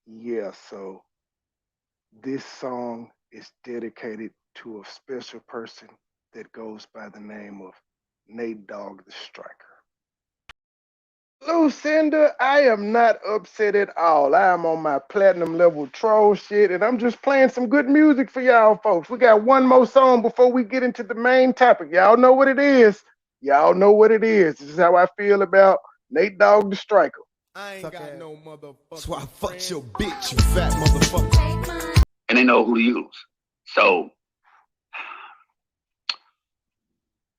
Yeah, so this song is dedicated to a special person that goes by the name of Nate Dogg the Striker. Lucinda, I am not upset at all. I am on my platinum level troll shit, and I'm just playing some good music for y'all folks. We got one more song before we get into the main topic. Y'all know what it is. Y'all know what it is. This is how I feel about Nate Dogg the Striker. I ain't got no motherfucker. That's why I fucked your bitch, you fat motherfucker. And they know who to use. So,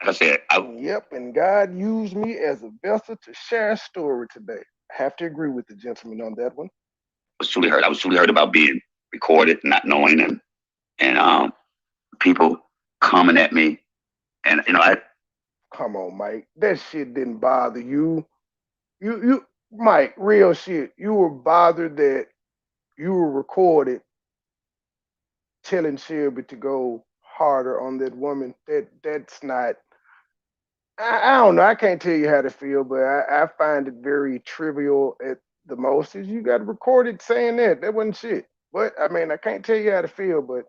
like I said, Yep, and God used me as a vessel to share a story today. I have to agree with the gentleman on that one. was truly hurt. I was truly hurt about being recorded, not knowing, and people coming at me, and I Come on, Mike. That shit didn't bother you. You, Mike, real shit. You were bothered that you were recorded telling Shelby to go harder on that woman. That's not. I don't know. I can't tell you how to feel, but I find it very trivial at the most. Is you got recorded saying that wasn't shit. But I mean, I can't tell you how to feel, but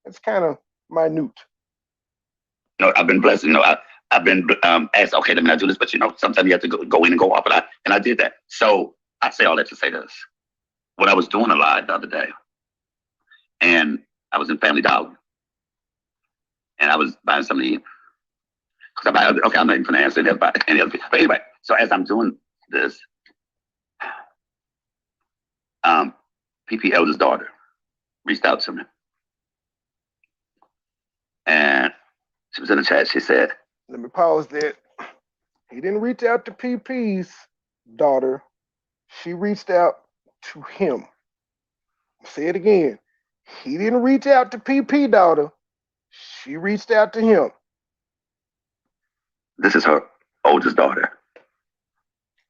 it's kind of minute. I've been blessed. I've been asked, okay, let me not do this, but sometimes you have to go in and go off, and I did that. So I say all that to say this: what I was doing a lot the other day, and I was in Family Dollar, and I was buying something because I buy. Okay, I'm not even going to answer that about any other people. But anyway, so as I'm doing this, PP eldest daughter reached out to me, and she was in the chat. She said, Let me pause that. He didn't reach out to PP's daughter. She reached out to him. Say it again. He didn't reach out to PP daughter. She reached out to him. "This is her oldest daughter."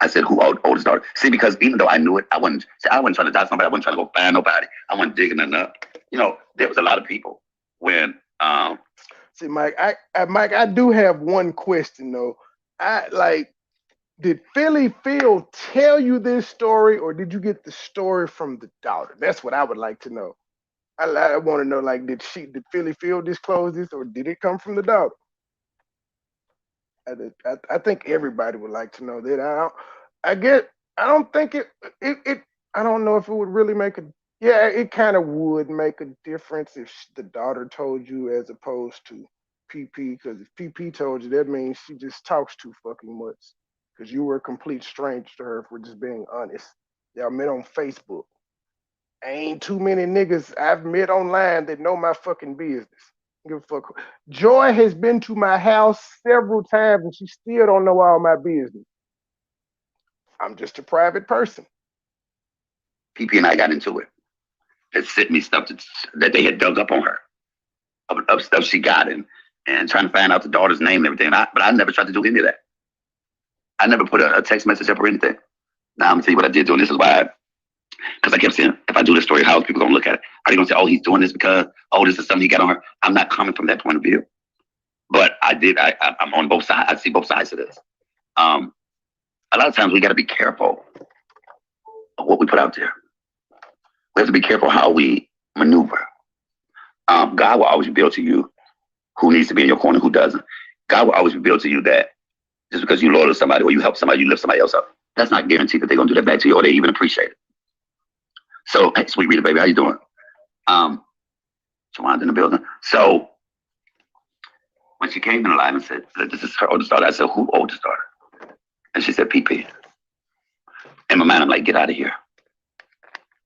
I said, "Who oldest daughter?" See, because even though I knew it, I wasn't trying to dodge somebody. I wasn't trying to go find nobody. I wasn't digging enough. There was a lot of people when. See, Mike, Mike, I do have one question though. I like, did Philly Phil tell you this story, or did you get the story from the daughter? That's what I would like to know. I want to know, like, did Philly Phil disclose this, or did it come from the daughter? I think everybody would like to know that. I get. I don't think it. I don't know if it would really make a. Yeah, it kind of would make a difference if the daughter told you as opposed to PP. Because if PP told you, that means she just talks too fucking much. Because you were a complete stranger to her, if we're just being honest. Y'all met on Facebook. Ain't too many niggas I've met online that know my fucking business. Give a fuck. Joy has been to my house several times and she still don't know all my business. I'm just a private person. PP and I got into it. It sent me stuff that they had dug up on her, of stuff she got, and trying to find out the daughter's name and everything. But I never tried to do any of that. I never put a text message up or anything. Now I'm gonna tell you what I did do, and this is why. Because I kept saying, if I do this story, how are people gonna look at it? Are they gonna say, oh, he's doing this because, oh, this is something he got on her? I'm not coming from that point of view. But I did. I'm on both sides. I see both sides of this. A lot of times we got to be careful of what we put out there. We have to be careful how we maneuver. God will always reveal to you who needs to be in your corner, who doesn't. God will always reveal to you that just because you loyal to somebody or you help somebody, you lift somebody else up. That's not guaranteed that they're gonna do that back to you or they even appreciate it. So, hey, sweet Rita, baby, how you doing? Shawan's in the building. So when she came in alive and said, this is her oldest daughter, I said, who oldest daughter? And she said, PP. In my mind, I'm like, get out of here.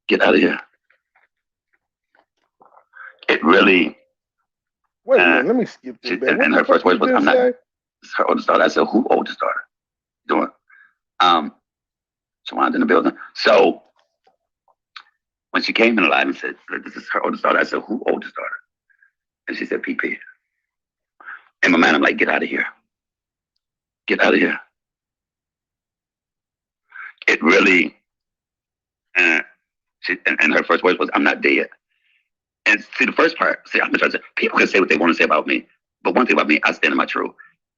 Get out of here. It really. Wait a minute, let me skip this. And her first words was, I'm not. This is her oldest daughter. I said, who oldest daughter? Doing. Shawan's in the building. So when she came in alive and said, this is her oldest daughter, I said, who oldest daughter? And she said, PP. In my mind, I'm like, get out of here. Get out of here. It really. And her first words was, I'm not dead. And see, the first part, I'm trying to say, people can say what they want to say about me. But one thing about me, I stand in my truth.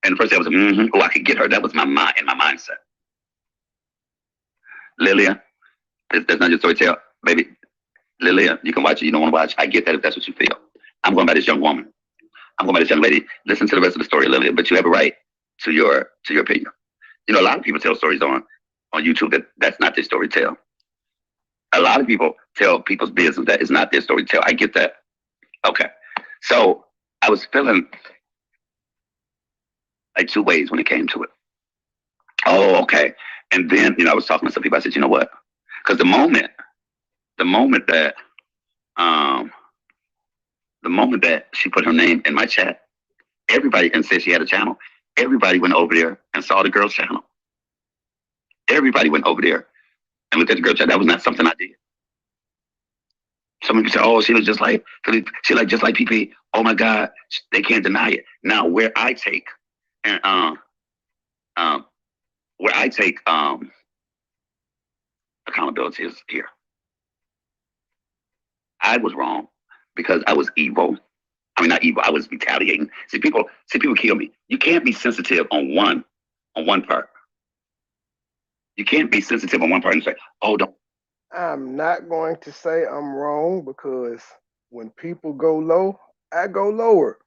And the first thing was, oh, I could get her. That was my mind and my mindset. Lilia, that's not your story tale. Baby, Lillian, you can watch it. You don't want to watch. I get that if that's what you feel. I'm going by this young woman. I'm going by this young lady. Listen to the rest of the story, Lillian. But you have a right to your opinion. You know, a lot of people tell stories on YouTube that that's not their story to tell. A lot of people tell people's business that is not their story to tell. I get that. Okay. So I was feeling like two ways when it came to it. Oh, okay. And then, I was talking to some people. I said, you know what? Because the moment that, um, the moment that she put her name in my chat, everybody, and said she had a channel, everybody went over there and saw the girl's channel. Everybody went over there and looked at the girl's channel. That was not something I did. Some people say, "Oh, she was just like just like PP." Oh my God, they can't deny it. Now, and where I take accountability is here. I was wrong because I was evil. I mean, not evil. I was retaliating. See, people kill me. You can't be sensitive on one part. You can't be sensitive on one part and say, "Oh, don't." I'm not going to say I'm wrong because when people go low, I go lower.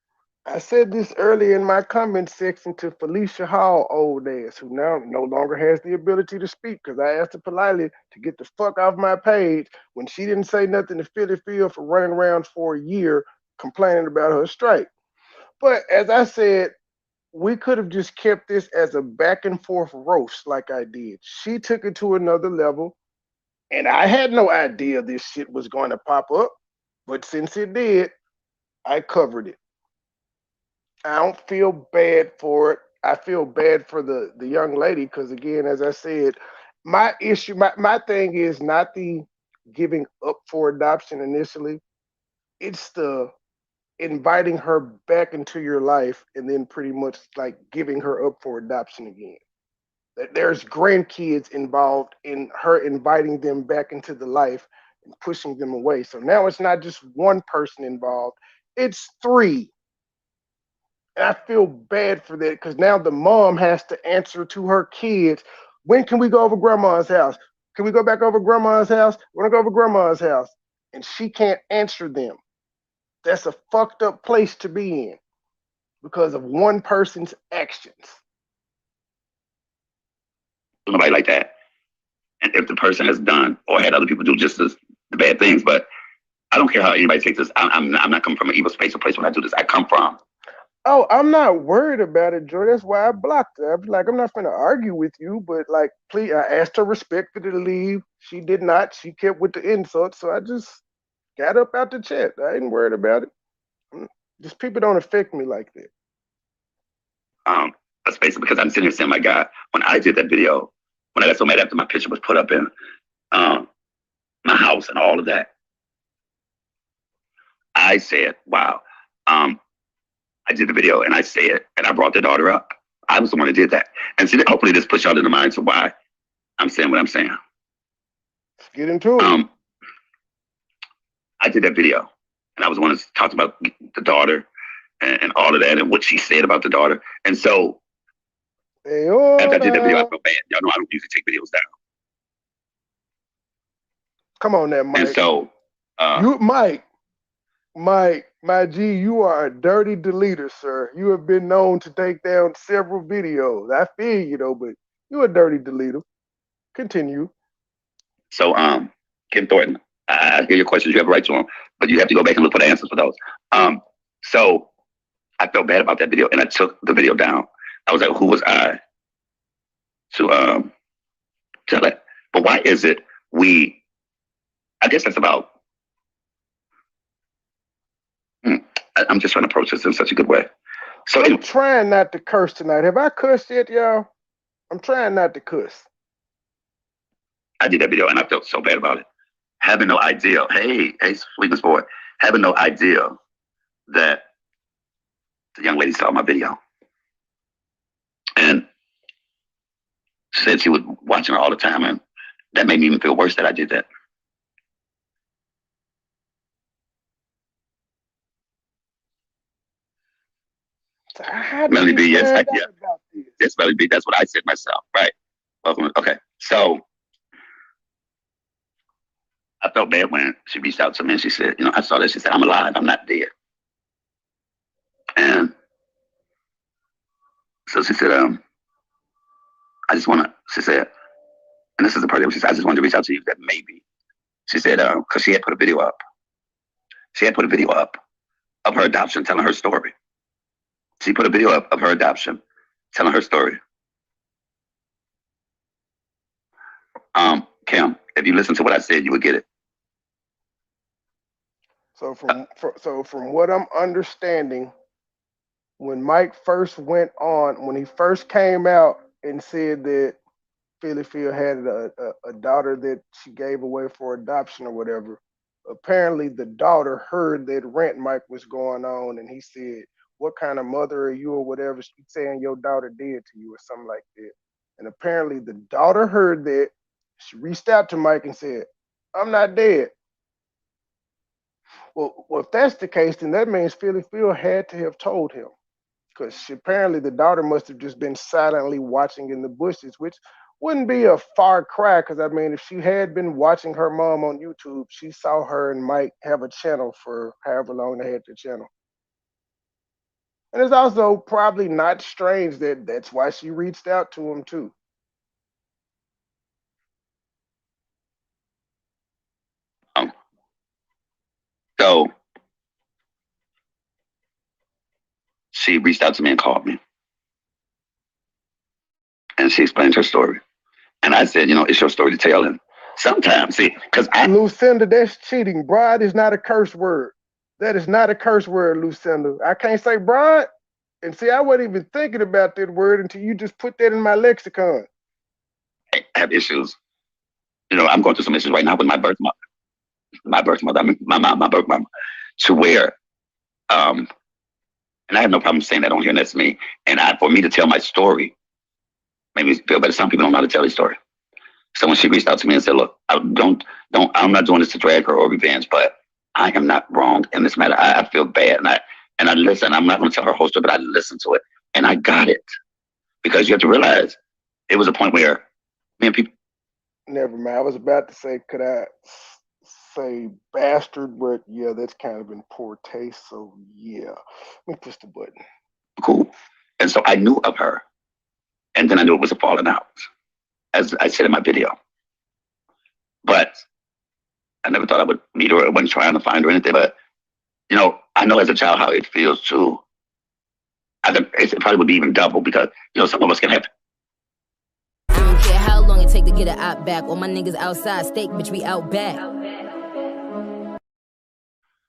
I said this earlier in my comment section to Felicia Hall, old ass, who now no longer has the ability to speak because I asked her politely to get the fuck off my page when she didn't say nothing to Philly Phil for running around for a year complaining about her strike. But as I said, we could have just kept this as a back and forth roast like I did. She took it to another level, and I had no idea this shit was going to pop up. But since it did, I covered it. I don't feel bad for it. I feel bad for the young lady because again, as I said, my thing is not the giving up for adoption initially. It's the inviting her back into your life and then pretty much like giving her up for adoption again. That there's grandkids involved in her inviting them back into the life and pushing them away. So now it's not just one person involved, it's three. And I feel bad for that because now the mom has to answer to her kids. When can we go over grandma's house? Can we go back over grandma's house? Want to go over grandma's house? And she can't answer them. That's a fucked up place to be in because of one person's actions. Nobody like that. And if the person has done or had other people do just as the bad things, but I don't care how anybody takes this. I'm not coming from an evil space or place when I do this. I come from. Oh, I'm not worried about it, Joy. That's why I blocked her. I'm like, I'm not going to argue with you, but like, please, I asked her respectfully to leave. She did not. She kept with the insults, so I just got up out the chat. I ain't worried about it. Just people don't affect me like that. Let's face it, because I'm sitting here saying, my God, when I did that video, when I got so mad after my picture was put up in um, my house and all of that, I said, wow. I did the video and I said, and I brought the daughter up. I was the one that did that. And see, hopefully this puts y'all in the mind to why I'm saying what I'm saying. Let's get into it. I did that video and I was the one that talked about the daughter and all of that and what she said about the daughter. And so after I did that video, I felt bad. Y'all know I don't usually take videos down. Come on there, Mike. And so Mike, my G, you are a dirty deleter, sir. You have been known to take down several videos. I feel you though, but you're a dirty deleter. Continue. So, Kim Thornton, I hear your questions. You have a right to them, but you have to go back and look for the answers for those. So I felt bad about that video, and I took the video down. I was like, who was I to tell it? But why is it I guess that's about. I'm just trying to approach this in such a good way. So I'm trying not to curse tonight. Have I cursed yet, y'all? I'm trying not to cuss. I did that video and I felt so bad about it. Having no idea. Hey, Sweetness Boy. Having no idea that the young lady saw my video. And said she was watching her all the time. And that made me even feel worse that I did that. Melanie B, yes, yes, Melanie B, that's what I said myself, right? Welcome. Okay, so I felt bad when she reached out to me and she said, I saw that. She said, I'm alive. I'm not dead. And so she said, I just want to, she said, and this is the part that she said, I just wanted to reach out to you that maybe. She said, because she had put a video up. She had put a video up of her adoption telling her story. She put a video up of her adoption telling her story. Kim, if you listen to what I said, you would get it. So from what I'm understanding, when Mike first went on, when he first came out and said that Philly Phil had a daughter that she gave away for adoption or whatever, apparently the daughter heard that rant Mike was going on, and he said, "What kind of mother are you?" or whatever. She's saying your daughter did to you or something like that. And apparently the daughter heard that. She reached out to Mike and said, "I'm not dead." Well, if that's the case, then that means Philly Phil had to have told him, because apparently the daughter must have just been silently watching in the bushes, which wouldn't be a far cry. Because I mean, if she had been watching her mom on YouTube, she saw her and Mike have a channel for however long they had the channel. And it's also probably not strange that that's why she reached out to him too. Um, so she reached out to me and called me. And she explained her story. And I said, it's your story to tell. And sometimes, see, because Lucinda, that's cheating. Bride is not a curse word. That is not a curse word, Lucinda. I can't say bride. And see, I wasn't even thinking about that word until you just put that in my lexicon. I have issues. I'm going through some issues right now with my birth mother. I mean, my mom, my birth mom, to where, and I have no problem saying that on here, and that's me. And for me to tell my story, made me feel better. Some people don't know how to tell their story. So when she reached out to me and said, "Look, I'm not doing this to drag her or revenge, but I am not wrong in this matter. I feel bad, and I listen. I'm not going to tell her whole story, but I listened to it, and I got it, because you have to realize it was a point where me and people." Never mind. I was about to say, could I say bastard? But yeah, that's kind of in poor taste. So yeah, let me push the button. Cool. And so I knew of her, and then I knew it was a falling out, as I said in my video. But I never thought I would meet her. I wasn't trying to find her or anything. But I know as a child how it feels to. I think it probably would be even double, because some of us can have. I don't care how long it take to get an op back. All my niggas outside, steak, bitch, we out back.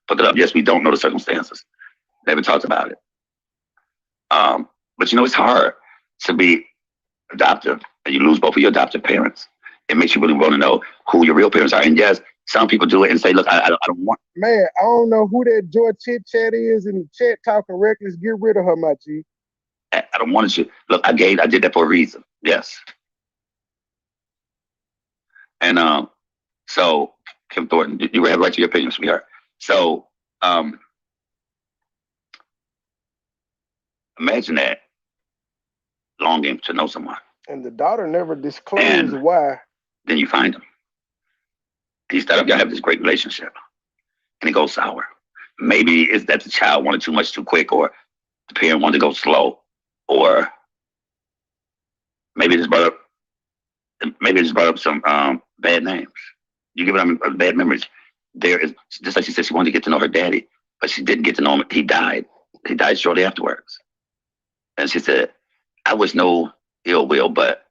Put it up. Yes, we don't know the circumstances. Never talked about it. But it's hard to be adoptive and you lose both of your adoptive parents. It makes you really want to know who your real parents are. And yes, some people do it and say, "Look, I don't want." Man, I don't know who that Joy Chit Chat is in the chat talking reckless. Get rid of her, my G. I don't want you. Look, I did that for a reason. Yes. And so Kim Thornton, you have right to your opinion, sweetheart. So imagine that longing to know someone. And the daughter never disclosed why. Then you find them. And you start up, y'all have this great relationship. And it goes sour. Maybe it's that the child wanted too much too quick, or the parent wanted to go slow, or maybe it just brought up some bad names. You give them bad memories. There is, just like she said, she wanted to get to know her daddy, but she didn't get to know him. He died. He died shortly afterwards. And she said, "I wish no ill will, but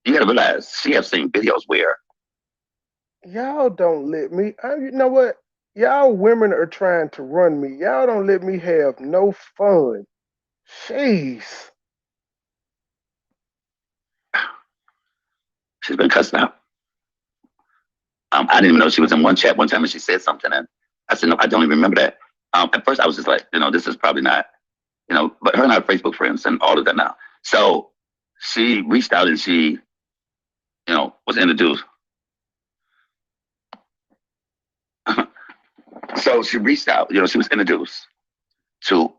you got to realize she has seen videos where." Y'all don't let me. You know what? Y'all women are trying to run me. Y'all don't let me have no fun. Jeez. She's been cussing out. I didn't even know she was in one chat one time and she said something. And I said, "No, I don't even remember that." At first I was just like, this is probably not, but her and I are Facebook friends and all of that now. So she reached out and she, was introduced. So she reached out, she was introduced to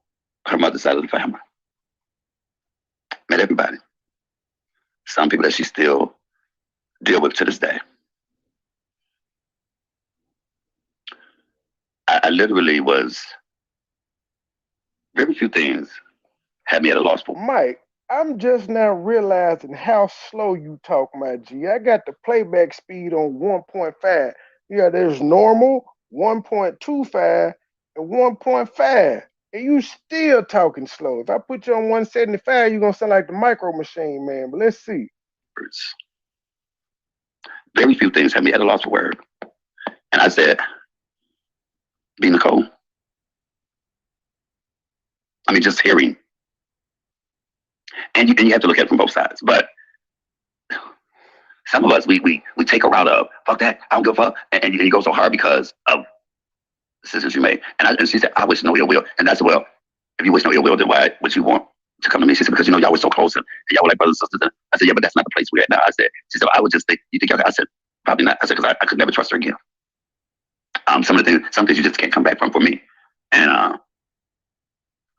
her mother's side of the family. Met everybody. Some people that she still deal with to this day. literally was very few things had me at a loss for. Mike, I'm just now realizing how slow you talk, my G. I got the playback speed on 1.5. Yeah, there's normal, 1.25, and 1.5. And you still talking slow. If I put you on 175, you're gonna sound like the micro machine, man. But let's see. Very few things had me at a loss for word. And I said, be Nicole. I mean, just hearing. And you have to look at it from both sides. But some of us, we take a route of, fuck that, I don't give a fuck. And you go so hard because of decisions you made. And she said, I wish no ill will. And that's, well, if you wish no ill will, then why would you want to come to me? She said, because you know y'all were so close and y'all were like brothers and sisters. And I said, yeah, but that's not the place we're at now. She said, I would just think, you think y'all, I said, probably not. I said, because I could never trust her again. Some things you just can't come back from for me. And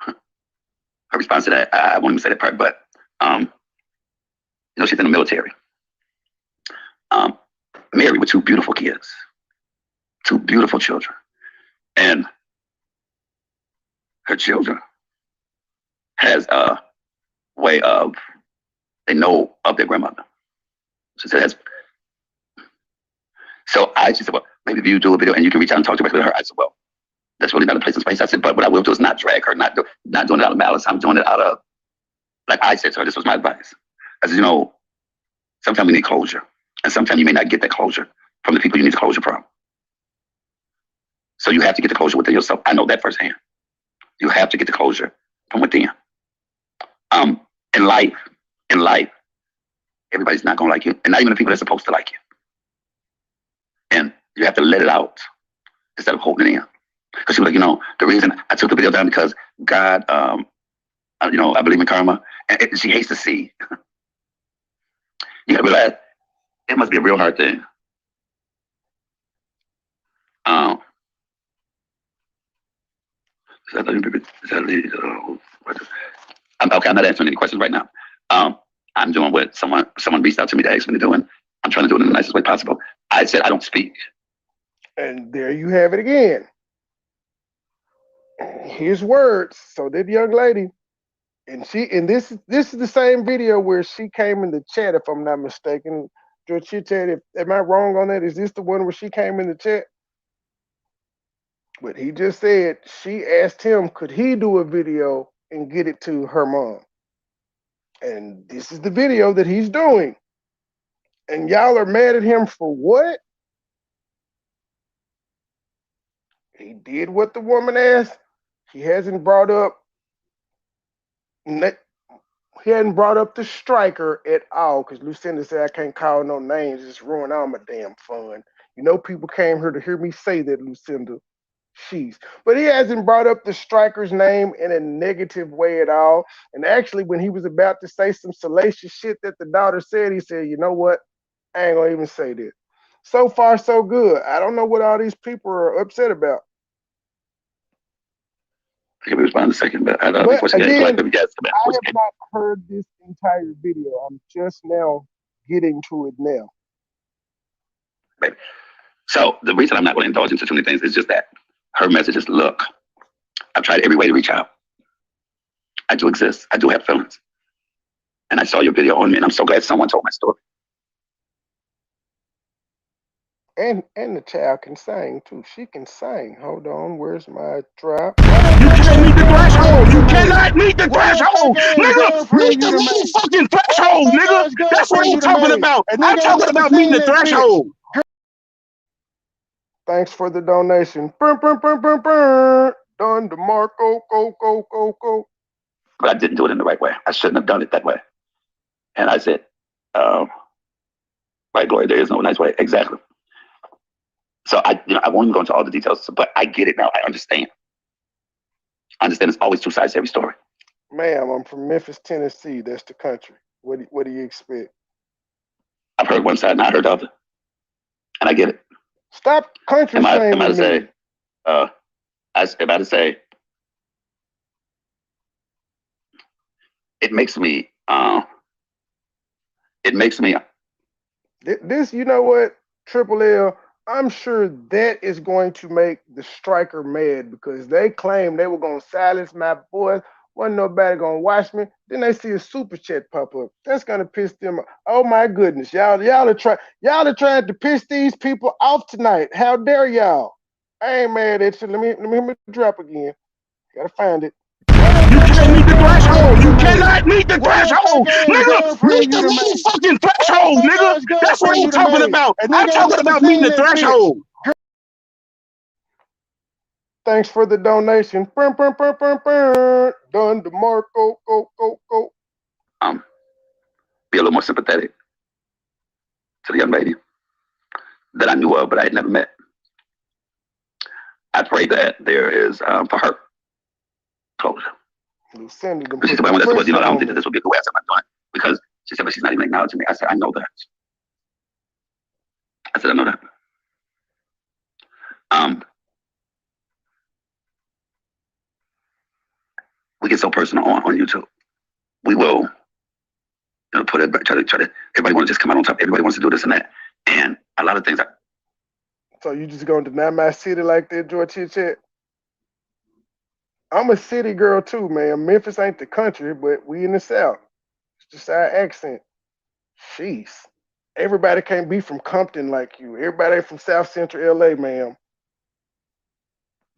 her response to that, I won't even say that part, but she's in the military. Married with two beautiful kids, two beautiful children. And her children has a way of, they know of their grandmother. She said, she said, well, maybe if you do a video and you can reach out and talk directly to her. I said, well, that's really not a place and space. I said, but what I will do is not drag her, not doing it out of malice. I'm doing it out of, like I said to her, this was my advice. I said, sometimes we need closure. And sometimes you may not get that closure from the people you need the closure from. So you have to get the closure within yourself. I know that firsthand. You have to get the closure from within. In life, everybody's not going to like you. And not even the people that's supposed to like you. And you have to let it out instead of holding it in. Because she was like, the reason I took the video down because God, I believe in karma. And she hates to see. You gotta realize it must be a real hard thing. Okay, I'm not answering any questions right now. I'm doing what someone reached out to me to ask me to do, and I'm trying to do it in the nicest way possible. I said I don't speak. And there you have it again. His words. So that young lady, and this is the same video where she came in the chat, if I'm not mistaken. George Chit, am I wrong on that? Is this the one where she came in the chat? But he just said she asked him, could he do a video and get it to her mom? And this is the video that he's doing. And y'all are mad at him for what? He did what the woman asked. He hasn't brought up the striker at all, because Lucinda said I can't call no names. It's ruin all my damn fun. People came here to hear me say that, Lucinda. But he hasn't brought up the striker's name in a negative way at all. And actually, when he was about to say some salacious shit that the daughter said, he said, you know what? I ain't gonna even say that. So far, so good. I don't know what all these people are upset about. I can respond in a second, but again, I have not heard this entire video. I'm just now getting to it now. Right. So the reason I'm not going to indulge into too many things is just that her message is, look, I've tried every way to reach out. I do exist. I do have feelings. And I saw your video on me, and I'm so glad someone told my story. And the child can sing too. She can sing. Hold on, where's my drop? You can't meet the threshold. You cannot meet the threshold, nigga. Meet the motherfucking threshold, nigga. That's what I'm talking about. I'm talking about meeting the threshold. Thanks for the donation. Don DeMarco, go. But I didn't do it in the right way. I shouldn't have done it that way. And I said, right, Gloria, there is no nice way. Exactly. So I won't even go into all the details, but I get it now. I understand. I understand there's always two sides to every story. Ma'am, I'm from Memphis, Tennessee. That's the country. What do you expect? I've heard one side and I heard the other. And I get it. Stop country shaming me. Am I to say, it makes me, this, you know what, Triple L, I'm sure that is going to make the striker mad because they claimed they were gonna silence my voice. Wasn't nobody gonna watch me. Then they see a super chat pop up. That's gonna piss them off. Oh my goodness, y'all are trying to piss these people off tonight. How dare y'all? I ain't mad at you. Let me drop again. Gotta find it. What if You that can't game meet the done for you threshold. You tonight? cannot meet the What if that threshold. game Nigga, done for meet the you tonight? motherfucking What if threshold, that nigga. match done That's for what I'm you talking tonight? about. A I'm nigga ain't talking never about meeting seen the that shit. threshold. Thanks for the donation. Done to Marco. Go. Um, be a little more sympathetic to the young lady that I knew of, but I had never met. I pray that there is for her closure. Lucinda done And she put said, the well, that's what pressure I don't on think that me. this would be a good way. I said, I'm not doing it because she said, but she's not even acknowledging me. I said, I know that. I said, I know that. Um, we get so personal on YouTube. We will put it, try to. Everybody want to just come out on top. Everybody wants to do this and that, and a lot of things. So you just gonna deny my city like that, George Chit Chat? I'm a city girl too, man. Memphis ain't the country, but we in the South. It's just our accent. Jeez. Everybody can't be from Compton like you. Everybody ain't from South Central LA, ma'am.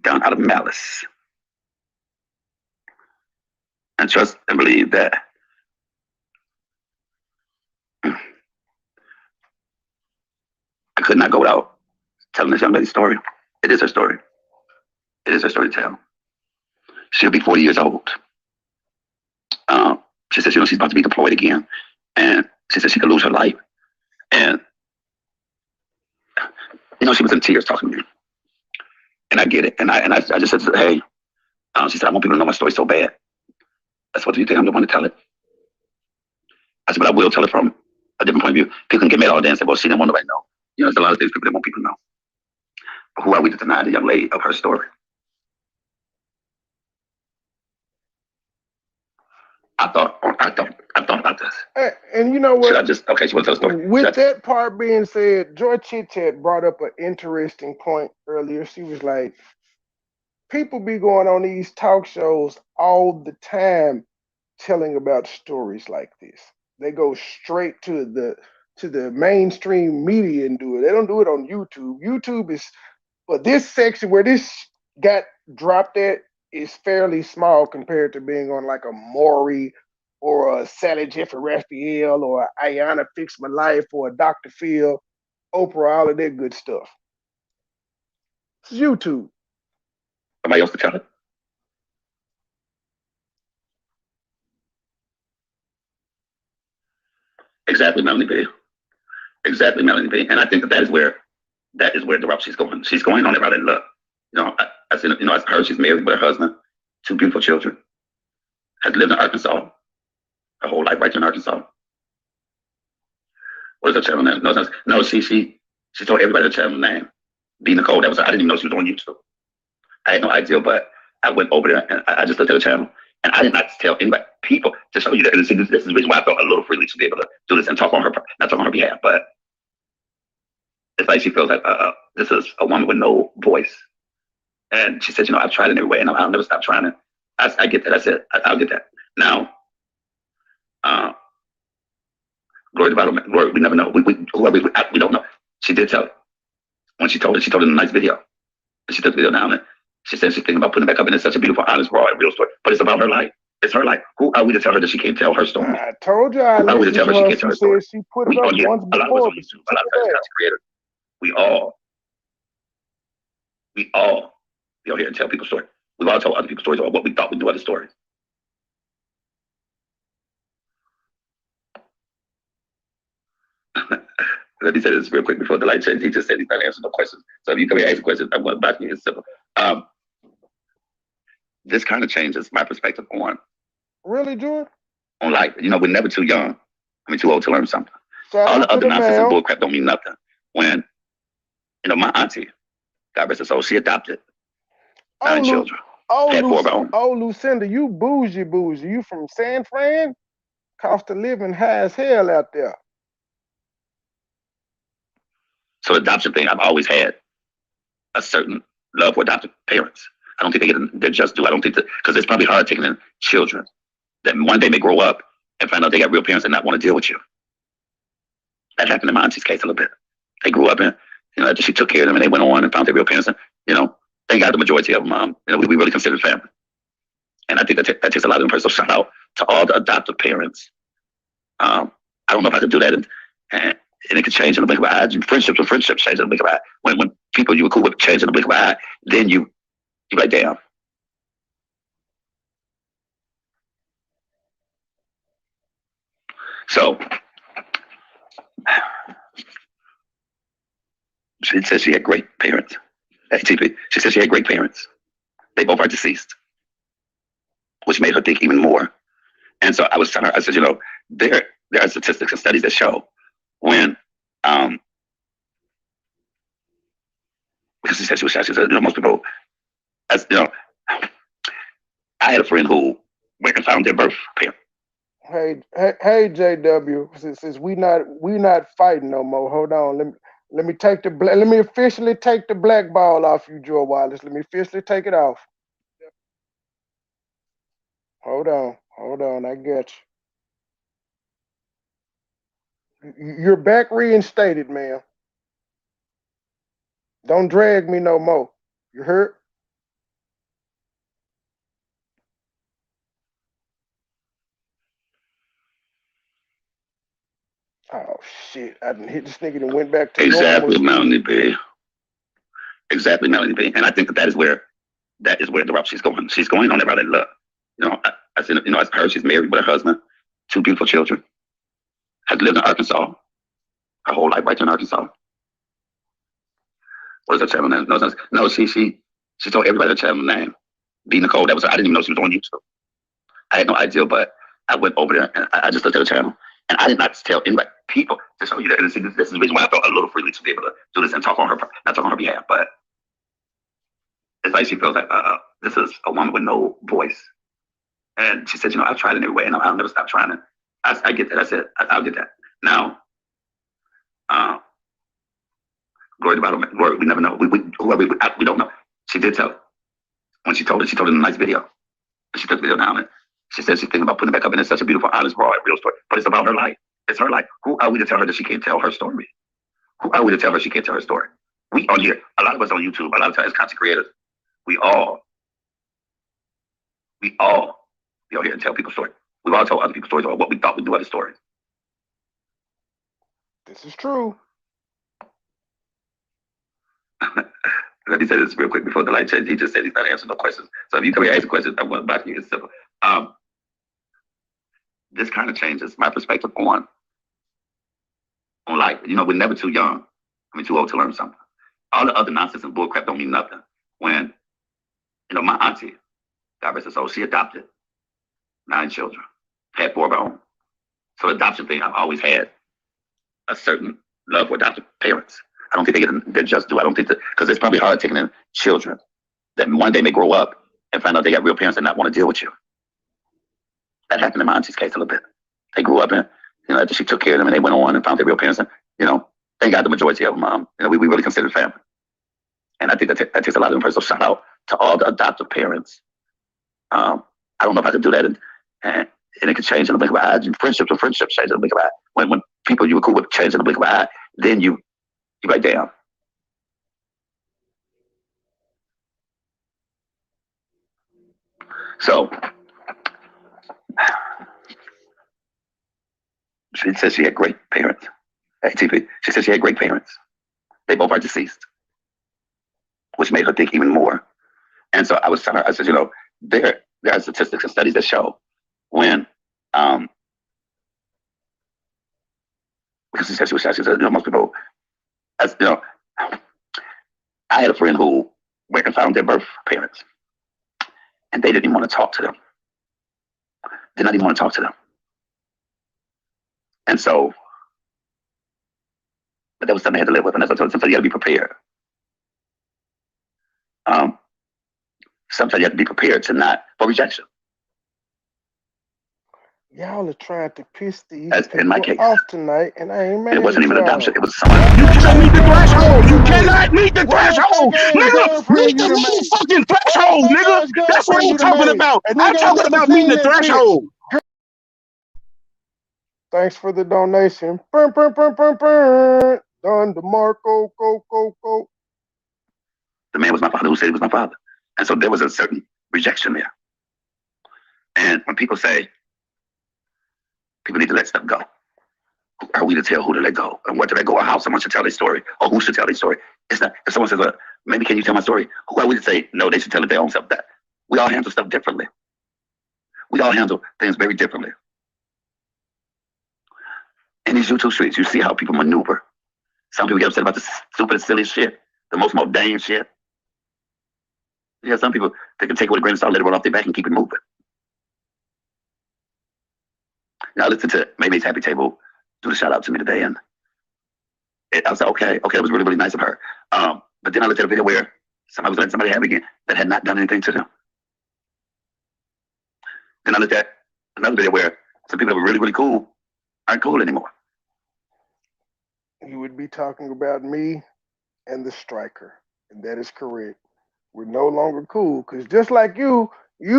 Done out of malice and trust and believe that I could not go without telling this young lady's story. It is her story. It is her story to tell. She'll be 40 years old. She says, she's about to be deployed again. And she says she could lose her life. And, she was in tears talking to me. And I get it. And I just said, hey, she said, I want people to know my story so bad. That's what do you think I'm the one to tell it? I said, but I will tell it from a different point of view. People can get mad all day and say, well, she didn't want nobody to know. There's a lot of things people didn't want people to know. But who are we to deny the young lady of her story? I thought about this. And you know Should I what? just okay? She wants to tell a story. With that part being said, Joy Chit Chat brought up an interesting point earlier. She was like, people be going on these talk shows all the time telling about stories like this. They go straight to the mainstream media and do it. They don't do it on YouTube. YouTube is, but this section where this got dropped at is fairly small compared to being on like a Maury or a Sally Jeffrey Raphael or a Ayana Fix My Life or a Dr. Phil, Oprah, all of that good stuff. It's YouTube. Somebody else to tell it. Exactly, Melanie B. Exactly, Melanie B. And I think that is where the route she's going. She's going on it right in love. I said, I heard she's married with her husband, two beautiful children, has lived in Arkansas her whole life, right here in Arkansas. What is her channel name? No, she told everybody the channel name. B Nicole. That was her. I didn't even know she was on YouTube. I had no idea, but I went over there and I just looked at the channel. And I did not tell anybody, people, to show you that. And this is the reason why I felt a little freely to be able to do this and talk on her, not talk on her behalf, but it's like she feels like this is a woman with no voice. And she said, I've tried it every way and I'll never stop trying it. I get that. I said, I'll get that. Now, uh, glory to God, glory, we never know. We don't know. She did tell it. When she told it in a nice video. And she took the video down and she said she's thinking about putting it back up and it's such a beautiful, honest, raw, and real story. But it's about her life. It's her life. Who are we to tell her that she can't tell her story? I told you I Who are we to listened tell to her she her. can't tell She her story? said she put it We up all, yeah, once a lot of us before, on but she YouTube, a took lot of it us down. content creators, we all go here and tell people's story. We've all told other people's stories or what we thought we knew other stories. Let me say this real quick before the light change. He just said he's not answering no questions. So if you come here and ask a question, I'm going back to you. It's simple. This kind of changes my perspective Really, George? on life. We're never too young. Too old to learn something. Shout All out the to other the nonsense and ma'am. bullcrap don't mean nothing. When, my auntie, God rest her soul, she adopted Oh, 9 children, had 4 of her own. Lucinda, you bougie. You from San Fran? Cost of living high as hell out there. So the adoption thing, I've always had a certain love for adoptive parents. I don't think they get their just due. I don't think that, because it's probably hard taking in children that one day may grow up and find out they got real parents and not want to deal with you. That happened in my auntie's case a little bit. They grew up and, after she took care of them and they went on and found their real parents and, thank God the majority of them, we really considered family. And I think that takes a lot of them. So shout out to all the adoptive parents. I don't know if I could do that and it could change in the blink of an eye. Friendships change in the blink of an eye. When people you were cool with change in the blink of an eye, then you're like, damn. So she said she had great parents. ATP. She said she had great parents. They both are deceased, which made her think even more. And so I was telling her, I said, there are statistics and studies that show when, because she said she was shy. She said, most people, as I had a friend who went and found their birth parent. Hey, JW. Since we not fighting no more. Hold on. Let me officially take the black ball off you, Joe Wallace. Let me officially take it off. Hold on. I get you. You're back reinstated, ma'am. Don't drag me no more. You heard? Oh shit! I didn't hit this nigga and went back to exactly, normal. Exactly, Melanie B. And I think that is where the route she's going. She's going on that route of love. I said, as her, she's married with her husband, 2 beautiful children, has lived in Arkansas, her whole life right there in Arkansas. What is her channel name? No, she told everybody her channel name. B Nicole. That was her. I didn't even know she was on YouTube. I had no idea, but I went over there and I just looked at her channel. And I did not tell anybody, people, to show you that. And this is the reason why I felt a little freely to be able to do this and not talk on her behalf. But it's like she feels like this is a woman with no voice. And she said, I've tried it every way and I'll never stop trying it. I get that. I said, I'll get that. Now, glory to God, glory, we never know. We don't know. She did tell it. When she told it in a nice video. She took the video down and she said she's thinking about putting it back up, and it's such a beautiful, honest, raw, real story. But it's about her life. It's her life. Who are we to tell her that she can't tell her story? Who are we to tell her she can't tell her story? We on here, a lot of us on YouTube, a lot of times as content creators, we all be on here and tell people's stories. We've all told other people's stories or what we thought we knew other stories. This is true. Let me say this real quick before the light changes. He just said he's not answering no questions. So if you come here and ask a question, I'm going to back you. It's simple. This kind of changes my perspective on life. We're never too young. Too old to learn something. All the other nonsense and bullcrap don't mean nothing. When, my auntie, God rest her soul, she adopted 9 children, had 4 of her own. So the adoption thing, I've always had a certain love for adoptive parents. I don't think they get their just due. I don't think that, because it's probably hard taking in children that one day may grow up and find out they got real parents and not want to deal with you. That happened in my auntie's case a little bit. They grew up and, after she took care of them and they went on and found their real parents and, thank God the majority of them, we really considered family. And I think that takes a lot of them. So shout out to all the adoptive parents. I don't know if I could do that and it could change in the blink of an eye. Friendships change in the blink of an eye. When people you were cool with change in the blink of an eye, then you're like, damn. So she said she had great parents. ATP. She said she had great parents. They both are deceased, which made her think even more. And so I was telling her, I said, there are statistics and studies that show when, because she said she was shy. She said, most people, I had a friend who went and found their birth parents, and they didn't even want to talk to them. Did not even want to talk to them. And so, but that was something they had to live with, and that's what I told them. Sometimes you got to be prepared. Sometimes you have to be prepared for rejection. Y'all are trying to piss these As in my people case. off tonight, and I ain't And it mad wasn't at even adoption. y'all. It was someone. What You your cannot fake meet the ass threshold. games you You made? cannot meet the What fake threshold. ass Nigga, girlfriend meet you the done made? motherfucking What threshold, fake nigga. ass That's what girlfriend I'm you done talking made? about. A I'm nigga ain't talking never about meeting seen the that bitch. threshold. Thanks for the donation. Burn, burn, burn, burn, burn. Don DeMarco, go. The man was my father who said he was my father. And so there was a certain rejection there. And when people say people need to let stuff go, who are we to tell who to let go and what to let go or how someone should tell their story or who should tell their story? It's not, if someone says, maybe can you tell my story? Who are we to say, no, they should tell it their own self that? We all handle stuff differently. We all handle things very differently. In these YouTube streets, you see how people maneuver. Some people get upset about the stupid, silly shit, the most mundane shit. Yeah, some people, they can take it with a grain of salt, let it roll off their back and keep it moving. Now, I listened to Maymay's Happy Table do the shout out to me today, and I was like, okay, it was really, really nice of her. But then I looked at a video where somebody was letting somebody have it again that had not done anything to them. Then I looked at another video where some people that were really, really cool aren't cool anymore. You would be talking about me and the striker, and that is correct. We're no longer cool because just like you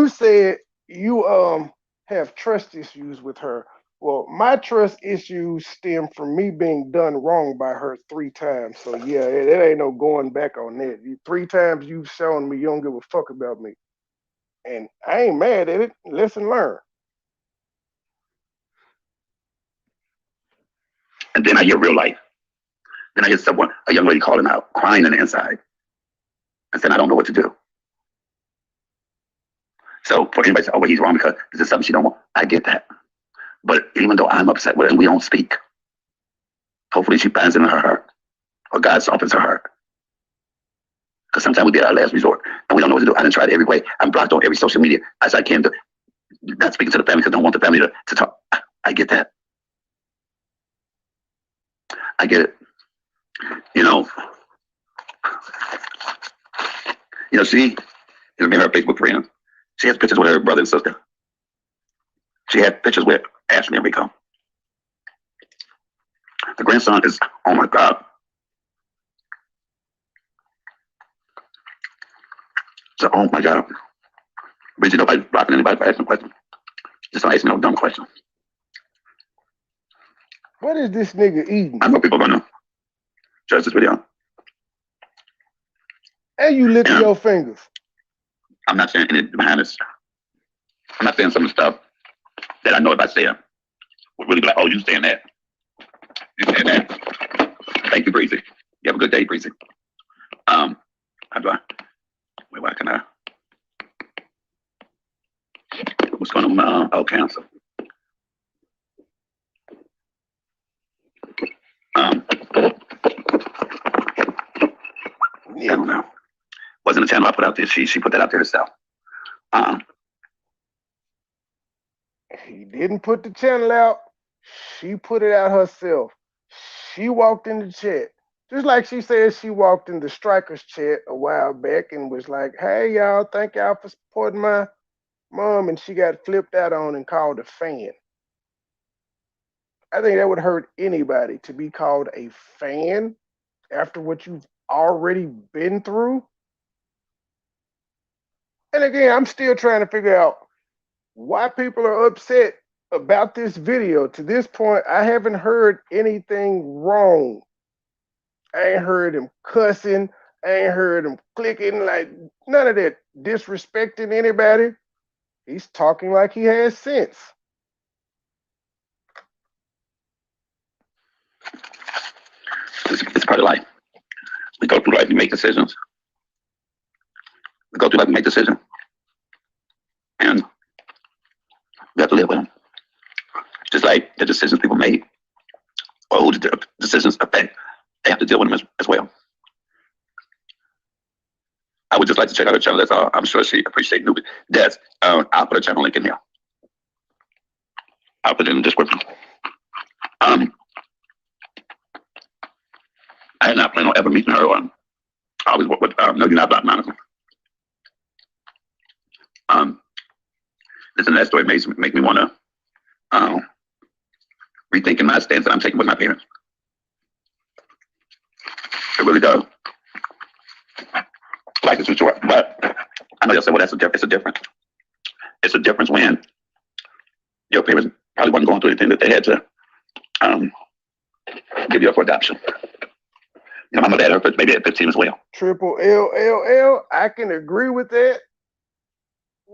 said you have trust issues with her. Well, my trust issues stem from me being done wrong by her 3 times. So yeah, it ain't no going back on that. 3 times you've shown me you don't give a fuck about me, and I ain't mad at it. Lesson learned. And then I hear real life. Then I hear someone, a young lady calling out, crying on the inside, and saying, I don't know what to do. So for anybody to say, oh, well, he's wrong because this is something she don't want, I get that. But even though I'm upset with it and we don't speak, hopefully she finds it in her heart or God softens her heart. Because sometimes we get our last resort and we don't know what to do. I done tried every way. I'm blocked on every social media as I can, not speaking to the family because I don't want the family to talk. I get that. I get it. You know, she is me her Facebook friend. She has pictures with her brother and sister. She had pictures with Ashley and Rico. The grandson is, oh my God. So, oh my God. Basically, nobody's blocking anybody for asking questions. Just don't ask me no dumb questions. What is this nigga eating? I know people are going to judge this video. And you licking your fingers. I'm not saying anything behind this. I'm not saying some of the stuff that I know if I say it would really be like, oh, you saying that. You saying that. Thank you, Breezy. You have a good day, Breezy. How do I? Wait, why can I? What's going on? Oh, cancel. I don't know. Wasn't a channel I put out there. She put that out there herself. He didn't put the channel out. She put it out herself. She walked in the chat. Just like she said she walked in the strikers chat a while back and was like, hey y'all, thank y'all for supporting my mom, and she got flipped out on and called a fan. I think that would hurt anybody to be called a fan after what you've already been through. And again, I'm still trying to figure out why people are upset about this video. To this point, I haven't heard anything wrong. I ain't heard him cussing. I ain't heard him clicking, like none of that disrespecting anybody. He's talking like he has sense. It's part of life. We go through life, we make decisions. We go through life, we make decisions. And we have to live with them. Just like the decisions people made, or who the decisions affect, they have to deal with them as well. I would just like to check out her channel. That's all. I'm sure she appreciates newbie. That's I'll put her channel link in here. I'll put it in the description. I had not planned on ever meeting her. I always work with No, You're Not Black Monica. Listen to that story make me want to um, rethinking my stance that I'm taking with my parents. It really does. Like it's short, but I know you'll say, well, it's a difference. It's a difference when your parents probably wasn't going through anything that they had to um, give you up for adoption. You know, my mother had her first baby at 15 as well. Triple LLL, I can agree with that.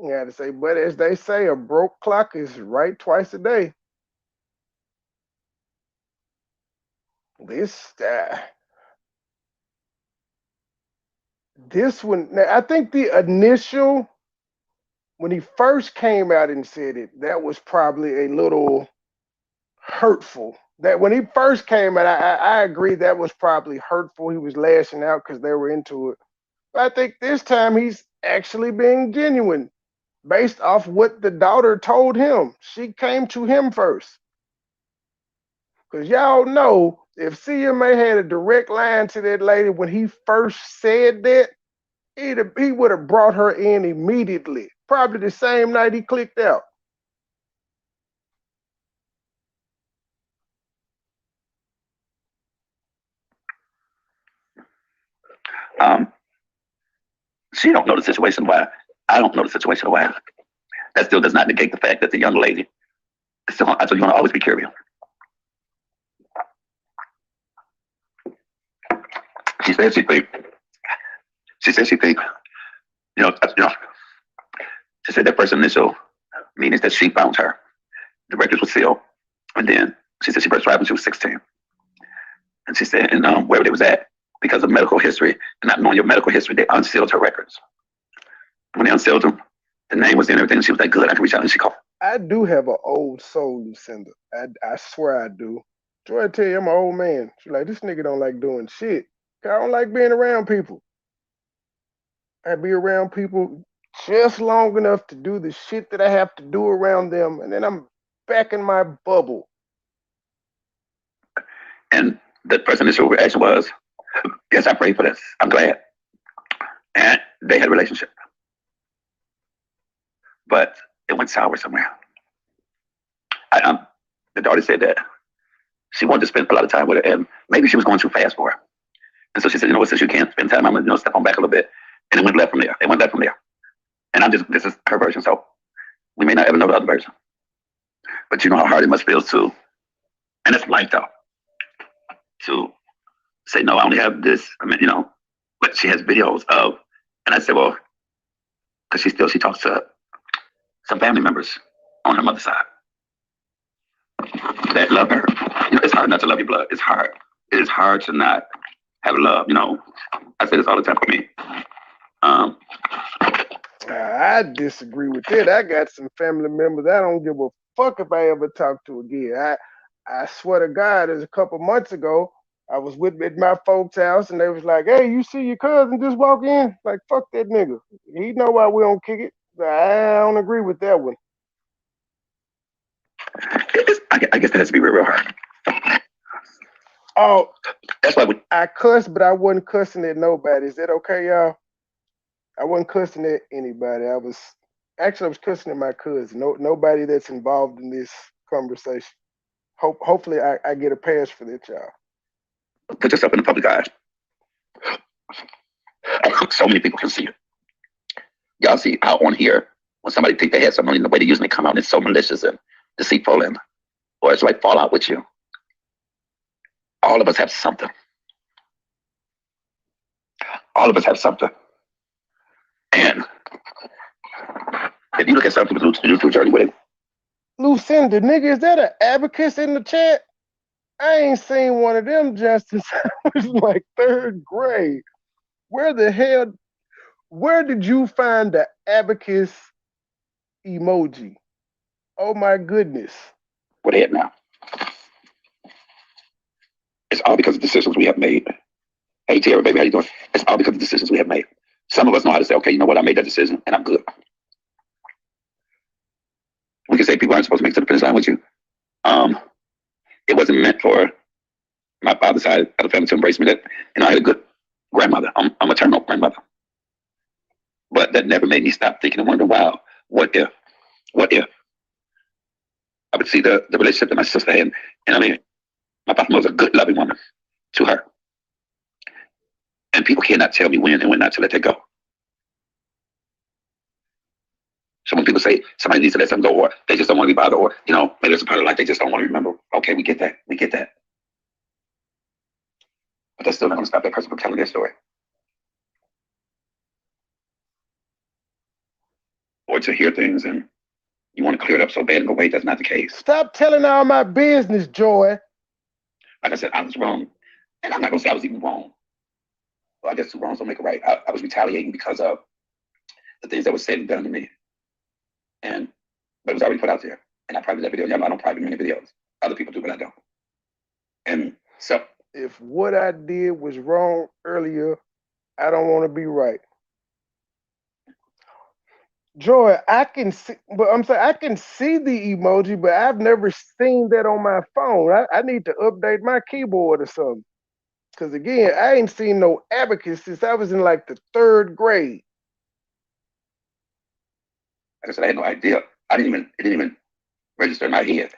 You gotta say, but as they say, a broke clock is right twice a day. This this one, now, I think the initial when he first came out and said it, that was probably a little hurtful. That when he first came out, I agree that was probably hurtful. He was lashing out because they were into it. But I think this time he's actually being genuine based off what the daughter told him. She came to him first. Because y'all know if CMA had a direct line to that lady when he first said that, he would have brought her in immediately. Probably the same night he clicked out. Um, she don't know the situation why. I don't know the situation why. That still does not negate the fact that the young lady is still, I told you want to always be curious. She said she think, you know, she said that first initial meaning is that she found her. The records were sealed. And then she said she first tried when she was 16. And she said, and wherever they was at, because of medical history and not knowing your medical history, they unsealed her records. When they unsealed them, the name was in everything. She was like, good, I can reach out. And she called. I do have an old soul, Lucinda. I swear I do. Try to tell you, I'm an old man. She's like, this nigga don't like doing shit. I don't like being around people. I be around people just long enough to do the shit that I have to do around them, and then I'm back in my bubble. And the first initial reaction was, yes, I prayed for this. I'm glad. And they had a relationship. But it went sour somewhere. The daughter said that she wanted to spend a lot of time with her, and maybe she was going too fast for her. And so she said, you know what, since you can't spend time, I'm going to step on back a little bit. And it went left from there. It went left from there. And this is her version, so we may not ever know the other version. But you know how hard it must feel to, and it's life though, to say, no, I only have this. I mean, you know, but she has videos of, and I said, well, because she talks to some family members on her mother's side that love her. You know, it's hard not to love your blood. It's hard. It is hard to not have love. You know, I say this all the time for me. I disagree with that. I got some family members I don't give a fuck if I ever talk to again. I swear to God, there's a couple months ago, I was at my folks' house and they was like, hey, you see your cousin just walk in? Like, fuck that nigga. He know why we don't kick it. I don't agree with that one. I guess that has to be real hard. Oh, that's why I cussed, but I wasn't cussing at nobody. Is that okay, y'all? I wasn't cussing at anybody. I was cussing at my cousin. Nobody that's involved in this conversation. Hopefully, I get a pass for that, y'all. Put yourself in the public eye. So many people can see it. Y'all see how on here, when somebody think they had some money, the way they usually come out is so malicious and deceitful, and or it's like fall out with you. All of us have something. All of us have something. And if you look at some people who do journey with it. Lucinda, nigga, is that an abacus in the chat? I ain't seen one of them just since I was like third grade. Where did you find the abacus emoji? Oh my goodness. What they have now. It's all because of decisions we have made. Hey, Tara, baby, how you doing? It's all because of decisions we have made. Some of us know how to say, okay, you know what? I made that decision and I'm good. We can say people aren't supposed to make it to the finish line with you. It wasn't meant for my father's side of the family to embrace me. That, you know, I had a good grandmother, a maternal grandmother. But that never made me stop thinking and wondering, wow, what if? What if? I would see the relationship that my sister had. And I mean, my papa was a good, loving woman to her. And people cannot tell me when and when not to let that go. So when people say somebody needs to let something go, or they just don't want to be bothered, or maybe it's a part of life they just don't want to remember. Okay, we get that. We get that. But that's still not going to stop that person from telling their story. Or to hear things and you want to clear it up so bad and go, wait, that's not the case. Stop telling all my business, Joy. Like I said, I was wrong. And I'm not going to say I was even wrong. Well, I guess two wrongs don't make it right. I was retaliating because of the things that were said and done to me. And but it was already put out there. And I private that video. Y'all know I don't private many videos. Other people do, but I don't. And so if what I did was wrong earlier, I don't want to be right. Joy, I can see, but I'm saying I can see the emoji, but I've never seen that on my phone. I need to update my keyboard or something. Because again, I ain't seen no abacus since I was in like the 3rd grade. Like I said, I had no idea. It didn't even register in my head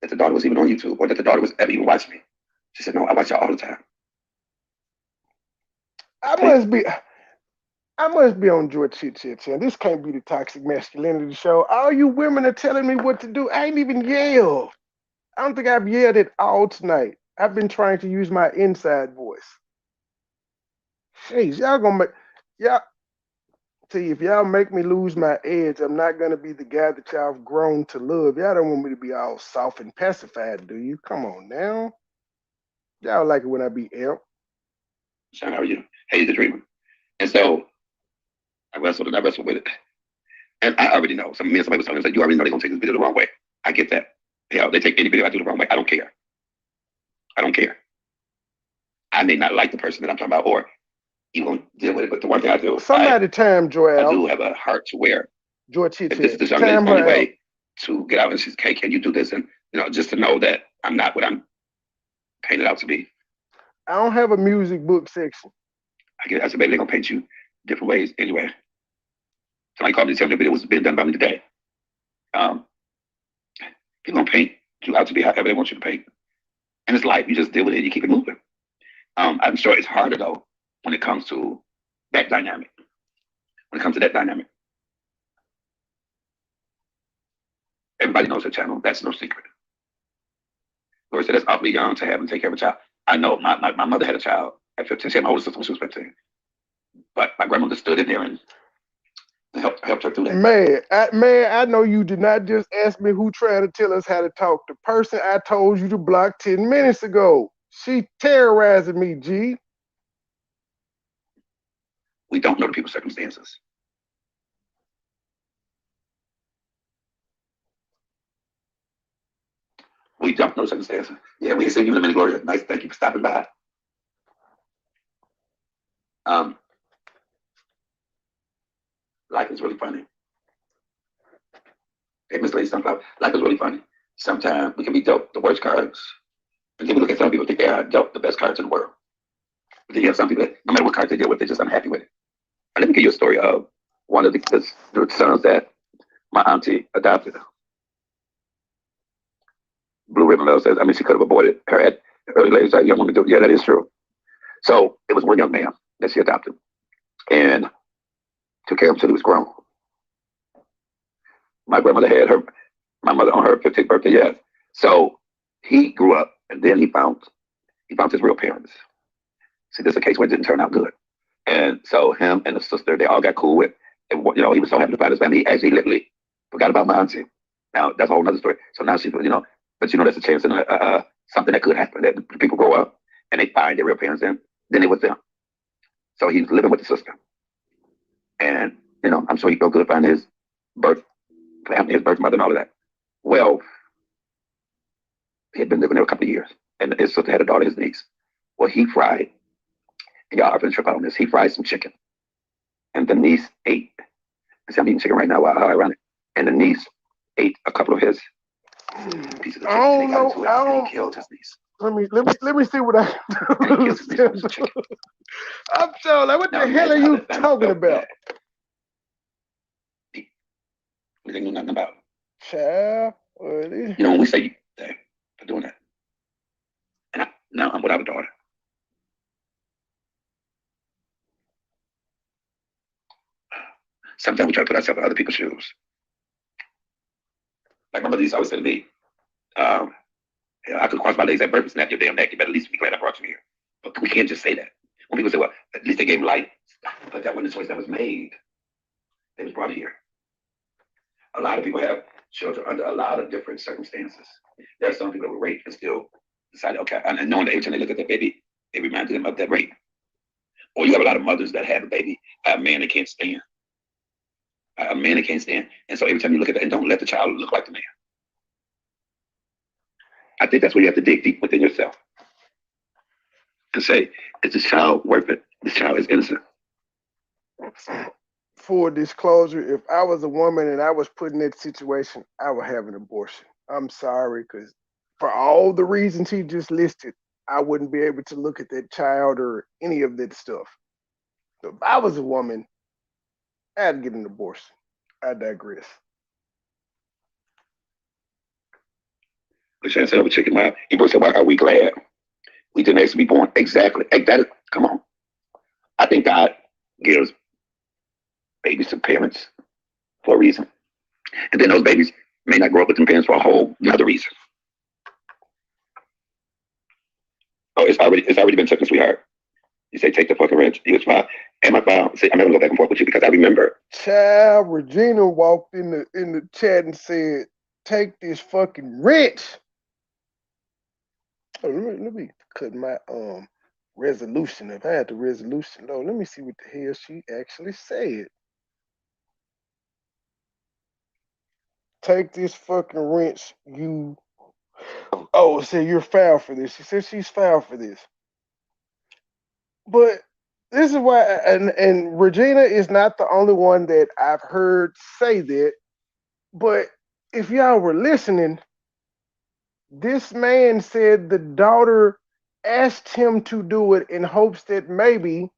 that the daughter was even on YouTube or that the daughter was ever even watching me. She said, no, I watch y'all all the time. I must be on Joy Chit Chat, and this can't be the toxic masculinity show. All you women are telling me what to do. I ain't even yelled. I don't think I've yelled at all tonight. I've been trying to use my inside voice. Jeez, y'all gonna make y'all. See, if y'all make me lose my edge, I'm not gonna be the guy that y'all have grown to love. Y'all don't want me to be all soft and pacified, do you? Come on now. Y'all like it when I be imp. Sean, how are you? Hey, the dreamer. And so I wrestled with it. And I already know. Somebody was telling me, like, you already know they're gonna take this video the wrong way. I get that. Hell, they take any video I do the wrong way. I don't care. I don't care. I may not like the person that I'm talking about, or you won't deal with it. But the one thing I do, Somebody time Joel. I do have a heart to where George if this is this young lady's only way to get out and she's, hey, can you do this? And just to know that I'm not what I'm painted out to be. I don't have a music book section. I said, baby, they're gonna paint you different ways anyway. Somebody called me to tell me the video was being done by me today. People gonna paint you out to be however they want you to paint. And it's life. You just deal with it and you keep it moving. I'm sure it's harder though when it comes to that dynamic. When it comes to that dynamic. Everybody knows her channel. That's no secret. Lori said that's awfully young to have and take care of a child. I know my mother had a child at 15. She had my older sister when she was 15. But my grandmother stood in there and helped her through that. Man, I know you did not just ask me who trying to tell us how to talk. The person I told you to block 10 minutes ago. She terrorizing me, G. We don't know the people's circumstances. We don't know circumstances. Yeah, we ain't seen you in a minute, Gloria. Nice, thank you for stopping by. Life is really funny. Hey, Miss Lady Sunflower, life is really funny. Sometimes we can be dealt the worst cards. And then we look at some people think they are dealt the best cards in the world. But then you have some people that, no matter what cards they deal with, they're just unhappy with it. And let me give you a story of one of the sons that my auntie adopted. Blue Ribbon Love says, she could have aborted her at early age. Young woman do. Yeah, that is true. So it was one young man that she adopted and took care of him until he was grown. My grandmother had my mother on her 15th birthday, yes. So he grew up and then he found his real parents. See, this is a case where it didn't turn out good. And so him and the sister, they all got cool with, and he was so happy to find his family. He actually literally forgot about my auntie. Now, that's a whole other story. So now she's, but that's a chance in something that could happen, that people grow up and they find their real parents and then it was them. So he's living with the sister. And, I'm sure he felt good finding his birth family, his birth mother and all of that. Well, he had been living there a couple of years and his sister had a daughter, his niece. Well, he fried, and y'all are going to trip out on this, he fried some chicken. And the niece ate. I'm eating chicken right now, how ironic. And the niece ate a couple of his pieces of chicken. I don't know. He killed his niece. Let me see what I I'm sorry, like, what the hell are you talking about? We didn't know nothing about. Child. Well, You know, when we say that for doing that, and now I'm without a daughter. Sometimes we try to put ourselves in other people's shoes. Like my mother used to always say to me, um, I could cross my legs at birth and snap your damn neck. You better at least be glad I brought you here. But we can't just say that. When people say, well, at least they gave life, but that wasn't the choice that was made. They was brought here. A lot of people have children under a lot of different circumstances. There are some people that were raped and still decided, okay, and knowing that every time they look at their baby, it reminds them of that rape. Or you have a lot of mothers that have a baby, a man they can't stand, a man they can't stand. And so every time you look at that, and don't let the child look like the man. I think that's where you have to dig deep within yourself and say, is this child worth it? This child is innocent. full disclosure, if I was a woman and I was put in that situation, I would have an abortion. I'm sorry, because for all the reasons he just listed, I wouldn't be able to look at that child or any of that stuff. So if I was a woman, I'd get an abortion. I digress. But Shannon said, chicken mouth. People said, why are we glad we didn't actually be born? Exactly. Hey, come on. I think God gives babies to parents for a reason. And then those babies may not grow up with them parents for a whole another reason. Oh, it's already been taken, sweetheart. You say take the fucking wrench. You was fine. Am I fine? See, I'm never gonna go back and forth with you because I remember. Child, Regina walked in the chat and said, "Take this fucking wrench." Oh, let me cut my resolution. If I had the resolution, though, let me see what the hell she actually said. Take this fucking wrench, you. Oh, say you're foul for this. She said she's foul for this. But this is why, and Regina is not the only one that I've heard say that. But if y'all were listening, this man said the daughter asked him to do it in hopes that maybe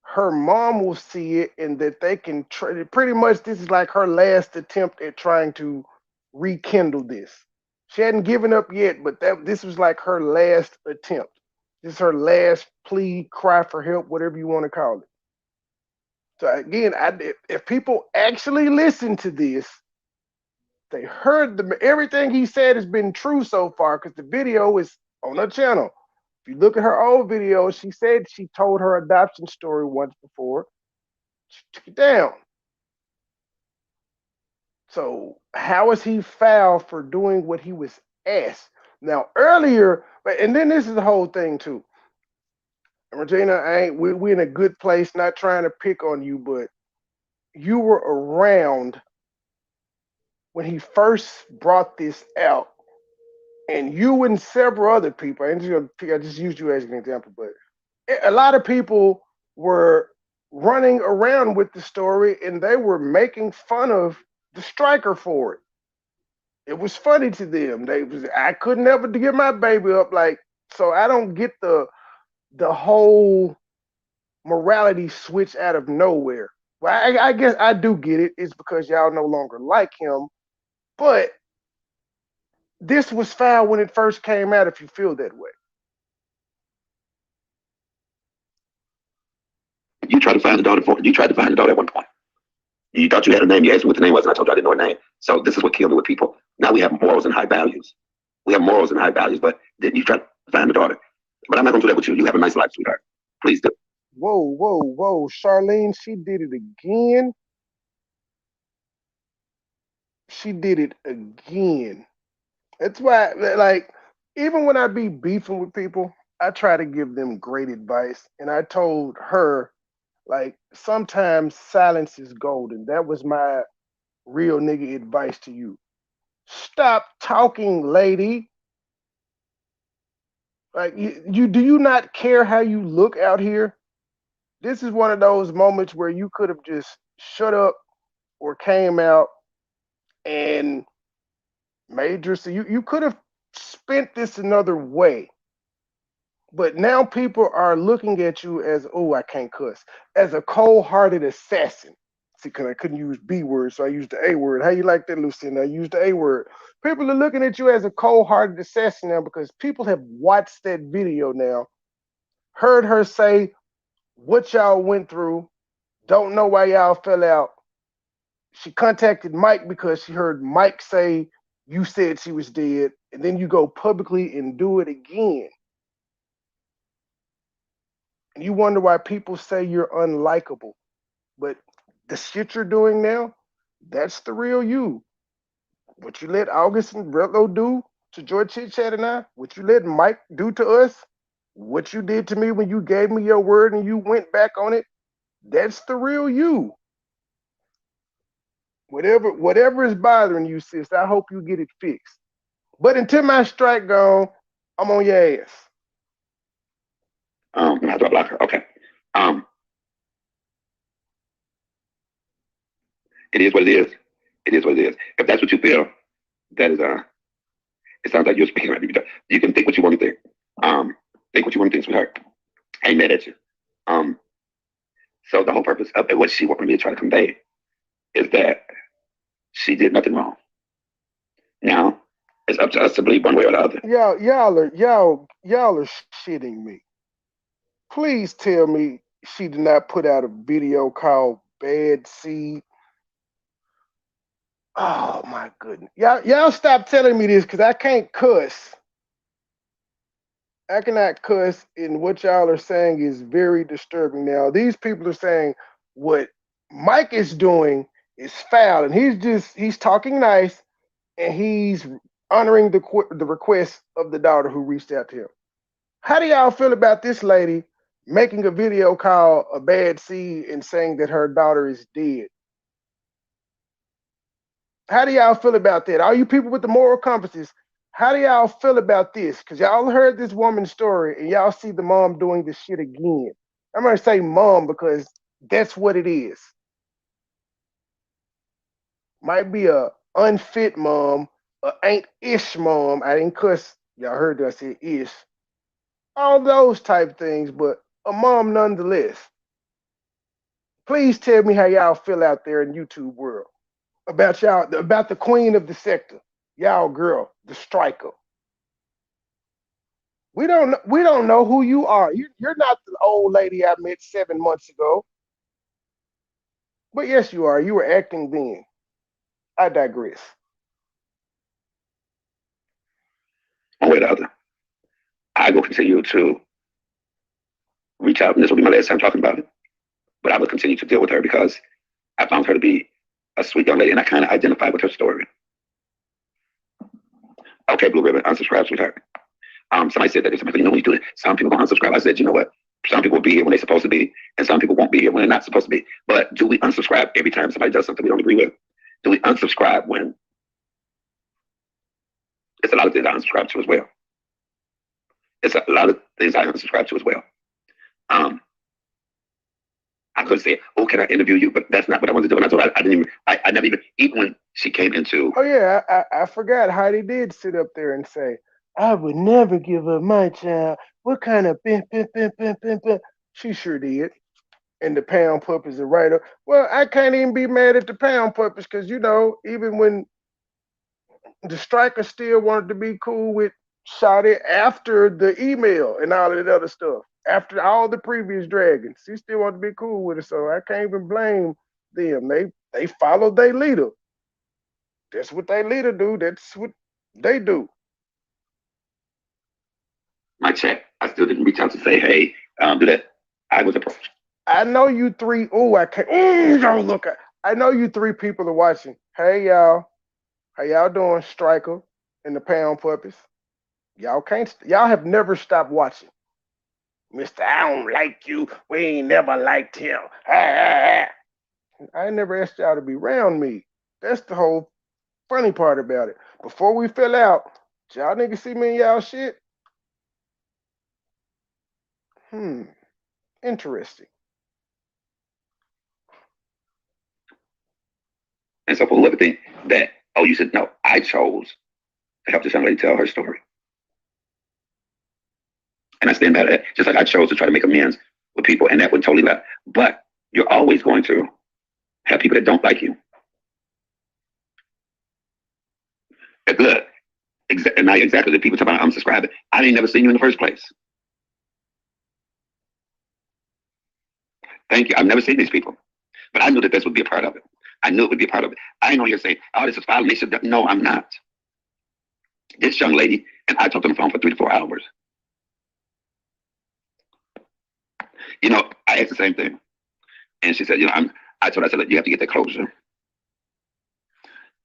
her mom will see it and that they can pretty much this is like her last attempt at trying to rekindle this. She hadn't given up yet, but this was like her last attempt. This is her last plea, cry for help, whatever you want to call it. So again, if people actually listen to this, they heard everything he said has been true so far because the video is on her channel. If you look at her old video, she said she told her adoption story once before. She took it down. So how is he foul for doing what he was asked? Now earlier, and then this is the whole thing too. Regina, we in a good place, not trying to pick on you, but you were around when he first brought this out, and you and several other people, I just used you as an example, but a lot of people were running around with the story and they were making fun of the striker for it. It was funny to them. I could never get my baby up, like, so I don't get the whole morality switch out of nowhere. Well, I guess I do get it. It's because y'all no longer like him, but this was foul when it first came out. If you feel that way, You tried to find the daughter you tried to find the daughter at one point. You thought you had a name. You asked me what the name was, and I told you I didn't know her name. So this is what killed me with people. Now we have morals and high values. We have morals and high values, but then you try to find the daughter. But I'm not gonna do that with you. You have a nice life, sweetheart. Please do. whoa, Charlene, she did it again. She did it again. That's why, like, even when I be beefing with people, I try to give them great advice. And I told her, like, sometimes silence is golden. That was my real nigga advice to you. Stop talking, lady. Like, you do you not care how you look out here? This is one of those moments where you could have just shut up or came out and major. So you could have spent this another way. But now people are looking at you as, oh, I can't cuss, as a cold hearted assassin. See, because I couldn't use B word, so I used the A word. How you like that, Lucinda? I used the A word. People are looking at you as a cold-hearted assassin now because people have watched that video now, heard her say what y'all went through, don't know why y'all fell out. She contacted Mike because she heard Mike say you said she was dead, and then you go publicly and do it again. And you wonder why people say you're unlikable. But the shit you're doing now, that's the real you. What you let August and Rello do to George Chit Chat and I, what you let Mike do to us, what you did to me when you gave me your word and you went back on it, that's the real you. Whatever is bothering you, sis, I hope you get it fixed. But until my strike gone, I'm on your ass. How do I block her? Okay. Um, it is what it is. It is what it is. If that's what you feel, that is it sounds like you're speaking right. You can think what you want to think. Think what you want to think, sweetheart. I ain't mad at you. Um, so the whole purpose of what she wanted me to try to convey is that she did nothing wrong. Now it's up to us to believe one way or the other. Y'all are shitting me. Please tell me she did not put out a video called Bad Seed. Oh my goodness. Y'all stop telling me this because I can't cuss. I cannot cuss, and what y'all are saying is very disturbing. Now, these people are saying what Mike is doing is foul, and he's talking nice, and he's honoring the request of the daughter who reached out to him. How do y'all feel about this lady making a video called A Bad Seed and saying that her daughter is dead? How do y'all feel about that? All you people with the moral compasses, how do y'all feel about this? Because y'all heard this woman's story and y'all see the mom doing this shit again. I'm going to say mom because that's what it is. Might be a unfit mom, a ain't ish mom. I didn't cuss. Y'all heard that I said ish. All those type things, but a mom nonetheless. Please tell me how y'all feel out there in YouTube world about y'all, about the queen of the sector, y'all girl, the striker. We don't know who you are. You're not the old lady I met 7 months ago. But yes, you are. You were acting then. I digress. One way or the other. I will continue to reach out, and this will be my last time talking about it. But I will continue to deal with her because I found her to be a sweet young lady, and I kind of identify with her story. Okay, Blue Ribbon, unsubscribe, sweetheart. Somebody said that somebody, when you do it, some people gonna unsubscribe. I said, you know what? Some people will be here when they're supposed to be, and some people won't be here when they're not supposed to be. But do we unsubscribe every time somebody does something we don't agree with? Do we unsubscribe when it's a lot of things I unsubscribe to as well? It's a lot of things I unsubscribe to as well. I could say, "Oh, can I interview you?" But that's not what I wanted to do. And I told her I didn't even. I never even when she came into. Oh yeah, I forgot Heidi did sit up there and say, "I would never give up my child." What kind of pimp? She sure did. And the pound puppies are right up. Well, I can't even be mad at the pound puppies because even when the striker still wanted to be cool with Shotty after the email and all of that other stuff. After all the previous dragons, he still wanted to be cool with it. So I can't even blame them. They followed their leader. That's what their leader do. That's what they do. My chat, I still didn't reach out to say, "Hey, do that." I was approached. I know you three. Oh, I can't. Don't look at. I know you three people are watching. Hey y'all, how y'all doing, Striker and the Pound Puppies? Y'all can't. Y'all have never stopped watching. Mister, I don't like you. We ain't never liked him. I never asked y'all to be around me. That's the whole funny part about it. Before we fell out, y'all niggas see me in y'all shit? Interesting. And so for whoever think that, oh, you said no, I chose to help this young lady tell her story. And I stand by that. Just like I chose to try to make amends with people, and that went totally left. But you're always going to have people that don't like you. And look, and now exactly the people talking about unsubscribing. I ain't never seen you in the first place. Thank you. I've never seen these people. But I knew that this would be a part of it. I knew it would be a part of it. I ain't on here saying, oh, this is violation. No, I'm not. This young lady, and I talked on the phone for 3 to 4 hours. You know, I asked the same thing. And she said, you know, I told her, I said, look, you have to get that closure.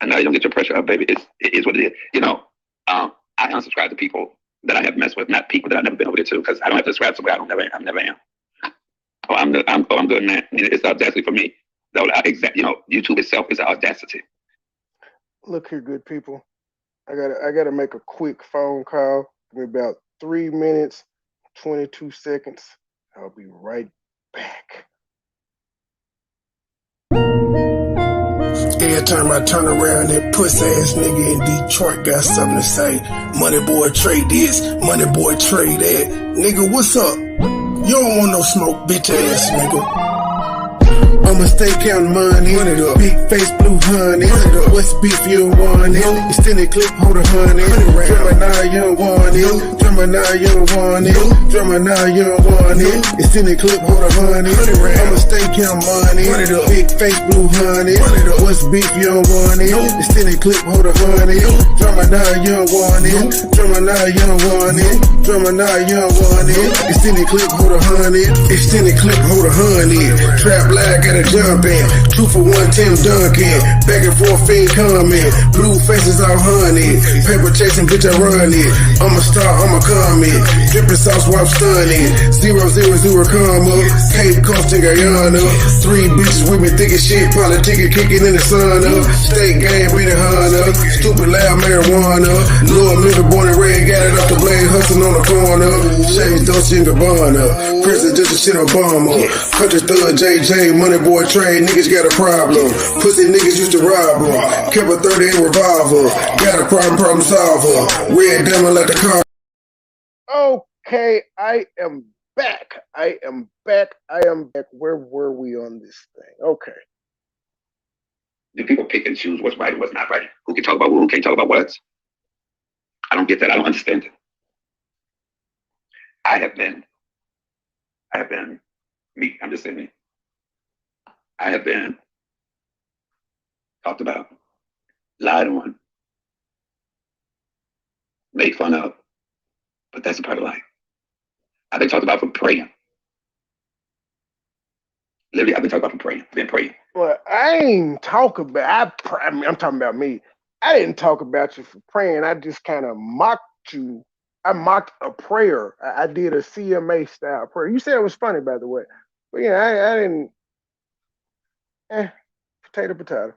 And now you don't get your pressure up, baby. It is what it is. You know, I unsubscribe to people that I have messed with, not people that I've never been over there to, because I don't have to subscribe to where I never am. Oh, I'm good, man. It's audacity for me. Though, you know, YouTube itself is an audacity. Look here, good people. I gotta make a quick phone call. Give me about 3 minutes, 22 seconds. I'll be right back. Every time I turn around, that puss ass nigga in Detroit got something to say. MoneyBoy trade this, MoneyBoy trade that. Nigga, what's up? You don't want no smoke, bitch ass nigga. I'ma stay counting money. Big face, blue honey. What's beef, you don't want it. Extended clip, hold a honey. Drummer now, you don't want it. Drummer now, you don't want it. Drummer now, you don't want it. Extended clip, hold a honey. I'ma stay counting money. Big face, blue honey. What's beef, you don't want it. Extended clip, hold a honey. Drummer now, you don't want it. Drummer now, you don't want it. Drummer now, you don't want it. Extended clip, hold a honey. Extended clip, hold a honey. Trap black, gotta jump in. 2 for 1, Tim Duncan. Back and forth, fiend comment. Blue faces all honey. Paper chasing, bitch, I run it. I'm a star, I'm a comment. Dripping sauce while I'm stunning. 000, comma. Cape Coast in Guyana. 3 bitches with me thick as shit. Politicking, kicking in the sun up. State game, reading Hunter. Stupid loud marijuana. Lord Miller, born and red, got it off the blade, hustling on the corner. Shades, Dolce & Gabbana. President just a shit Obama. Country thug, JJ, MoneyBoy trade, niggas got a problem. Pussy niggas used to rob them. Kept a 30 revolver. Got a problem solver. Red diamond like the car. Okay, I am back. I am back. Where were we on this thing? Okay. Do people pick and choose what's right and what's not right? Who can talk about who can't talk about what? I don't get that. I don't understand it. I have been me. I'm just saying me. I have been talked about, lied on, made fun of, but that's a part of life. I've been talked about for praying. Literally, I've been talked about for praying. Been praying. Well, I ain't talk about. I'm talking about me. I didn't talk about you for praying. I just kind of mocked you. I mocked a prayer. I did a CMA style prayer. You said it was funny, by the way. But yeah, I didn't. Potato.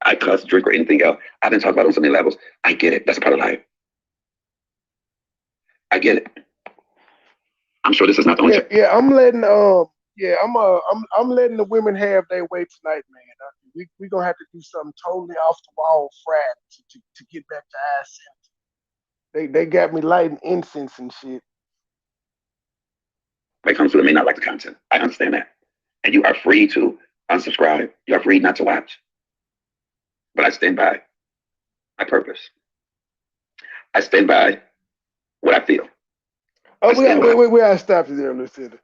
I cuss, drink, or anything else. I've been talking about on so many levels. I get it. That's a part of life. I get it. I'm sure this is not the only. Yeah, I'm letting I'm letting the women have their way tonight, man. We gonna have to do something totally off the wall Friday to get back to our sense. They got me lighting incense and shit. When it comes to it, may not like the content. I understand that, and you are free to unsubscribe. You are free not to watch. But I stand by my purpose. I stand by what I feel. Oh, we gotta stop you there, listen.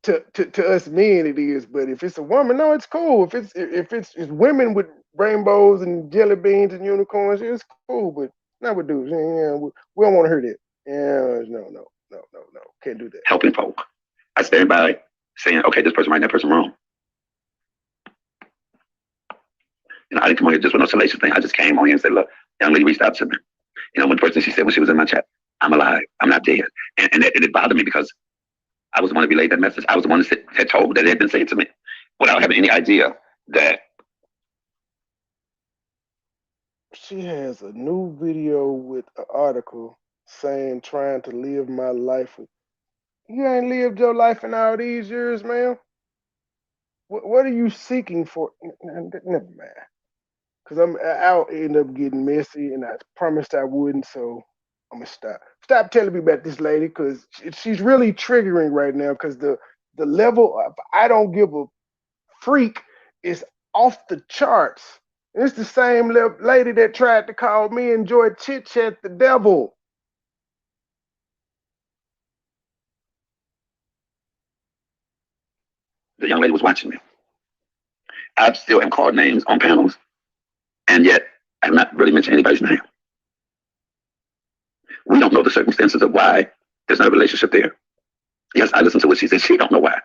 To us men it is, but if it's a woman, no, it's cool. If it's women with rainbows and jelly beans and unicorns, it's cool. But not with dudes. Yeah, we don't want to hear that. Yeah, no, can't do that. Helping folk. I stand by saying, okay, this person right, that person wrong. You know, I didn't come on here just with no salacious thing. I just came on here and said, look, young lady reached out to me. You know, when the person she said when she was in my chat, I'm alive, I'm not dead. And it bothered me because I was the one to relay that message. I was the one that had told that it had been said to me without having any idea that. She has a new video with an article saying trying to live my life. You ain't lived your life in all these years, man. What are you seeking for? Never mind. Because I'll end up getting messy, and I promised I wouldn't, so I'm going to stop. Stop telling me about this lady, because she's really triggering right now, because the level of I don't give a freak is off the charts. It's the same lady that tried to call me and Joy Chit Chat the devil. The young lady was watching me. I still am called names on panels, and yet I've not really mentioned anybody's name. We don't know the circumstances of why there's not a relationship there. Yes, I listened to what she said. She don't know why.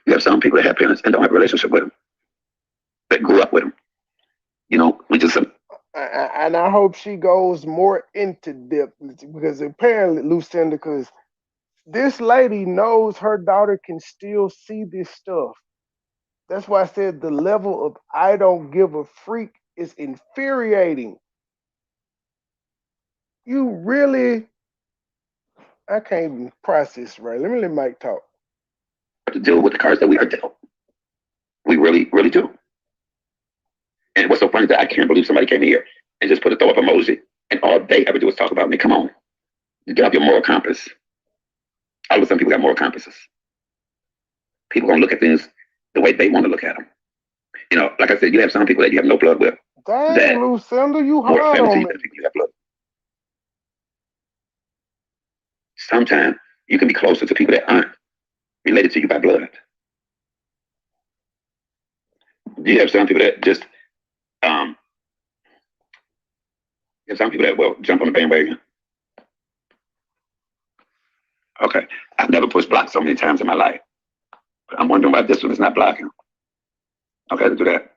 You have some people that have parents and don't have a relationship with them, that grew up with them. You know, we just And I hope she goes more into depth because apparently, Lucinda, because this lady knows her daughter can still see this stuff. That's why I said the level of I don't give a freak is infuriating. You really, I can't even process right. Let me let Mike talk. have to deal with the cards that we are dealt. We really, really do. And what's so funny is that I can't believe somebody came here and just put a throw up emoji, and all they ever do is talk about me. Come on, you get off your moral compass. All of a sudden, people got moral compasses. People gonna look at things the way they want to look at them. You know, like I said, you have some people that you have no blood with Dang, that Lucinda, you more hard family to on you me. than people you have blood. Sometimes you can be closer to people that aren't related to you by blood. You have some people that just um, you have some people that will jump on the bandwagon. Okay, I've never pushed block so many times in my life. But I'm wondering why this one is not blocking. Okay, to do that.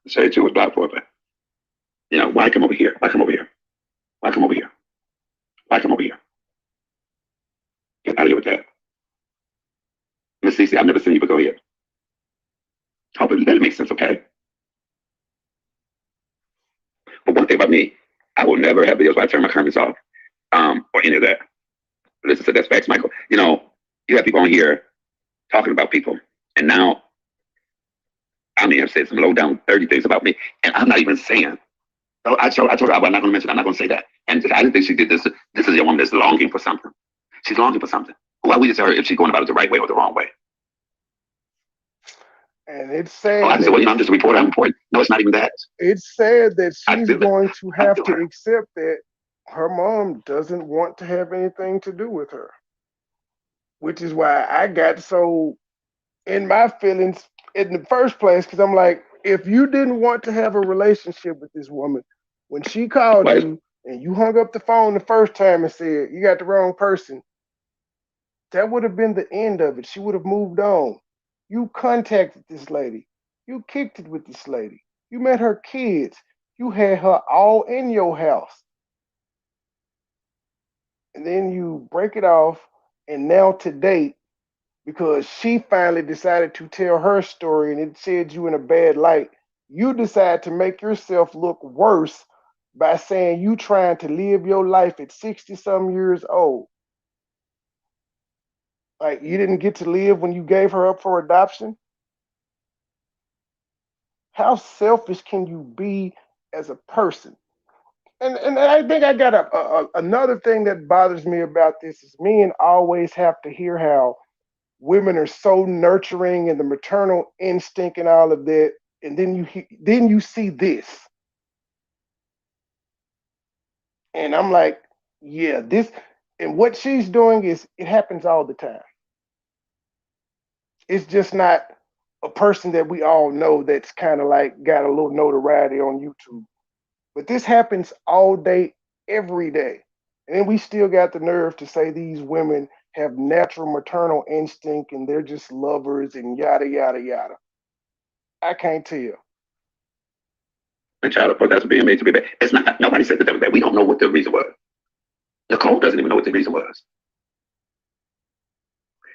Say two was blocked for, but you know, why come over here? Why come over here? Why come over here? Why come over here? Get out of here with that. Miss Cece, I've never seen you, but go ahead. Hopefully that makes sense, okay? But one thing about me, I will never have videos where I turn my comments off, or any of that. Listen to that's facts, Michael. You know, you have people on here talking about people, and now I may have said some low down dirty things about me, and I'm not even saying. So I told her I'm not going to mention. I'm not going to say that. And I didn't think she did this. This is a woman that's longing for something. She's longing for something. Why we just tell her if she's going about it the right way or the wrong way? And it's Oh, I sad can say, well, that you know, I'm just a reporter. I'm reporting. No, it's not even that. it's sad that I she's feel it. going to I have feel to her. accept that her mom doesn't want to have anything to do with her, which is why I got so in my feelings in the first place because I'm like, if you didn't want to have a relationship with this woman, when she called Why? you and you hung up the phone the first time and said you got the wrong person, that would have been the end of it. She would have moved on. You contacted this lady. You kicked it with this lady. You met her kids. You had her all in your house. And then you break it off. And now to date, because she finally decided to tell her story and it said you in a bad light, you decide to make yourself look worse by saying you trying to live your life at 60 some years old. Like you didn't get to live when you gave her up for adoption. How selfish can you be as a person? And I think I got another thing that bothers me about this is men always have to hear how women are so nurturing and the maternal instinct and all of that, and then you see this, and I'm like, yeah, this and what she's doing is it happens all the time. It's just not a person that we all know that's kind of like got a little notoriety on YouTube. But this happens all day, every day. And then we still got the nerve to say these women have natural maternal instinct and they're just lovers and yada, yada, yada. I can't tell. The child support that's being made to be bad. It's not. Nobody said that that was bad. We don't know what the reason was. Nicole doesn't even know what the reason was.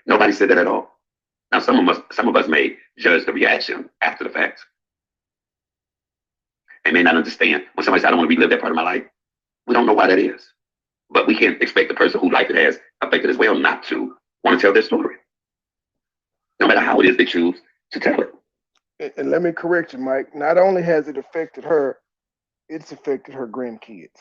Nobody said that at all. Now, some of us may judge the reaction after the fact. They may not understand when somebody says, "I don't want to relive that part of my life." We don't know why that is, but we can't expect the person whose life it has affected as well not to want to tell their story, no matter how it is they choose to tell it. And let me correct you, Mike. Not only has it affected her, it's affected her grandkids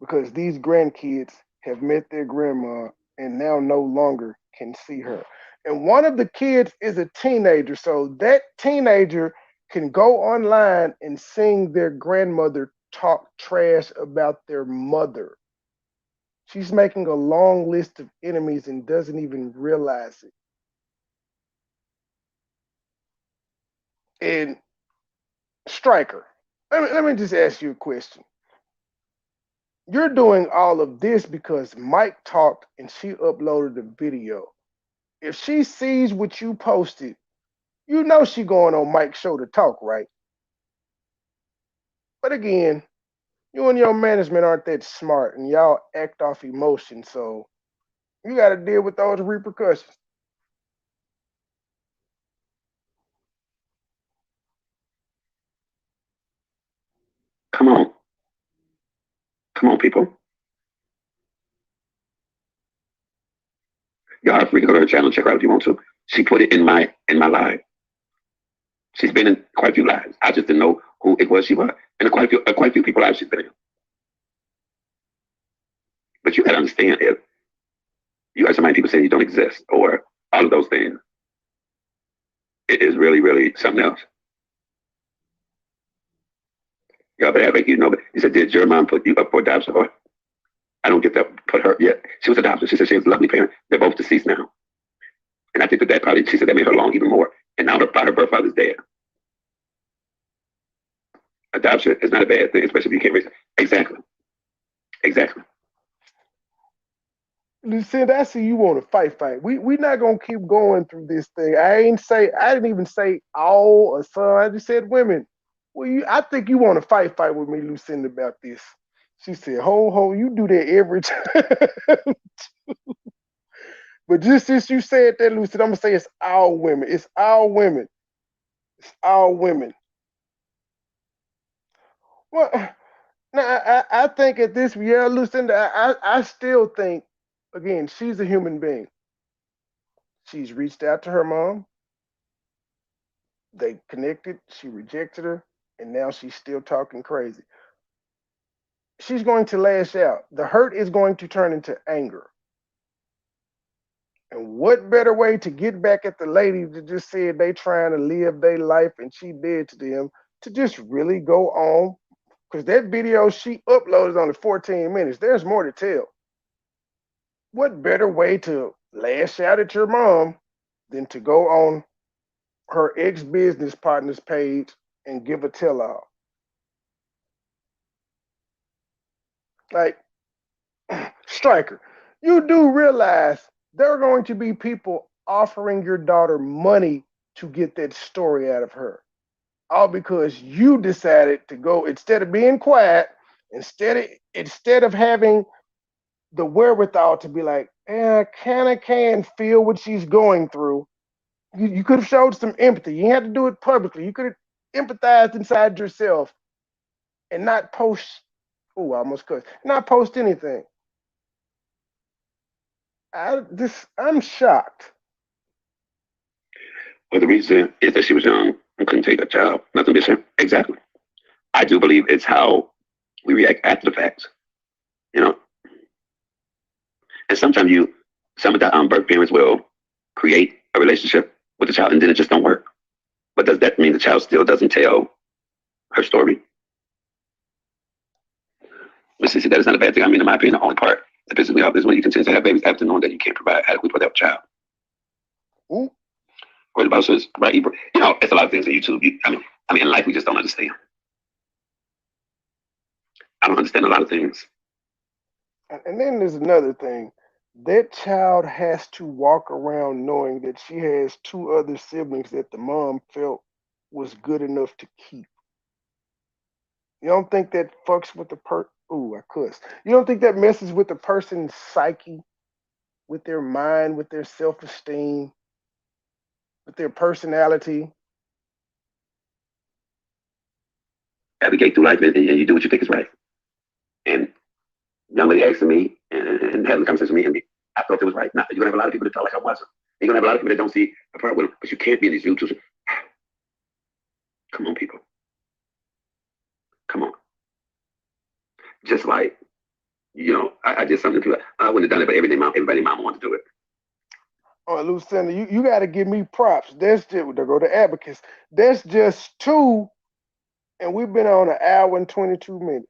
because these grandkids have met their grandma and now no longer can see her. And one of the kids is a teenager. So that teenager can go online and sing their grandmother talk trash about their mother. She's making a long list of enemies and doesn't even realize it. And Striker, let me just ask you a question. You're doing all of this because Mike talked and she uploaded a video. If she sees what you posted, you know she going on Mike's show to talk, right? But again, you and your management aren't that smart and y'all act off emotion, so you got to deal with those repercussions. Come on. Come on, people. Y'all are free to go to her channel and check her out if you want to. She put it in my live. She's been in quite a few lives. I just didn't know who it was she was. And quite a few people lives she's been in. But you gotta understand, if you got so many people saying you don't exist or all of those things, it is really, really something else. Y'all better act like you know. But he said, did your mom put you up for adoption? Or I don't get that. Put her yet. She was adopted. She said she was a lovely parent. They're both deceased now. And I think that probably, she said that made her long even more. And now her birth father's dead. Adoption is not a bad thing, especially if you can't raise it. Exactly. Exactly. Lucinda, I see you want to fight. We not gonna keep going through this thing. I didn't even say all or some. I just said women. Well, I think you want to fight with me, Lucinda, about this. She said, ho, you do that every time. But just since you said that, Lucinda, I'm gonna say it's all women. It's all women. It's all women. Well, now I think at this, yeah, Lucinda, I still think, again, she's a human being. She's reached out to her mom. They connected. She rejected her, and now she's still talking crazy. She's going to lash out. The hurt is going to turn into anger. And what better way to get back at the lady that just said they trying to live their life and she did to them, to just really go on? Because that video she uploaded is only 14 minutes. There's more to tell. What better way to lash out at your mom than to go on her ex-business partner's page and give a tell-all? Like, Striker, you do realize there are going to be people offering your daughter money to get that story out of her, all because you decided to go, instead of being quiet, instead of having the wherewithal to be like, I kind of can feel what she's going through. You could have showed some empathy. You had to do it publicly. You could have empathized inside yourself and not post. Oh, I almost cussed. Not post anything. I'm shocked. Well, the reason is that she was young and couldn't take a job. Nothing missing. Exactly. I do believe it's how we react after the fact. You know, and sometimes some of the birth parents will create a relationship with the child and then it just don't work. But does that mean the child still doesn't tell her story? Listen, see, that is not a bad thing. I mean, in my opinion, the only part that pisses me off is when you continue to have babies after knowing that you can't provide adequately for that child. Ooh. Or about says, right? You know, it's a lot of things on YouTube. I mean, in life we just don't understand. I don't understand a lot of things. And then there's another thing. That child has to walk around knowing that she has two other siblings that the mom felt was good enough to keep. You don't think that fucks with the Ooh, I cuss. You don't think that messes with the person's psyche, with their mind, with their self-esteem, with their personality? Navigate through life and you do what you think is right. And young lady asking me and having a conversation with me, and I thought it was right. Now, you're gonna have a lot of people that talk like I wasn't. You're gonna have a lot of people that don't see a part with them, but you can't be in these YouTubes. Come on, people. Come on. Just like, you know, I did something to it. I wouldn't have done it, but everybody mom wanted to do it. Oh, Lucinda, you got to give me props. That's just to go to advocates. That's just two, and we've been on an hour and 22 minutes.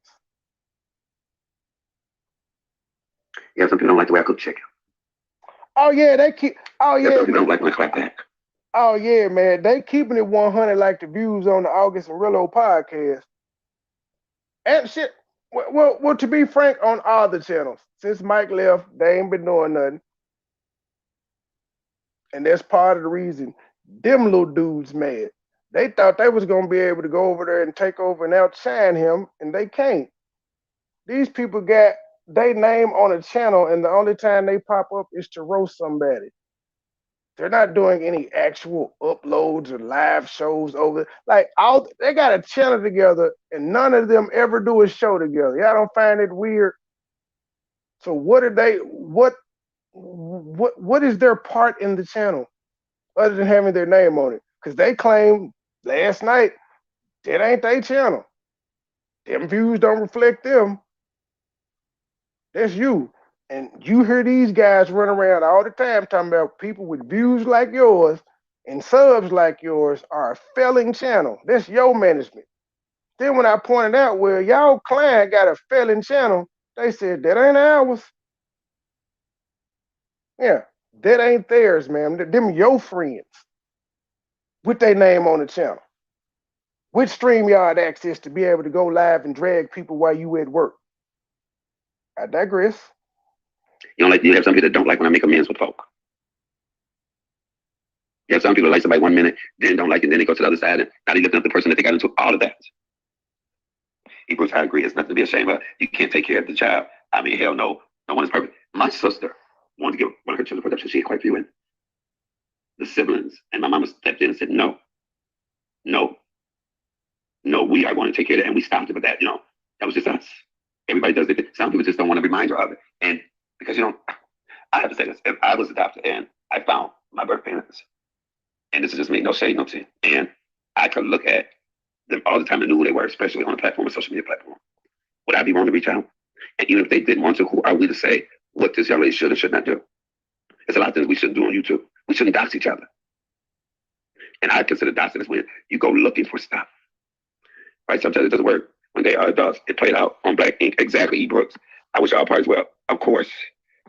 Yeah, some people don't like the way I cook chicken. Oh yeah, they keep. Oh Yeah, yeah, some people don't like when I clap back. oh yeah, man. They keeping it 100 like the views on the August and Rillo podcast. And shit. Well, to be frank, on all the channels, since Mike left, they ain't been doing nothing, and that's part of the reason them little dudes mad. They thought they was gonna be able to go over there and take over and outshine him, and they can't. These people got they name on a channel, and the only time they pop up is to roast somebody. They're not doing any actual uploads or live shows over. Like all they got a channel together, and none of them ever do a show together. Y'all don't find it weird? So what are they? What is their part in the channel other than having their name on it? Because they claim last night that ain't their channel. Them views don't reflect them. That's you. And you hear these guys run around all the time talking about people with views like yours and subs like yours are a failing channel. That's your management. Then when I pointed out, well, y'all client got a failing channel, they said that ain't ours. Yeah, that ain't theirs, man. Them your friends with their name on the channel. With StreamYard access to be able to go live and drag people while you at work. I digress. You have some people that don't like when I make amends with folk. You have some people that like somebody 1 minute, then don't like it, then they go to the other side, and now they lifting up the person that they got into all of that. Hebrews, I agree, it's nothing to be ashamed of. You can't take care of the child. I mean, hell no, no one is perfect. My sister wanted to give one of her children for adoption. She had quite a few, and the siblings and my mama stepped in and said, no, no, no, we are going to take care of that, and we stopped it. But that, that was just us. Everybody does it. Some people just don't want a reminder of it, and because I have to say this: if I was adopted and I found my birth parents, and this is just me, no shade, no tea, and I could look at them all the time and knew who they were, especially on a platform, a social media platform, would I be wrong to reach out? And even if they didn't want to, who are we to say what this young lady should or should not do? There's a lot of things we shouldn't do on YouTube. We shouldn't dox each other. And I consider doxing as when you go looking for stuff. Right? Sometimes it doesn't work. When they does, it played out on Black Ink. Exactly, E. Brooks. I wish all parties well. Of course,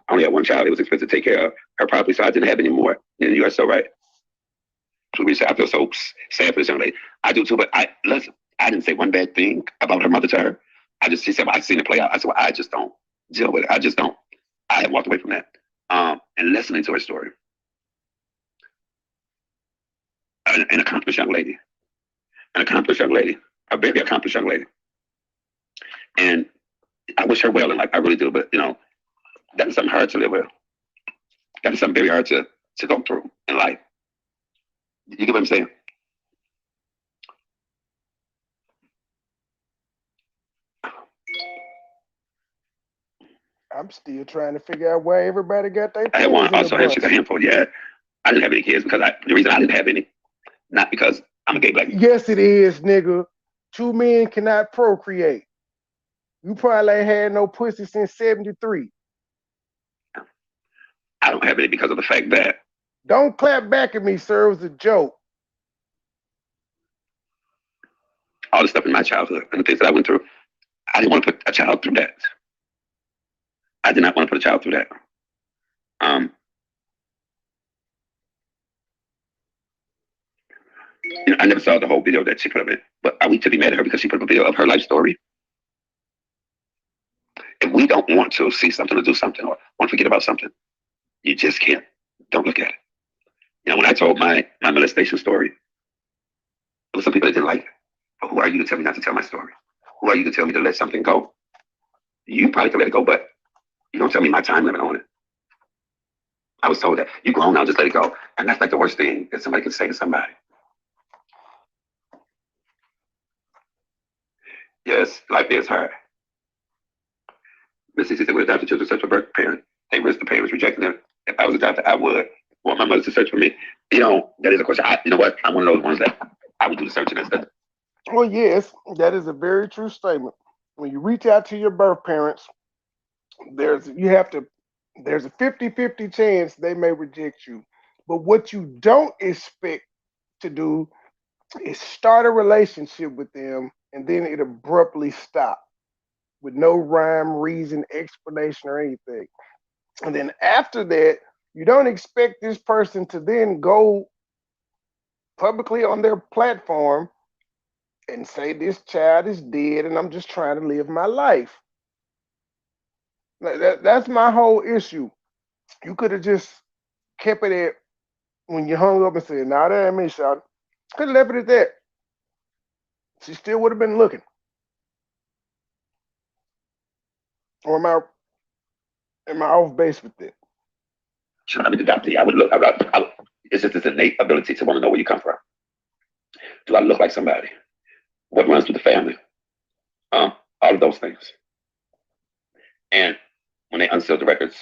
I only had one child. It was expensive to take care of her property, so I didn't have any more. And you are so right. So we say, I feel so sad for this young lady. I do too, but listen, I didn't say one bad thing about her mother to her. She said, well, I've seen it play out. I said, well, I just don't deal with it. I just don't. I have walked away from that. And listening to her story. An accomplished young lady. An accomplished young lady. A very accomplished young lady. And I wish her well in life. I really do. But, that is something hard to live with. That is something very hard to go through in life. You get what I'm saying? I'm still trying to figure out why everybody got their. I had one also, and she's a handful. Yeah, I didn't have any kids because the reason I didn't have any, not because I'm a gay black. Yes, it is, nigga. Two men cannot procreate. You probably ain't had no pussy since '73. I don't have any because of the fact that. Don't clap back at me, sir. It was a joke. All the stuff in my childhood and the things that I went through, I didn't want to put a child through that. I did not want to put a child through that. I never saw the whole video that she put up in, but are we to be mad at her because she put up a video of her life story? If we don't want to see something or do something or want to forget about something, you just can't. Don't look at it. When I told my molestation story, there were some people that didn't like it. But who are you to tell me not to tell my story? Who are you to tell me to let something go? You probably can let it go, but you don't tell me my time limit on it. I was told that you grown now, just let it go. And that's like the worst thing that somebody could say to somebody. Yes, life is hard. Missy said, with adopted children search for birth parent, they risk the parents rejecting them. If I was adopted, I would want my mother to search for me. That is a question. You know what? I'm one of those ones that I would do the searching instead. Well, yes, that is a very true statement. When you reach out to your birth parents, there's a 50-50 chance they may reject you. But what you don't expect to do is start a relationship with them and then it abruptly stop with no rhyme, reason, explanation, or anything. And then after that, you don't expect this person to then go publicly on their platform and say this child is dead and I'm just trying to live my life. That's my whole issue. You could have just kept it at when you hung up and said, "Nah, that ain't me, shot." Could have left it at that. She still would have been looking. Or am I off base with it? Should I be adopted? I would look. It's just this innate ability to want to know where you come from. Do I look like somebody? What runs through the family? All of those things. And when they unsealed the records,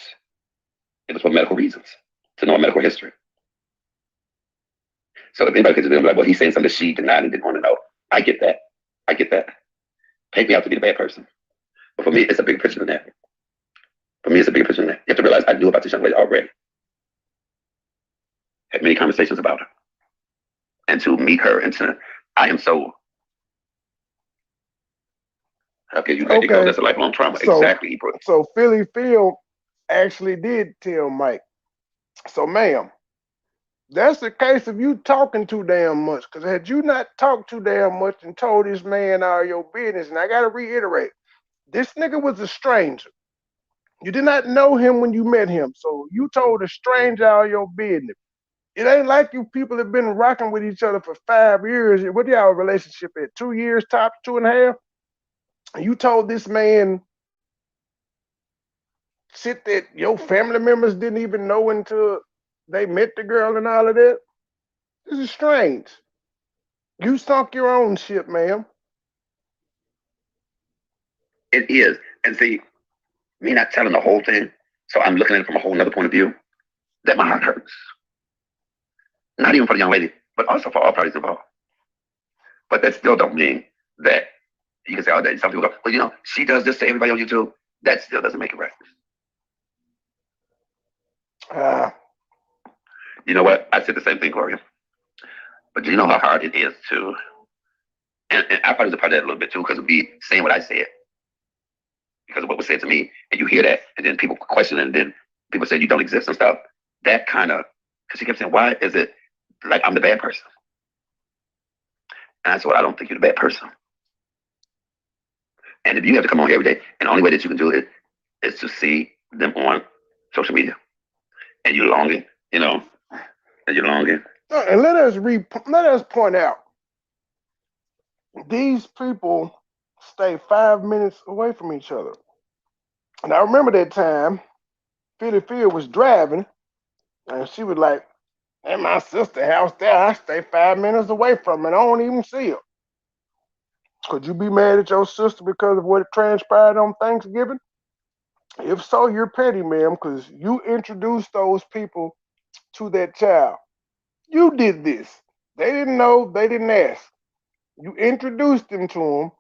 it was for medical reasons, to know a medical history. So if anybody could do it, like, well, he's saying something she denied and didn't want to know. I get that. I get that. Paint me out to be the bad person. But for me, it's a bigger picture than that. For me, it's a bigger picture than that. You have to realize I knew about this young lady already. Had many conversations about her. And to meet her and to, I am so, okay, you let it go. That's a lifelong trauma. So, exactly. So Philly Phil actually did tell Mike. So, ma'am, that's the case of you talking too damn much. Because had you not talked too damn much and told this man all your business, and I got to reiterate, this nigga was a stranger. You did not know him when you met him. So you told a stranger all your business. It ain't like you people have been rocking with each other for 5 years. What y'all relationship at? 2 years tops, 2.5? And you told this man shit that your family members didn't even know until they met the girl and all of that. This is strange. You sunk your own ship, ma'am. It is. And see, me not telling the whole thing, so I'm looking at it from a whole other point of view, that my heart hurts. Not even for the young lady, but also for all parties involved. But that still don't mean that you can say, oh, that some people go, well, you know, she does this to everybody on YouTube. That still doesn't make it right. You know what? I said the same thing, Gloria. But do you know how hard it is to, and I probably was a part of that a little bit too, because of me saying what I said, because of what was said to me, and you hear that, and then people question it, and then people say you don't exist and stuff. That kind of, because she kept saying, why is it like I'm the bad person? And I said, well, I don't think you're the bad person. And if you have to come on here every day, and the only way that you can do it is to see them on social media, and you're longing, you know, and you're longing. And let us point out, these people stay 5 minutes away from each other. And I remember that time, Philly Phil was driving, and she was like, at my sister's house there, I stay 5 minutes away from it. I don't even see her. Could you be mad at your sister because of what transpired on Thanksgiving? If so, you're petty, ma'am, because you introduced those people to that child. You did this. They didn't know, they didn't ask. You introduced them to them.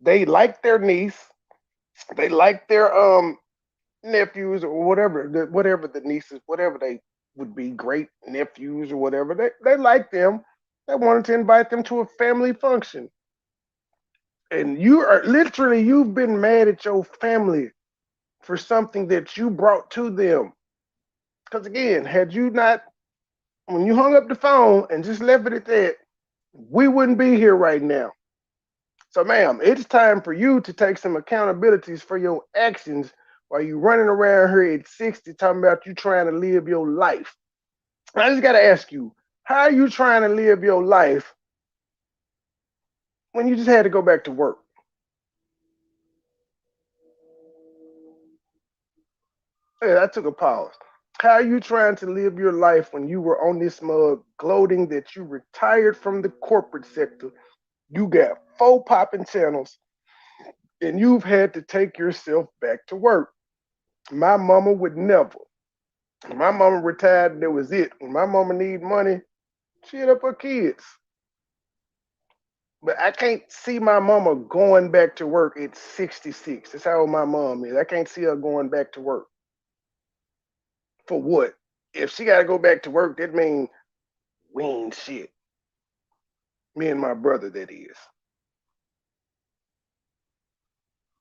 They liked their niece. They liked their nephews or whatever the nieces, whatever they would be, great nephews or whatever. They liked them. They wanted to invite them to a family function. And you've been mad at your family for something that you brought to them. Because again, had you not, when you hung up the phone and just left it at that, we wouldn't be here right now. So, ma'am, it's time for you to take some accountabilities for your actions while you running around here at 60 talking about you trying to live your life. I just got to ask you, how are you trying to live your life when you just had to go back to work? Yeah, I took a pause. How are you trying to live your life when you were on this mug gloating that you retired from the corporate sector? You got 4 popping channels and you've had to take yourself back to work. My mama would never. My mama retired and that was it. When my mama need money, she hit up her kids. But I can't see my mama going back to work at 66. That's how old my mom is. I can't see her going back to work. For what? If she got to go back to work, that means we ain't shit. Me and my brother, that is.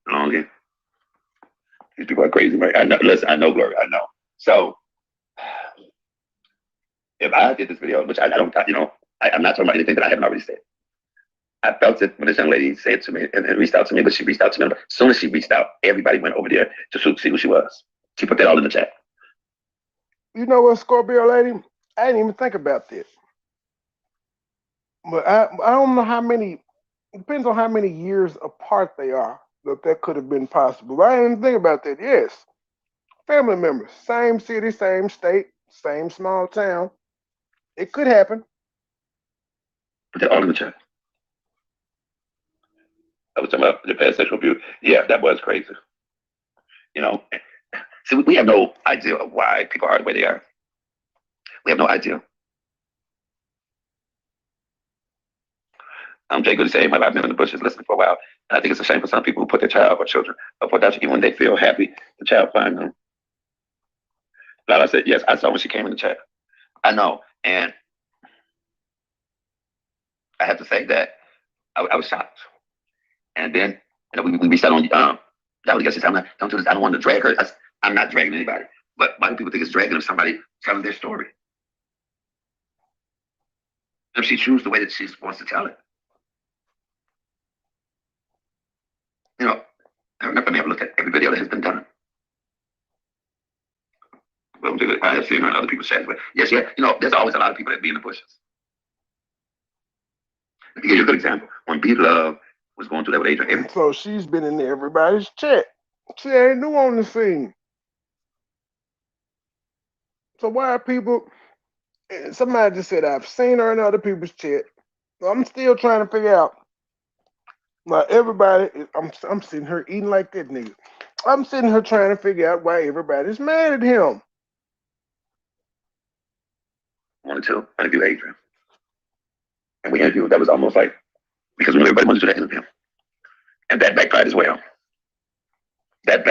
Long. These people are crazy, right? I know. Listen, I know, Glory. I know. So if I did this video, which I don't, I'm not talking about anything that I haven't already said. I felt it when this young lady said to me and reached out to me, but she reached out to me. As soon as she reached out, everybody went over there to see who she was. She put that all in the chat. You know what, Scorpio lady? I didn't even think about that. But I don't know how many. It depends on how many years apart they are. That could have been possible. But I didn't even think about that. Yes, family members, same city, same state, same small town. It could happen. Put that all in the chat. I was talking about Japan sexual abuse. Yeah, that was crazy. You know, see, we have no idea of why people are the way they are. We have no idea. Jay Goody said, I've been in the bushes listening for a while. And I think it's a shame for some people who put their child or children up for adoption, even when they feel happy, the child finds them. Lala said, yes, I saw when she came in the chat. I know. And I have to say that I was shocked. And then we sat on that was said, don't do this. I don't want to drag her. I'm not dragging anybody. But why do people think it's dragging if somebody telling their story? If she chooses the way that she wants to tell it. I'm not going to have a look at every video that has been done. Well, I have seen her in other people's chats, but yes, there's always a lot of people that be in the bushes. Let me give you a good example. When B Love was going through that with Adrian. So she's been in everybody's chat. She ain't new on the scene. So why are people? Somebody just said I've seen her in other people's chat. I'm still trying to figure out. Like everybody, I'm sitting here eating like that nigga. I'm sitting here trying to figure out why everybody's mad at him. Wanted to interview Adrian. And we interviewed, that was almost like, because when everybody wanted to do that interview. And that backfired as well. That's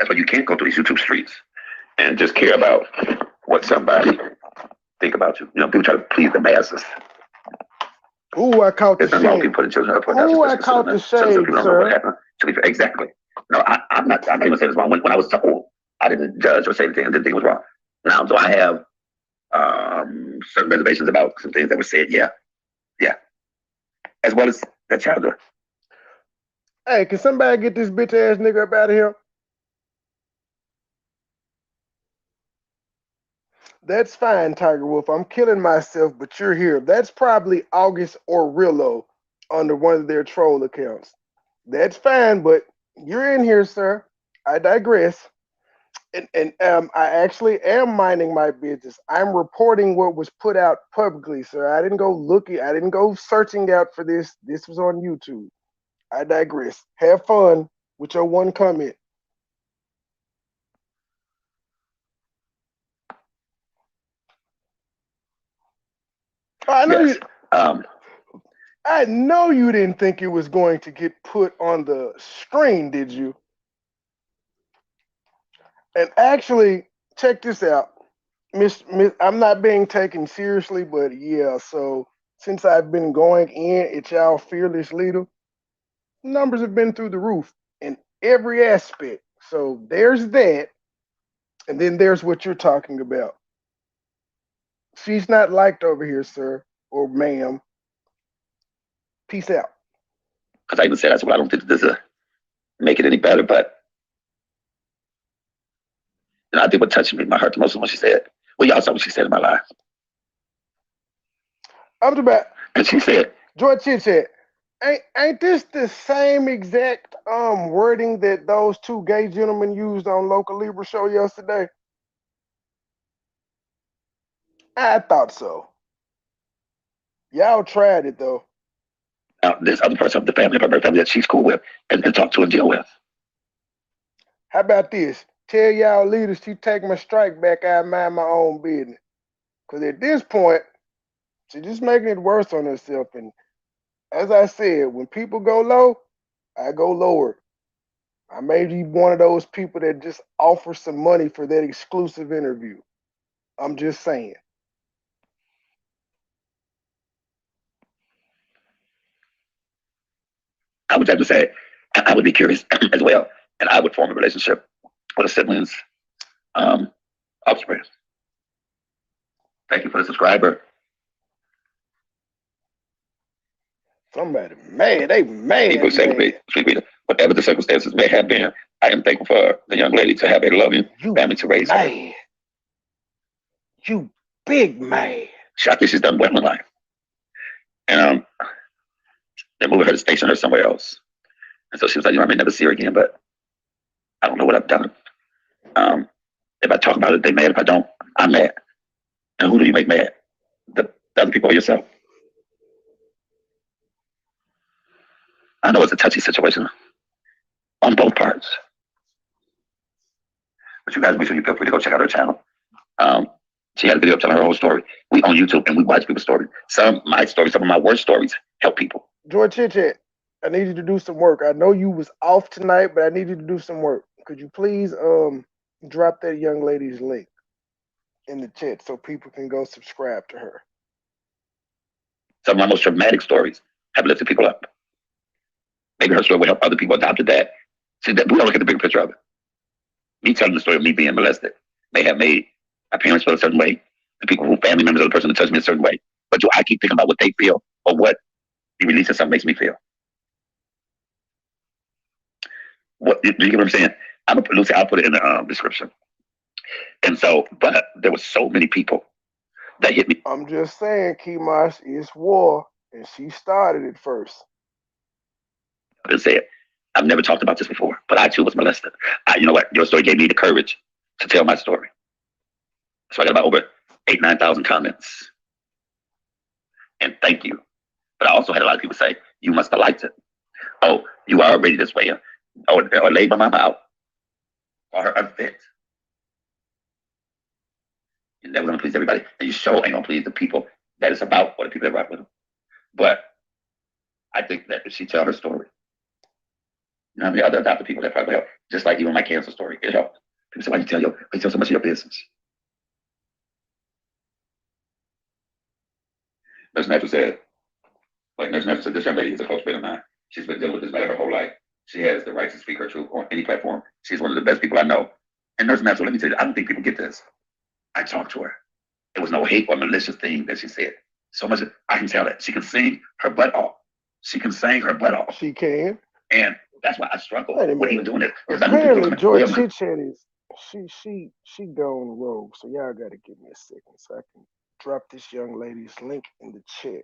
why you can't go through these YouTube streets and just care about what somebody think about you. People try to please the masses. Ooh, I caught the shade. Ooh, I caught the shade, sir. Exactly. No, I'm not even saying this wrong. When I was told, I didn't judge or say anything. I didn't think it was wrong. Now, so I have certain reservations about some things that were said. Yeah. As well as that child. Hey, can somebody get this bitch ass nigga up out of here? That's fine, Tiger Wolf. I'm killing myself, but you're here. That's probably August Orillo under one of their troll accounts. That's fine, but you're in here, sir. I digress. And I actually am minding my business. I'm reporting what was put out publicly, sir. I didn't go looking. I didn't go searching out for this. This was on YouTube. I digress. Have fun with your one comment. I know yes. I know you didn't think it was going to get put on the screen, did you? And actually, check this out. I'm not being taken seriously, but yeah, so since I've been going in at y'all fearless leader, numbers have been through the roof in every aspect. So there's that. And then there's what you're talking about. She's not liked over here, sir or ma'am. Peace out. Because I even said, I don't think this will make it any better, but I think what touched me, my heart the most was when she said, well, y'all saw what she said in my life. I'm about. And she said, George Chit said, ain't this the same exact wording that those two gay gentlemen used on Local Libra show yesterday? I thought so. Y'all tried it though. This other person of the family, of her family that she's cool with and talk to and deal with. How about this? Tell y'all leaders to take my strike back. I mind my own business. Because at this point, she's just making it worse on herself. And as I said, when people go low, I go lower. I may be one of those people that just offer some money for that exclusive interview. I'm just saying. I would have to say, I would be curious as well, and I would form a relationship with a sibling's um, offspring. Thank you for the subscriber. Somebody mad. They People mad, say, mad. sweet Rita, whatever the circumstances may have been, I am thankful for the young lady to have a loving You family to raise her. mad. You big mad. I think she's done well in life. And they're moving her to station her somewhere else. And so she was like, I may never see her again, but I don't know what I've done. If I talk about it, they mad. If I don't, I'm mad. And who do you make mad? The other people or yourself? I know it's a touchy situation on both parts. But you guys make sure you feel free to go check out her channel. She had a video telling her whole story. We on YouTube and we watch people's stories. Some of my stories, some of my worst stories help people. George Chit Chat, I need you to do some work. I know you was off tonight, but I need you to do some work. Could you please drop that young lady's link in the chat so people can go subscribe to her? Some of my most traumatic stories have lifted people up. Maybe her story will help other people adopt that. See, that we don't look at the bigger picture of it. Me telling the story of me being molested may have made my parents feel a certain way, the people who family members of the person that touched me a certain way. But do I keep thinking about what they feel or what the release of something makes me feel? What do you get what I'm saying? Lucy, I'll put it in the description. And so, but there were so many people that hit me. I'm just saying, Kimash, it's war, and she started it first. And said, I've never talked about this before, but I too was molested. You know what? Your story gave me the courage to tell my story. So I got about over 9,000 comments. And thank you. But I also had a lot of people say, you must have liked it. Oh, you are already this way. Or laid by my mouth. Or her unfit. You're never going to please everybody. And you sure ain't going to please the people that it's about or the people that rock with them. But I think that if she tell her story, you know, the other adopted people that probably help. Just like even my cancer story, it helped. People say, why you tell so much of your business? Nurse Natural said, Nurse Natural said, this young lady is a close friend of mine. She's been dealing with this matter her whole life. She has the right to speak her truth on any platform. She's one of the best people I know. And Nurse Natural, let me tell you, I don't think people get this. I talked to her. There was no hate or malicious thing that she said. So much, I can tell that. She can sing her butt off. She can sing her butt off. She can. And that's why I struggle with even doing it. Apparently, George Chit Chat is she gone rogue. So y'all got to give me a second so I can drop this young lady's link in the chat.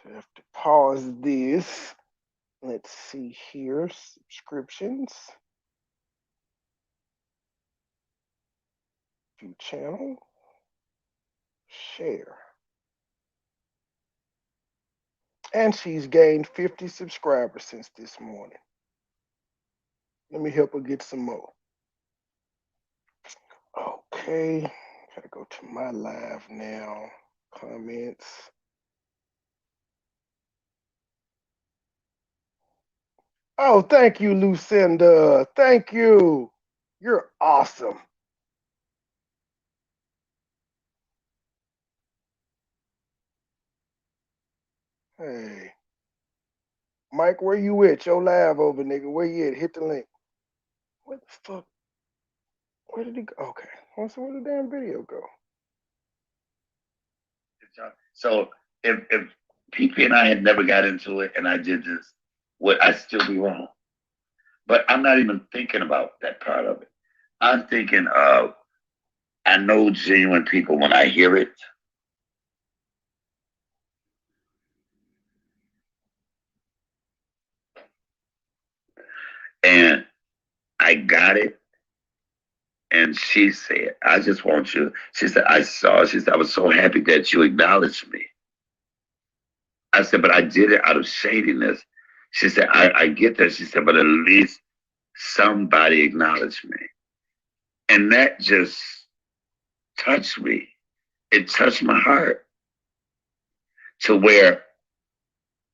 So I have to pause this. Let's see here. Subscriptions. View channel. Share. And she's gained 50 subscribers since this morning. Let me help her get some more. Okay. Gotta go to my live now. Comments. Oh, thank you, Lucinda. Thank you. You're awesome. Hey. Mike, where you at? Your live over, nigga. Where you at? Hit the link. What the fuck? Where did he go? Okay. So where did the damn video go? So if PP and I had never got into it and I did this, would I still be wrong? But I'm not even thinking about that part of it. I'm thinking of, I know genuine people when I hear it. And I got it. And she said, I just want you. She said, I was so happy that you acknowledged me. I said, but I did it out of shadiness. She said, I get that. She said, but at least somebody acknowledged me. And that just touched me. It touched my heart to where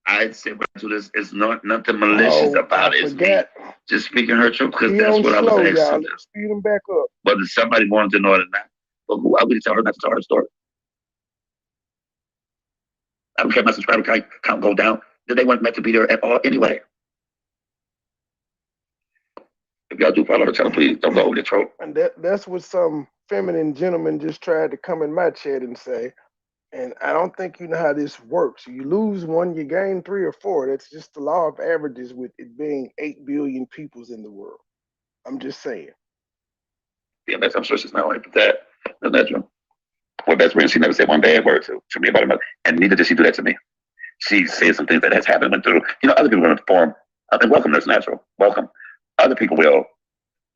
I said, well, this is not nothing malicious about it. Just speaking her truth, because He that's on what I was slow, asked to y'all. do. Let's speed him back up. Whether somebody wanted to know it or not. But who are we to tell her not to tell her story? I don't care if my subscriber count go down. They weren't meant to be there at all anyway. If y'all do follow her, tell them please don't go over the throat. And that's what some feminine gentleman just tried to come in my chat and say. And I don't think you know how this works. You lose one, you gain three or four. That's just the law of averages with it being 8 billion peoples in the world. I'm just saying. Yeah, I'm sure she's not like that. That's true. My best friend, she never said one bad word to me about her mother. And neither did she do that to me. She said some things that has happened, went through. Other people are going to form, and welcome, that's natural. Welcome. Other people will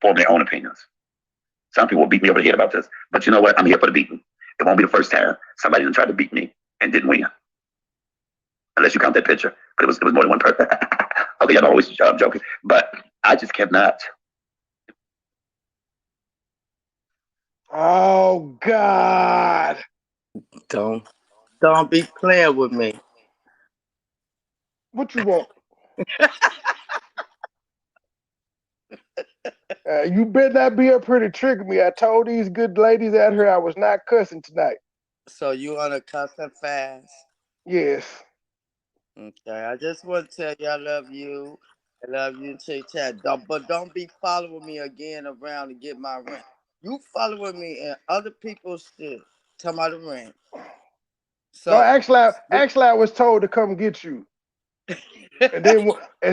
form their own opinions. Some people will beat me over the head about this. But you know what? I'm here for the beating. It won't be the first time somebody tried to beat me and didn't win. Unless you count that picture. But it was more than one person. Okay, I'm always joking. But I just cannot. Oh God. Don't be playing with me. What you want? You better not be up here to trigger me. I told these good ladies out here I was not cussing tonight. So you on a cussing fast? Yes. Okay, I just want to tell you I love you. I love you, Chit Chat. But don't be following me again around to get my rent. You following me and other people's shit. Tell me the rent. No, So, actually, I was told to come get you. And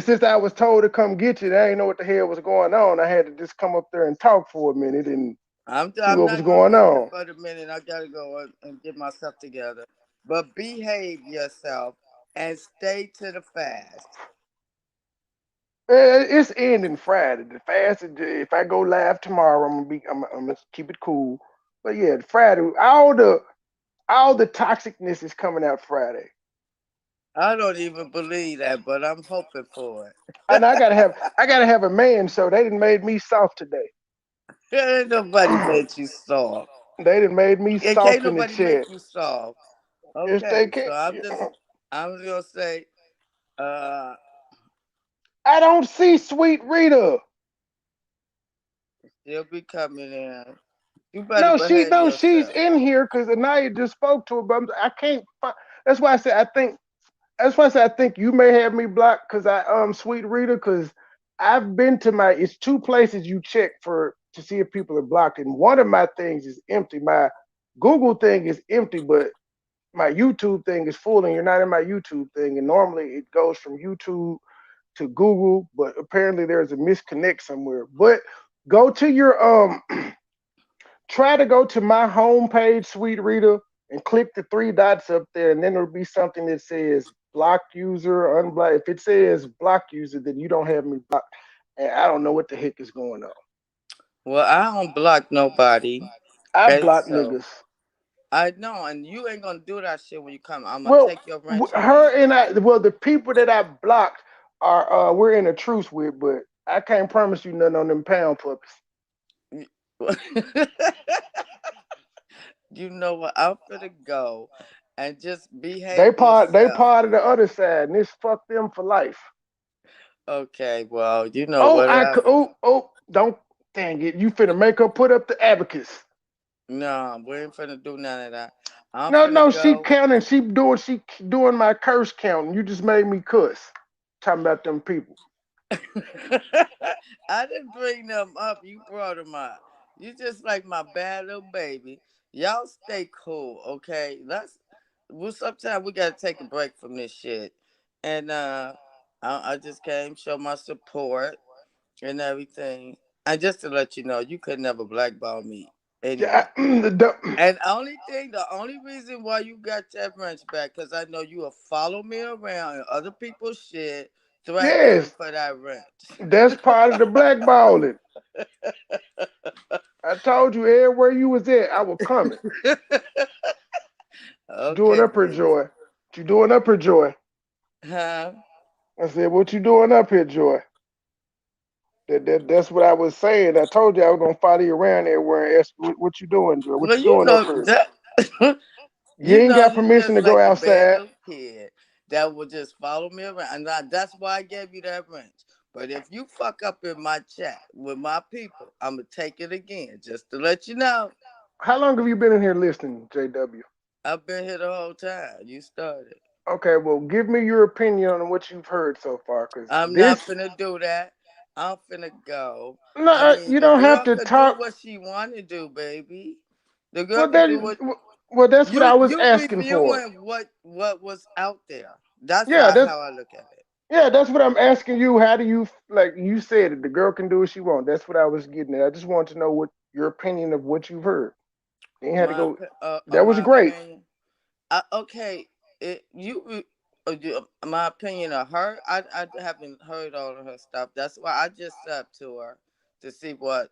since I was told to come get you, I didn't know what the hell was going on. I had to just come up there and talk for a minute and I'm see what was not gonna going be here on. for a minute. I gotta go and get myself together. But behave yourself and stay to the fast. It's ending Friday. The fast. If I go live tomorrow, I'm gonna keep it cool. But yeah, Friday, all the toxicness is coming out Friday. I don't even believe that, but I'm hoping for And it. I gotta have a man show. They didn't made me soft today. Ain't nobody made you soft. They didn't made me And can't soft in the nobody make chat. you soft. Yes, they Okay, can. so I'm just gonna say, uh, I don't see Sweet Rita. she'll be coming in. You better behave No, she's yourself. in here because Anaya just spoke to her, but I can't find. That's why I said I think. That's why I said I think you may have me blocked because I Sweet Rita because I've been to it's two places you check for to see if people are blocked, and one of my things is empty. My Google thing is empty, but my YouTube thing is full, and you're not in my YouTube thing. And normally it goes from YouTube to Google, but apparently there's a misconnect somewhere. But go to your try to go to my homepage, Sweet Rita, and click the three dots up there, and then there'll be something that says block user, unblock. If it says block user, then you don't have me blocked, and I don't know what the heck is going on. Well, I don't block nobody, I and block so niggas. I know, and you ain't gonna do that shit when you come. I'm gonna Well, take your wrench her away. and I. Well, the people that I blocked are we're in a truce with, but I can't promise you nothing on them pound puppies. You know what? I'm gonna go and just behave They yourself. part of the other side, and it's fuck them for life. Okay, well, you know whatever. Don't dang it. You finna make her put up the abacus. No, we ain't finna do none of that. I'm finna No, she go. counting. She doing my curse counting. You just made me cuss. Talking about them people. I didn't bring them up. You brought them up. You just like my bad little baby. Y'all stay cool, okay? Well, sometimes we gotta take a break from this shit. And I just came show my support and everything. And just to let you know, you could never blackball me Yeah, anyway. And the only reason why you got that wrench back, because I know you will follow me around and other people's shit, threatening me yes, for that wrench. that's part of the blackballing. I told you everywhere you was at, I was coming. Doing Okay, up her baby. joy. What you doing up her joy? Huh? I said, what you doing up here, Joy? That's what I was saying. I told you I was gonna follow you around everywhere and ask what you doing, Joy? What Well, you you doing up know here? that. You ain't got You permission just to go like a bad outside. little kid that would just follow me around. And that's why I gave you that wrench. But if you fuck up in my chat with my people, I'm gonna take it again, just to let you know. How long have you been in here listening, JW? I've been here the whole time. You started. Okay, well, give me your opinion on what you've heard so far, because I'm not this. finna do that. I'm finna go. No, I mean, you the don't have girl to could do talk. what she want to do, baby. The girl Well, could do what that's what I was you asking for. reviewing what was out there. That's Yeah, that's how I look at it. yeah, that's what I'm asking you. How do you like? You said it. The girl can do what she wants. That's what I was getting at. I just want to know what your opinion of what you've heard. You ain't had to go. That was My great. opinion. Okay, my opinion of her. I haven't heard all of her stuff. That's why I just up to her to see what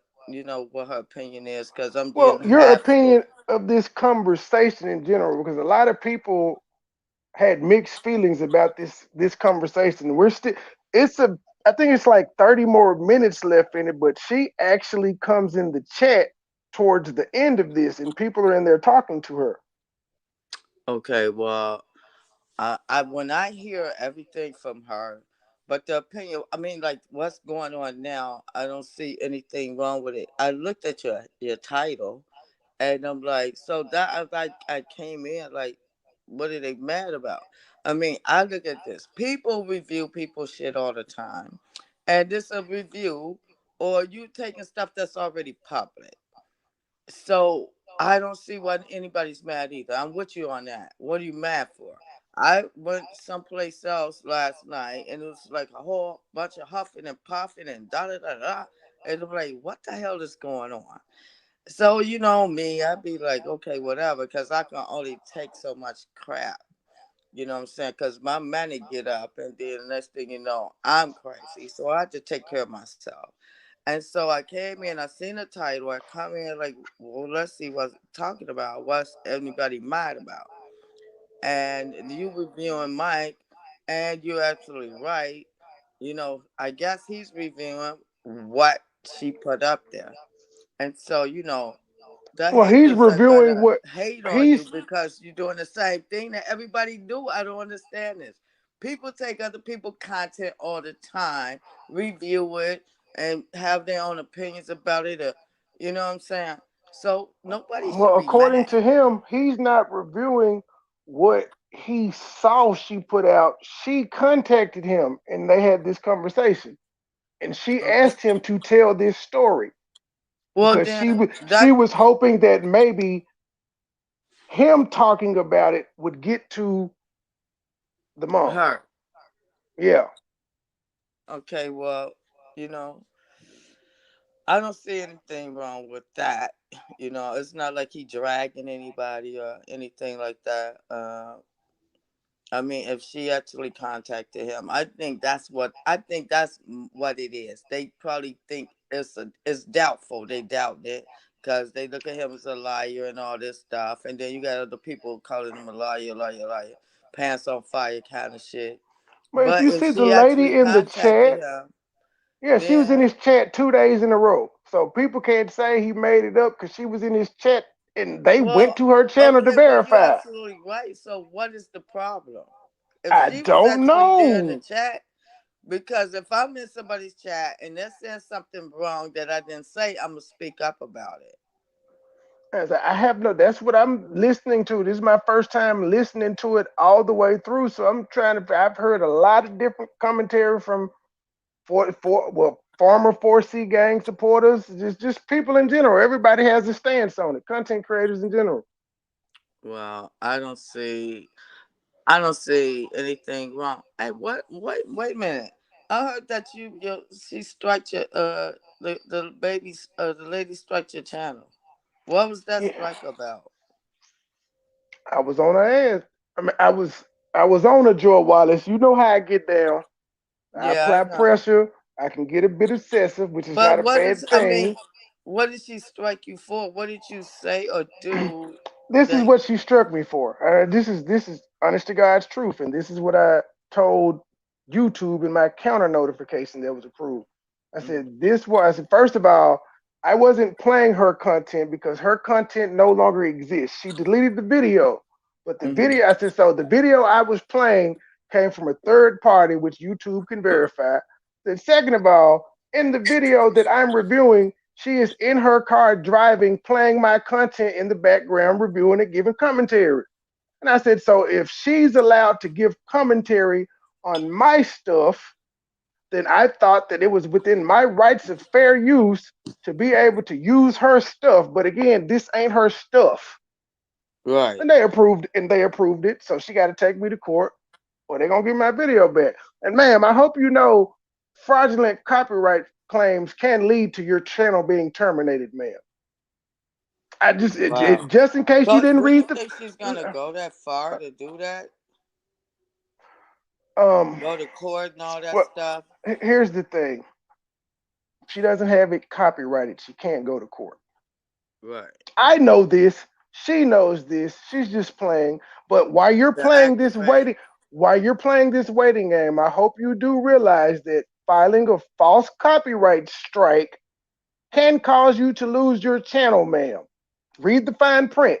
what her opinion is because I'm Well, getting your half opinion story. of this conversation in general, because a lot of people had mixed feelings about this conversation. We're still. It's a. I think it's like 30 more minutes left in it, but she actually comes in the chat towards the end of this, and people are in there talking to her. Okay, well, I when I hear everything from her, but the opinion, I mean, like what's going on now, I don't see anything wrong with it. I looked at your title, and I'm like, so that I came in like, what are they mad about? I mean, I look at this. People review people shit all the time, and this a review, or you taking stuff that's already public. So I don't see why anybody's mad either. I'm with you on that. What are you mad for? I went someplace else last night and it was like a whole bunch of huffing and puffing and da da da da. And I'm like, what the hell is going on? So you know me, I'd be like, okay, whatever, because I can only take so much crap. You know what I'm saying? Because my money get up, and then the next thing you know, I'm crazy. So I have to take care of myself. And so I came in, I seen the title, I come in like, well, let's see what's talking about, what's anybody mad about. And you reviewing Mike, and you're absolutely right. I guess he's reviewing what she put up there. And so, the Well, he's haters are reviewing gonna what hate on you he's. because you're doing the same thing that everybody do. I don't understand this. People take other people's content all the time, review it, and have their own opinions about it. You know what I'm saying? So nobody should Well, be according mad. to him, he's not reviewing what he saw she put out. She contacted him, and they had this conversation, and she Okay. asked him to tell this story Well, because then she that was hoping that maybe him talking about it would get to the mom. hurt. Yeah. Okay. Well, you know, I don't see anything wrong with that. It's not like he dragging anybody or anything like that. I mean, if she actually contacted him, I think that's what it is. They probably think it's doubtful. They doubt it because they look at him as a liar and all this stuff, and then you got other people calling him a liar, liar, liar, pants on fire kind of shit. But if But you if see the she actually lady in the contacted chat, him, yeah, she was in then his chat 2 days in a row. So people can't say he made it up because she was in his chat and they went well, to her channel to okay, well, you're verify. absolutely right. So what is the problem? If I she was don't actually there in the know. chat, because if I'm in somebody's chat and they're saying something wrong that I didn't say, I'm gonna speak up about it. I have no. That's what I'm listening to. This is my first time listening to it all the way through. So I'm trying to. I've heard a lot of different commentary from former 4C gang supporters, just people in general. Everybody has a stance on it. Content creators in general. Well, I don't see anything wrong. Hey, what? Wait a minute. I heard that she struck your the baby's the lady struck your channel. What was that Yeah, strike about? I was on her ass. I mean, I was on her, Joy Wallace. You know how I get down. I Yeah, I apply know. pressure. I can get a bit excessive, which is not But a bad I mean, thing. what did she strike you for? What did you say or do This is that? what she struck me for. This is honest to God's truth, and this is what I told YouTube in my counter notification that was approved. I Mhm, said this was. I said first of all, I wasn't playing her content because her content no longer exists. She deleted the video, but the mhm, video. I said so. The video I was playing came from a third party, which YouTube can verify. Then second of all, in the video that I'm reviewing, she is in her car driving, playing my content in the background, reviewing it, giving commentary. And I said, so if she's allowed to give commentary on my stuff, then I thought that it was within my rights of fair use to be able to use her stuff. But again, this ain't her stuff. Right. And they approved it. So she got to take me to court or they're gonna give my video back. And ma'am, I hope you know fraudulent copyright claims can lead to your channel being terminated, ma'am. Wow. Just in case you But didn't do you read the think she's gonna go that far to do that? um Go to court and all that well stuff? here's the thing. She doesn't have it copyrighted. She can't go to court. Right. I know this. She knows this. She's just playing. But To activate. while you're playing this waiting game, I hope you do realize that filing a false copyright strike can cause you to lose your channel, ma'am. Read the fine print.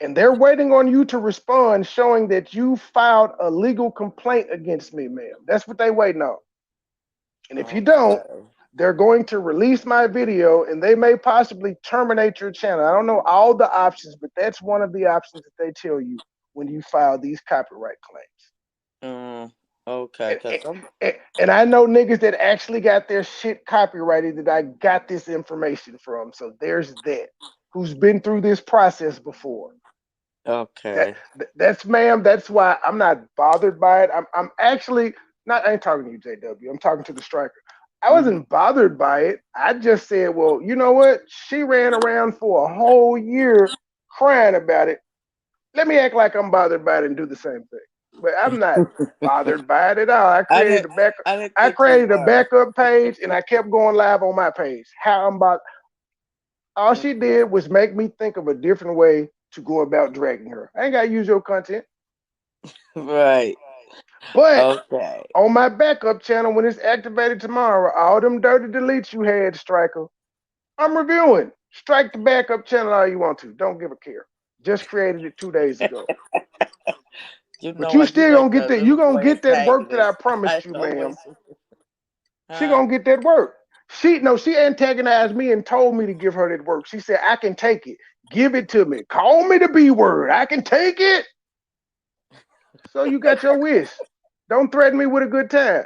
And they're waiting on you to respond, showing that you filed a legal complaint against me, ma'am. That's what they waiting on. And if you don't, Okay. they're going to release my video and they may possibly terminate your channel. I don't know all the options, but that's one of the options that they tell you when you file these copyright claims. Okay. And, Cause I'm. and I know niggas that actually got their shit copyrighted that I got this information from. So there's that. Who's been through this process before. That Okay. that's ma'am. That's why I'm not bothered by it. I'm actually not. I ain't talking to you, JW. I'm talking to the striker. I Hmm. wasn't bothered by it. I just said, well, you know what? She ran around for a whole year crying about it. Let me act like I'm bothered by it and do the same thing. But I'm not bothered by it at all. I didn't. I didn't I think you created a were. backup page and I kept going live on my page. How I'm about all she did was make me think of a different way to go about dragging her. I ain't gotta use your content. Right. But Okay. on my backup channel, when it's activated tomorrow, all them dirty deletes you had, Striker, I'm reviewing. Strike the backup channel all you want to. Don't give a care. Just created it 2 days ago. You But know you what? You still like gonna get a that. You little gonna boy get that work that I antagonist. promised I you, ma'am. always. She Huh? gonna get that work. She antagonized me and told me to give her that work. She said, I can take it. Give it to me. Call me the B word. I can take it. So you got your wish. Don't threaten me with a good time.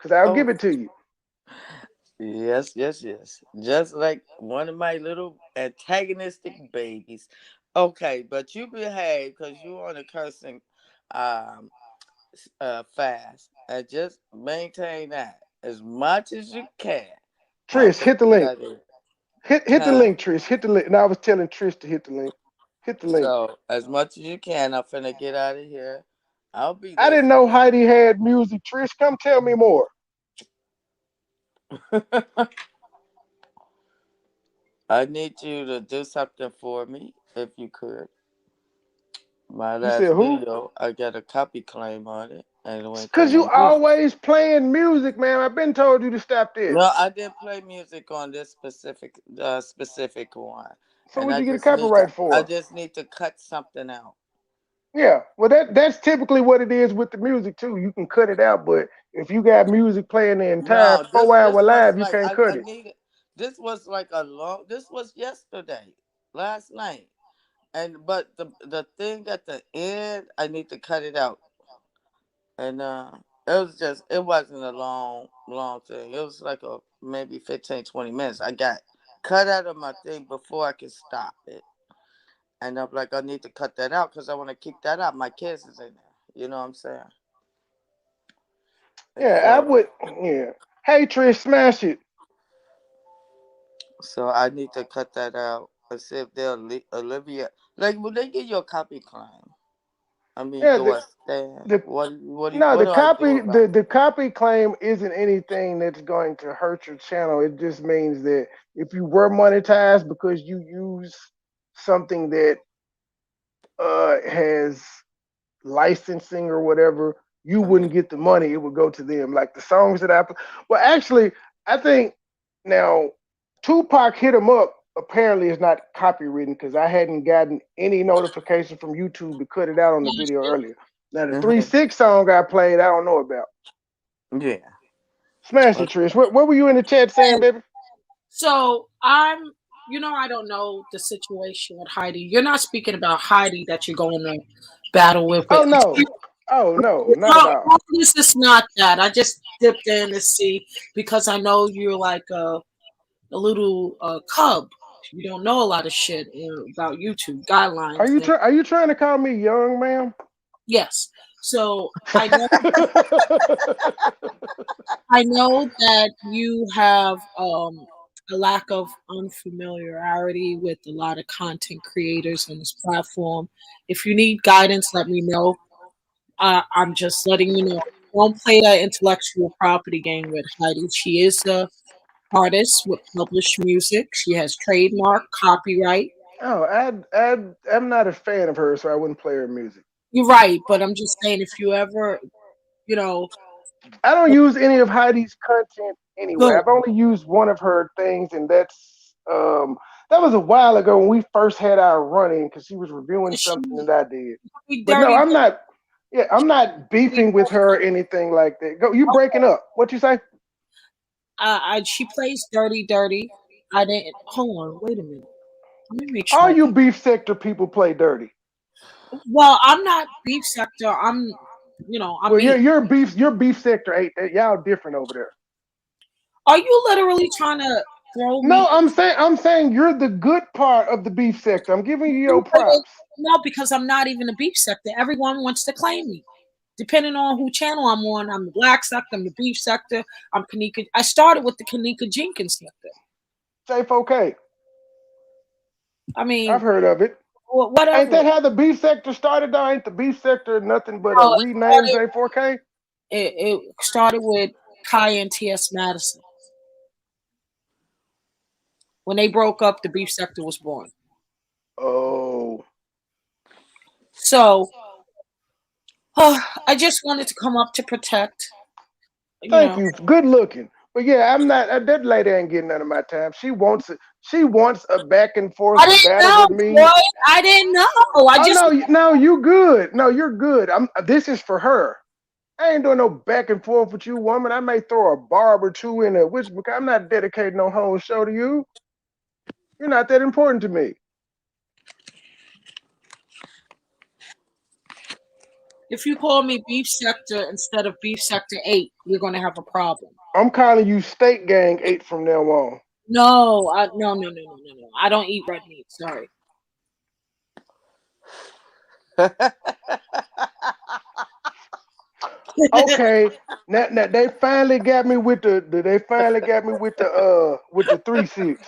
Cause I'll Oh, give it to you. yes, yes, yes. Just like one of my little antagonistic babies. Okay, but you behave because you on a cursing um fast, and just maintain that as much as you can. I'm Trish, finna hit the get link. out of here. Hit the Huh? link, Trish. Hit the link. And I was telling Trish to hit the link. Hit the link. So as much as you can, I'm finna get out of here. I'll be I didn't know listening. Heidi had music. Trish, come tell me more. I need you to do something for me, if you could. My You said last who? video, I got a copy claim on it, and it went through Cause you the roof. always playing music, man. I've been told you to stop that. No, I didn't play music on this specific one, So and what'd you get a copyright I for? just need to cut something out. Yeah, well that's typically what it is with the music too. You can cut it out, but if you got music playing the entire No, this 4 hour this was live, you like can't I cut it. needed. This was like a long. This was yesterday, last night, and but the thing at the end, I need to cut it out, and it wasn't a long thing. It was like a maybe 15-20 minutes. I got cut out of my thing before I could stop it, and I'm like, I need to cut that out because I want to keep that out. My kids is in there. You know what I'm saying? And Yeah, I would. Yeah. Hey Trish, smash it. so I need to cut that out. And see if they'll Olivia like will they give you a copy claim? I mean, Yeah, do I stand? the no, What the do I do copy about the copy claim isn't anything that's going to hurt your channel. It just means that if you were monetized because you use something that has licensing or whatever, you it? wouldn't get the money. It would go to them. Like the songs that well, actually, I think now Tupac hit him up. Apparently, is not copywritten because I hadn't gotten any notification from YouTube to cut it out on the video earlier. Now the three Hmm. six song I played, I don't know about. Yeah. Smash it, Trish. What were you in the chat saying, baby? So I don't know the situation with Heidi. You're not speaking about Heidi that you're going to battle with. Oh no. Oh no, not at No, all. this is not that. I just dipped in to see because I know you're like a little cub. You don't know a lot of shit about YouTube guidelines. Are you trying to call me young, ma'am? Yes. So I know that you have a lack of unfamiliarity with a lot of content creators on this platform. If you need guidance, let me know. I'm just letting you know. Don't play that intellectual property game with Heidi. She is a artist with published music. She has trademark, copyright. Oh, I'm not a fan of her, so I wouldn't play her music. You're right, but I'm just saying if you ever, you know, I don't use any of Heidi's content anyway. good. I've only used one of her things, and that was a while ago when we first had our run-in because she was reviewing She something that I did. be But no, dirty. I'm not. Yeah, I'm not beefing with her or anything like that. Go, you breaking up? What you say? She plays dirty, dirty. I didn't. Hold on, wait a minute. Let me make All sure. you beef sector people play dirty. Well, I'm not beef sector. I'm Well, me. your beef sector ain't that. Y'all different over there. Are you literally trying to throw No, me? I'm saying you're the good part of the beef sector. I'm giving you your props. No, because I'm not even a beef sector. Everyone wants to claim me. Depending on who channel I'm on, I'm the black sector, I'm the beef sector, I'm Kanika. I started with the Kanika Jenkins sector. Safe okay. I I've mean, heard of it. Ain't whatever. that how the beef sector started though? Ain't the beef sector nothing but a No, rename J4K? it started with Kai and T.S. Madison. When they broke up, the beef sector was born. Oh. So I just wanted to come up to protect. You Thank know, you. Good looking. But yeah, I'm not that lady ain't getting none of my time. She wants it. She wants a back and forth I didn't battle know, with me. boy. I didn't know. I Oh just no, no, you good. No, you're good. This is for her. I ain't doing no back and forth with you, woman. I may throw a barb or two in a which I'm not dedicating no whole show to you. You're not that important to me. if you call me beef sector instead of beef sector 8, you're going to have a problem. I'm calling you State Gang 8 from now on. No, no. I don't eat red meat. Sorry. Okay, now they finally got me with the 3-6.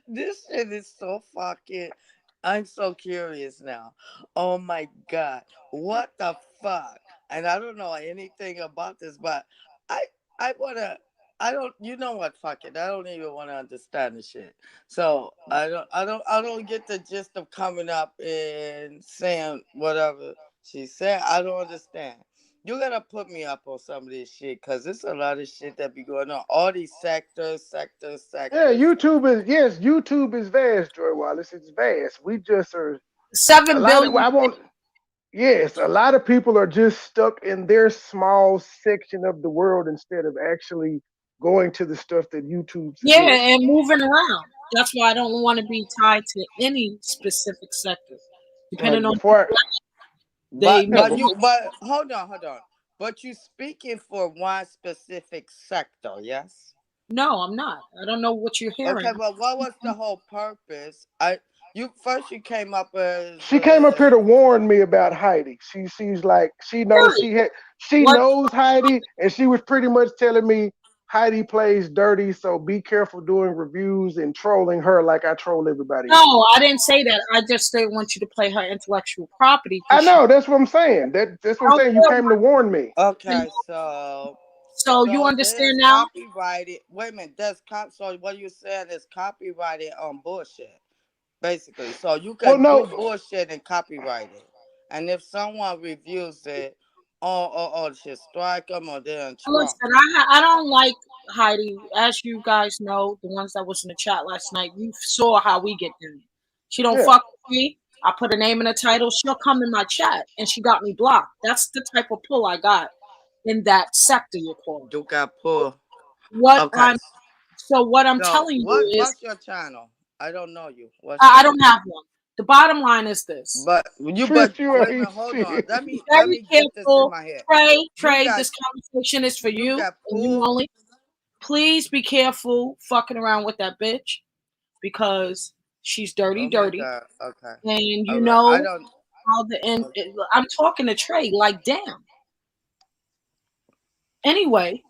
This shit is so fucking. I'm so curious now. Oh my god, what the fuck? And I don't know anything about this, but I I wanna. I don't. You know what? Fuck it. I don't even want to understand the shit. So I don't get the gist of coming up and saying whatever she said. I don't understand. You gotta put me up on some of this shit because there's a lot of shit that be going on. All these Yeah, sectors. YouTube is vast, Joy Wallace. It's vast. We just are a Seven lot of billion. I won't. Yes, a lot of people are just stuck in their small section of the world instead of actually going to the stuff that YouTube Yeah, suggests. and moving around. That's why I don't want to be tied to any specific sector. Depending Right on before, they But yeah, make. but you but hold on. But you speaking for one specific sector, yes? No, I'm not. I don't know what you're Okay, hearing. but what was the whole purpose? You came up as she came up here to warn me about Heidi. She's like Really? she What? knows Heidi, and she was pretty much telling me Heidi plays dirty, so be careful doing reviews and trolling her like I troll everybody else. No, I didn't say that. I just didn't want you to play her intellectual property I because she. know that's what I'm saying. That's what I I'm don't saying. You care came to warn me. about. okay, so So you so understand there's now? copyrighted. Wait a minute, so what you're saying is copyrighted on bullshit, basically. So you Well, can do no, bullshit and copyright it. And if someone reviews it, shit, strike them or they're in Listen, trouble. I don't like Heidi. As you guys know, the ones that was in the chat last night, you saw how we get down. She don't yeah. fuck with me. I put a name in the title. She'll come in my chat, and she got me blocked. That's the type of pull I got. in that sector you're calling. You got pulled. What Okay. I'm what I'm So telling you is what's your channel? I don't know you. What's your I don't have one. The bottom line is this. but Trish, you wait a ain't minute, hold on. shit. Let Very me get this in careful. my head. You Trey, got this conversation is for you you got and you pulled. only. Please be careful fucking around with that bitch because she's dirty, Oh my dirty. god. Okay. And All you right. I know don't how the end. okay. I'm talking to Trey, like, damn. Anyway,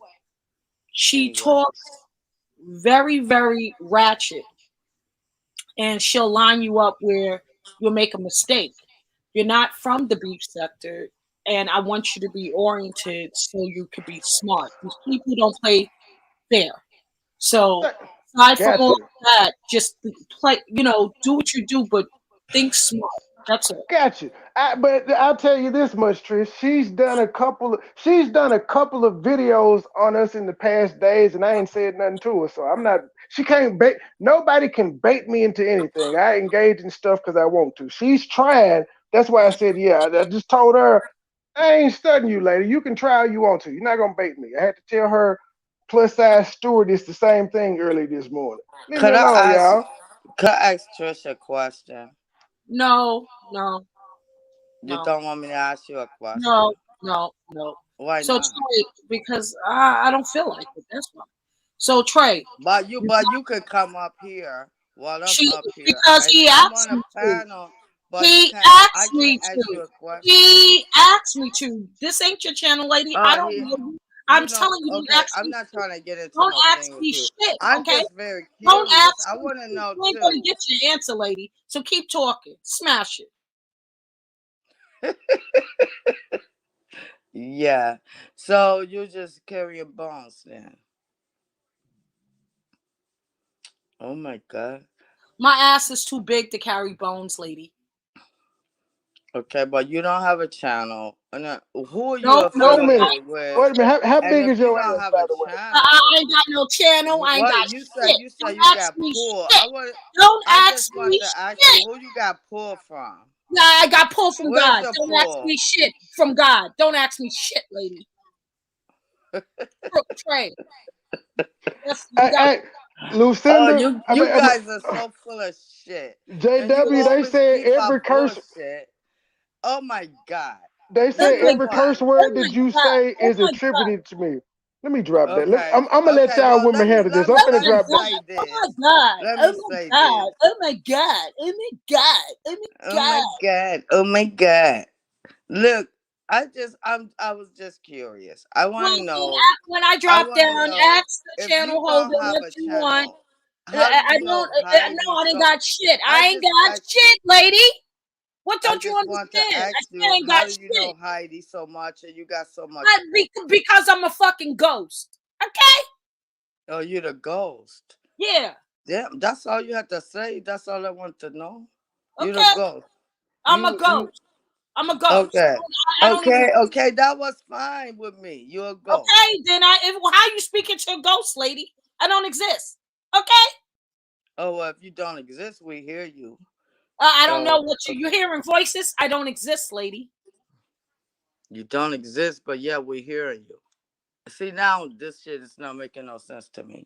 she Anyway. talks very, very ratchet and she'll line you up where you'll make a mistake. You're not from the beef sector, and I want you to be oriented so you could be smart. These people don't play fair. So aside from Got all you. of that, just play. Do what you do, but think smart. That's it. Got you. But I'll tell you this much, Trish. She's done a couple of videos on us in the past days, and I ain't said nothing to her. So I'm not. She can't bait. Nobody can bait me into anything. I engage in stuff because I want to. She's trying. That's why I said, yeah. I just told her, I ain't studying you, lady. You can try all you want to. You're not gonna bait me. I had to tell her plus size stewardess the same thing early this morning. Leave me Could I alone, ask y'all. could I ask Trish a question? No, no, You no, don't want me to ask you a no, question. no, no. Why So not? Trey, because I don't feel like it. That's why. So Trey, you But you could come up here while I'm she up here. because And he I'm asked on a me to. panel, but He I asked can't me ask to. you a question. He asked me to. This ain't your channel, lady. I don't He know you. I'm telling you, don't okay, ask I'm me not to. trying to get into Don't no ask thing with me you. shit, I'm okay? just very Don't curious. ask I me want to shit. know You ain't gonna too. get your answer, lady. So keep talking. Smash it. Yeah. So you just carrying bones then. Oh my god. My ass is too big to carry bones, lady. Okay, but you don't have a channel. And who are you Nope, Wait nope. a minute. affiliated with? Wait a minute. How And big if is you your don't ass, have by a the way? channel, I ain't got no channel. I ain't what got shit. you said Don't you ask got me pulled. shit. I want Don't I ask just want me to ask you shit. who you got pulled from. Yeah, I got pulled from Where's God. the Don't ask pull? me shit from God. Don't ask me shit, lady. Trey. Yes, you got Hey, Oh, Lucinda. you guys are so full of shit. And you JW. They always said keep every up curse. bullshit. Oh my god. They oh said Number my every god. curse one. Oh word my that you god. say Oh is my god. attributed to me. Let me drop that. Okay. I'm gonna let Okay, y'all well women handle this. I'm Oh finna my drop that. say god. Oh my this. god. Let Oh me my say this. god. Oh my god. Oh my god. Oh my Oh my god. god. Oh my god. Look, I was just curious. Well, when I I drop wanna down, know ask the if you channel holder don't have what a you want. channel, how do I you don't. know No, Heidi I ain't so got shit. I I ain't just got asked shit, lady. What I don't you just want to understand? I ask still you, ain't got how do you shit. know Heidi so much and you got so much Because I'm a fucking ghost. Okay? oh, you the ghost. Yeah. Damn, that's all you have to say. That's all I want to know. You the Okay? ghost. I'm a You ghost. I'm a ghost. okay. I don't even. Okay, that was fine with me. You're a ghost. Okay, then how you speaking to a ghost, lady? I don't exist. Okay? Oh well, if you don't exist, we hear you. I don't know Oh, what you're hearing voices. I don't exist, lady. you don't exist, but yeah, we hearing you. See now, this shit is not making no sense to me.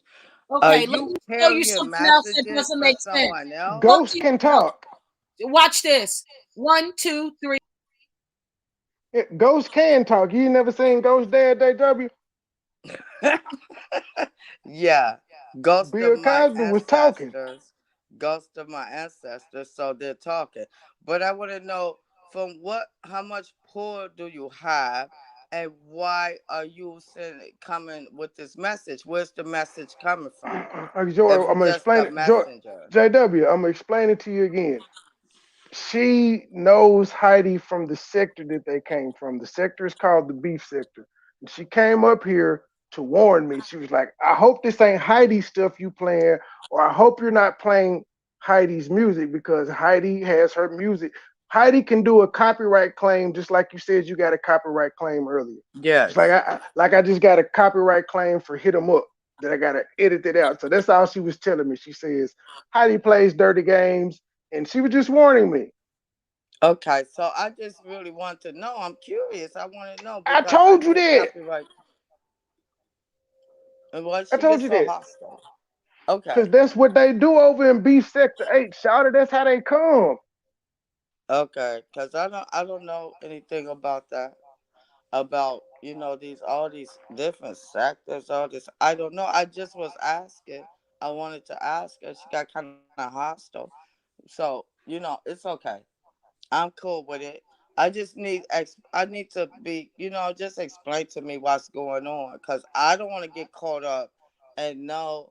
Are Okay, let you me tell you carrying something else that messages doesn't for make sense. someone else? Fuck Ghosts you. can No, talk. watch this. 1, 2, 3. Ghosts can talk. You ain't never seen Ghost Dad JW? Yeah, ghost of Bill my Cosby was talking. ancestors, ghost of my ancestors. So they're talking, but I want to know from how much pull do you have, and why are you coming with this message? Where's the message coming from? If I'm you're gonna just explain a it. messenger, JW, I'm gonna explain it to you again. She knows Heidi from the sector that they came from. The sector is called the beef sector. And she came up here to warn me. She was like, I hope this ain't Heidi stuff you playing, or I hope you're not playing Heidi's music because Heidi has her music. Heidi can do a copyright claim just like you said you got a copyright claim earlier. It's like yes. I just got a copyright claim for Hit 'em Up that I gotta edit it out. So that's all she was telling me. She says Heidi plays dirty games, and she was just warning me. Okay, so I just really want to know. I'm curious. I want to know I because I told you get that. copyright. And why I she told get you so that. hostile? Okay, Cause that's what they do over in B Sector 8. Shout it, that's how they come. okay, because I don't know anything about that. About these all these different sectors, all this. I don't know. I just was asking. I wanted to ask her. She got kind of hostile. So it's okay. I'm cool with it. I need to be, just explain to me what's going on, because I don't want to get caught up and none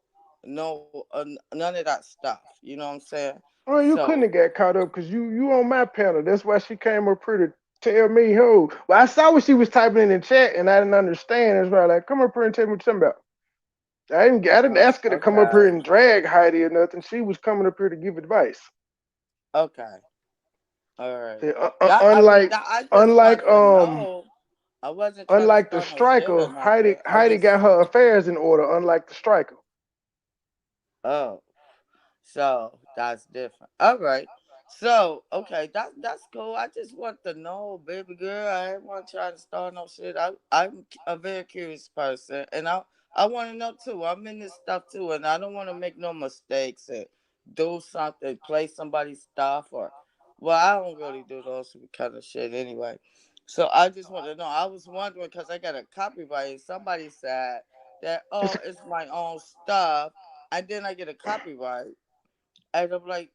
of that stuff. You know what I'm saying? Oh, you So, couldn't have got caught up because you on my panel. That's why she came up here to tell me who. Well, I saw what she was typing in the chat and I didn't understand. That's why I like come up here and tell me what you're talking about. I didn't ask her to come up here okay, and drag Heidi or nothing. She was coming up here to give advice. okay, all right. See, That I just unlike want to know. I wasn't trying to unlike the start no shit or striker, nothing. I Heidi just got her affairs in order. Unlike the striker. oh. So that's different. All right. So okay, that's cool. I just want to know, baby girl. I ain't want to try to start no shit. I'm a very curious person, and I want to know too. I'm in this stuff too, and I don't want to make no mistakes and do something, play somebody's stuff, or well, I don't really do those kind of shit anyway. So I just want to know. I was wondering because I got a copyright, and somebody said that It's, it's my own stuff, and then I get a copyright. And I'm like,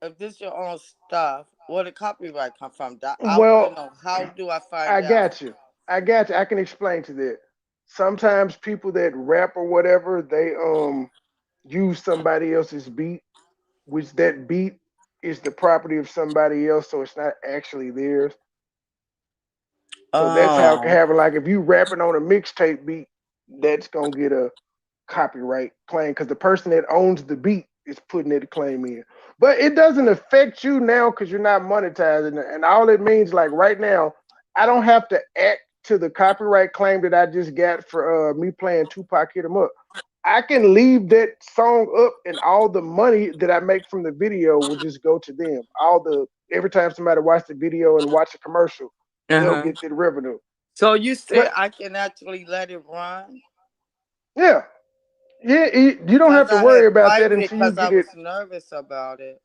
if this your own stuff, where the copyright come from? I want to well, know, how do I I find out? got you. I got you. I can explain to that. Sometimes people that rap or whatever, they use somebody else's beat, which that beat is the property of somebody else, so it's not actually theirs. So that's how it can Oh, happen. Like if you rapping on a mixtape beat, that's gonna get a copyright claim because the person that owns the beat is putting that claim in. But it doesn't affect you now because you're not monetizing it. And all it means, like right now, I don't have to act to the copyright claim that I just got for me playing Tupac Hit 'em Up. I can leave that song up and all the money that I make from the video will just go to them. All the every time somebody watch the video and watch a commercial, uh they'll huh. get that revenue. So you said But I can actually let it run? yeah, yeah, you don't have Because to I worry had about that private it until you because I get it. was nervous about it.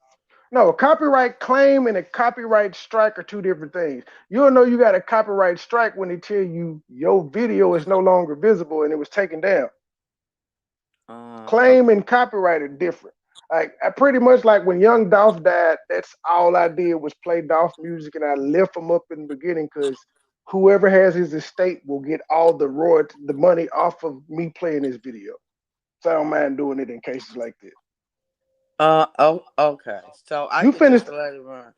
No, a copyright claim and a copyright strike are two different things. You'll know you got a copyright strike when they tell you your video is no longer visible and it was taken down. Claim Okay. and copyright are different. Like I pretty much like when Young Dolph died, that's all I did was play Dolph music and I lift him up in the beginning because whoever has his estate will get all the royalty, the money off of me playing this video. So I don't mind doing it in cases like this. Oh, okay. So I You could just finished, let it run.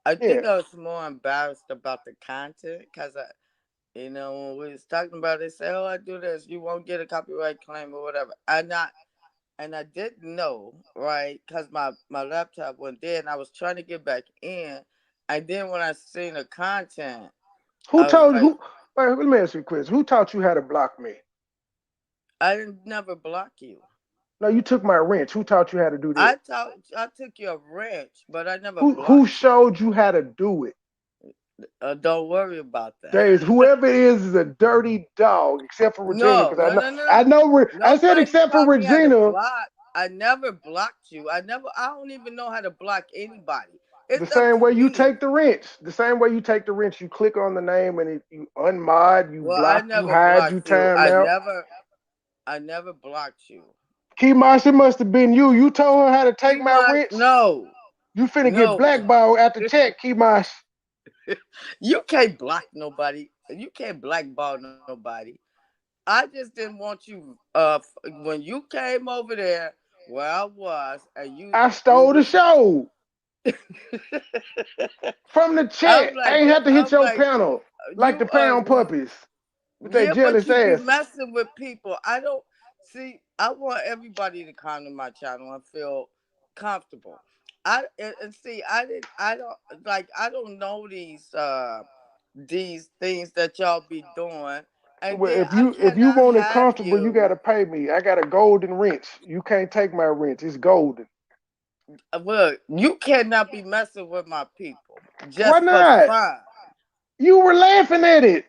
I yeah. think I was more embarrassed about the content because when we was talking about it, say, "Oh, I do this, you won't get a copyright claim or whatever." And I didn't know, right? Because my laptop went dead, and I was trying to get back in. And then when I seen the content, Who I was told like, who? Wait, let me ask you a question. Who taught you how to block me? I didn't never block you. No, you took my wrench. Who taught you how to do that? I took your wrench, but I never Who blocked you. showed you how to do it? Don't worry about that. There is whoever it is a dirty dog, except for Regina, No, because no, no, no, I no. know I said Nobody except for taught me how to Regina. block. I never blocked you. I don't even know how to block anybody. The It's up same to way you me. take the wrench. The same way you take the wrench, you click on the name and you unmod, you Well, I block, you never hide, you blocked you. time out. I never blocked you. Keymosh, it must have been you. You told her how to take Keep my my wrench. no, You finna get no. blackballed at the check, Keymosh. You can't block nobody. You can't blackball nobody. I just didn't want you. When you came over there where I was, and I you stole the was. show from the chat. I ain't have to hit I'm your like, panel like you the are. pound puppies with their Yeah, but jealous you be asses. messing with people. I don't see. I want everybody to come to my channel and feel comfortable. And see. I didn't. I don't like. I don't know these things that y'all be doing. And Well, then if I you cannot want it have comfortable, you you. gotta pay me. I got a golden wrench. You can't take my wrench. It's golden. Look, you cannot be messing with my people. Why just for not? fun. You were laughing at it.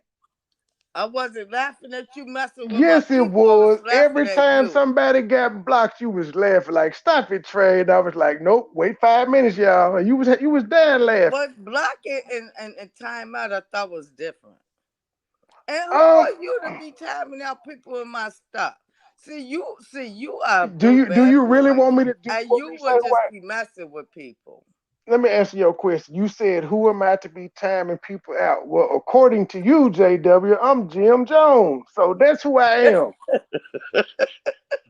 I wasn't laughing at you messing with my Yes, it people. I was was. laughing Every at time you. somebody got blocked, you was laughing like, "Stop it, Trey." And I was like, "Nope, wait 5 minutes, y'all." And you was dying laughing. But blocking and time out I thought was different. And who Um, are you to be timing out people in my stuff? See you are a do boo you do bad you really boy. want me to? Do you And want me you to say would who just I? be messing with people. Let me answer your question. You said, "Who am I to be timing people out?" Well, according to you, JW, I'm Jim Jones, so that's who I am.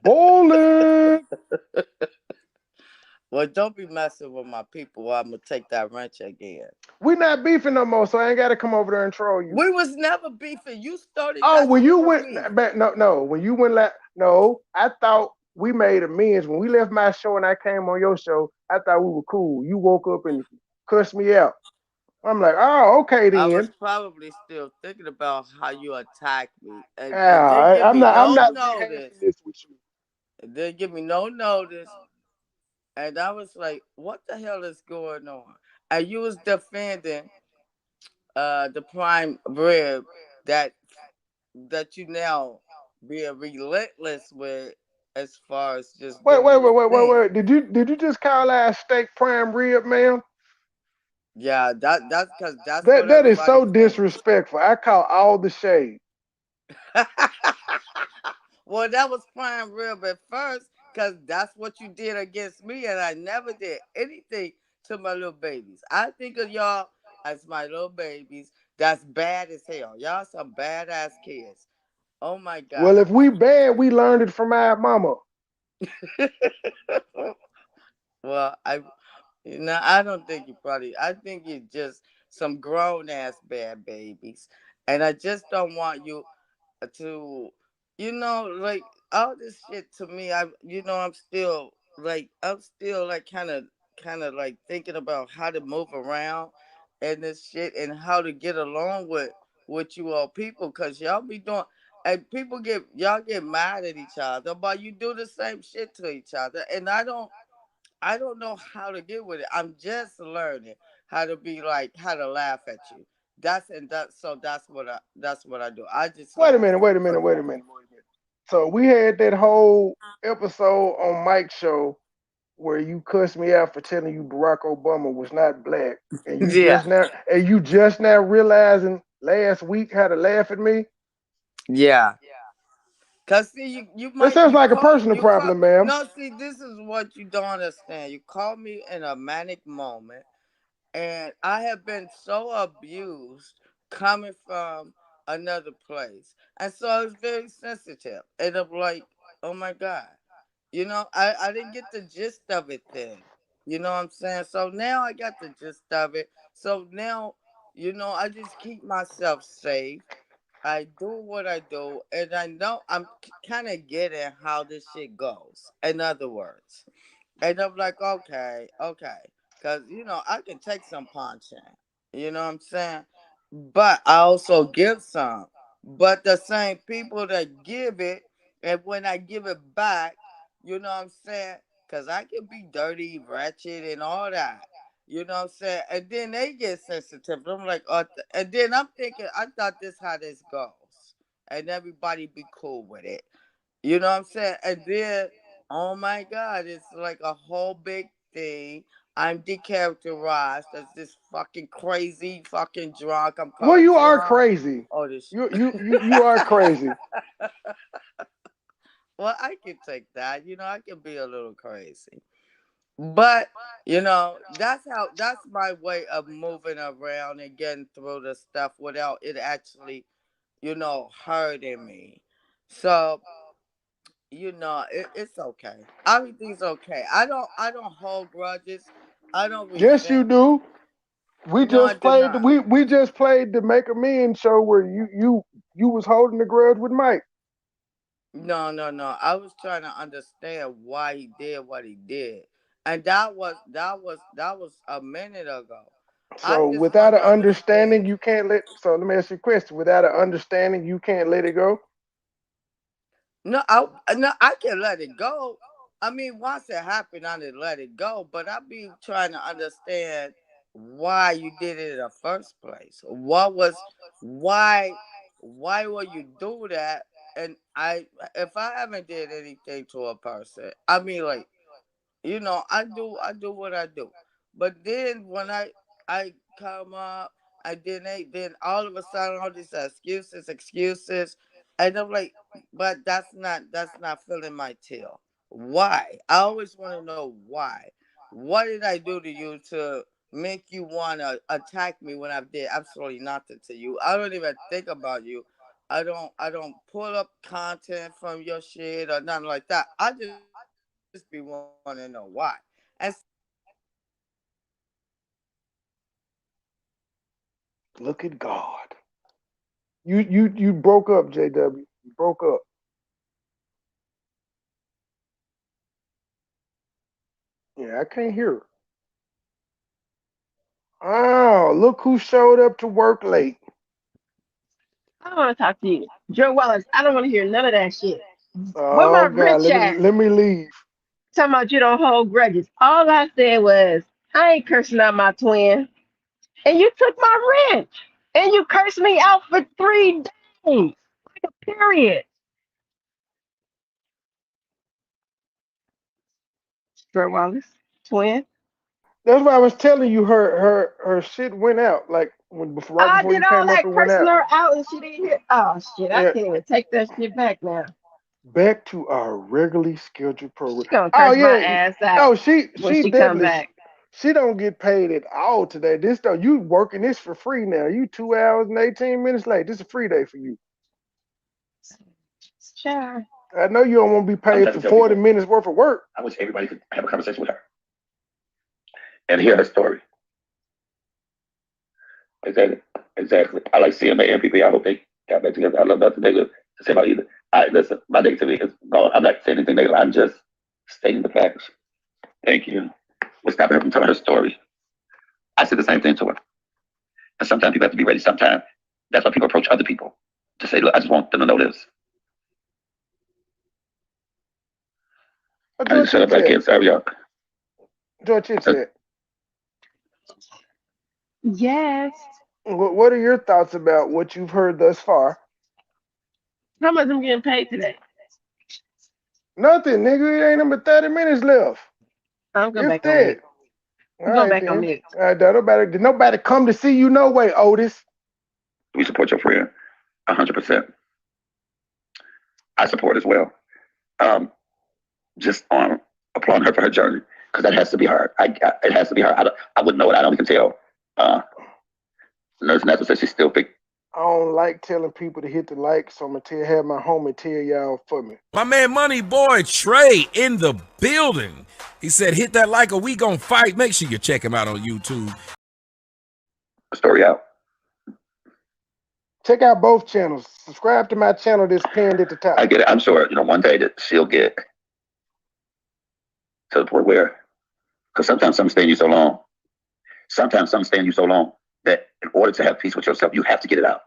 Bowling. Well, don't be messing with my people or I'm gonna take that wrench again. We not beefing no more, so I ain't got to come over there and troll you. We was never beefing. You started Oh, that when shit you with went me. back, no, when you went no, I thought we made amends when we left my show and I came on your show. I thought we were cool. You woke up and cussed me out. I'm like, oh, okay I was then. probably still thinking about how you attacked me and Ah, didn't give I'm me not, I'm no not rehashing notice. this with you. And didn't give me no notice. And I was like, what the hell is going on? And you was defending the prime rib that you now being relentless with as far as just Wait, doing wait, your wait, wait, wait, thing. wait. Did you just call that steak prime rib, man? Yeah, that's because that's what That is so everybody's saying. disrespectful. I call all the shade. Well, that was prime rib at first because that's what you did against me, and I never did anything to my little babies. I think of y'all as my little babies. That's bad as hell. Y'all some badass kids. Oh my Well, god. if we bad, we learned it from our mama. Well, I don't think you probably. I think you're just some grown ass bad babies, and I just don't want you to, like all this shit to me. I'm still like kind of like thinking about how to move around and this shit and how to get along with you all people, cause y'all be doing. And people y'all get mad at each other, but you do the same shit to each other, and I don't know how to get with it. I'm just learning how to be like how to laugh at you. That's what I do. I just Wait a laugh minute, at wait a you. minute, wait a minute, wait a minute. So we had that whole episode on Mike's show where you cussed me out for telling you Barack Obama was not black, and Yeah, you just now realizing last week how to laugh at me. yeah. Cause see, you That might sounds like a personal you call problem, ma'am. no. See, this is what you don't understand. You call me in a manic moment, and I have been so abused coming from another place, and so I was very sensitive. And I'm like, oh my god. I didn't get the gist of it then. You know what I'm saying? So now I got the gist of it. So now, I just keep myself safe. I do what I do, and I know I'm kind of getting how this shit goes. In other words, and I'm like, okay, okay. Because, I can take some punching. You know what I'm saying? But I also give some. But the same people that give it, and when I give it back, you know what I'm saying? Because I can be dirty, wretched, and all that. You know what I'm saying? And then they get sensitive. I'm like, oh, and then I'm thinking, I thought this how this goes. And everybody be cool with it. You know what I'm saying? And then, oh my God, it's like a whole big thing. I'm decharacterized as this fucking crazy fucking drunk. I'm Well, called you are drunk. crazy. Oh, this. You are crazy. Well, I can take that. I can be a little crazy. But, that's my way of moving around and getting through the stuff without it actually, hurting me. So, it's okay. Everything's okay. I don't hold grudges. I don't Yes, you resent. do. No, I do not. We just played the Make a Men show where you was holding the grudge with Mike. No, no, no. I was trying to understand why he did what he did. And that was a minute ago. I So just without want an to understanding, understand. you can't let. So let me ask you a question. Without an understanding, you can't let it go. No, I can let it go. I mean, once it happened, I didn't let it go. But I be trying to understand. why you did it in the first place. Why will you do that? And if I haven't did anything to a person, I mean, like, I do what I do. But then when I come up, then all of a sudden all these excuses, and I'm like, but that's not filling my tail. Why? I always want to know why. What did I do to you to make you want to attack me when I did absolutely nothing to you? I don't even think about you. I don't pull up content from your shit or nothing like that. I just be wanting to know why. And Look at God. You broke up, JW. You broke up. Yeah, I can't hear her. Oh, look who showed up to work late. I don't want to talk to you. Joe Wallace, I don't want to hear none of that shit. Where my Oh God, rich let me at? let me leave. Talking about you don't hold grudges. All I said was, I ain't cursing out my twin. And you took my rent. And you cursed me out for 3 days. Like a period. Joe Wallace, twin. That's why I was telling you her shit went out like right I before did you all came up, that it went cursing out. her out and she didn't hear. Oh, shit. I Yeah, can't even take that shit back now. back to our regularly scheduled program. She gonna Oh curse my yeah. ass out Oh, she when she she come definitely back. she don't get paid at all today. This though you working this for free now. You 2 hours and 18 minutes late. This is a free day for you. Sure. I know you don't want to be I'm paid trying for to tell 40 people, minutes worth of work. I wish everybody could have a conversation with her and hear her story. Exactly. Exactly. I like seeing the MPP. I hope they got back together. I love nothing negative to say about either. I listen, my negativity is gone. I'm not saying anything negative. I'm just stating the facts. Thank you. What's stopping her from telling her story? I said the same thing to her. And sometimes people have to be ready. Sometimes that's why people approach other people to say, look, I just want them to know this. What I need to George shut Chip up, but I said. can't. Sorry, y'all. George Chip Uh, said. Yes. What are your thoughts about what you've heard thus far? How much I'm getting paid today? Nothing, nigga. It ain't number 30 minutes left. I'm going If back on that. mute. All I'm going right back on then. mute. Did nobody come to see you no way, Otis. we support your friend 100%. I support as well. Um, just on applauding her for her journey because that has to be hard. It has to be hard. I wouldn't know it. I don't even tell. Uh, Nurse Natural says she's still big. I don't like telling people to hit the like, so I'm gonna have my homie tell y'all for me. My man MoneyBoy Trey in the building. He said, hit that like or we gon' fight. Make sure you check him out on YouTube. Story out. Check out both channels. Subscribe to my channel that's pinned at the I top. get it. I'm sure one day that she'll get to the point where, because sometimes some stay in you so long. Sometimes some stay in you so long that in order to have peace with yourself, you have to get it out.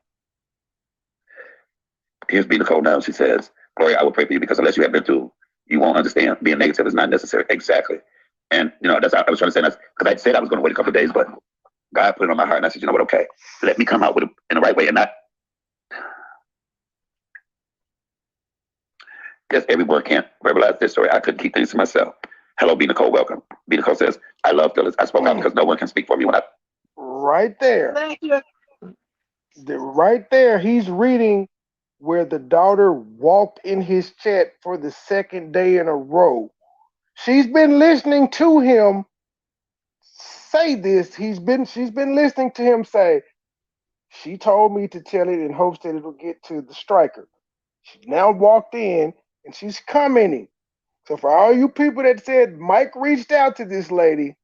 Here's B Nicole now. She says, Gloria, I will pray for you because unless you have been through, you won't understand. Being negative is not necessary. Exactly. And that's how I was trying to say that because I said I was going to wait a couple of days, but God put it on my heart, and I said, you know what? Okay, let me come out with it in the right way, and not. Yes, everyone can't verbalize their story. I couldn't keep things to myself. Hello, B Nicole. Welcome. B Nicole says, I love Phyllis. I spoke out because no one can speak for me when I. Right there. Thank you. Right there. He's reading where the daughter walked in his chat for the second day in a row. She's been listening to him say this. She's been listening to him say, she told me to tell it in hopes that it'll get to the striker. She now walked in and she's commenting. So for all you people that said Mike reached out to this lady,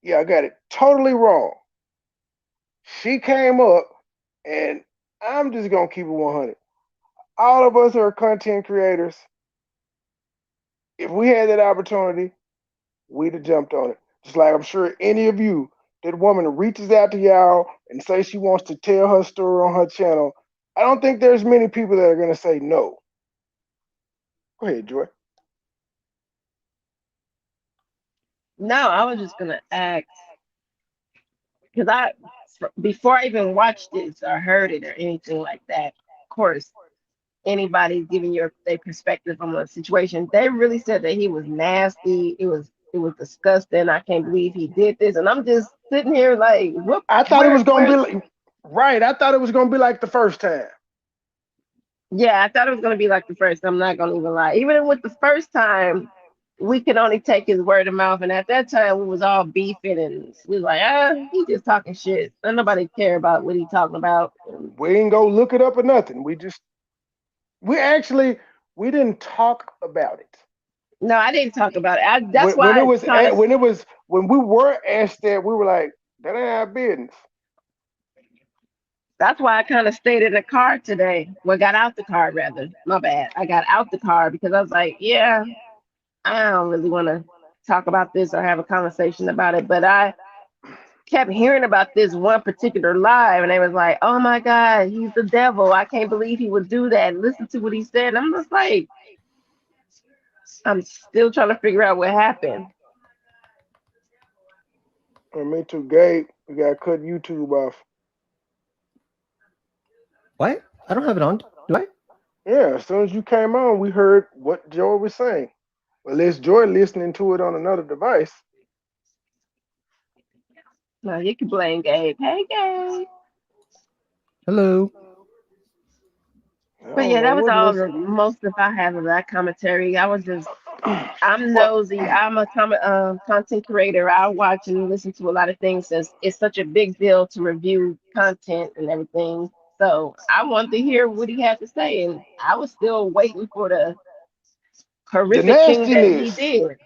yeah, I got it totally wrong. She came up, and I'm just gonna keep it 100. All of us are content creators. If we had that opportunity, we'd have jumped on it. Just like I'm sure any of you, that woman reaches out to y'all and say she wants to tell her story on her channel. I don't think there's many people that are gonna say no. Go ahead, Joy. No, I was just gonna ask. because before I even watched this or heard it or anything like that, of course, anybody giving your their perspective on the situation, they really said that he was nasty. It was disgusting. I can't believe he did this, and I'm just sitting here like, what? I thought it was gonna be Where? like, right. I thought it was gonna be like the first time. Yeah, I thought it was gonna be like the first. I'm not gonna even lie. Even with the first time, we could only take his word of mouth, and at that time we was all beefing, and we was like, he just talking shit. And nobody care about what he talking about. We ain't go look it up or nothing. We actually we didn't talk about it. No, I didn't talk about it. That's When why it I was kind of. when we were asked that, we were like, that ain't our business. That's why I kind of stayed in the car today. Well, got out the car rather. My bad. I got out the car because I was like, yeah, I don't really want to talk about this or have a conversation about it. But I kept hearing about this one particular live, and they was like, "Oh my God, he's the devil! I can't believe he would do that." And listen to what he said. I'm just like, I'm still trying to figure out what happened. Me too, Gabe. We gotta cut YouTube off. What? I don't have it on. Do I? Yeah, as soon as you came on, we heard what Joy was saying. Well, it's Joy listening to it on another device. No, you can blame Gabe. Hey, Gabe. Hello. I But don't yeah, know that was what all Miss. the most if I have of that commentary. I was just I'm Well, nosy. I'm a content creator. I watch and listen to a lot of things since it's such a big deal to review content and everything. So I wanted to hear what he had to say, and I was still waiting for the the horrific thing that he nastiness. did.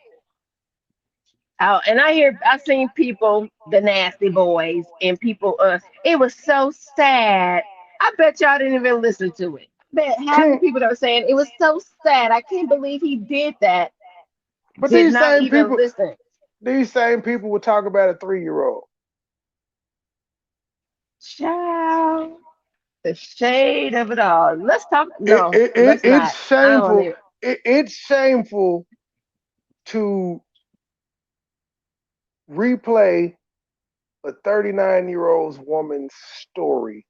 And I seen people, the nasty boys, and people. It was so sad. I bet y'all didn't even listen to it. I bet half the Hmm. people that were saying it was so sad. I can't believe he did that. But Did not even listen. these same people would talk about a 3 year old. Child, the shade of it all. Let's talk. It, No, it, it let's it's not. I don't shameful. even. It's shameful to replay a 39-year old's woman's story.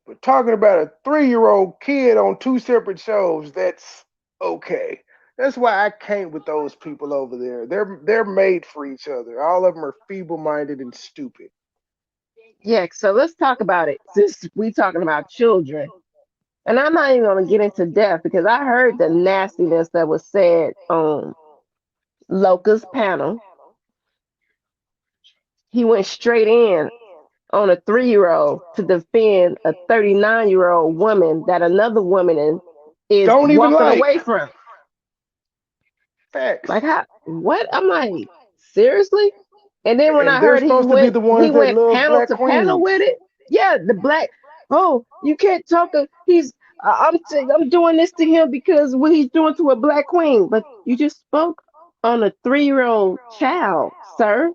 But talking about a 3 year old kid on two separate shows, that's okay. That's why I can't with those people over there. They're made for each other. All of them are feeble minded and stupid. Yeah, so let's talk about it. Since we talking about children, and I'm not even gonna get into depth because I heard the nastiness that was said on Locust panel. He went straight in on a 3-year-old to defend a 39-year-old woman that another woman is Don't even walking like away from. facts. Like how? What? I'm like, seriously? And then when And I they're heard he supposed to be went, the he ones that went love panel black to panel queens. with it. Yeah, the black. Oh, you can't talk. I'm doing this to him because what he's doing to a black queen. But you just spoke on a 3-year-old child, sir,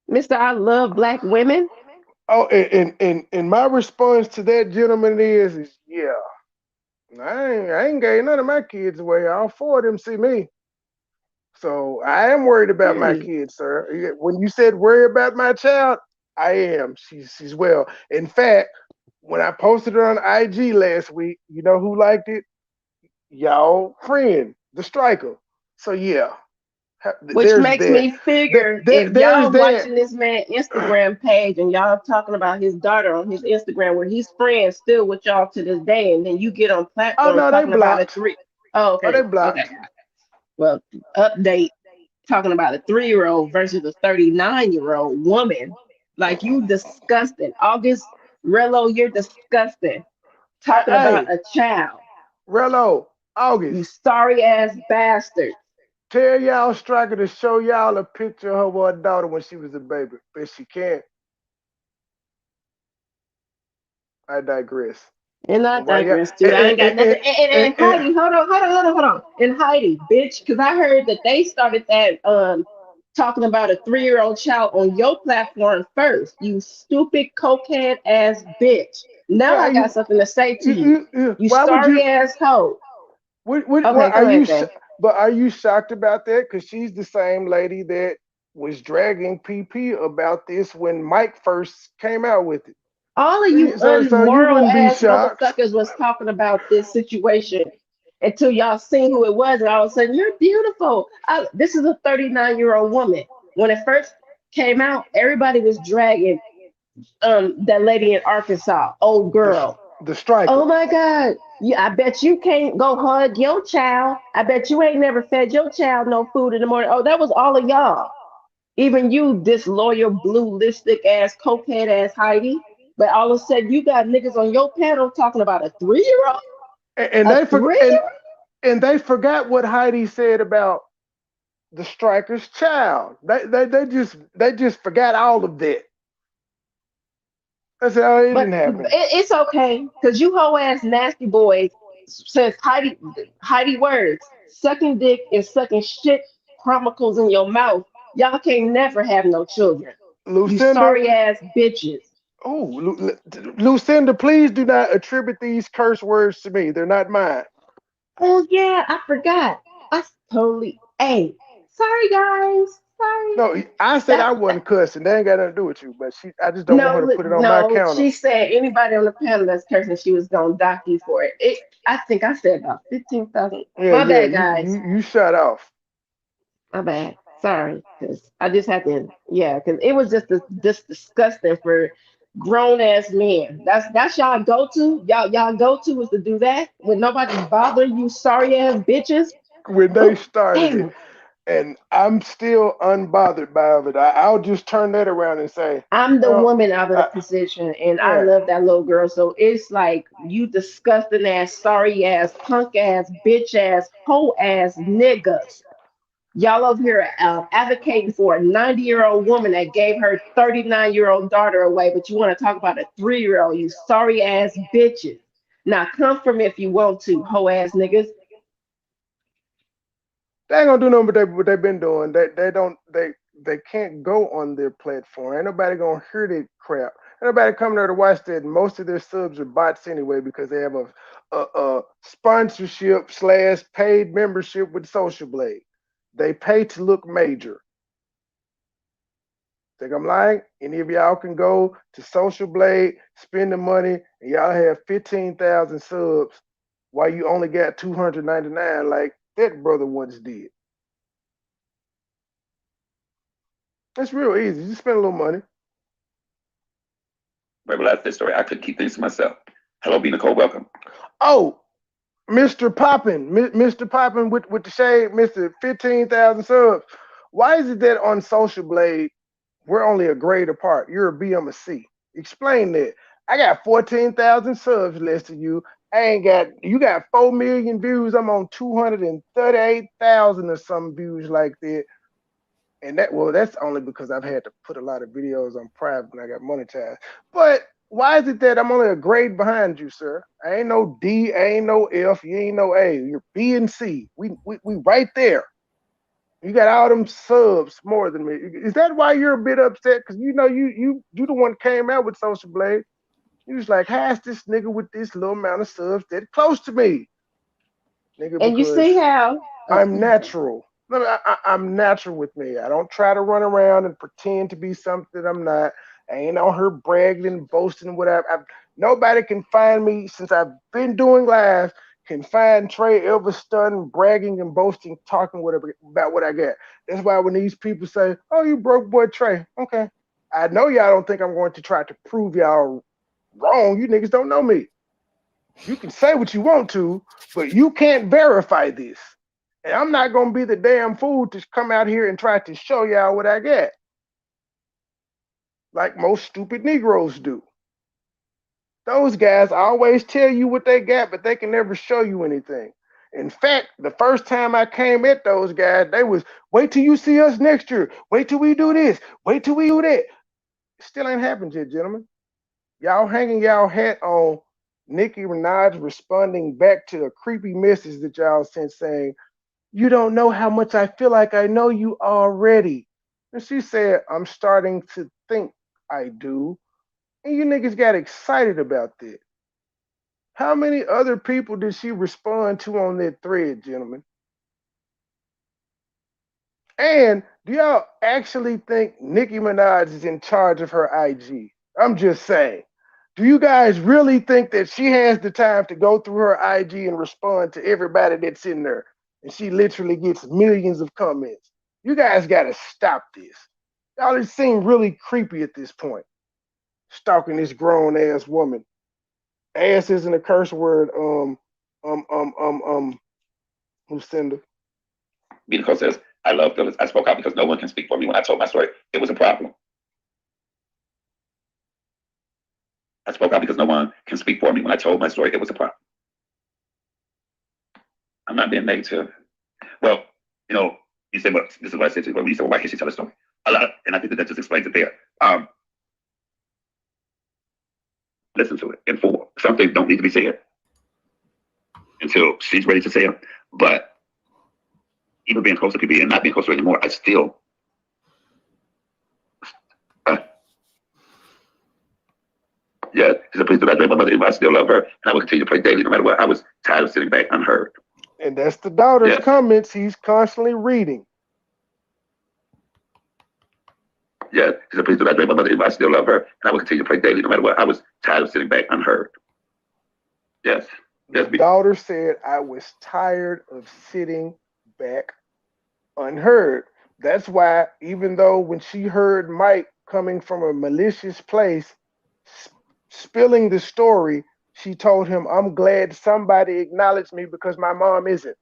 Mister. I love black women. Oh, and my response to that gentleman is yeah. I ain't gave none of my kids away. All four of them see me. So I am worried about my Period. kids, sir. When you said worry about my child, I am. She's well. In fact, when I posted it on IG last week, you know who liked it? Y'all friend, the striker. So yeah, Which there's makes that. me figure if There's y'all that. watching this man Instagram page and y'all talking about his daughter on his Instagram where he's friends still with y'all to this day, and then you get on Oh platforms no, they talking about a blocked. three. Oh, Oh, they okay, okay. blocked. Well, update talking about a 3-year-old versus a 39-year-old woman. Like you disgusting. August Rello, you're disgusting. Talking about Hey, a child. Rello, You August. sorry ass bastard. Tell y'all striker to show y'all a picture of her daughter when she was a baby. But she can't. I digress. And I And why y'all digress too. I ain't got nothing. And and- Heidi, hold on. And Heidi, bitch, because I heard that they started that talking about a 3-year-old child on your platform first. You stupid cokehead ass bitch. Now well, I got something to say to you. You why would sorry you ass hoe. why Okay, are go you ahead, Jay. but are you shocked about that? Because she's the same lady that was dragging PP about this when Mike first came out with it. All of So you so you unmoral wouldn't be ass shocked. motherfuckers was talking about this situation until y'all seen who it was, and all of a sudden, you're beautiful. This is a 39-year-old woman. When it first came out, everybody was dragging that lady in Arkansas, old The girl. the Oh striker. my God. Yeah, I bet you can't go hug your child. I bet you ain't never fed your child no food in the morning. Oh, that was all of y'all. Even you, disloyal, blue lipstick ass, cokehead ass Heidi. But all of a sudden, you got niggas on your panel talking about a 3 year old? And A they for, 3 year old? and they forgot what Heidi said about the striker's child. They just forgot all of that. I said, oh, it But didn't happen. it's okay, because you hoe ass nasty boys, says Heidi words, sucking dick and sucking shit chronicles in your mouth. Y'all can't never have no children. You Lucinda, sorry ass bitches. oh, Lucinda, please do not attribute these curse words to me. They're not mine. Oh yeah, I forgot. Totally. Hey, sorry guys. Sorry. No, I said I That's wasn't cussing. They ain't got nothing to do with you. But I just don't want her no, to put it on my no. counter. She said anybody on the panel that's cursing, she was gonna dock you for it. I think I said about 15,000. Yeah, My yeah, bad, you guys. you you shut off. My bad. Sorry, because I just had to. Yeah, because it was just disgusting for grown ass men. That's y'all go to. Y'all go to is to do that when nobody's bothering you. Sorry ass bitches. When they Oh started it, damn. and I'm still unbothered by it. I'll just turn that around and say, I'm the well, woman out of the I, position, and I yeah, love that little girl. So it's like you disgusting ass, sorry ass, punk ass, bitch ass, hoe ass niggas. Y'all over here advocating for a 90-year-old woman that gave her 39-year-old daughter away, but you want to talk about a 3 year old, you sorry ass bitches. Now come for me if you want to, hoe ass niggas. they ain't gonna do nothing. But what they've been doing. They don't they can't go on their platform. Ain't nobody gonna hear that crap. Ain't nobody coming there to watch that. Most of their subs are bots anyway because they have a sponsorship slash paid membership with Social Blade. They pay to look major. Think I'm lying? Any of y'all can go to Social Blade, spend the money, and y'all have 15,000 subs while you only got 299 like that brother once did. It's real easy. Just spend a little money. Remember last this story, I could keep things to myself. Hello, B. Nicole, welcome. Oh, Mr. Poppin, Mr. Poppin with the shade, Mr. 15,000 subs. Why is it that on Social Blade we're only a grade apart? You're a B, I'm a C. Explain that. I got 14,000 subs less than you. I ain't got you got 4 million views. I'm on 238,000 or some views like that. And that's only because I've had to put a lot of videos on private when I got monetized. But why is it that I'm only a grade behind you, sir? I ain't no D, I ain't no F, you ain't no A. You're B and C. We right there. You got all them subs more than me. Is that why you're a bit upset? Because you know you the one came out with Social Blade. You was like, how's this nigga with this little amount of subs that close to me, nigga? And you Because see how I'm natural. I'm natural with me. I don't try to run around and pretend to be something I'm not. I ain't on her bragging and boasting and whatever. Nobody can find me since I've been doing live. Can find Trey ever stunned, bragging and boasting, talking whatever about what I got. That's why when these people say, "Oh, you broke boy Trey," okay, I know y'all don't think I'm going to try to prove y'all wrong. You niggas don't know me. You can say what you want to, but you can't verify this. And I'm not gonna be the damn fool to come out here and try to show y'all what I got, like most stupid Negroes do. Those guys always tell you what they got, but they can never show you anything. In fact, the first time I came at those guys, they was wait till you see us next year. Wait till we do this. Wait till we do that. Still ain't happened yet, gentlemen. Y'all hanging y'all hat on Nicki Minaj responding back to a creepy message that y'all sent saying, "You don't know how much I feel like I know you already." And she said, "I'm starting to think I do." And you niggas got excited about that. How many other people did she respond to on that thread, gentlemen? And Do y'all actually think Nicki Minaj is in charge of her IG? I'm just saying. Do you guys really think that she has the time to go through her IG and respond to everybody that's in there? And she literally gets millions of comments. You guys got to stop this. Y'all, it seem really creepy at this point. Stalking this grown ass woman. Ass isn't a curse word. Um, um, um, um. Lucinda. Because says, I love Phyllis. I spoke out because no one can speak for me. When I told my story, it was a problem. I spoke out because no one can speak for me. When I told my story, it was a problem. I'm not being negative. Well, you know, you said, well, this is what I said to you. Well, you said, well, why can't she tell a story? A lot, and I think that just explains it there. Listen to it in full. Some things don't need to be said until she's ready to say them. But even being close to people and not being close to her anymore, I still, uh, yeah, she's a please do not drink my mother, but I still love her, and I will continue to play daily no matter what. I was tired of sitting back unheard. And that's the daughter's Yes, comments he's constantly reading. yeah, she's a please do not drink my mother, but I still love her, and I will continue to play daily no matter what. I was tired of sitting back unheard. Yes, The yes, daughter said, I was tired of sitting back unheard. That's why, even though when she heard Mike coming from a malicious place, spilling the story, she told him, I'm glad somebody acknowledged me because my mom isn't.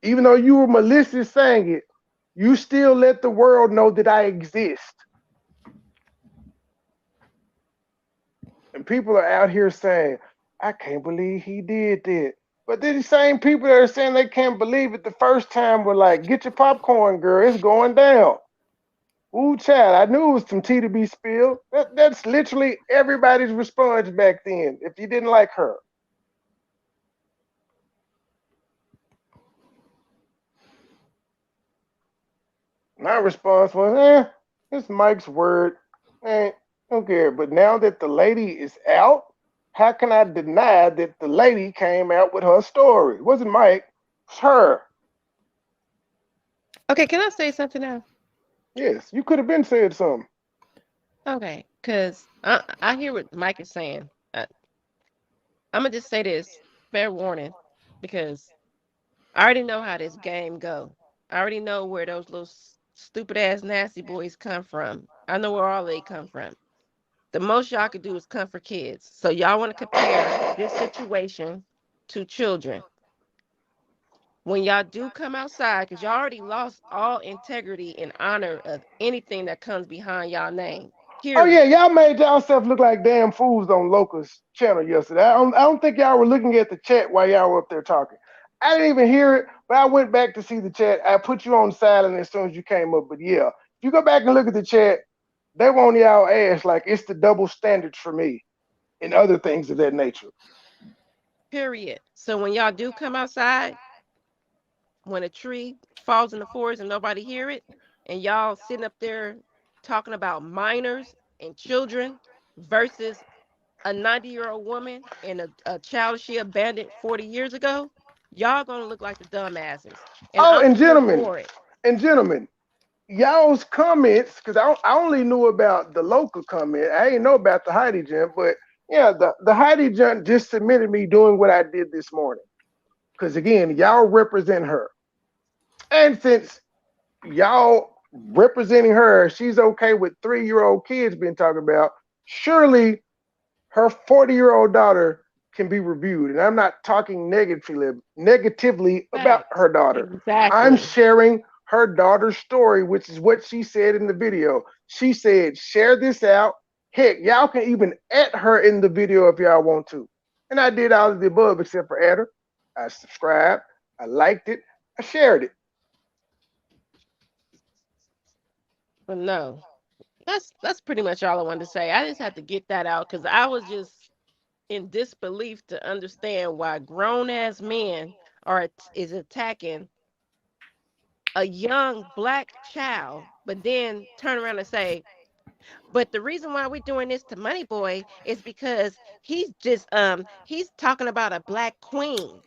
Even though you were malicious saying it, you still let the world know that I exist. And people are out here saying, I can't believe he did that. But then the same people that are saying they can't believe it the first time were like, get your popcorn, girl, it's going down. Ooh, child, I knew it was some tea to be spilled. That's literally everybody's response back then if you didn't like her. My response was, it's Mike's word. Don't care. But now that the lady is out, how can I deny that the lady came out with her story? It wasn't Mike, it's her. Okay, can I say something now? Yes, you could have been said something. Okay, because I hear what Mike is saying. I'm gonna just say this, fair warning, because I already know how this game go. I already know where those little stupid ass nasty boys come from. I know where all they come from. The most y'all could do is come for kids. So y'all want to compare this situation to children. When y'all do come outside, because y'all already lost all integrity and honor of anything that comes behind y'all name. Oh yeah, Period. y'all made yourself look like damn fools on Locust channel yesterday. I don't think y'all were looking at the chat while y'all were up there talking. I didn't even hear it, but I went back to see the chat. I put you on silent as soon as you came up. But yeah, if you go back and look at the chat, they want y'all ass like it's the double standards for me and other things of that nature. Period. So when y'all do come outside, when a tree falls in the forest and nobody hear it, and y'all sitting up there talking about minors and children versus a 90-year-old woman and a child she abandoned 40 years ago, y'all gonna look like the dumbasses. And Oh, I'm here for it. and gentlemen, y'all's comments, because I only knew about the local comment. I didn't know about the Heidi jump, but yeah, the Heidi jump just submitted me doing what I did this morning. Because again, y'all represent her. And since y'all representing her, she's okay with 3-year-old kids being talked about, surely her 40-year-old daughter can be reviewed. And I'm not talking negatively about Facts. her daughter. I'm Exactly. sharing her daughter's story, which is what she said in the video. She said, share this out. Heck, y'all can even add her in the video if y'all want to. And I did all of the above except for add her. I subscribed. I liked it. I shared it. But no, that's pretty much all I wanted to say. I just had to get that out because I was just in disbelief to understand why grown ass men is attacking a young black child, but then turn around and say, but the reason why we're doing this to Money Boy is because he's talking about a black queen.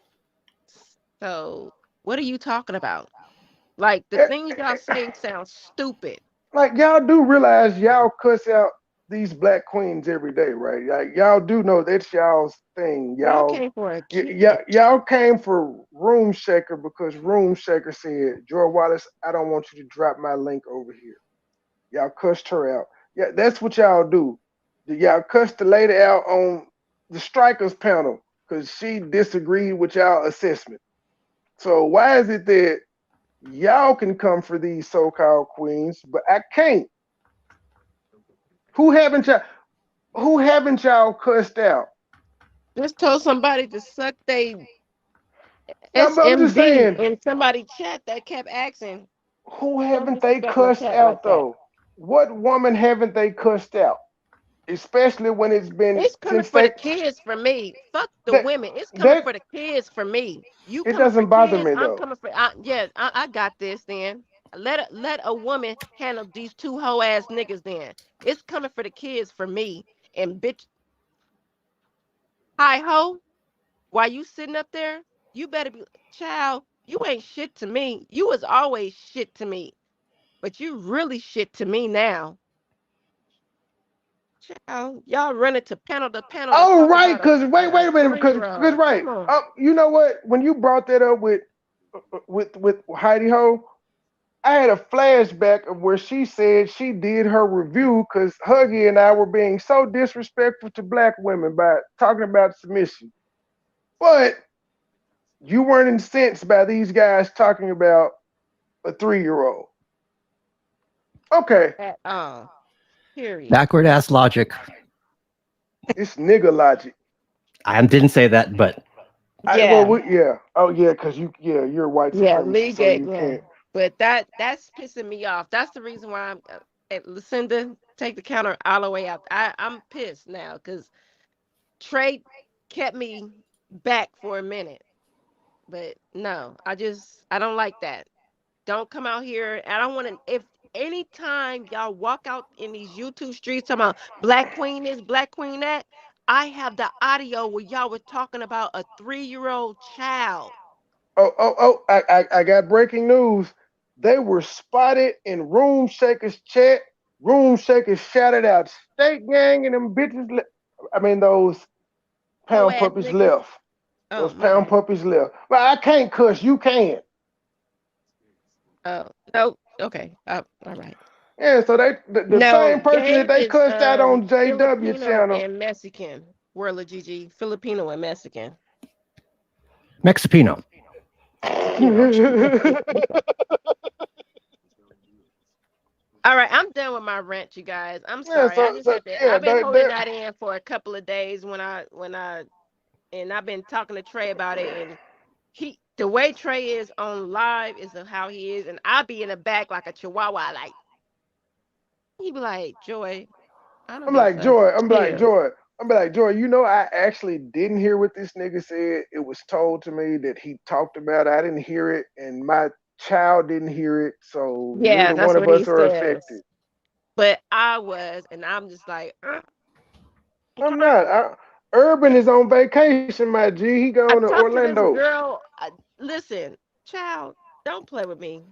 So what are you talking about? Like the Eh, things y'all say sound stupid. like y'all do realize y'all cuss out these black queens every day, right? Like y'all do know that's y'all's thing. Y'all came for a kid. Y'all came for Room Shaker because Room Shaker said, Joy Wallace, I don't want you to drop my link over here. Y'all cussed her out. Yeah, that's what y'all do. Y'all cussed the lady out on the strikers panel because she disagreed with y'all assessment. So why is it that y'all can come for these so-called queens, but I can't? Who haven't y'all? Who haven't y'all cussed out? Just told somebody to suck they No, but I'm just SMD saying, in somebody chat that kept asking. who Don't haven't they disrespect my cussed chat like out that. though? What woman haven't they cussed out? Especially when it's been It's coming since for the they kids for me. Fuck the that women. It's coming that for the kids for me. You it coming for doesn't bother kids? me I'm though. coming for. I got this. Then let a woman handle these two hoe ass niggas. Then it's coming for the kids for me. And bitch, hi ho. While you sitting up there, you better be child. You ain't shit to me. You was always shit to me, but you really shit to me now. Child, y'all running to panel to Oh talk right, about because a wait a minute, because 3-year-old. right. Come on. You know what? When you brought that up with Heidi Ho, I had a flashback of where she said she did her review because Huggy and I were being so disrespectful to black women by talking about submission. But you weren't incensed by these guys talking about a 3-year-old. Okay, At all. Period. Backward ass logic. it's nigga logic. I didn't say that, but Yeah. Yeah. Oh yeah, because you're a white Yeah. supremacist, League so it. you Yeah. can't. But that's pissing me off. That's the reason why I'm Lucinda, take the counter all the way out. I'm pissed now because Trey kept me back for a minute. But no, I don't like that. Don't come out here. I don't want to. If anytime y'all walk out in these YouTube streets talking about Black Queen this, Black Queen that, I have the audio where y'all were talking about a 3-year-old child. I got breaking news. They were spotted in Room Shaker's chat. Room Shaker shouted out State Gang and them bitches. I mean, those Hoe pound ass puppies niggas. left. Oh, Those my pound bad. puppies left. But I can't cuss. You can. Oh, no. Okay. All right. Yeah, so the No, same person that gang they is cussed out on JW Filipino channel. and Mexican. World of GG. Filipino and Mexican. Mexipino. Filipino. All right, I'm done with my rant, you guys. I'm Yeah, sorry. I just had to. yeah, I've been holding that in for a couple of days and I've been talking to Trey about it. And the way Trey is on live is how he is, and I'll be in the back like a chihuahua, like he be like, Joy, I don't I'm give a like fuck. Joy. Chill. I'm like Joy. You know, I actually didn't hear what this nigga said. It was told to me that he talked about it. I didn't hear it, and my child didn't hear it. So Yeah, neither that's one of what he us are says. affected. But I was, and I'm just like, I'm not. Urban is on vacation, my G. He I going to talked to this Orlando. girl. Listen, child, don't play with me.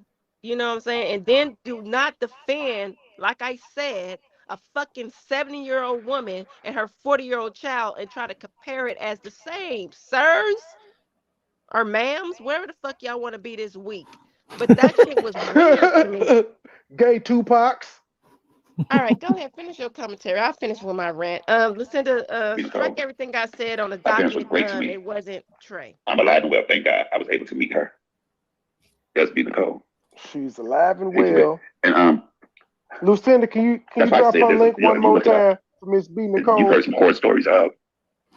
You know what I'm saying? And then do not defend, like I said, a fucking 70-year-old woman and her 40-year-old child and try to compare it as the same, sirs or ma'ams, wherever the fuck y'all want to be this week. But that shit was weird to me. Gay Tupacs. All right, go ahead, finish your commentary. I'll finish with my rant. Listen to strike everything I said on the My parents was docket. great to me. It wasn't Trey. I'm alive and well. Thank God I was able to meet her. Just be Nicole. She's alive and Thank you, babe. well. And Lucinda, can that's you why I drop said her this. link one If you more look it up, time for Miss B you've Nicole? heard some horror stories of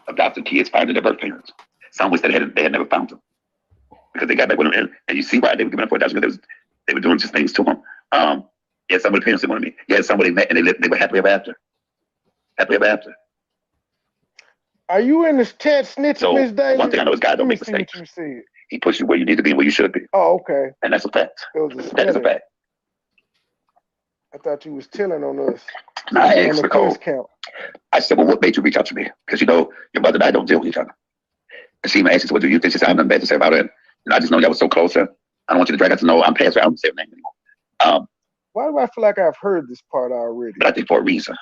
adopted kids finding their birth parents. Some wish that they had never found them because they got back with them. And you see why they were giving up for adoption because they were doing just things to them. Yeah, some of the parents didn't want to meet. Yeah, somebody met and they were happily ever after. Happily ever after. Are you in the chat snitching, So Miss Daly? one thing I know is God Let don't me make see what mistakes. you said. He puts you where you need to be and where you should be. Oh, okay. And that's a fact. It was a That is a sweater. fact. I thought you was telling on us. Now, I On asked the Nicole, cuss count. I said, well, what made you reach out to me? Because, you know, your mother and I don't deal with each other. And she even asked me, what do you think? She said, I have nothing bad to say about it. And I just know y'all was so close. I don't want you to drag out to know I'm past her. I don't say her name anymore. Why do I feel like I've heard this part already? But I think for a reason.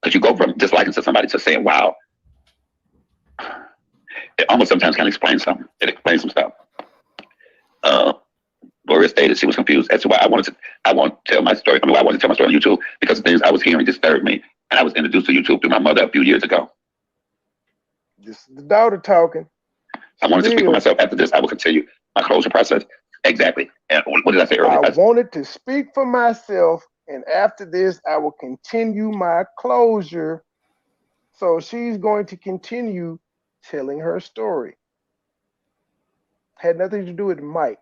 Because you go from disliking to somebody to saying, wow, it almost sometimes kind of explains something. It explains some stuff. Gloria stated she was confused as to why I want to tell my story. I mean, why I wanted to tell my story on YouTube because the things I was hearing disturbed me. And I was introduced to YouTube through my mother a few years ago. This is the daughter talking. I wanted to speak for myself. After this, I will continue my closure process. Exactly. And what did I say earlier? I wanted to speak for myself, and after this, I will continue my closure. So she's going to continue telling her story. Had nothing to do with Mike.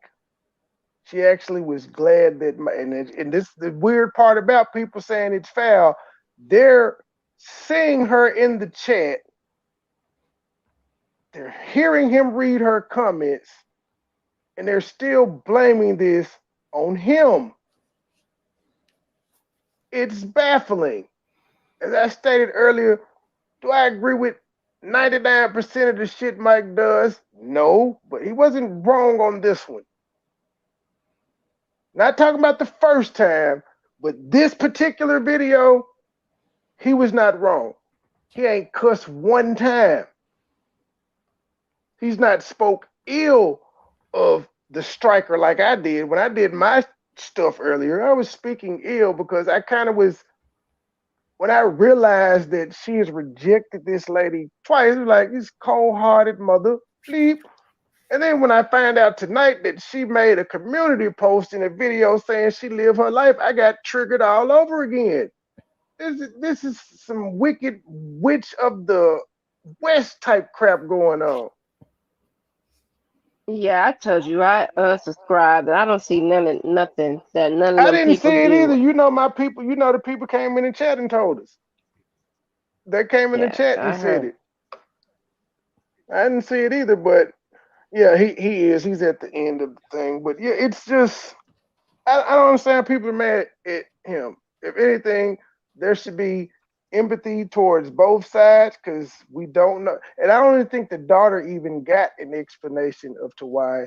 She actually was glad that, and this the weird part about people saying it's foul. They're seeing her in the chat. They're hearing him read her comments, and they're still blaming this on him. It's baffling. As I stated earlier, do I agree with 99% of the shit Mike does? No, but he wasn't wrong on this one. Not talking about the first time, but this particular video, he was not wrong. He ain't cussed one time. He's not spoke ill of the striker like I did. When I did my stuff earlier, I was speaking ill because I kind of was, when I realized that she has rejected this lady twice, it was like, this cold-hearted mother, bleep. And then when I find out tonight that she made a community post in a video saying she lived her life, I got triggered all over again. This is some wicked witch of the West type crap going on. Yeah, I told you I unsubscribed. I don't see nothing that none of I them didn't people see it do. either. You know my people. You know the people came in the chat and told us. They came in the Yeah, chat I and said heard. it. I didn't see it either, but yeah, he is. He's at the end of the thing. But yeah, it's just I don't understand people are mad at him. If anything, there should be empathy towards both sides because we don't know. And I don't even think the daughter even got an explanation of to why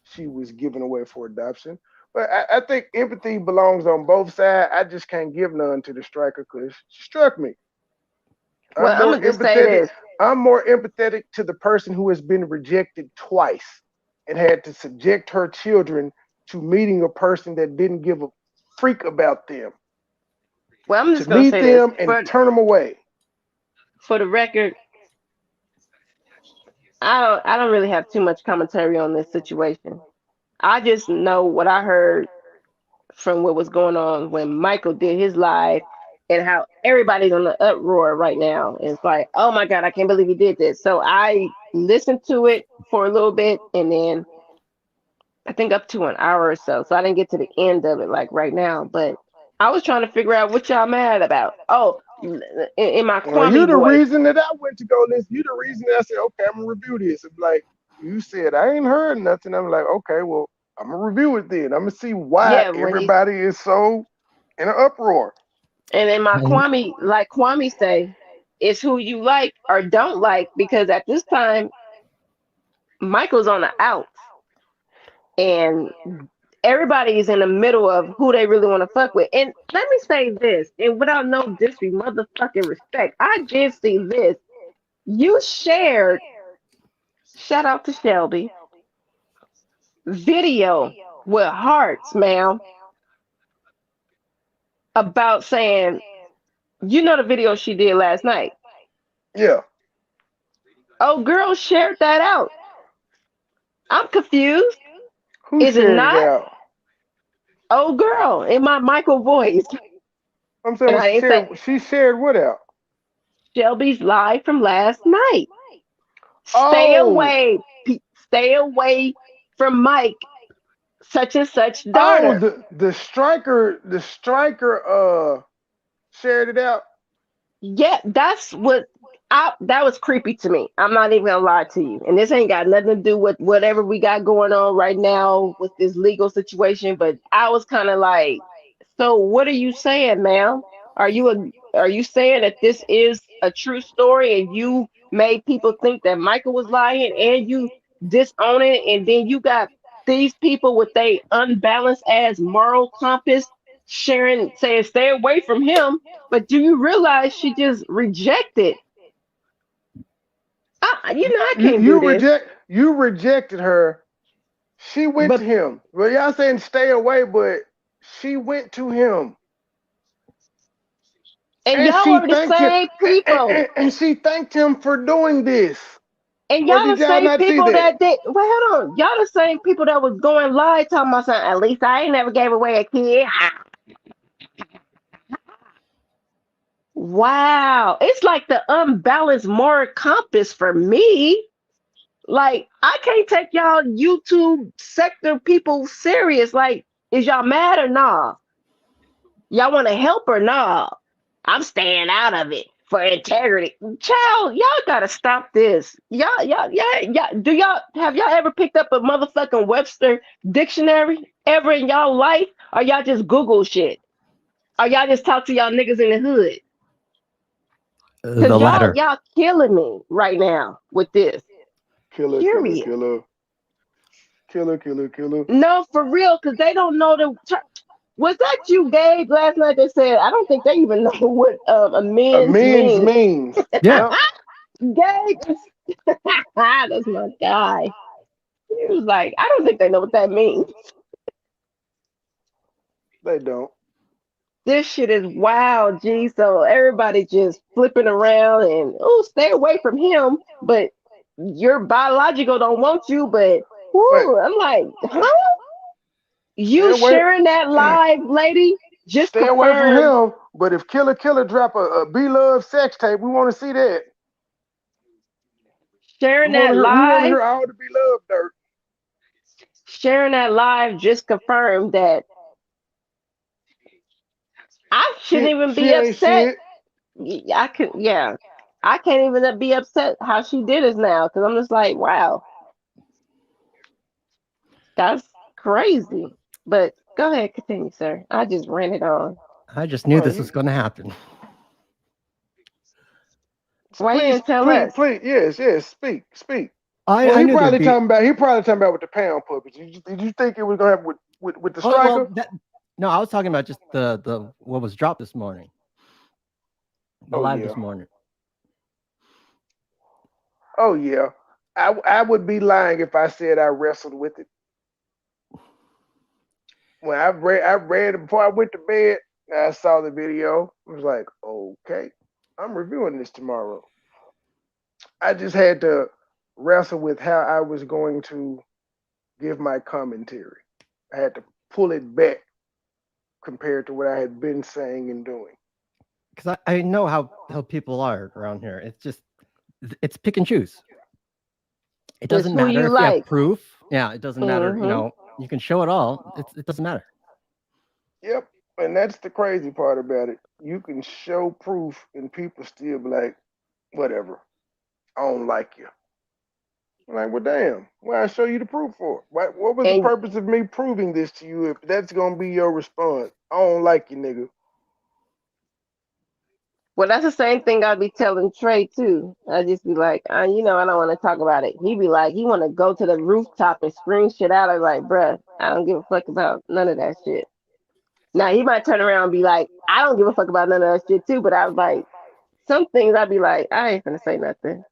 she was given away for adoption. But I think empathy belongs on both sides. I just can't give none to the striker because she struck me. I'm Well, I'm more gonna just say empathetic. this. I'm more empathetic to the person who has been rejected twice and had to subject her children to meeting a person that didn't give a freak about them, Well, I'm to just gonna meet say this them and turn them away. for the record. I don't really have too much commentary on this situation. I just know what I heard from what was going on when Michael did his live and how everybody's on the uproar right now. It's like, oh my God, I can't believe he did this. So I listened to it for a little bit and then I think up to an hour or so. So I didn't get to the end of it like right now, but I was trying to figure out what y'all mad about. Oh, in my Well, you Kwame the voice. reason that I went to go listen. You the reason that I said, okay, I'm gonna review this. It's like you said, I ain't heard nothing. I'm like, okay, well, I'm gonna review it then. I'm gonna see why Yeah, when he everybody is so in an uproar. and in my And Kwame, like Kwame say, it's who you like or don't like because at this time Michael's on the out and everybody is in the middle of who they really want to fuck with. And let me say this, and without no disrespect, motherfucking respect, I did see this. You shared, shout out to Shelby, video with hearts, ma'am, about saying, you know the video she did last night. Yeah. Oh, girl shared that out. I'm confused. Who Is it shared it not? out? Oh, girl, in my Michael voice. I'm saying And what I she didn't say shared. She shared what out? Shelby's live from last night. Stay Oh, away. Stay away from Mike, such and such oh, daughter. the striker shared it out. Yeah, that's what that was creepy to me. I'm not even gonna lie to you. And this ain't got nothing to do with whatever we got going on right now with this legal situation, but I was kind of like, so what are you saying, ma'am? Are you saying that this is a true story and you made people think that Michael was lying and you disown it and then you got these people with they unbalanced ass moral compass sharing saying stay away from him, but do you realize she just rejected? I can't do this. You rejected her. She went to But him. Well, y'all saying stay away, but she went to him. and And y'all she are the thanked him. same people. And she thanked him for doing this. And Or y'all did the y'all same not see people that? that did. Well, hold on. Y'all the same people that was going live talking about something. At least I ain't never gave away a kid. Wow, it's like the unbalanced moral compass for me. Like I can't take y'all YouTube sector people serious. Like, is y'all mad or nah? Y'all want to help or nah? I'm staying out of it for integrity. Child, y'all gotta stop this. Do y'all have y'all ever picked up a motherfucking Webster dictionary ever in y'all life? Or y'all just Google shit? Or y'all just talk to y'all niggas in the hood? Cause The latter. y'all killing me right now with this. Killer, killer, Period. killer. Killer, killer, killer. No, for real, cause they don't know was that you, Gabe, last night that said I don't think they even know what a A men's men's means. means. Yeah. Yep. Gabe, that's my guy. He was like, I don't think they know what that means. They don't. This shit is wild, G. So everybody just flipping around and oh, stay away from him. But your biological don't want you. But But whoo, I'm like, huh? stay You away. sharing that live, lady? Just Stay away from confirmed him. But if Killer Killer drop a Be Love sex tape, we want to see that. sharing that We want to live, hear all the Be Love dirt. sharing that live just confirmed that I shouldn't even She be ain't upset. shit. I could, yeah. I can't even be upset how she did us now because I'm just like, wow, that's crazy. But go ahead, continue, sir. I just ran it on. I just knew Oh, this was going to happen. Why you please, didn't tell please, us? please, yes, speak, speak. I, Well, I knew there'd be. he probably talking about with the pound puppets. Did you think it was gonna happen with the Oh well, striker? no, I was talking about just the what was dropped this morning, the Oh live yeah, this morning. oh yeah. I would be lying if I said I wrestled with it. When I read it before I went to bed. I saw the video. I was like, okay, I'm reviewing this tomorrow. I just had to wrestle with how I was going to give my commentary. I had to pull it back compared to what I had been saying and doing. Because I know how people are around here. It's just it's pick and choose. It It's doesn't who matter you if you have like. proof. Yeah, it doesn't matter. Hmm. You can show it all. It doesn't matter. Yep. And that's the crazy part about it. You can show proof and people still be like, whatever. I don't like you. I'm like, well, damn. Why I show you the proof for? What was the And purpose of me proving this to you if that's gonna be your response? I don't like you, nigga. well, that's the same thing I'd be telling Trey too. I'd just be like, I don't want to talk about it. He'd be like, he want to go to the rooftop and scream shit out. I'm like, bruh, I don't give a fuck about none of that shit. Now he might turn around and be like, I don't give a fuck about none of that shit too. But I was like, some things I'd be like, I ain't gonna say nothing.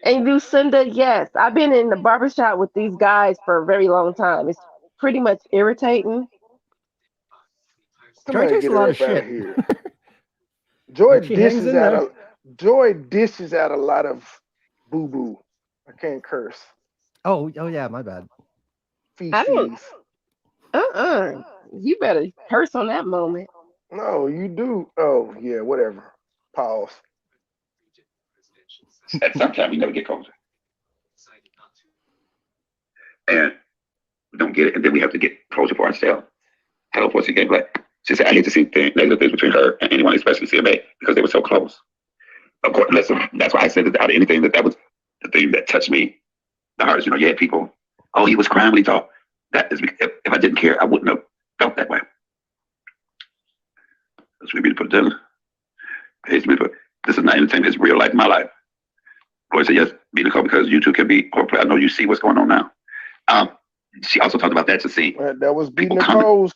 And Lucinda, yes, I've been in the barbershop with these guys for a very long time. It's pretty much irritating. Joy Somebody takes get a her lot of up out of shit, here. Joy but she hangs in there. Joy dishes out a lot of boo boo. I can't curse. Oh yeah, my bad. I don't. Feces. You better curse on that moment. No, you do. Oh yeah, whatever. Pause. At some time, we never get closer. And we don't get it. And then we have to get closer for ourselves. Help us again. But she said, I hate to see negative things between her and anyone, especially CMA, because they were so close. Of course, listen, that's why I said that out of anything, that was the thing that touched me the hardest. You had people, oh, he was crying when he talked. That is, if I didn't care, I wouldn't have felt that way. That's what we need to put it together. This is not entertainment, it's real life, my life. Boy said, yes, be the call because you two can be, hopefully I know you see what's going on now. Um, she also talked about that to see That was B people coming. Nicole's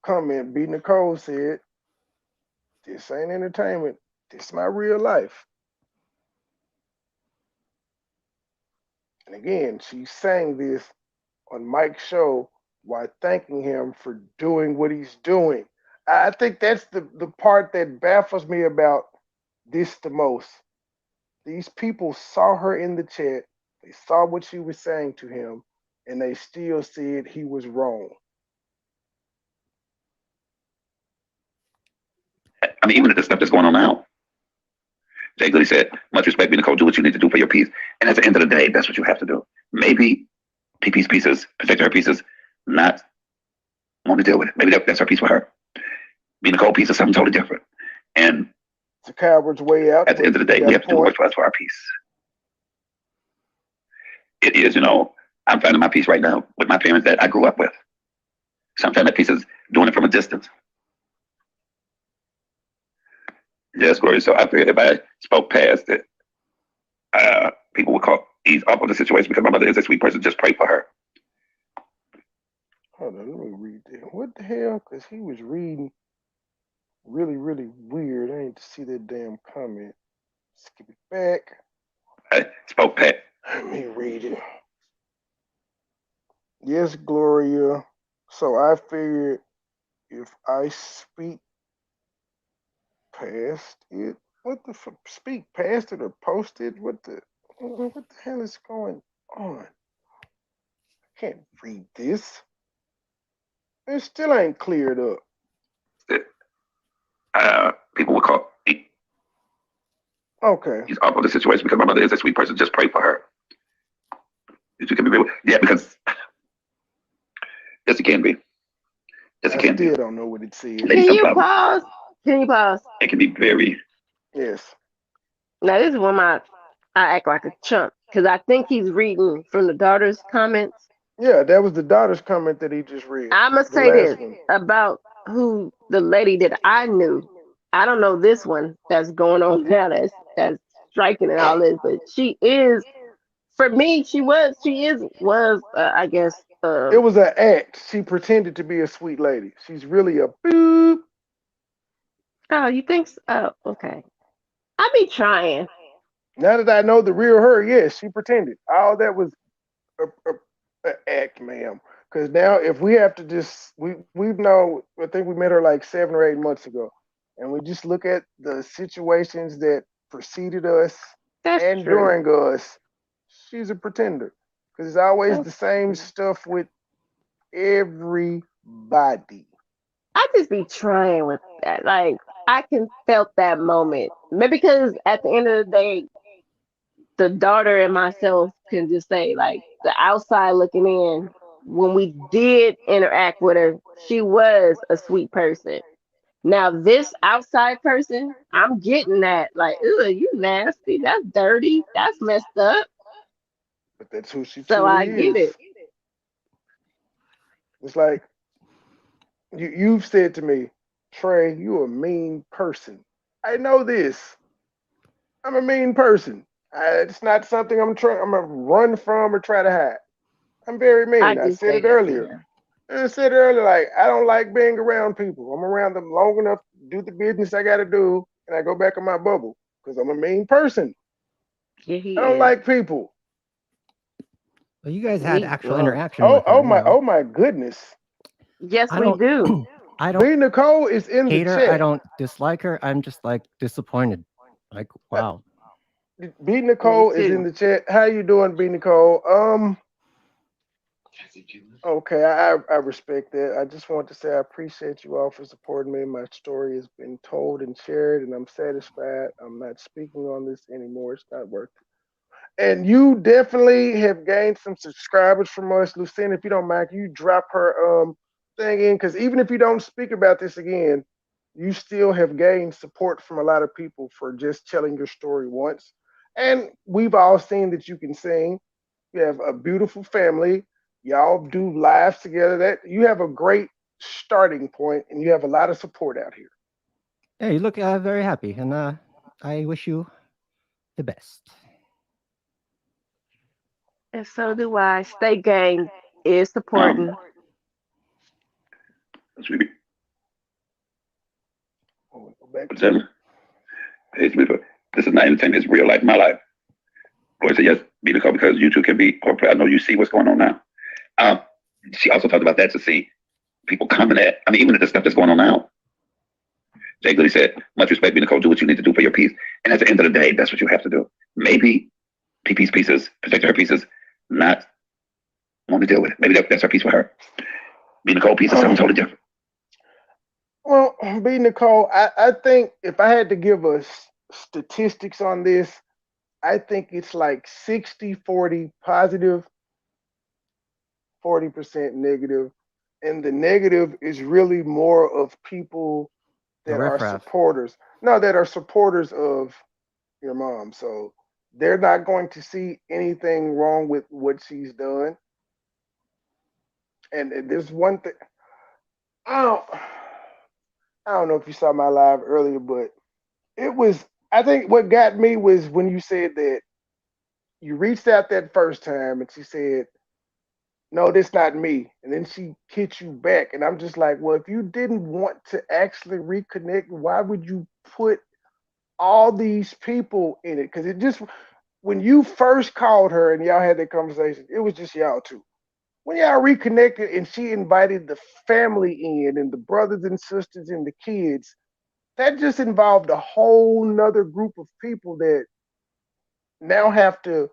comment. B Nicole said, "This ain't entertainment. This is my real life." And again, she sang this on Mike's show while thanking him for doing what he's doing. I think that's the part that baffles me about this the most. These people saw her in the chat, they saw what she was saying to him, and they still said he was wrong. I mean, even at the stuff that's going on now. Jay Goody said, much respect, be Nicole, do what you need to do for your piece. And at the end of the day, that's what you have to do. Maybe PP's pieces, particular pieces, not want to deal with it. Maybe that's her piece for her. Be Nicole piece is something totally different. And It's a coward's way out. at the end of the day, we have to do what's for us for our piece. It is, I'm finding my piece right now with my parents that I grew up with. Sometimes that piece is doing it from a distance. Yes, Gloria. So I figured if I spoke past it, people would ease up on the situation because my mother is a sweet person. Just pray for her. Hold on, let me read that. What the hell? Because he was reading really, really weird. I need to see that damn comment. Skip it back. I spoke past. Let me read it. Yes, Gloria. So I figured if I speak past it, what the fuck? Speak past it or post it? What the hell is going on? I can't read this. It still ain't cleared up. People would ease up on the situation because my mother is a sweet person. Just pray for her. You can be real. Yeah, because yes, it can be. Yes, it can be. I still don't know what it says. Can you pause? Can you pause? It can be very. Yes. Now this is when I act like a chump because I think he's reading from the daughter's comments. Yeah, that was the daughter's comment that he just read. I must say this about who the lady that I knew. I don't know this one that's going on now that's striking and all this, but she is, for me, she was I guess. It was an act. She pretended to be a sweet lady. She's really a boop. Oh, you think so? Oh, okay. I be trying. Now that I know the real her, yes, she pretended. All that was a act, ma'am. Because now, if we have to we've known, I think we met her like 7 or 8 months ago, and we just look at the situations that preceded us and during us, she's a pretender. Because it's always the same stuff with everybody. I just be trying with that. Like I can felt that moment. Maybe because at the end of the day, the daughter and myself can just say like the outside looking in. When we did interact with her, she was a sweet person. Now this outside person, I'm getting that like, ugh, you nasty. That's dirty. That's messed up. But that's who she So truly I get is. it. It's like you've said to me, Trey, you a mean person. I know this. I'm a mean person. It's not something I'm gonna run from or try to hide. I'm very mean. I do said say it that. earlier. I said earlier, like I don't like being around people. I'm around them long enough to do the business I got to do, and I go back in my bubble because I'm a mean person. Yeah, I don't like people. Well, you guys had actual interaction Oh, with her. oh my goodness. Yes, I we don't. do. I don't B Nicole is in hate the her. chat. I don't dislike her. I'm just like disappointed. Like, wow. B Nicole is in the chat. How you doing, B Nicole? Okay, I respect that. I just want to say I appreciate you all for supporting me. My story has been told and shared, and I'm satisfied. I'm not speaking on this anymore. It's not worth it. And you definitely have gained some subscribers from us, Lucinda. If you don't mind, can you drop her thing in? Because even if you don't speak about this again, you still have gained support from a lot of people for just telling your story once. And we've all seen that you can sing. You have a beautiful family. Y'all do lives together. That you have a great starting point, and you have a lot of support out here. Yeah, you look very happy, and I wish you the best. And so do I. State Gang is supporting. Should we be, Oh, go back what's to that? it. Hey, this is not entertainment. It's real life, my life. Boy said yes, be Nicole, because you two can be corporate. I know you see what's going on now. Um, she also talked about that to see people coming at. I mean, even at the stuff that's going on now. Jay Goody said, "Much respect, be Nicole. Do what you need to do for your piece." And at the end of the day, that's what you have to do. Maybe PP's pieces, protecting her pieces, not want to deal with it. Maybe that's her piece for her. Be Nicole piece is something totally different. Well, B Nicole, I think if I had to give us statistics on this, I think it's like 60-40 positive, 40% negative. And the negative is really more of people The that are riffraff. supporters. No, that are supporters of your mom. So they're not going to see anything wrong with what she's done. And there's one thing I don't I don't know if you saw my live earlier, but it was I think what got me was when you said that you reached out that first time and she said, "No, this not me." And then she hit you back. And I'm just like, well, if you didn't want to actually reconnect, why would you put all these people in it? Because it just when you first called her and y'all had that conversation, it was just y'all two. When y'all reconnected and she invited the family in and the brothers and sisters and the kids, that just involved a whole nother group of people that now have to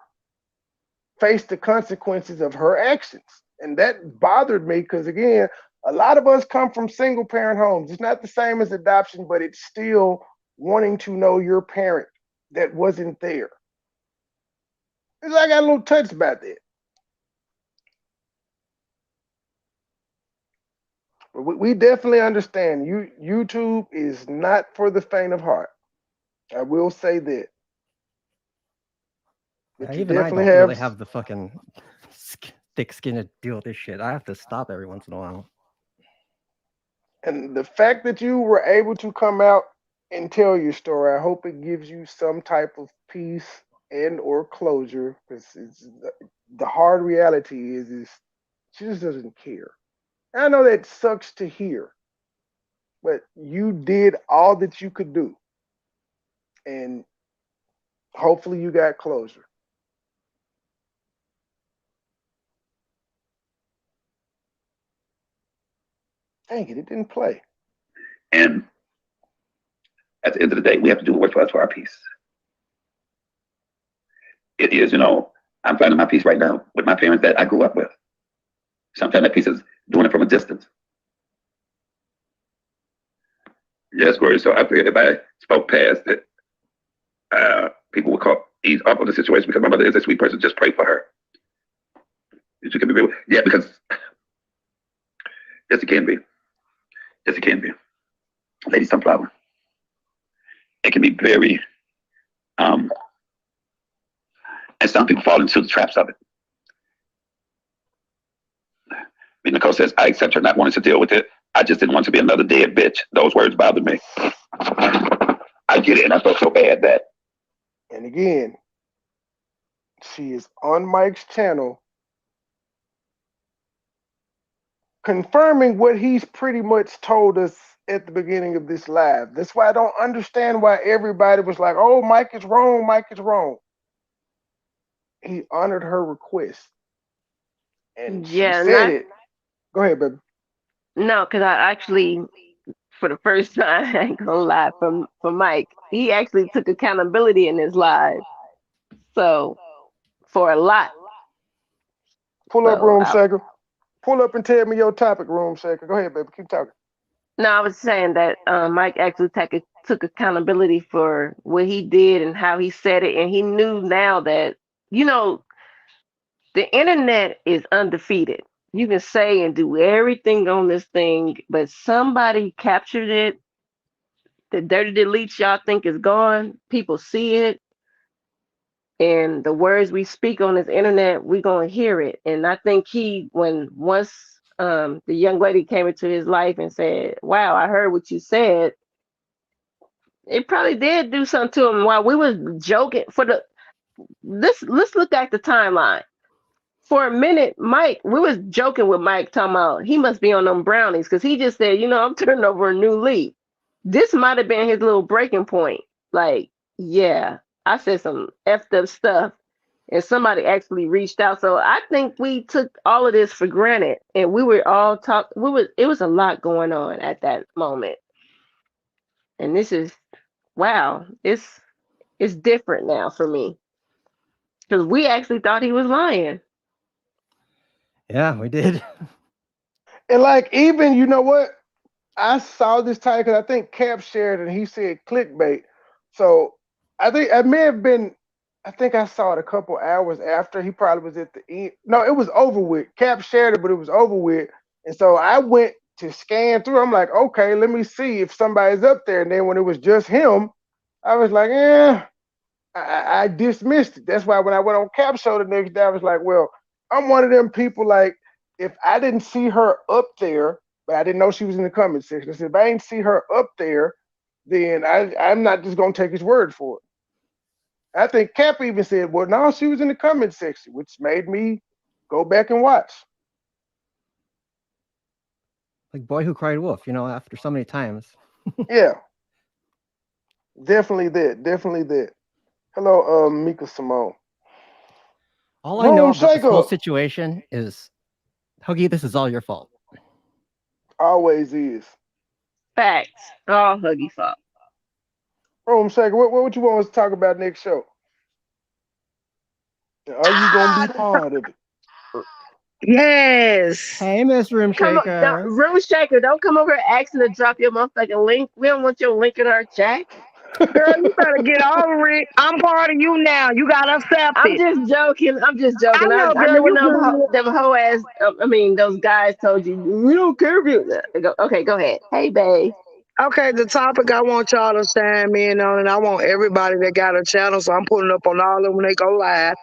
face the consequences of her actions. And that bothered me because, again, a lot of us come from single parent homes. It's not the same as adoption, but it's still wanting to know your parent that wasn't there. I got a little touched about that. But we definitely understand YouTube is not for the faint of heart. I will say that. Yeah, But you even I definitely don't really have. have the fucking thick skin to deal with this shit. I have to stop every once in a while. And the fact that you were able to come out and tell your story, I hope it gives you some type of peace and or closure. Because the hard reality is she just doesn't care. And I know that sucks to hear, but you did all that you could do, and hopefully you got closure. Dang it, it didn't play. And at the end of the day, we have to do what's for us for our peace. It is, I'm finding my peace right now with my parents that I grew up with. Sometimes that peace is doing it from a distance. Yes, Gloria. So I figured if I spoke past it, people would call ease up on the situation because my mother is a sweet person. Just pray for her. She can be real. Yeah, because yes, it can be. Yes, it can be. Lady Sunflower. It can be very, um, and some people fall into the traps of it. Nicole says, I accept her not wanting to deal with it. I just didn't want to be another dead bitch. Those words bothered me. I get it, and I felt so bad that. And again, she is on Mike's channel confirming what he's pretty much told us at the beginning of this live. That's why I don't understand why everybody was like, oh, Mike is wrong, Mike is wrong. He honored her request. And she Yeah, said not it. Go ahead, baby. no, because I actually, for the first time, I ain't gonna lie, from Mike, he actually took accountability in his live. So for a lot. Pull up, So Room Shaker. Pull up and tell me your topic, Room Shaker. Go ahead, baby. Keep talking. no, I was saying that Mike actually took accountability for what he did and how he said it, and he knew now that you know the internet is undefeated. You can say and do everything on this thing, but somebody captured it. The dirty deletes y'all think is gone. People see it, and the words we speak on this internet, we gonna hear it. And I think when once the young lady came into his life and said, "Wow, I heard what you said," it probably did do something to him while we was joking. Let's look at the timeline. for a minute, Mike, we was joking with Mike talking about he must be on them brownies because he just said, I'm turning over a new leaf. This might have been his little breaking point. Like, yeah, I said some effed up stuff and somebody actually reached out. So I think we took all of this for granted and we were all it was a lot going on at that moment. And this is wow, it's different now for me. Because we actually thought he was lying. Yeah, we did. And like, even you know what? I saw this title because I think Cap shared it and he said clickbait. So I think I may have been. I think I saw it a couple hours after. He probably was at the end. No, it was over with. Cap shared it, but it was over with. And so I went to scan through. I'm like, okay, let me see if somebody's up there. And then when it was just him, I was like, I dismissed it. That's why when I went on Cap Show the next day, I was like, well, I'm one of them people. Like, if I didn't see her up there, but I didn't know she was in the comment section. I said, if I didn't see her up there, then I'm not just gonna take his word for it. I think Cap even said, well, no, she was in the comment section, which made me go back and watch. Like Boy Who Cried Wolf, after so many times. Yeah, definitely that. Definitely that. Hello, Mika Simone. All I know Room about this whole shaker situation is, Huggy, this is all your fault. always is. Facts. All Huggy fault. Room shaker, what you want us to talk about next show? Are you gonna be part of it? Yes. Hey, Miss Room Come on, Shaker. Room Shaker, don't come over asking to drop your motherfucking link. We don't want your link in our chat. Girl, you better get over it. I'm part of you now. You gotta accept I'm it. just joking. I'm just I joking. know, I girl, remember you good. them hoe ass. Those guys told you we don't care if you. Okay, go ahead. Hey, babe. Okay, the topic I want y'all to chime in on, and I want everybody that got a channel, so I'm putting up on all of them when they go live.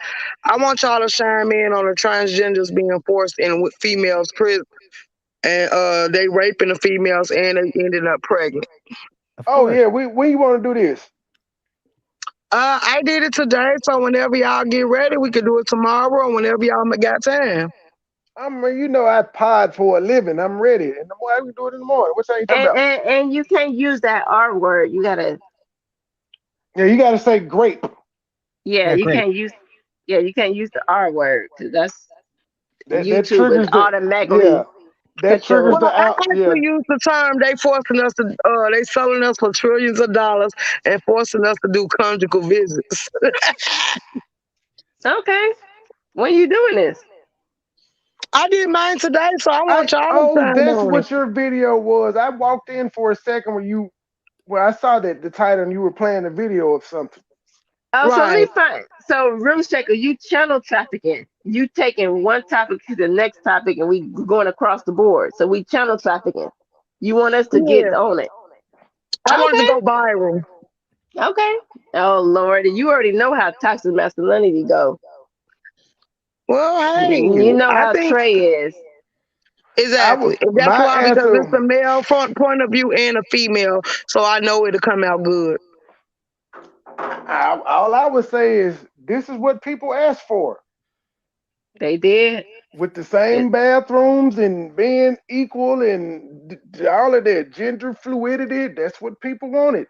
I want y'all to chime in on the transgenders being forced in with females' prison, and they raping the females and they ended up pregnant. Of Oh course. yeah, when you want to do this? I did it today, so whenever y'all get ready, we can do it tomorrow, or whenever y'all got time. I pod for a living. I'm ready. In the morning, we can do it in the morning. What time you talking about? And you can't use that R word. You gotta. Yeah, you gotta say grape. Yeah, Yeah, you great. can't use. Yeah, you can't use the R word because that's That YouTube is triggers the yeah. automatically That cut triggers your. Well, the I out. Yeah. actually use the term they forcing us to, they selling us for trillions of dollars and forcing us to do conjugal visits. Okay, when you doing this? I did mine today, so I want y'all to time That's on it. what your video was. I walked in for a second where I saw that the title and you were playing a video of something. Oh, so let me Right. find. So, room checker, you channel trafficking. You taking one topic to the next topic, and we going across the board. So we channel trafficking. You want us to get Yeah. on it? I wanted to Okay, go viral. okay. Oh Lord, you already know how toxic masculinity go. Well, hey, You know I how think Trey is. I would exactly. That's my why, because it's answer a male front point of view and a female, so I know it'll come out good. all I would say is this is what people ask for. They did. With the It, same bathrooms and being equal and all of that gender fluidity, that's what people wanted.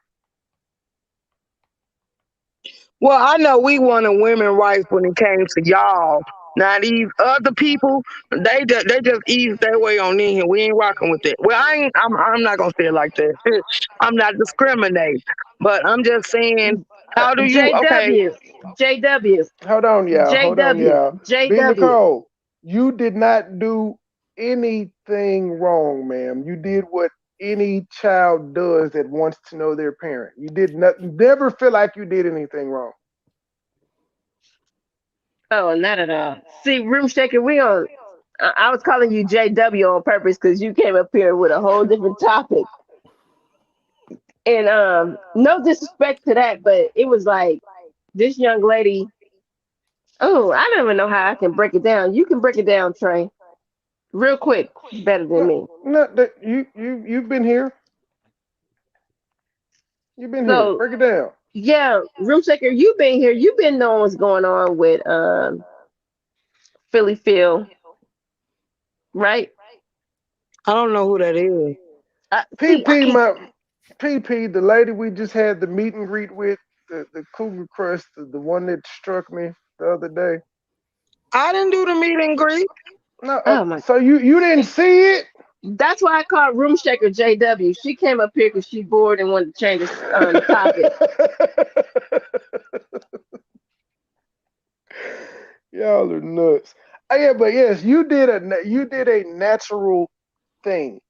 Well, I know we wanted women rights when it came to y'all. Now these other people, they just ease their way on in here. We ain't rocking with that. Well, I'm not gonna say it like that. I'm not discriminating, but I'm just saying, how do you? Okay, JW, JW, Hold on, y'all. Hold on, JW, y'all. B. JW. Nicole, you did not do anything wrong, ma'am. You did what any child does that wants to know their parent. You did not never feel like you did anything wrong. Oh, not at all. See, room shaker, we on. I was calling you JW on purpose because you came up here with a whole different topic. And no disrespect to that, but it was like this young lady. Oh, I don't even know how I can break it down. You can break it down, Trey, real quick, better than No, me. no, that you've been here. You've been here. So Break it down. yeah, room shaker, you've been here. You've been knowing what's going on with Philly Phil, right? I don't know who that is. See, I PP, can't. my PP, the lady we just had the meet and greet with, the Cougar Crust, the one that struck me the other day. I didn't do the meet and greet. No, Oh my. so you didn't see it? That's why I called Room Shaker JW. She came up here because she bored and wanted to change the topic. Y'all are nuts. Yeah, but yes, you did a natural thing.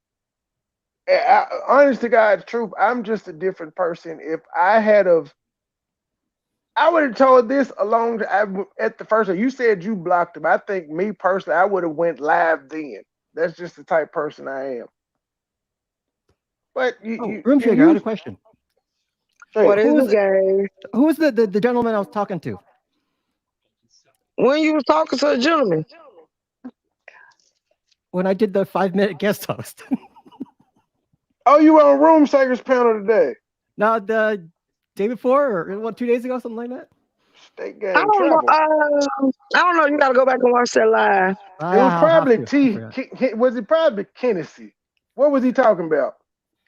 Honest to God's truth, I'm just a different person. If I had of, I would have told this along at the first one. You said you blocked him. I think me personally, I would have went live then. That's just the type of person I am. But Oh, Room Shaker, I had a question. What is Who the was game? who was the gentleman I was talking to? When you was talking to a gentleman. When I did the 5-minute guest host. Oh, you were on Room Shaker's panel today? No, the day before, or 2 days ago, something like that. State I gang don't know. trouble. I don't know. You got to go back and watch that live. It was I'll have probably to. I forgot. Was it probably Kennedy? What was he talking about?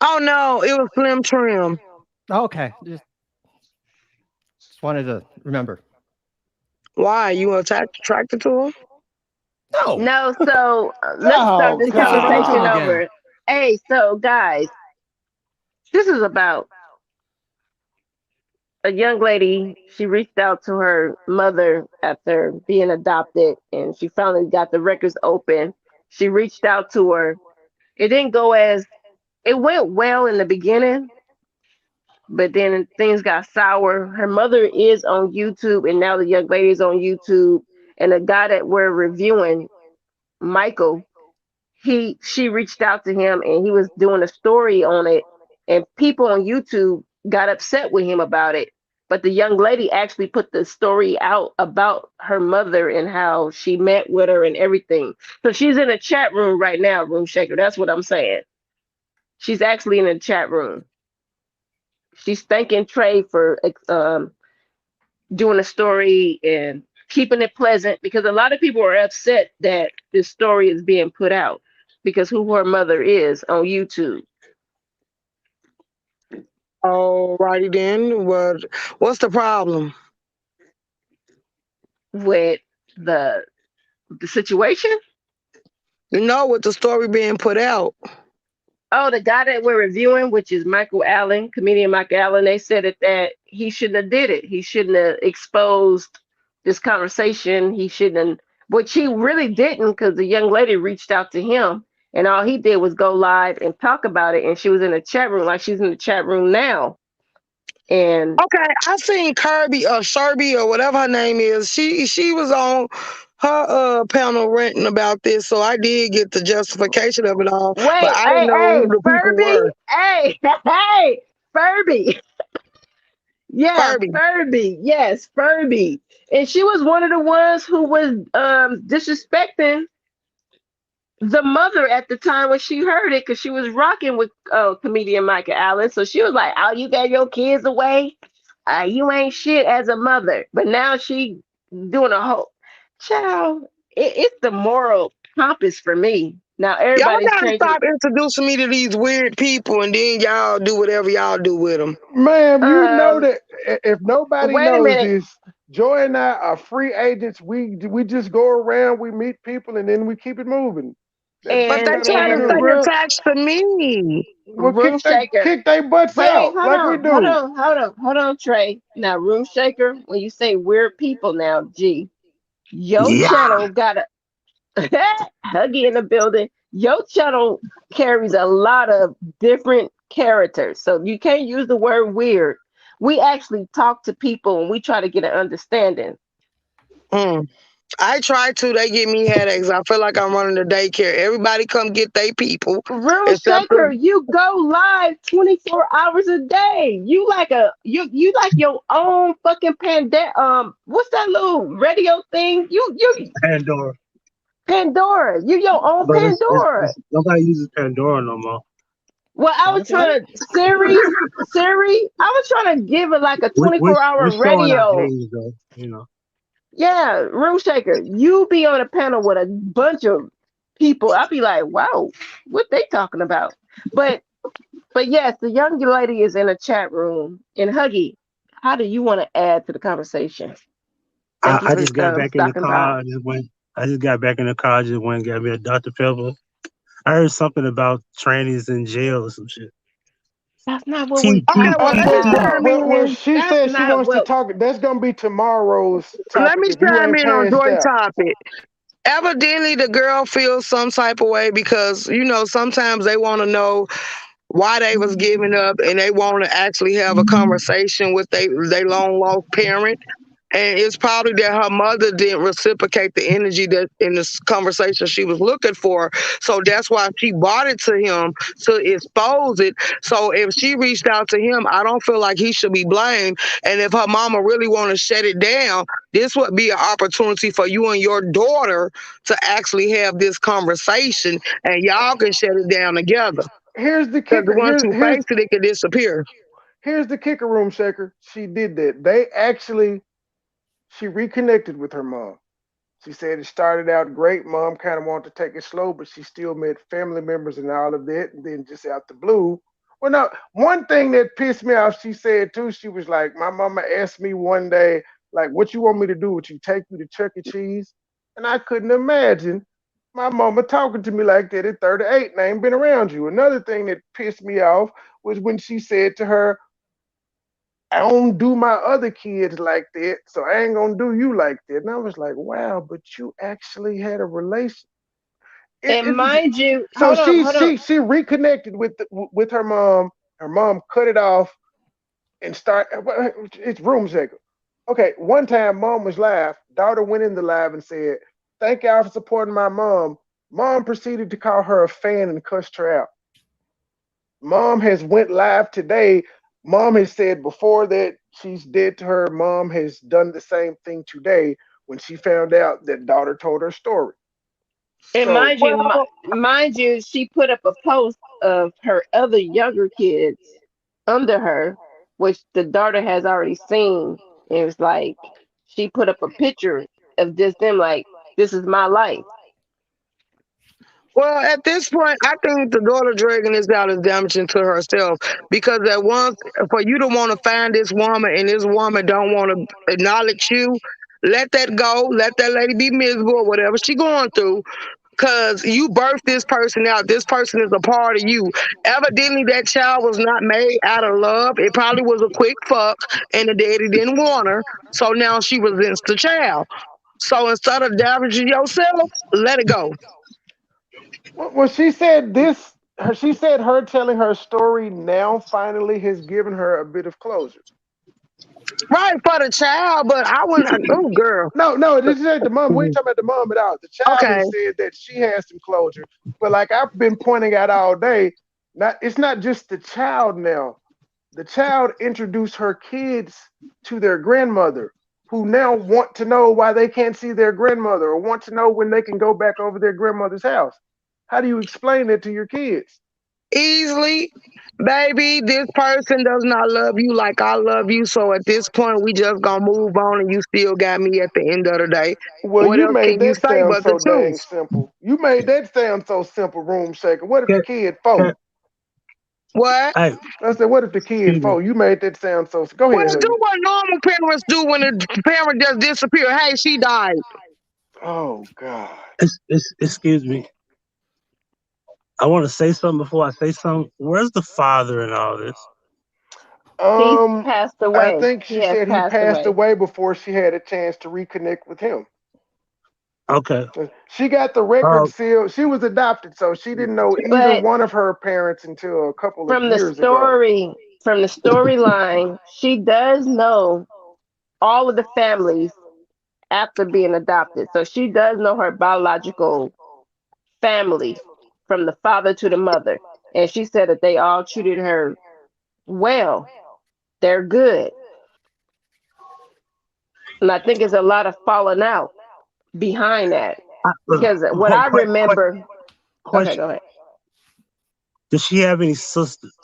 Oh no, it was Slim Trim. Oh, okay, just wanted to remember. Why you attracted to him? No. No, so let's start Oh this Can't say that name conversation God. again. over. Hey, so guys, this is about a young lady. She reached out to her mother after being adopted, and she finally got the records open. She reached out to her. It didn't go as it went well in the beginning, but then things got sour. Her mother is on YouTube, and now the young lady is on YouTube. And the guy that we're reviewing, Michael, she reached out to him, and he was doing a story on it, and people on YouTube got upset with him about it. But the young lady actually put the story out about her mother and how she met with her and everything. So she's in a chat room right now, Room Shaker. That's what I'm saying. She's actually in a chat room. She's thanking Trey for doing a story and keeping it pleasant, because a lot of people are upset that this story is being put out because who her mother is on YouTube. Alrighty then. What's the problem? With the situation. You know, with the story being put out. Oh, the guy that we're reviewing, which is Michael Allen, comedian Michael Allen, they said that he shouldn't have did it. He shouldn't have exposed this conversation. He shouldn't have, which he really didn't, because the young lady reached out to him, and all he did was go live and talk about it. And she was in the chat room, like she's in the chat room now. And Okay, I seen Kirby or Sherby or whatever her name is. She was on her panel ranting about this, so I did get the justification of it all. But wait, I didn't hey, know hey, who the people Furby, were. hey, hey, Furby. Yeah, Kirby. Furby. Yes, Furby. And she was one of the ones who was disrespecting the mother at the time when she heard it, because she was rocking with comedian Micah Allen. So she was like, "Oh, you got your kids away? You ain't shit as a mother." But now she doing a whole child. It's the moral compass for me. Now Y'all everybody's gotta changing. stop introducing me to these weird people, and then y'all do whatever y'all do with them. Ma'am, you know Um, that if nobody wait a knows minute. this, Joy and I are free agents. We just go around, we meet people, and then we keep it moving. That's But just they And kind of what trying we to and do. stay room attached to me. We'll room shaker. kick they butts Wait, out hold like we on, hold do. on, hold on, hold on, Trey. Now, room shaker, when you say weird people now, G, your Yeah. channel got a Huggy in the building. Your channel carries a lot of different characters. So you can't use the word weird. We actually talk to people and we try to get an understanding. Mm. I try to. They give me headaches. I feel like I'm running the daycare. Everybody come get their people, Room except shaker, the you go live 24 hours a day. You like your own fucking what's that little radio thing? You Pandora. Pandora. You your own But Pandora. nobody uses Pandora no more. Well, I was Spotify? trying to Siri. I was trying to give it like a We're 24-hour showing our radio. age though, you know. Yeah, room shaker. You be on a panel with a bunch of people. I'd be like, wow, what they talking about? But but yes, the young lady is in a chat room. And Huggy, how do you want to add to the conversation? Thank you I for just got back in the stopping by. car. I just got back in the car. I just went and got me a Dr. Pepper. I heard something about trannies in jail or some shit. That's not what we T Okay, T talking well, T let me T. about. chime Well, in. she That's said she not wants to what. talk. That's gonna be tomorrow's Let topic me if you chime ain't in on passed Joy out. topic. Evidently, the girl feels some type of way because sometimes they want to know why they was giving up, and they want to actually have a conversation with they long lost parent. And it's probably that her mother didn't reciprocate the energy that in this conversation she was looking for. So that's why she brought it to him to expose it. So if she reached out to him, I don't feel like he should be blamed. And if her mama really want to shut it down, this would be an opportunity for you and your daughter to actually have this conversation, and y'all can shut it down together. Here's the Because kicker. once you face it, it can disappear. Here's the kicker, room shaker. She did that. They actually she reconnected with her mom. She said it started out great. Mom kind of wanted to take it slow, but she still met family members and all of that. And then just out the blue. Well, no, one thing that pissed me off, she said too, she was like, my mama asked me one day, like, what you want me to do? Would you take me to Chuck E. Cheese? And I couldn't imagine my mama talking to me like that at 38 and I ain't been around you. Another thing that pissed me off was when she said to her, I don't do my other kids like that, so I ain't gonna do you like that. And I was like, wow, but you actually had a relation. And It was mind you, so hold on. she reconnected with her mom. Her mom cut it off and start. It's room shaker. Okay, one time mom was live. Daughter went in the live and said, "Thank y'all for supporting my mom." Mom proceeded to call her a fan and cussed her out. Mom has went live today. Mom has said before that she's dead to her. Mom has done the same thing today when she found out that daughter told her story. And So mind you, she put up a post of her other younger kids under her, which the daughter has already seen. It was like she put up a picture of just them, like, this is my life. Well, at this point, I think the daughter dragging this out is damaging to herself because at once, for you to want to find this woman and this woman don't want to acknowledge you, let that go. Let that lady be miserable or whatever she going through. Cause you birthed this person out. This person is a part of you. Evidently, that child was not made out of love. It probably was a quick fuck, and the daddy didn't want her. So now she resents the child. So instead of damaging yourself, let it go. well, she said this. She said her telling her story now finally has given her a bit of closure. Right for the child, but I wouldn't. Oh, girl. No, this is the mom. We ain't talking about the mom at all. The child Okay. has said that she has some closure, but like I've been pointing out all day, it's not just the child now. The child introduced her kids to their grandmother, who now want to know why they can't see their grandmother or want to know when they can go back over their grandmother's house. How do you explain that to your kids? Easily, baby, this person does not love you like I love you. So at this point, we just gonna move on, and you still got me at the end of the day. Well, What you else made can you that say sound but the so truth? dang simple. You made that sound so simple, room shaker. What if the Can, kid can, four? What? hey, I said, what if the kid excuse me. four? You made that sound so. Go Well, ahead, do Huggy. what normal parents do when the parent just disappear. Hey, she died. Oh God. Excuse me. I want to say something before I say something. Where's the father in all this? He's Um, passed I away. think He she has said he passed passed away. away before she had a chance to reconnect with him. Okay. She got the record Uh, seal. She was adopted, so she didn't know either But one of her parents until a couple of from the years ago. story, from the storyline, she does know all of the families after being adopted. So she does know her biological family from the father to the mother. And she said that they all treated her well. They're good. And I think it's a lot of falling out behind that. Because what I remember, okay, question. go ahead. Does she have any sisters?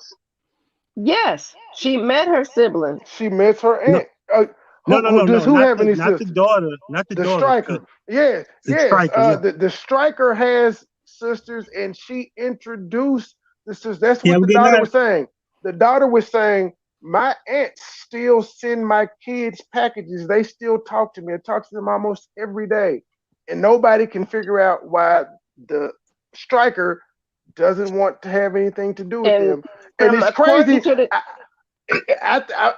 Yes, she met her siblings. She met her No. aunt. No, no, no, Does no. who Not have the any not the sisters? daughter. Not the The daughter. striker. Yeah, The yes. striker. Yeah. The striker has sisters, and she introduced the sisters. That's Yeah, what I'm the getting daughter that. was saying. The daughter was saying, my aunts still send my kids packages. They still talk to me. I talk to them almost every day, and nobody can figure out why the striker doesn't want to have anything to do with And them. And from it's according crazy. to the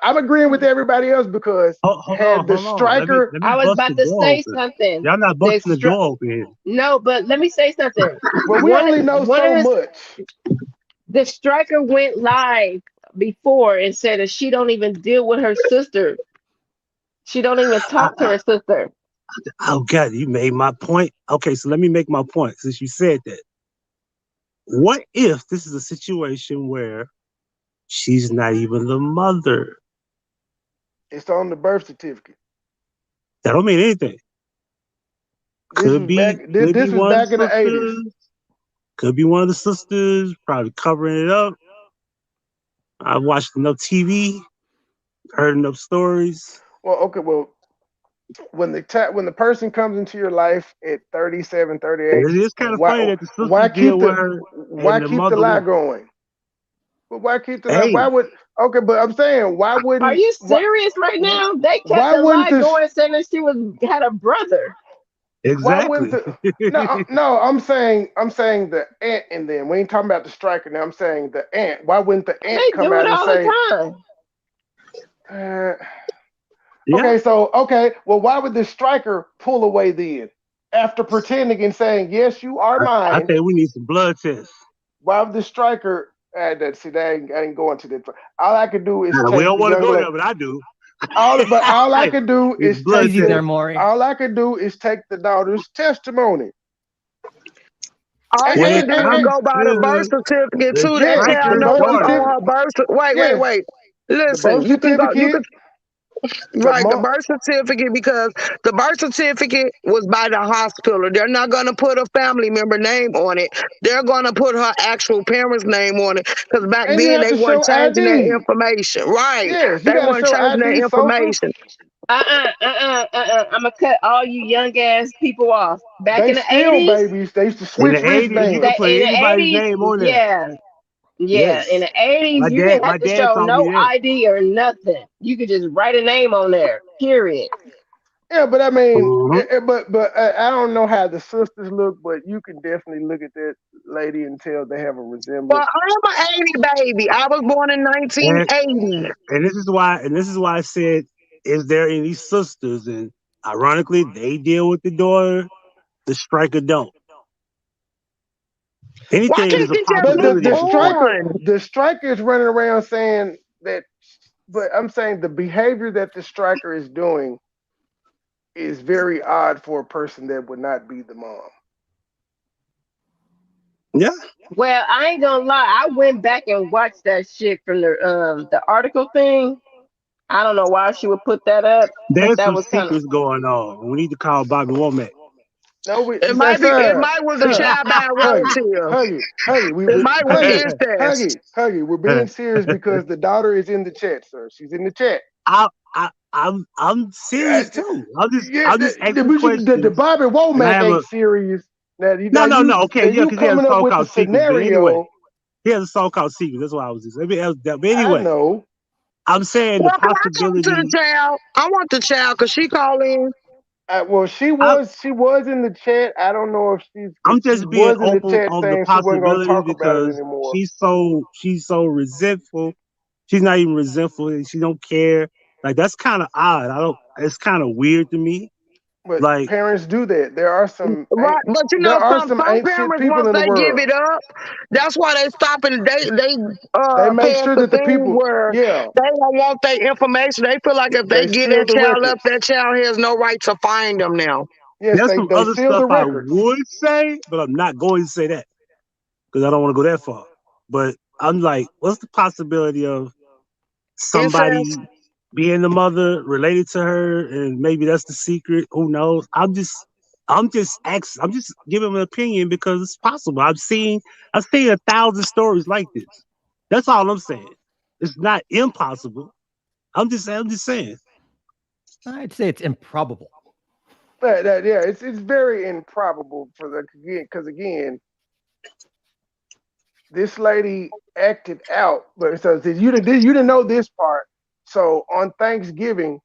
I'm agreeing with everybody else because Hold on, had the hold on. striker, Let me I was bust the about to door say open. something. Y'all not The busting the door open here. No, but let me say something. well, we only know One so of much. the striker went live before and said that she don't even deal with her sister. She don't even I, talk to her sister. oh God, you made my point. Okay, so let me make my point since you said that. What if this is a situation where she's not even the mother? It's on the birth certificate. That don't mean anything. This was back. Could be This was one of the back in the '80s. sisters. Could be one of the sisters, probably covering it up. I've watched enough TV, heard enough stories. Well, okay. Well, when the person comes into your life at 37, 38, And it is kind of funny why that the sisters deal with her why and the keep the mother lie won't. going? But why keep the lie? Hey, Why would okay? But I'm saying Are you serious right now? They kept why the wouldn't lie this? going, saying that she was had a brother. Why wouldn't exactly. the no, I'm saying the aunt and then we ain't talking about the striker now. I'm saying the aunt. Why wouldn't the aunt They come do it out and all the say, time. uh, Yeah, okay, well, why would the striker pull away then? After pretending and saying, yes, you are I mine, think we need some blood tests. why would the striker see I ain't going to that. All I could do is We take don't the want to young go lady. there, but I do. All I could do It's is blood take Easy there, the test. Maury. all I could do is take the daughter's testimony. All And, you When can do is I'm go by the birth sure certificate the too. That yes, child the striker's know birth what's daughter. on her certificate. birth. Wait, wait, Yes, wait. the birth Listen, you can go. You can certificate, the right the mom. birth certificate because the birth certificate was by the hospital. They're not gonna put a family member name on it. They're gonna put her actual parents' name on it because back And you then have they to weren't show changing that ID. information. Right? Yes, you They got to weren't show changing that ID, social. information. I'm gonna cut all you young ass people off. Back They in the still '80s, babies. They used to In the switch 80s, you could that wristbands. put in the anybody's '80s, name on there. yeah, yeah, in Yes. the '80s, you didn't My have to dad show taught me no that. ID or nothing. You could just write a name on there. Period. Yeah, but I mean, Mhm. but I don't know how the sisters look, but you can definitely look at that lady and tell they have a Well, resemblance. I'm an '80 baby. I was born in And 1980. this is why I said, is there any sisters? And ironically, they deal with the daughter, the striker don't. Why Anything can't is a she just But move possibility at this point. on? the striker is running around saying that. But I'm saying the behavior that the striker is doing is very odd for a person that would not be the mom. Yeah. Well, I ain't gonna lie. I went back and watched that shit from the article thing. I don't know why she would put that up, but There's that some was kind of secrets going on. We need to call Bobby Womack. No, we It say, might be. It sir, might was a sir, child by a Huggy, relative. Huggy, It might was incest. Huggy. We're being serious because the daughter is in the chat, sir. She's in the chat. I'm Uh, serious too. yeah, I'm just asking the questions. Bobby And I Womack have a ain't serious. no, no, no. Okay, Now yeah, you because he has a coming up song with the called Secrets. But anyway, scenario. he has a song called Secrets. That's why I was just. But I anyway, know. I'm saying the Well, can I talk to the possibility. child? I want the child because she called in. Well, I'm she was in the chat. I don't know if I'm she just being was in the open chat on the saying she wasn't gonna possibilities talk about it because anymore. she's so resentful. She's not even resentful, and she don't care. Like that's kind of odd. I don't. It's kind of weird to me. But Like parents do that. Right, but you There know, are some some some ain't shit parents people once in the they give world. it up, that's why they stop and they They make pass sure the that the thing people, where yeah, they don't want their information. They feel like if they they give seal that the child up, records. that child has no right to find them now. Yes, there's some they other seal stuff the I records. would say, but I'm not going to say that because I don't want to go that far. But I'm like, what's the possibility of Incest. somebody being the mother related to her, and maybe that's the secret? Who knows? I'm just giving an opinion because it's possible. I've seen 1,000 stories like this. That's all I'm saying. It's not impossible. I'm just saying. I'd say it's improbable. Yeah, it's very improbable for the because again, this lady acted out, but so you didn't know this part. So on Thanksgiving,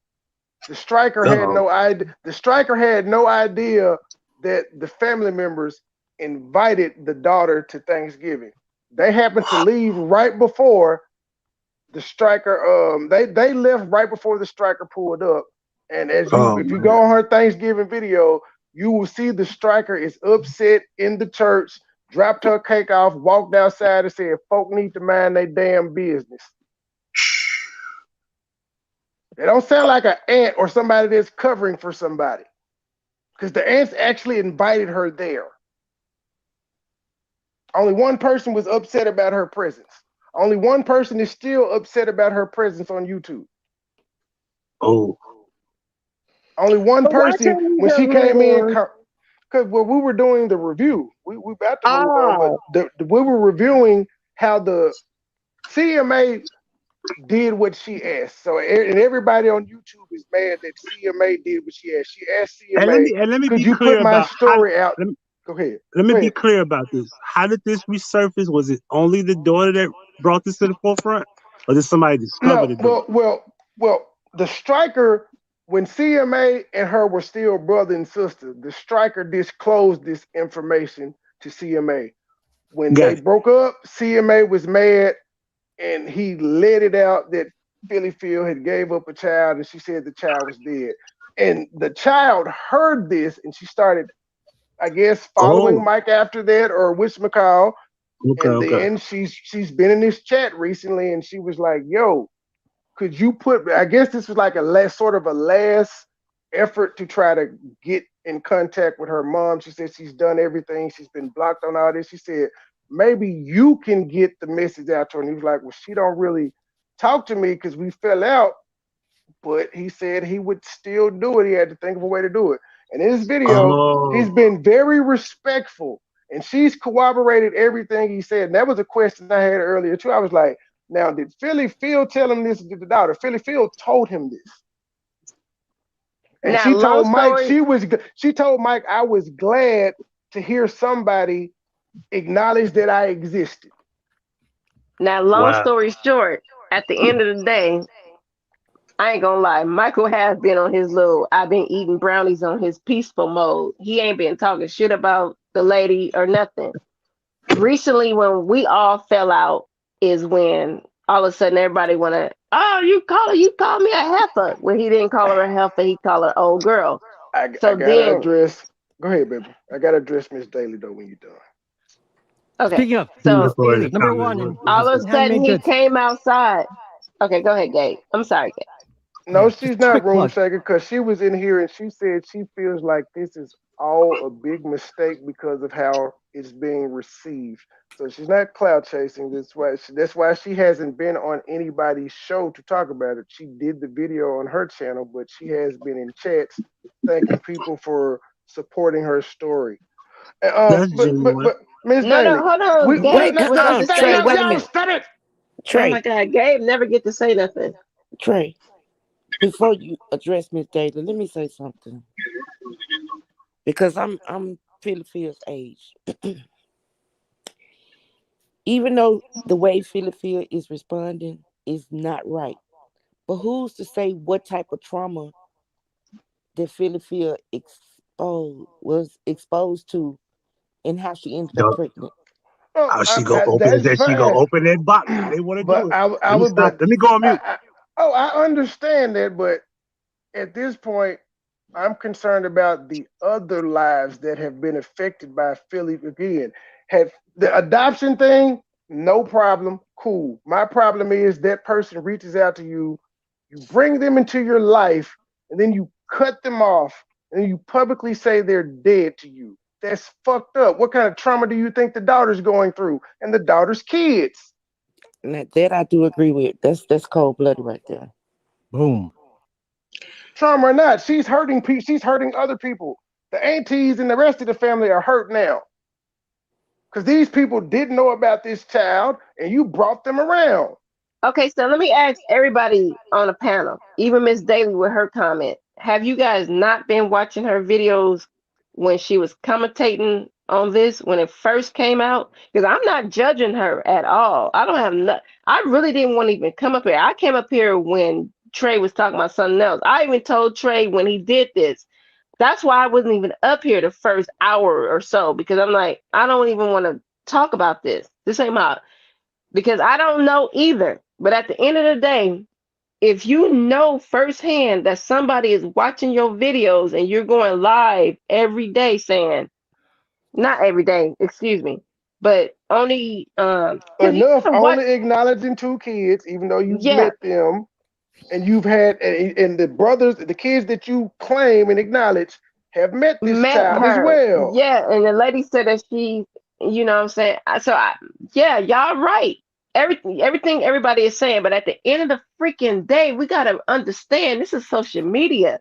the striker had Uh-oh. no idea. The striker had no idea that the family members invited the daughter to Thanksgiving. They happened to leave right before the striker. They left right before the striker pulled up. And Oh if you man. go on her Thanksgiving video, you will see the striker is upset in the church, dropped her cake off, walked outside, and said, "Folk need to mind their damn business." It don't sound like an aunt or somebody that's covering for somebody, because the aunts actually invited her there. Only one person was upset about her presence. Only one person is still upset about her presence on YouTube. Oh. Only one But why person can't we when just she move came in, on? because when we were doing the review, we about to move on, but Oh, we were reviewing how the CMA did what she asked. So and everybody on YouTube is mad that CMA did what she asked. She asked CMA, And let me "Could be you put clear my about how. story out?" Let me, Go ahead. let me Go be ahead. clear about this. How did this resurface? Was it only the daughter that brought this to the forefront, or did somebody discover No, the daughter? well. The striker, when CMA and her were still brother and sister, the striker disclosed this information to CMA. When they Got it. broke up, CMA was mad and he let it out that Philly Phil had gave up a child and she said the child was dead. And the child heard this and she started, I guess, following Oh. Mike after that or Wish McCall. Okay. And Okay. then she's been in this chat recently and she was like, "Yo, could you put?" I guess this was like a last sort of a last effort to try to get in contact with her mom. She said she's done everything. She's been blocked on all this. She said maybe you can get the message out to her. And he was like, "Well, she don't really talk to me because we fell out." But he said he would still do it. He had to think of a way to do it. And in this video, he's Oh. been very respectful, and she's corroborated everything he said. And that was a question I had earlier too. I was like, now, did Philly Phil tell him this to the daughter? Philly Phil told him this. And Now, long story. she told Mike, "I was glad to hear somebody acknowledge that I existed." Now, long Wow. story short, at the end of the day, I ain't gonna lie. Michael has been on his little. I've been eating brownies on his peaceful mode. He ain't been talking shit about the lady or nothing. Recently, when we all fell out, is when all of a sudden everybody wanna. Oh, you call me a heifer. When he didn't call her a heifer, he called her old girl. I So gotta then, address. Go ahead, baby. I gotta address Miss Daly though when you're done. okay. Speaking of So Miss Before Daly, the number comment one was in all of a sudden handmade he goods. came outside. Okay, go ahead, Gabe. I'm sorry, Gabe. No, Yeah, just she's a not quick room plug. shaker because she was in here and she said she feels like this is all a big mistake because of how it's being received. So she's not cloud chasing. That's why she hasn't been on anybody's show to talk about it. She did the video on her channel, but she has been in chats thanking people for supporting her story. that's But genuine. Miss No, no, Daly, hold on, we Gabe. Wait, no, Was no, that uh-uh, to stop, say Trey, no, wait a y'all nothing? minute. stop it. Oh my Trey, God, Gabe never get to say nothing. Trey, before you address Miss Daly, let me say something. Because I'm Phil's age. Even though the way Phil is responding is not right. But who's to say what type of trauma that Phil was exposed to and how she ended up Yo, pregnant? Oh, how she gonna open it? that's That she gonna fine. open that box? How they want to But do it? I Let me would, stop. but Let me go on mute. I understand that, but at this point, I'm concerned about the other lives that have been affected by Philly again. Have the adoption thing, no problem, cool. My problem is that person reaches out to you, you bring them into your life, and then you cut them off, and you publicly say they're dead to you. That's fucked up. What kind of trauma do you think the daughter's going through and the daughter's kids? Now, that I do agree with. That's cold blooded right there. Boom. Trauma or not, she's hurting people. She's hurting other people. The aunties and the rest of the family are hurt now because these people didn't know about this child, and you brought them around. Okay, so let me ask everybody on the panel, even Miss Daly with her comment. have you guys not been watching her videos when she was commentating on this when it first came out? Because I'm not judging her at all. I don't have no. I really didn't want to even come up here. I came up here when Trey was talking about something else. I even told Trey when he did this. That's why I wasn't even up here the first hour or so because I'm like, I don't even want to talk about this. This ain't my because I don't know either. But at the end of the day, if you know firsthand that somebody is watching your videos and you're going live every day saying, not every day, excuse me, but only because you Enough gotta watch, only acknowledging two kids, even though you've yeah, met them and you've had and the brothers, the kids that you claim and acknowledge have met this met child as her, well. yeah, and the lady said that she, you know what I'm saying? Yeah, y'all right. Everything everybody is saying, but at the end of the freaking day, we gotta understand this is social media.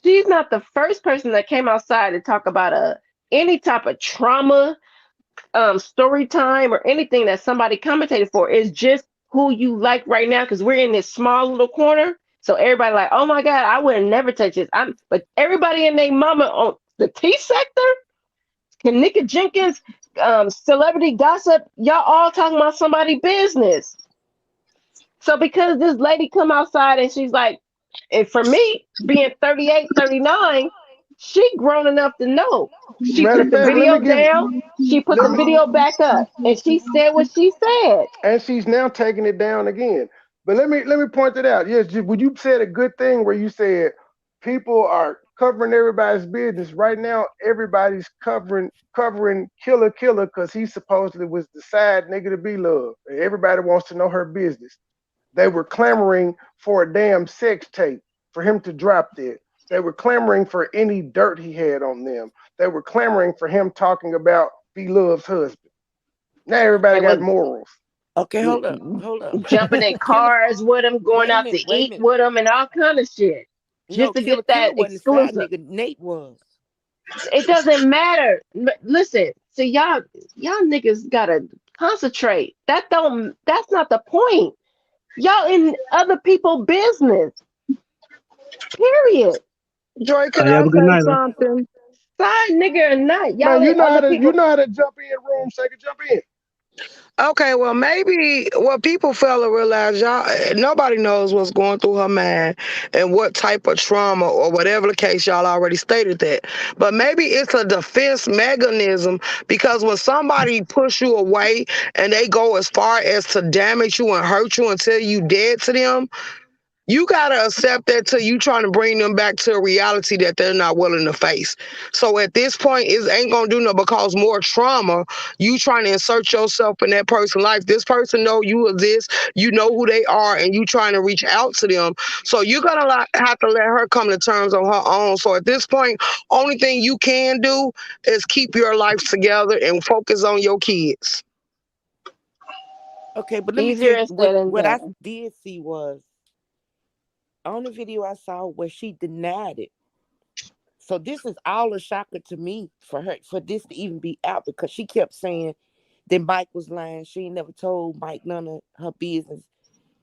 She's not the first person that came outside to talk about any type of trauma, story time or anything that somebody commentated for. It's just who you like right now because we're in this small little corner. So everybody like, oh my God, I would never touch this. But everybody and their mama on the T sector, Kanika Jenkins, celebrity gossip, y'all all talking about somebody business. So because this lady come outside and she's like, and for me, being 38, 39, she grown enough to know. She Matter of put the fact, video down, she put let the me video back up, and she said what she said. and she's now taking it down again. But let me point it out. Yes, when you said a good thing where you said people are covering everybody's business right now, everybody's covering Killer because he supposedly was the side nigga to be loved. Everybody wants to know her business. They were clamoring for a damn sex tape for him to drop that. They were clamoring for any dirt he had on them. They were clamoring for him talking about B Love's husband. Now everybody And got was morals. Okay, hold up. jumping in Killer, cars with him, going wait a out minute, to wait a eat minute. with him, and all kind of shit, No, just to Killer get Killer that wasn't the side exclusive. nigga. Nate was. It doesn't matter. Listen, see y'all niggas gotta concentrate. That's not the point. Y'all in other people business. Period. Joy, can You I have a good say night, man. something? Side nigga or not, Man, y'all in other you people. know how to jump in rooms, so you can jump in. Okay, well, maybe what people fail to realize, y'all, nobody knows what's going through her mind and what type of trauma or whatever the case, y'all already stated that. But maybe it's a defense mechanism because when somebody push you away and they go as far as to damage you and hurt you until you dead to them, you gotta accept that till you trying to bring them back to a reality that they're not willing to face. So at this point, it ain't gonna do no because more trauma. You trying to insert yourself in that person's life. This person know you exist. You know who they are, and you trying to reach out to them. So you're gonna have to let her come to terms on her own. So at this point, only thing you can do is keep your life together and focus on your kids. Okay, but let me tell Easier you said than what I done. did see was on the video I saw where she denied it. So this is all a shocker to me for her for this to even be out because she kept saying that Mike was lying. She never told Mike none of her business.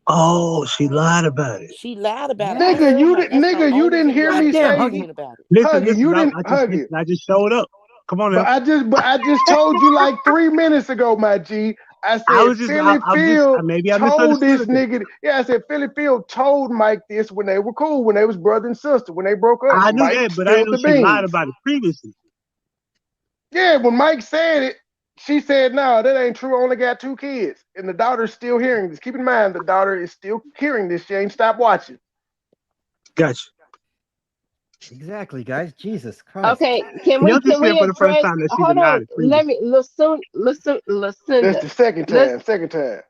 Oh, she lied about it. She lied about it. I Nigga, heard her. That's the you only didn't hear video I me seen Goddamn, her say Huggy. saying about it. Listen, Huggy, listen. you didn't I just Huggy. listen. I just showed up. Come on now. But I just told you like 3 minutes ago, my G. I I said was just. Philly I'm just. Phil Maybe I told this misunderstood that. nigga. Yeah, I said Philly Phil told Mike this when they were cool, when they was brother and sister. When they broke up, I knew Mike that, but I didn't spilled know the she lied beans. about it previously. Yeah, when Mike said it, she said, "No, that ain't true. I only got two kids, and the daughter's still hearing this. Keep in mind, the daughter is still hearing this. She ain't stopped watching." Gotcha. Exactly, guys. Jesus Christ. Okay, can Y'all we just can said we for the first address? time that she Hold denied on, it let previously. me listen, That's Lucinda. the second Listen, time. Second time.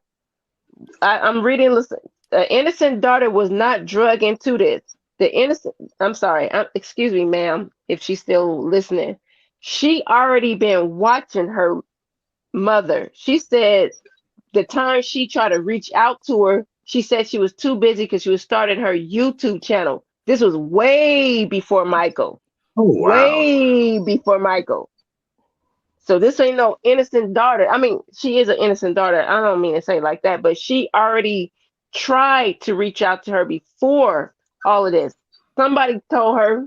I'm reading. Listen, the innocent daughter was not drug into this. The innocent. I'm sorry. Excuse me, ma'am, if she's still listening. She already been watching her mother. She said the time she tried to reach out to her, she said she was too busy because she was starting her YouTube channel. This was way before Michael. Oh wow. Way before Michael. So this ain't no innocent daughter. I mean, she is an innocent daughter. I don't mean to say it like that, but she already tried to reach out to her before all of this. somebody told her,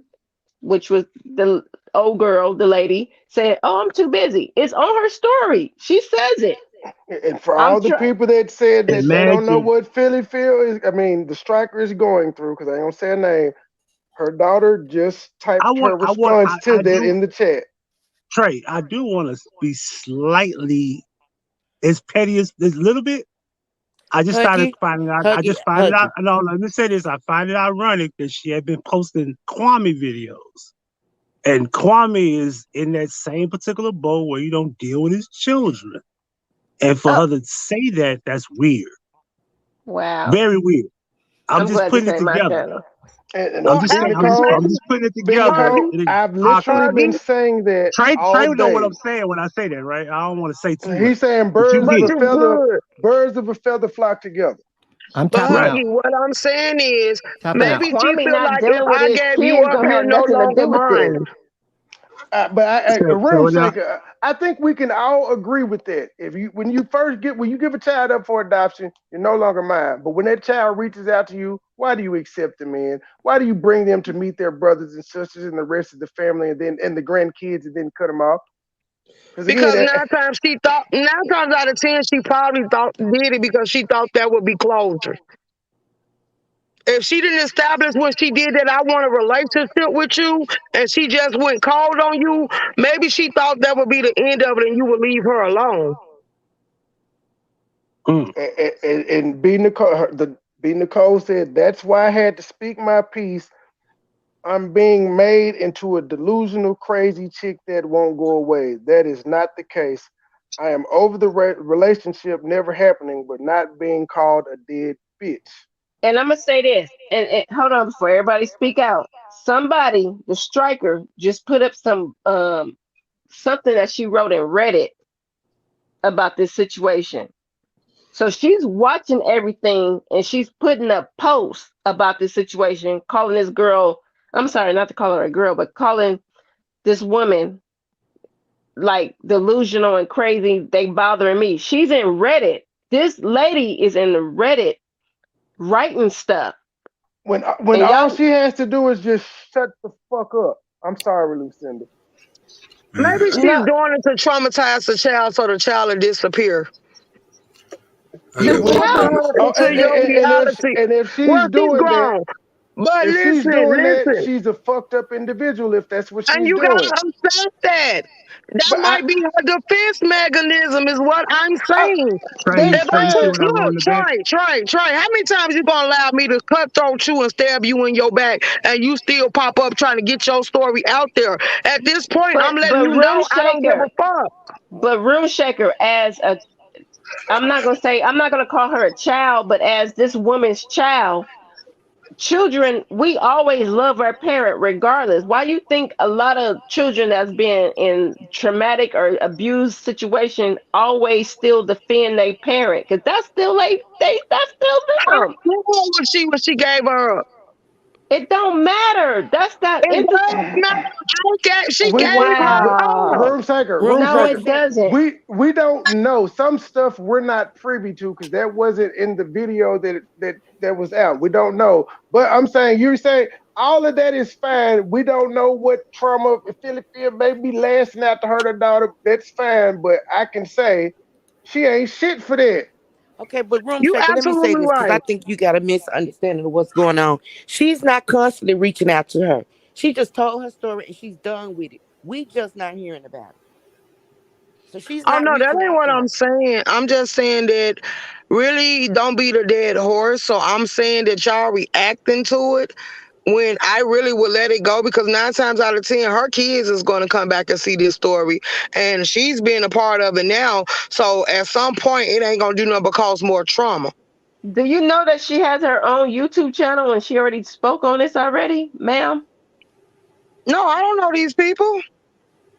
which was the old girl, the lady, said, "Oh, I'm too busy." It's on her story. She says it. And for I'm all the trying. people that said that they don't know Imagine. what Philly feel is, I mean, the striker is going through, because I don't say a name. Her daughter just typed her response to I that do, in the chat. Trey, I do want to be slightly as petty as a little bit. I just started Huggy, finding out. I Huggy, just find it out. Huggy. No, let me say this. I find it ironic that she had been posting Kwame videos, and Kwame is in that same particular boat where you don't deal with his children. And for Oh, her to say that, that's weird. wow. Very weird. I'm I'm just glad this putting it ain't my together. channel. And I'm Well, just P saying. after Nicole, I'm just putting it P together. Huggy, Nicole, It is I've literally awkward. Huggy, been saying that Trey all know what I'm day. saying when I say that, right? I don't want to say too much, He's saying but you but get it, you good. birds of a feather flock together. I'm But tapping right? out. Huggy, what I'm saying is, Tapping out. maybe she Kwame feel not like if dealing with I his gave you kids up, don't you're have no nothing to longer do with this. mine. For So room now, sake, I think we can all agree with that. If you when you give a child up for adoption, you're no longer mine. But when that child reaches out to you, why do you accept them in? Why do you bring them to meet their brothers and sisters and the rest of the family, and the grandkids, and then cut them off? Because again, Because nine times out of ten, she probably thought did it because she thought that would be closure. If she didn't establish when she did that, I want a relationship with you, and she just went cold on you, maybe she thought that would be the end of it and you would leave her alone. mm, and B Nicole said that's why I had to speak my piece. I'm being made into a delusional, crazy chick that won't go away. That is not the case. I am over the relationship never happening, but not being called a dead bitch. And I'm gonna say this, and hold on before everybody speak out. Somebody, the striker, just put up some something that she wrote in Reddit about this situation. So she's watching everything and she's putting up posts about this situation, calling this girl, I'm sorry, not to call her a girl, but calling this woman like delusional and crazy. They bothering me. She's in Reddit. This lady is in the Reddit writing stuff. When And all y'all, she has to do is just shut the fuck up. I'm sorry, Lucinda. Maybe she's no, doing it to traumatize the child so the child will disappear. I You the got one force child, thing. her Oh, into your reality. and if she's Well, she's doing that, grown. But if she's listen, doing that, listen. she's a fucked up individual. If that's what And she's you doing, gotta understand that. That but might be her defense mechanism, is what I'm I, saying. Trey, If this I you see took, girl, what I wrote look, in the back? Trey, how many times you gonna allow me to cutthroat you and stab you in your back and you still pop up trying to get your story out there? At this point, I'm letting but you know I don't give a fuck. room shaker as a, I'm not gonna call her a child, but as this woman's child, children, we always love our parent regardless. Why you think a lot of children that's been in traumatic or abused situation always still defend their parent? Because that's still that's still How them. old was she when she gave her up? It don't matter. That's not It interesting. does matter. She we gave her up. Room room No, check. it shaker. doesn't. We don't know some stuff. We're not privy to because that wasn't in the video that was out. We don't know. But I'm saying you're saying all of that is fine. We don't know what trauma Philip may be lasting after her daughter. That's fine. But I can say she ain't shit for that. Okay, but room You shaker, let me say absolutely this because I right. think you got a misunderstanding of what's going on. She's not constantly reaching out to her. She just told her story and she's done with it. We just not hearing about it. So she's Oh not no, that reaching ain't out what to I'm her. saying. I'm just saying that really don't beat a dead horse. So I'm saying that y'all reacting to it when I really would let it go because nine times out of ten, her kids is going to come back and see this story, and she's being a part of it now. So at some point, it ain't gonna do nothing but cause more trauma. Do you know that she has her own YouTube channel and she already spoke on this already, ma'am? No, I don't know these people.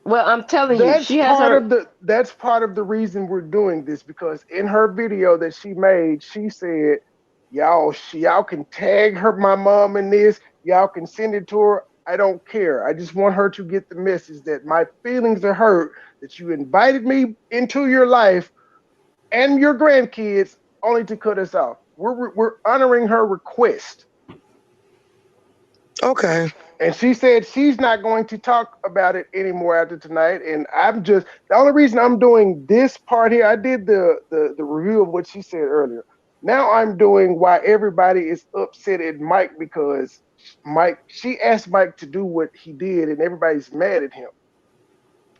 Well, I'm telling you, she has her. That's part of the reason we're doing this because in her video that she made, she said, y'all can tag her my mom in this, y'all can send it to her. I don't care. I just want her to get the message that my feelings are hurt, that you invited me into your life and your grandkids only to cut us off. We're honoring her request. Okay. And she said she's not going to talk about it anymore after tonight. And I'm just the only reason I'm doing this part here. I did the review of what she said earlier. Now I'm doing why everybody is upset at Mike because she asked Mike to do what he did, and everybody's mad at him.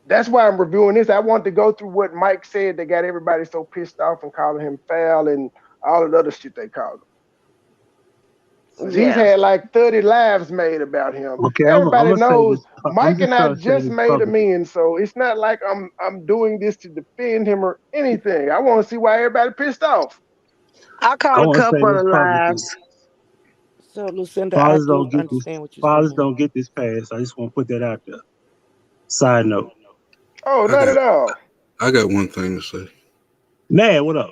That's why I'm reviewing this. I want to go through what Mike said that got everybody so pissed off and calling him foul and all of the other shit they called him. Because he's Yeah. had like 30 lives made about him. Okay, I'm Everybody gonna say knows this. I'm Mike and just I trying to say just this made publicly. amends, so it's not like I'm doing this to defend him or anything. I want to see why everybody pissed off. I I caught a want to say couple this of publicly. lives. So, Lucinda, I Fathers do don't get this. understand what you're Fathers saying. don't get this pass. I just want to put that out there. Side note. Oh, I not at got all. I got one thing to say. Man, what up?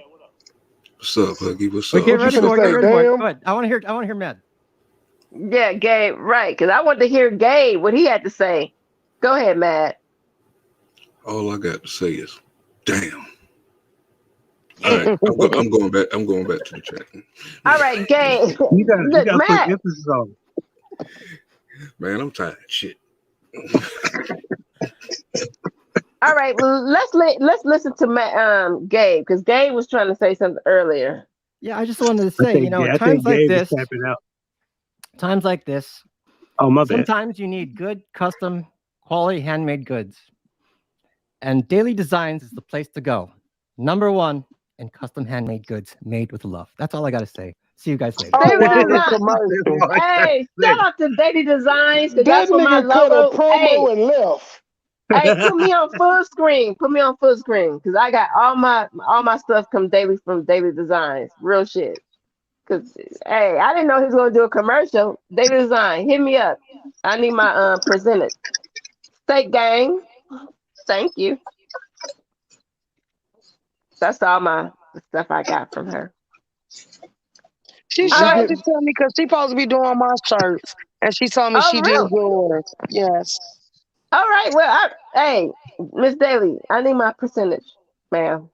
What's up, Huggy? What's Wait, get up? What you ready finna for it. Get say, ready for it. damn? Go ahead. I want to hear. I want to hear Mad. Yeah, Gabe, right. Because I want to hear Gabe what he had to say. Go ahead, Matt. All I got to say is, damn. All right, I'm going back. I'm going back to the chat. All right, Gabe. You Look, gotta put Matt. emphasis on it. Man, I'm tired of shit. All right, well, let's listen to Gabe because Gabe was trying to say something earlier. Yeah, I just wanted to say, I times think like Gabe is this, tapping out. Oh, my bad. sometimes you need good, custom, quality handmade goods. And Daily Designs is the place to go. Number one in custom handmade goods made with love. That's all I got to say. See you guys later. Oh, Daily wow, the Design. commercial. Hey, shout out to Daily Designs because That that's what my nigga cut a logo. Hey, promo and left. hey, put me on full screen. Put me on full screen because I got all my stuff come daily from Daily Designs. Real shit. Cause hey, I didn't know he was gonna do a commercial. Daily Design, hit me up. I need my percentage. Steak gang. Thank you. That's all the stuff I got from her. She All sure right. did tell me because she supposed to be doing my shirts. And she told me Oh she did really? yours. Yes. All right. Well, hey, Miss Daly, I need my percentage, ma'am.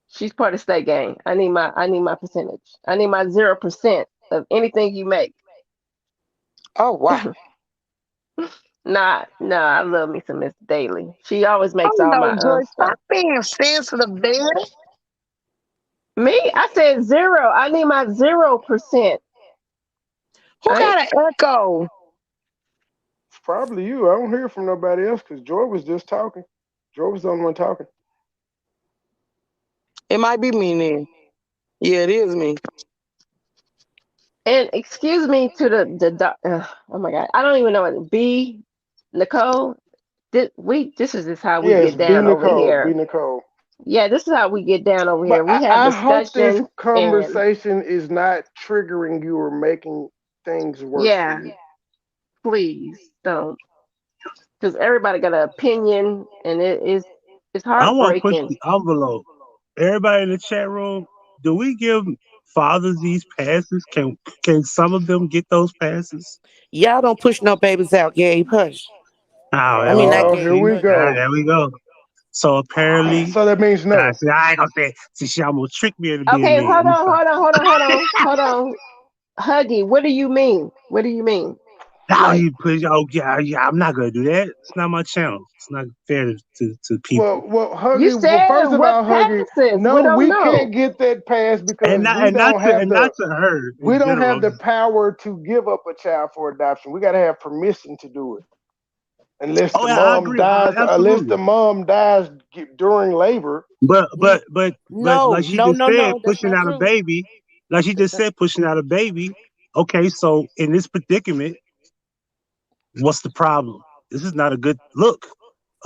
She's part of State Gang. I need my percentage. I need my 0% of anything you make. Oh, wow. Nah, I love me some Miss Daly. She always makes Oh, all no, my Joy, stuff. stop being sensitive, man. Me, I said 0. I need my 0%. Who I ain't, got an echo? It's probably you. I don't hear from nobody else because Joy was just talking. Joy was the only one talking. It might be me then. Yeah, it is me. and excuse me to oh my god, I don't even know what B Nicole. This is just how we Yes, get B down over Nicole. B here. Nicole. Yeah, this is how we get down over But here. We have I hope this discussions and conversation is not triggering you or making things worse for yeah, you. please don't, because everybody got an opinion and it's I want to push heartbreaking. the envelope. Everybody in the chat room, do we give fathers these passes? Can some of them get those passes? Y'all don't push no babies out, Gabe. Hush. Oh, I there we mean, not go. Oh, here Gabe. See, we Hush. go. there we go. So apparently, So that means I no. said I ain't gonna say. See, she almost tricked me into being Okay, mad. Let hold me on, stop. hold on, hold on, hold on, hold on. Huggy, what do you mean? What do you mean? Now Like, you push. Oh yeah. I'm not gonna do that. It's not my channel. It's not fair to people. Well, you Huggy. Well, said first of what all, Huggy, passes? We no, don't we know. can't get that pass because And not to her we in don't have general. the power to give up a child for adoption. We got to have permission to do it, unless Oh the yeah, I mom agree. dies. Unless the Absolutely. mom dies during labor. But like No, she no, just no, said, no. That's pushing not out a true. baby. Like she That's just not. said, pushing out a baby. Okay, so in this predicament, what's the problem? This is not a good look,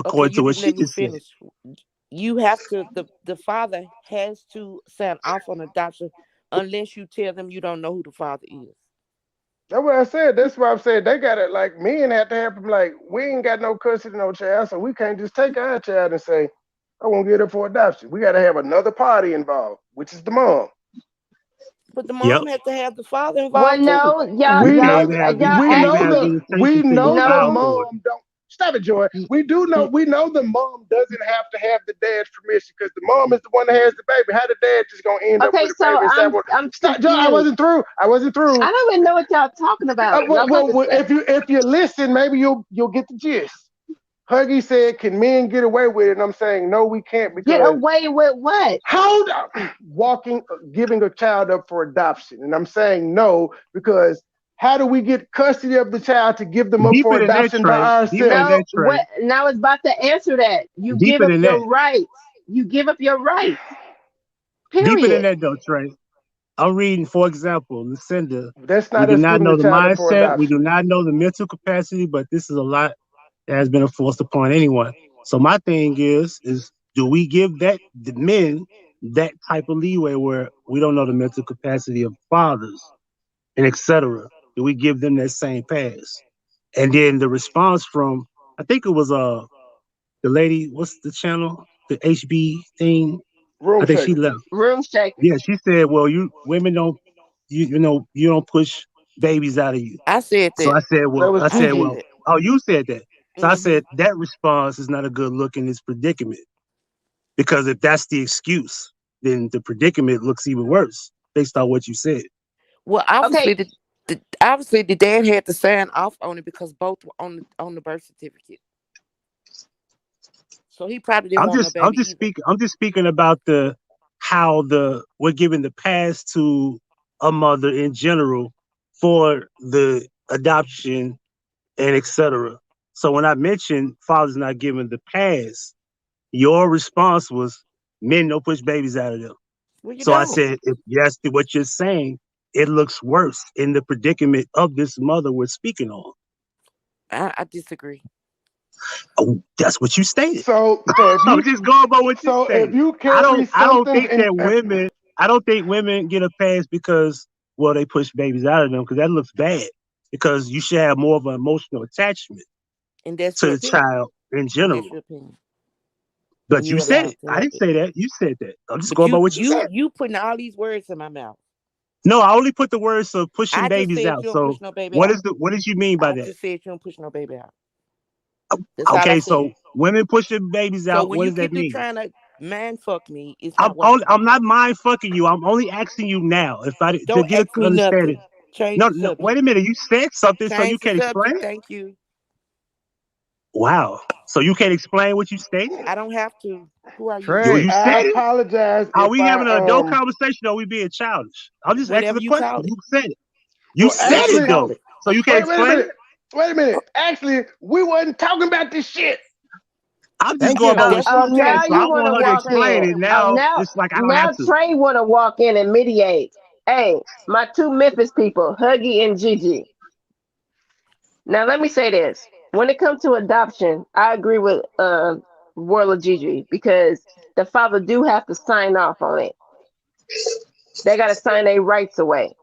Okay, according you to what didn't she let me just said. finish. You have to. The father has to sign off on adoption unless you tell them you don't know who the father is. That's what I said. That's why I'm saying they got it. Like men have to have them. Like we ain't got no custody, no child, so we can't just take our child and say, "I won't get it for adoption." We got to have another party involved, which is the mom. But the Yep. mom has to have the father Well, involved too. no, y'all, You We can't know, even have y'all you we can't even know have actually the, we visitation till you know the file no. for it. mom don't. Stop it, Joy. We know the mom doesn't have to have the dad's permission because the mom is the one that has the baby. How the dad just gonna end up Okay, with a so baby and say, "Well, I'm stop, Joy. I confused. wasn't through. I wasn't through." I don't even know what y'all talking about. Well, I'm about to say, if you listen, maybe you'll get the gist. Huggy said, "Can men get away with it?" And I'm saying, no, we can't get because away with what? how giving a child up for adoption, and I'm saying no because how do we get custody of the child to give them up for Deeper than that, adoption by Trey. Deeper than ourselves? No, that, Trey. what? Now it's about to answer that. You give Deeper up than that. your rights. You give up your rights. Deeper than Period. that, though, Trey. I'm reading, for example, Lucinda. That's We not do us not giving know the the child up for mindset. We adoption. do not know the mental capacity, but this is a lot that has been enforced upon anyone. So my thing is do we give the men that type of leeway where we don't know the mental capacity of fathers and etc. Do we give them that same pass? And then the response from I think it was the lady, what's the channel? The HB thing. I Room think she shaker. left. Room shaker. Yeah, she said, "Well, you women don't, you know, you don't push babies out of you." I said So that. That was I said Gigi. well, that. oh, you said that. So I Hmm. said that response is not a good look in this predicament because if that's the excuse, then the predicament looks even worse based on what you said. Well, Okay, obviously the dad had to sign off on it because both were on the birth certificate. So he probably didn't want no I'm baby just either. speaking. I'm just speaking about the how we're giving the pass to a mother in general for the adoption and etc. So when I mentioned fathers not giving the pass, your response was men don't push babies out of them. Well, you So I don't. said, if that's what you're saying, it looks worse in the predicament of this mother we're speaking on. I disagree. Oh, that's what you stated. So if I'm you just going by what you so if stated. you I carry don't I don't something think in that women I don't think women get a pass because well they push babies out of them because that looks bad. Because you should have more of an emotional attachment And that's to your the opinion. child in And that's general. your opinion. And But you you're said allowed it. to I have didn't it. say that. You said that. I'm just But going by you what you you said. you putting all these words in my mouth. No, I only put the words of pushing I just babies said out. you don't So push no baby out. what did you mean by I that? just said you don't push no baby out. That's all I Okay, so said. women pushing babies So out, when what you does that get through mean? trying to man fuck me, it's not I'm working. not mind fucking you. I'm only asking you now if I to Don't get a ask me understanding. nothing. Change No, the no, wait subject. a minute. You said something, so you Change the can't explain subject. it. Thank you. Wow. So you can't explain what you stated? I don't have to. Who are you? You Trey. you I said it? apologize Are if we I having an adult conversation or are we being childish? I'm just asking Whatever the you question. call it. You said it. You well said Whatever you it actually call though. it. So you can't wait a explain it? minute. Wait a minute. Actually, we wasn't talking about this shit. I'm just Thank going by you. what That's she what I'm said. now So saying. I you want to want her to That's walk what I'm explain in. it. saying. Now Now, it's like I don't have now to. Trey want to walk in and mediate. Hey, my two Memphis people, Huggy and Gigi. Now let me say this: when it comes to adoption, I agree with Warla Gigi because the father do have to sign off on it. They got to sign their rights away.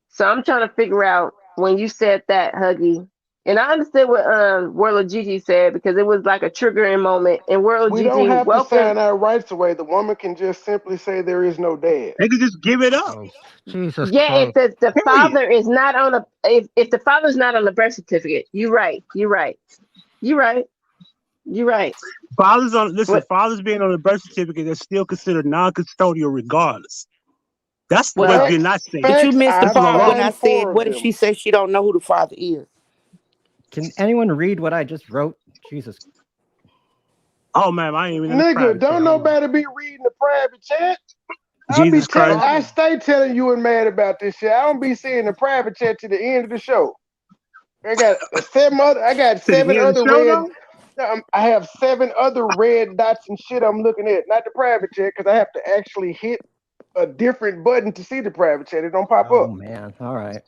So I'm trying to figure out when you said that, Huggy, and I understood what Warla Gigi said because it was like a triggering moment. And Warla We don't Gigi, have to welcome. sign our rights away. The woman can just simply say there is no dad. They could just give it up. Oh, Jesus Yeah, if Christ. the Period. father is not on a if the father's not on the birth certificate, you're right. You're right. You're right. You're right. What? fathers being on the birth certificate is still considered non-custodial regardless. That's what Well, you're Facts, not saying. but you facts. missed the I've part when I signed said, four of "What if them. she says she don't know who the father is?" Can anyone read what I just wrote? Jesus. Oh man, I ain't even in the Nigga, private chat. don't Hold on. nobody be reading the private chat. Jesus Christ. I stay telling you and mad about this shit. I don't be seeing the private chat to the end of the show. I got To the seven end of the other show red. though? I have seven other red dots and shit I'm looking at. Not the private chat because I have to actually hit a different button to see the private chat. It don't pop Oh up. man. All right.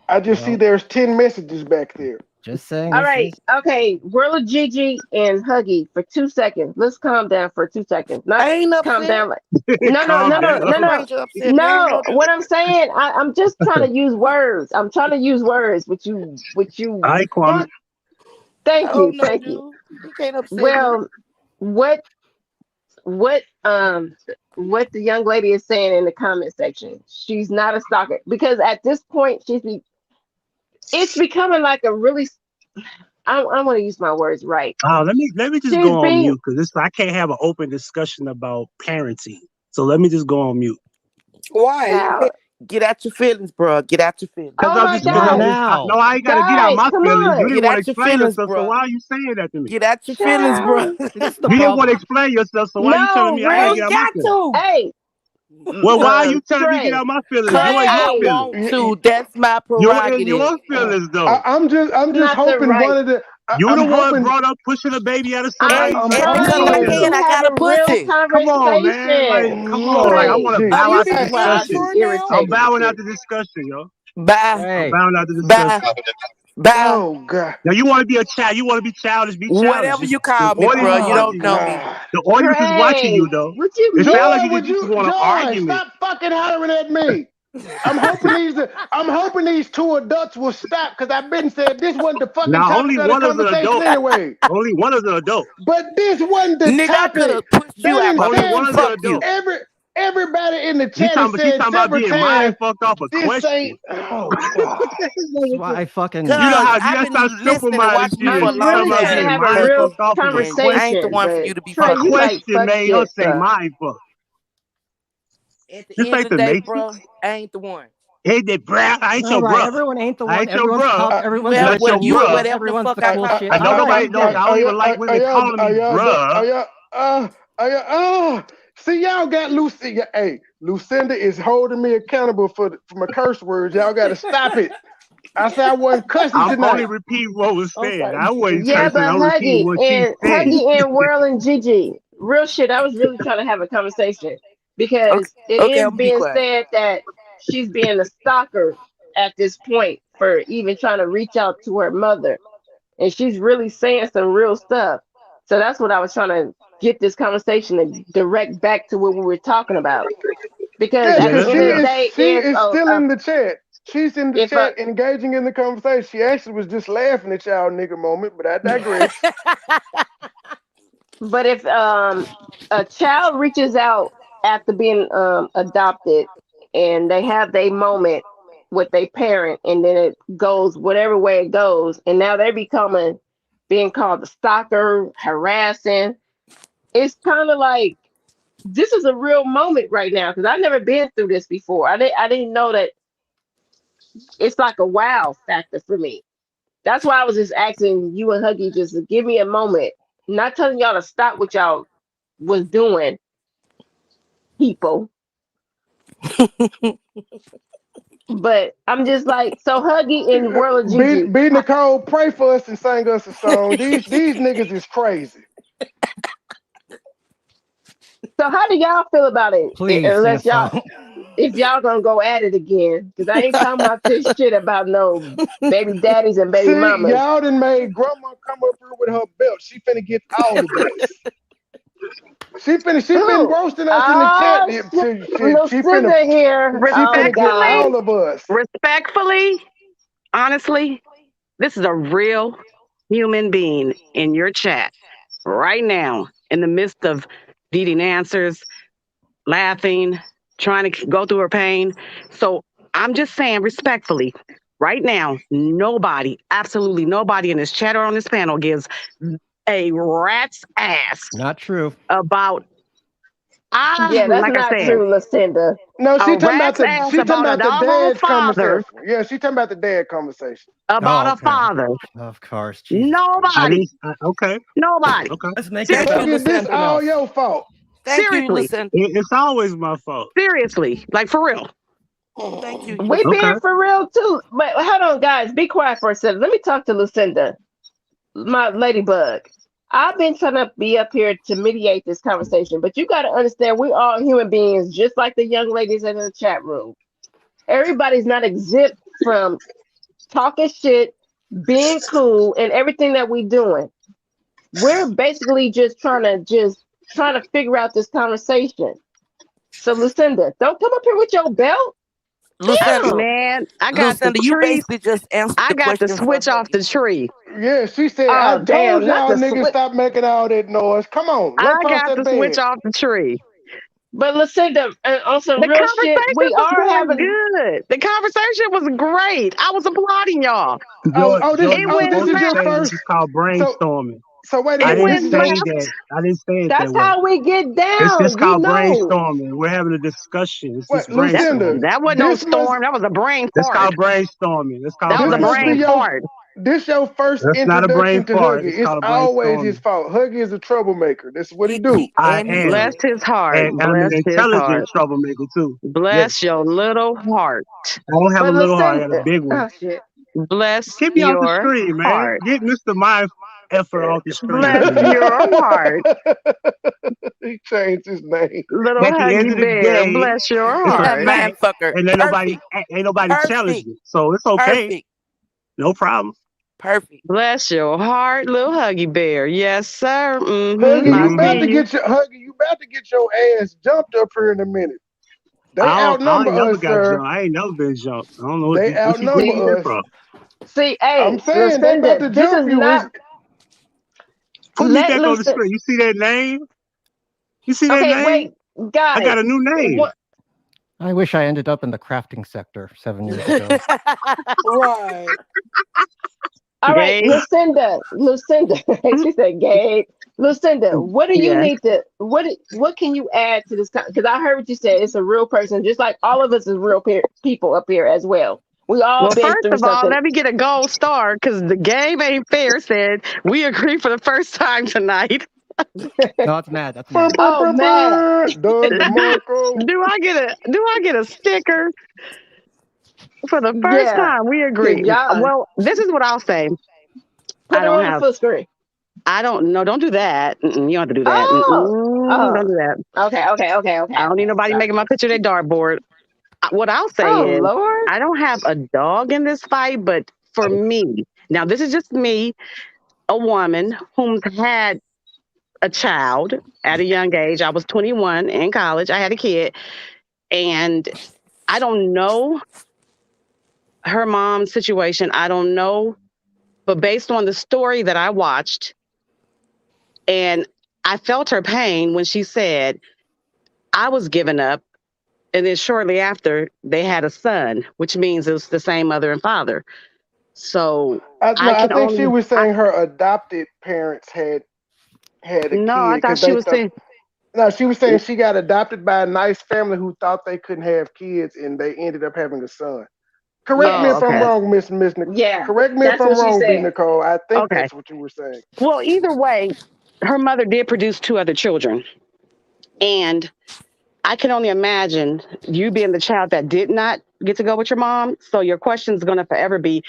I just see Well, there's 10 messages back there. just saying All this right. is Okay. Whirla Gigi and Huggy for 2 seconds. Let's calm down for 2 seconds. Not I ain't calm upset. down. Like, no, no, Calm no, Why no, is the no, down. no. stranger upset? We ain't No. no. What I'm saying, I'm just trying to use words. I'm trying to use words. Which All you. right, Kwame. Thank Oh you. no, Thank you. dude. You can't upset me. Well, what what um what the young lady is saying in the comment section? She's not a stalker because at this point it's becoming like a really I want to use my words right. Oh, let me just She's go on being mute because I can't have an open discussion about parenting. So let me just go on mute. Why? how. Get out your feelings, bro. Get out your feelings. Because Oh my Not God, no, now. I ain't got to get out guys, my come feelings. You on, didn't Get want to out your explain feelings, yourself, so bro. why are you saying that to me? Get out your feelings, bro. child. See, this is the You didn't want to problem. explain yourself, so why are you telling No, me I I got to real. get ain't out my got feelings? to. Hey, Well, why are you telling me to get Trey, out my feelings? Cause You and your I Trey. feelings. want to. That's my You and prerogative. your feelings, though. I'm just Not the hoping right. one of the. You I'm the one hoping. brought up pushing a baby out of I'm somebody's And mouth. because Come I on trying can, now. to I have got a a real pussy. Come on, man. Like, conversation. come on. Like, I Oh Trey, want to Jesus Are bow you out the be God, quiet this is discussion. for now? I'm irritating bowing out me. the discussion, yo. Bye. I'm Hey, bowing out the Bye. discussion. Bye. Oh God. Now, you want to be a child. You want to be childish. Be childish. Whatever you The call me, audience bro. is You Oh don't watching you. know me. God. The audience is watching Trey, you, though. what you It sounds like Joy, you would just you want an Joy, argument. stop fucking hollering at me. I'm hoping these two adults will stop because I've been said this wasn't the fucking Now, topic only of the one is an conversation adult. anyway. Only one is an adult. But this wasn't the Nigga, I could topic. have pushed They you out didn't my Only pussy. said one is an Fuck adult. you. everybody in the She's chat has talking said about several being times mind fucked off a this question. ain't. Oh God. this is why I fucking. You know Cause how I've that's how been simple listening and minded watching she you for is. a I'm She's long talking really about trying time, to getting have a mind real fucked off of a and I ain't the question. conversation, one for but you to be A Trey, fucking you with. like question fuck made her shit say stuff. mind fuck. At the This end ain't of the the day, Matrix. bro, I ain't the one. Hey, that bruh. I ain't All your right, bruh. everyone ain't the I one. ain't your Everyone's bruh. tough. I, You Everyone's have That's what your different. you bruh. whatever the Everyone's fuck the I cool call shit. I know All right, nobody. I get it. I don't even like women calling me bruh. See, y'all got Lucy. Hey, Lucinda is holding me accountable for my curse words. Y'all got to stop it. I said I wasn't cussing I'm only tonight. repeating what was I'm said. sorry. I wasn't Yeah, cursing. but I'm repeating what she said. Huggy and Whirl and Gigi, real shit. I was really trying to have a conversation Okay, because it okay, I'm is gonna be being quiet. said that she's being a stalker at this point for even trying to reach out to her mother, and she's really saying some real stuff. So that's what I was trying to get this conversation to direct back to what we were talking about. Because Yes, Yeah, at because the that's end of the fair. day, she if is still in the chat. She's in the if a chat, engaging in the conversation. She actually was just laughing at y'all nigga moment, but I digress. But if a child reaches out after being adopted and they have their moment with their parent and then it goes whatever way it goes and now they're becoming being called a stalker, harassing, it's kind of like this is a real moment right now because I've never been through this before. I didn't know that it's like a wow factor for me. That's why I was just asking you and Huggy just to give me a moment. Not telling y'all to stop what y'all was doing, people. But I'm just like, so Huggy and World of Gigi. Be Nicole, pray for us and sing us a song. These niggas is crazy. So how do y'all feel about it? Please sing a Unless y'all, song. if y'all gonna go at it again, because I ain't talking about this shit about no baby daddies and baby See, mamas. y'all done made grandma come up here with her belt. She finna get all of us. She been Who? roasting us in the chat. Oh shit! Lucinda here. She Oh finna get God. Respectfully, all of us. respectfully, honestly, this is a real human being in your chat right now in the midst of needing answers, laughing, trying to go through her pain. So I'm just saying respectfully, right now, nobody, absolutely nobody in this chat or on this panel gives a rat's ass Not true. about, Yeah, that's like I not said, true, Lucinda. No, a rat's ass she talking about a about the doggone dad father, conversation. Yeah, she talking about the dad conversation. about Oh, a okay. father. Of course. Jesus Christ. I Nobody, didn't. Okay. nobody. Okay. Let's make it Thank about you, Huggy, this something Lucinda. all else. your fault. Thank you, Seriously, Lucinda. It's always my fault. seriously, like for real. Thank you, We Lucinda. Okay. being for real too. But hold on, guys, be quiet for a second. Let me talk to Lucinda, my ladybug. I've been trying to be up here to mediate this conversation, but you got to understand we all human beings, just like the young ladies in the chat room. Everybody's not exempt from talking shit, being cool, and everything that we doing. We're basically just trying to figure out this conversation. So Lucinda, don't come up here with your belt. Lucinda. Damn. Man, I got the Lucinda, you tree. basically just answered I the got the question for switch off Huggy. the tree. Yeah, she said, I Oh told damn, not y'all the niggas switch. stop making all that noise. Come on, I let's post got that the switch bed. off the tree. But Lucinda, on some The real shit, conversation we was are going having. good. The conversation was great. I was applauding y'all. Oh, oh, this, It George, you oh, went this supposed is to your left. say this first. is called So, brainstorming. so wait a I It minute. didn't This went is your. say left. that. I didn't say it that That's way. how we get It's down. just You called know. brainstorming. We're having a discussion. It's What, just That Lucinda? brainstorming. that wasn't no This must. storm. That was a brain It's fart. called brainstorming. It's called That was This a must be brain brainstorming. your. fart. This your first That's not a brain introduction to fart. Huggy. It's It's called a always brainstorming. his fault. Huggy is a troublemaker. This is what he do. I And he am. Bless said it. his heart. And I'm an Bless his intelligent heart. troublemaker too. Yes. Bless your little heart. I don't have a But little heart. I got a Lucinda, big one. oh shit. Bless Keep me off the your screen, man. heart. Get Mr. My effort off the screen, Bless please. your heart. He changed his name. Little At the end huggy of the bear. day, Bless your it's a That heart. man fact, fucker. and Perfect. ain't nobody challenged Perfect. it. So it's okay. Perfect. No problem. Perfect. Bless your heart, little huggy bear. Yes, sir. Huggy, I you about see to Mm-hmm. you. get your Huggy, you about to get your ass jumped up here in a minute. They I outnumber ain't never us, got sir. jumped. I ain't never been jumped. I don't know They what you getting outnumber that us. from. See, I'm hey, saying they about Lucinda, to this is jump you. not. Put me Let back on the Lucinda. screen. You see that name? You see that Okay, name? wait, I guys. got a new name. What? I wish I ended up in the crafting sector 7 years ago. Right. All right, Gabe. Lucinda. Lucinda. She said, "Gabe." Lucinda, what do you Yes. need to? What can you add to this? Because I heard what you said. It's a real person, just like all of us is real people up here as well. We all Well, been first through of all, something. let me get a gold star because the game ain't fair said we agree for the first time tonight. No, that's mad. That's Brr, mad. brr, Oh brr, man, brr. Don DeMarco. Do I get a sticker for the first yeah. time? We agree. Cause y'all Well, this is what I'll say. put I her don't on the have. full screen. I don't. No, don't do that. You don't have to do that. Oh, Don't oh. do that. Okay, okay, okay, okay, I don't need okay. nobody Sorry. making my picture their dartboard. What I'll say Oh is, Lord. I don't have a dog in this fight, but for me, now this is just me, a woman who's had a child at a young age. I was 21 in college. I had a kid, and I don't know her mom's situation. I don't know, but based on the story that I watched, and I felt her pain when she said, I was given up. And then shortly after, they had a son, which means it was the same mother and father. So No, I I can think she only, was saying her adopted parents had a no, I kid thought because she they was thought. saying, No, she was saying she got adopted by a nice family who thought they couldn't have kids, and they ended up having a son. Correct me Yes, oh, if I'm okay. that's wrong, yeah. Correct me if That's I'm what she wrong, B said. Nicole. I think Okay. that's what you were saying. Well, either way, her mother did produce two other children. And I can only imagine you being the child that did not get to go with your mom. So your question is going to forever be,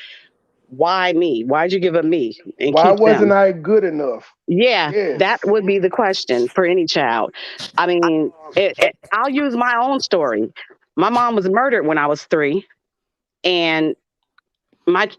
why me? Why'd you give up me and Why keep wasn't them? I good enough? Yeah, Yes. that would be the question for any child. I mean, I'll use my own story. My mom was murdered when I was 3, and my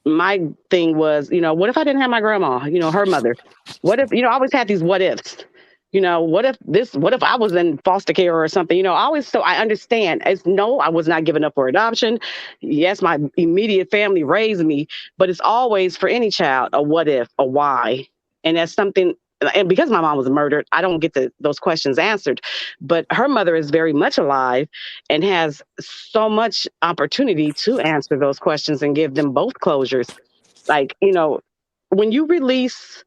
my thing was, what if I didn't have my grandma, her mother? What if, I always had these what ifs. What if I was in foster care or something? So I understand. It's no, I was not given up for adoption. Yes, my immediate family raised me, but it's always for any child a what if, a why. And that's something, and because my mom was murdered, I don't get those questions answered. But her mother is very much alive and has so much opportunity to answer those questions and give them both closures. Like, when you release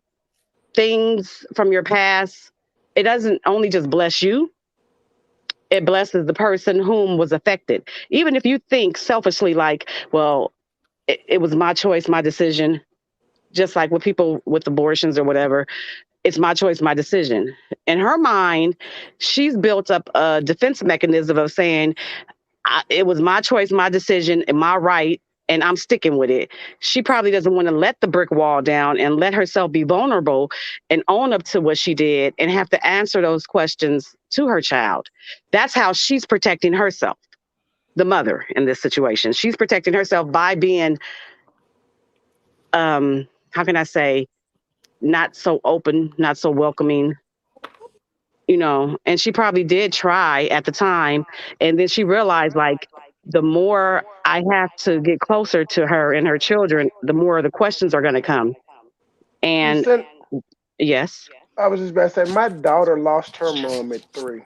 things from your past, it doesn't only just bless you, it blesses the person whom was affected. Even if you think selfishly, like, well, it was my choice, my decision, just like with people with abortions or whatever, it's my choice, my decision. In her mind, she's built up a defense mechanism of saying, it was my choice, my decision, and my right, and I'm sticking with it. She probably doesn't want to let the brick wall down and let herself be vulnerable and own up to what she did and have to answer those questions to her child. That's how she's protecting herself, the mother in this situation. She's protecting herself by being, how can I say, not so open, not so welcoming, and she probably did try at the time. And then she realized, like, the more I have to get closer to her and her children, the more the questions are going to come. And Listen, yes, I was just about to say my daughter lost her mom at 3.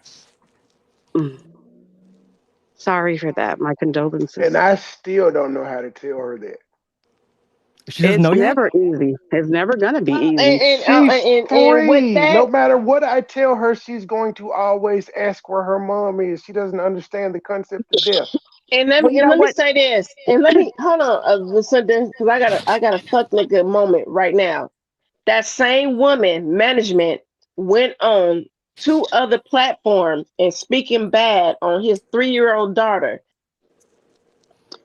Mm. Sorry for that. My condolences. And I still don't know how to tell her that. She doesn't It's know yet. never easy. It's never gonna be Well, easy. She's and with 3. No that, matter what I tell her, she's going to always ask where her mom is. She doesn't understand the concept of death. Well, you and know let me what? say this, and let me hold on, because I got a fuck nigga moment right now. That same woman management went on 2 other platforms and speaking bad on his 3-year-old daughter.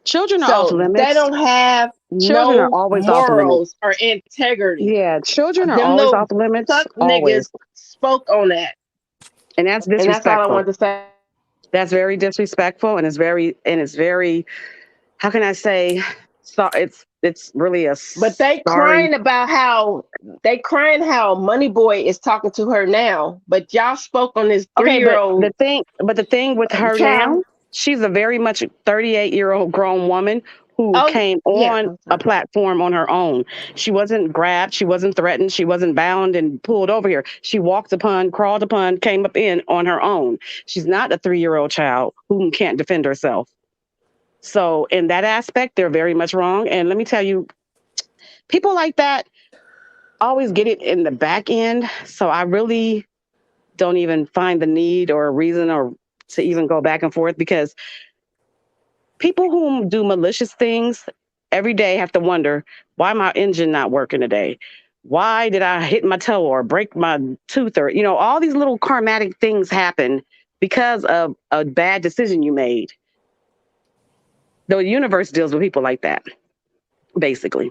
Children are off So they limits. don't have Children are no always off limits. morals or integrity. Yeah, children are Them always little off limits. suck Always. niggas spoke on that, And that's and that's all I disrespectful. wanted to say. That's very disrespectful, and it's very. How can I say? So it's really a But they sorry. crying about how MoneyBoy is talking to her now. But y'all spoke on this three Okay, year but the old thing, but the thing with her child. now, she's a very much 38-year-old grown woman who Oh came yeah, on I'm a sorry. platform on her own. She wasn't grabbed, she wasn't threatened, she wasn't bound and pulled over here. She walked upon, crawled upon, came up in on her own. She's not a 3-year-old child who can't defend herself. So in that aspect, they're very much wrong. And let me tell you, people like that always get it in the back end. So I really don't even find the need or a reason or to even go back and forth because people who do malicious things every day have to wonder why my engine not working today. Why did I hit my toe or break my tooth or all these little karmatic things happen because of a bad decision you made. The universe deals with people like that, basically.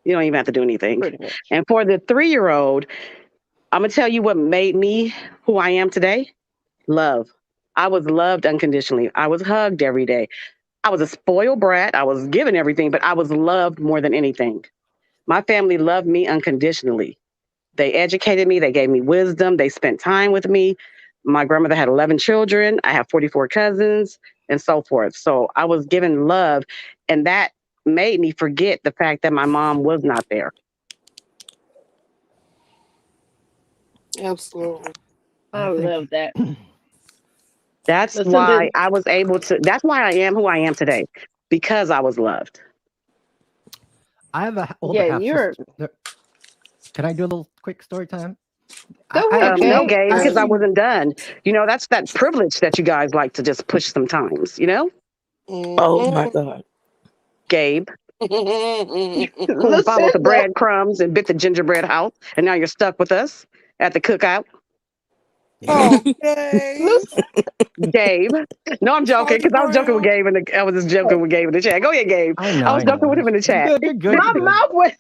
You don't even have to do anything. Pretty much. And for the 3-year-old, I'm gonna tell you what made me who I am today. Love. I was loved unconditionally. I was hugged every day. I was a spoiled brat. I was given everything, but I was loved more than anything. My family loved me unconditionally. They educated me. They gave me wisdom. They spent time with me. My grandmother had 11 children. I have 44 cousins and so forth. So I was given love, and that made me forget the fact that my mom was not there. Absolutely. I love that. That's Listen why to I was able to, that's why I am who I am today, because I was loved. I have an older yeah, half you're sister. Can I do a little quick story time? go I ahead, No, actually, Gabe. Gabe, I because I actually, wasn't done. That's that privilege that you guys like to just push sometimes. Oh my God. Gabe, who Listen followed the to breadcrumbs and bit the gingerbread house, and now you're stuck with us at the cookout. Oh, Okay. listen. Gabe. No, I'm joking, Charlie because I was joking with Brown. Gabe I was just joking with Gabe in the chat. Go ahead, Gabe. I know, I was I know. joking with him in the You're chat. good. You're good. My You're good. mouth was.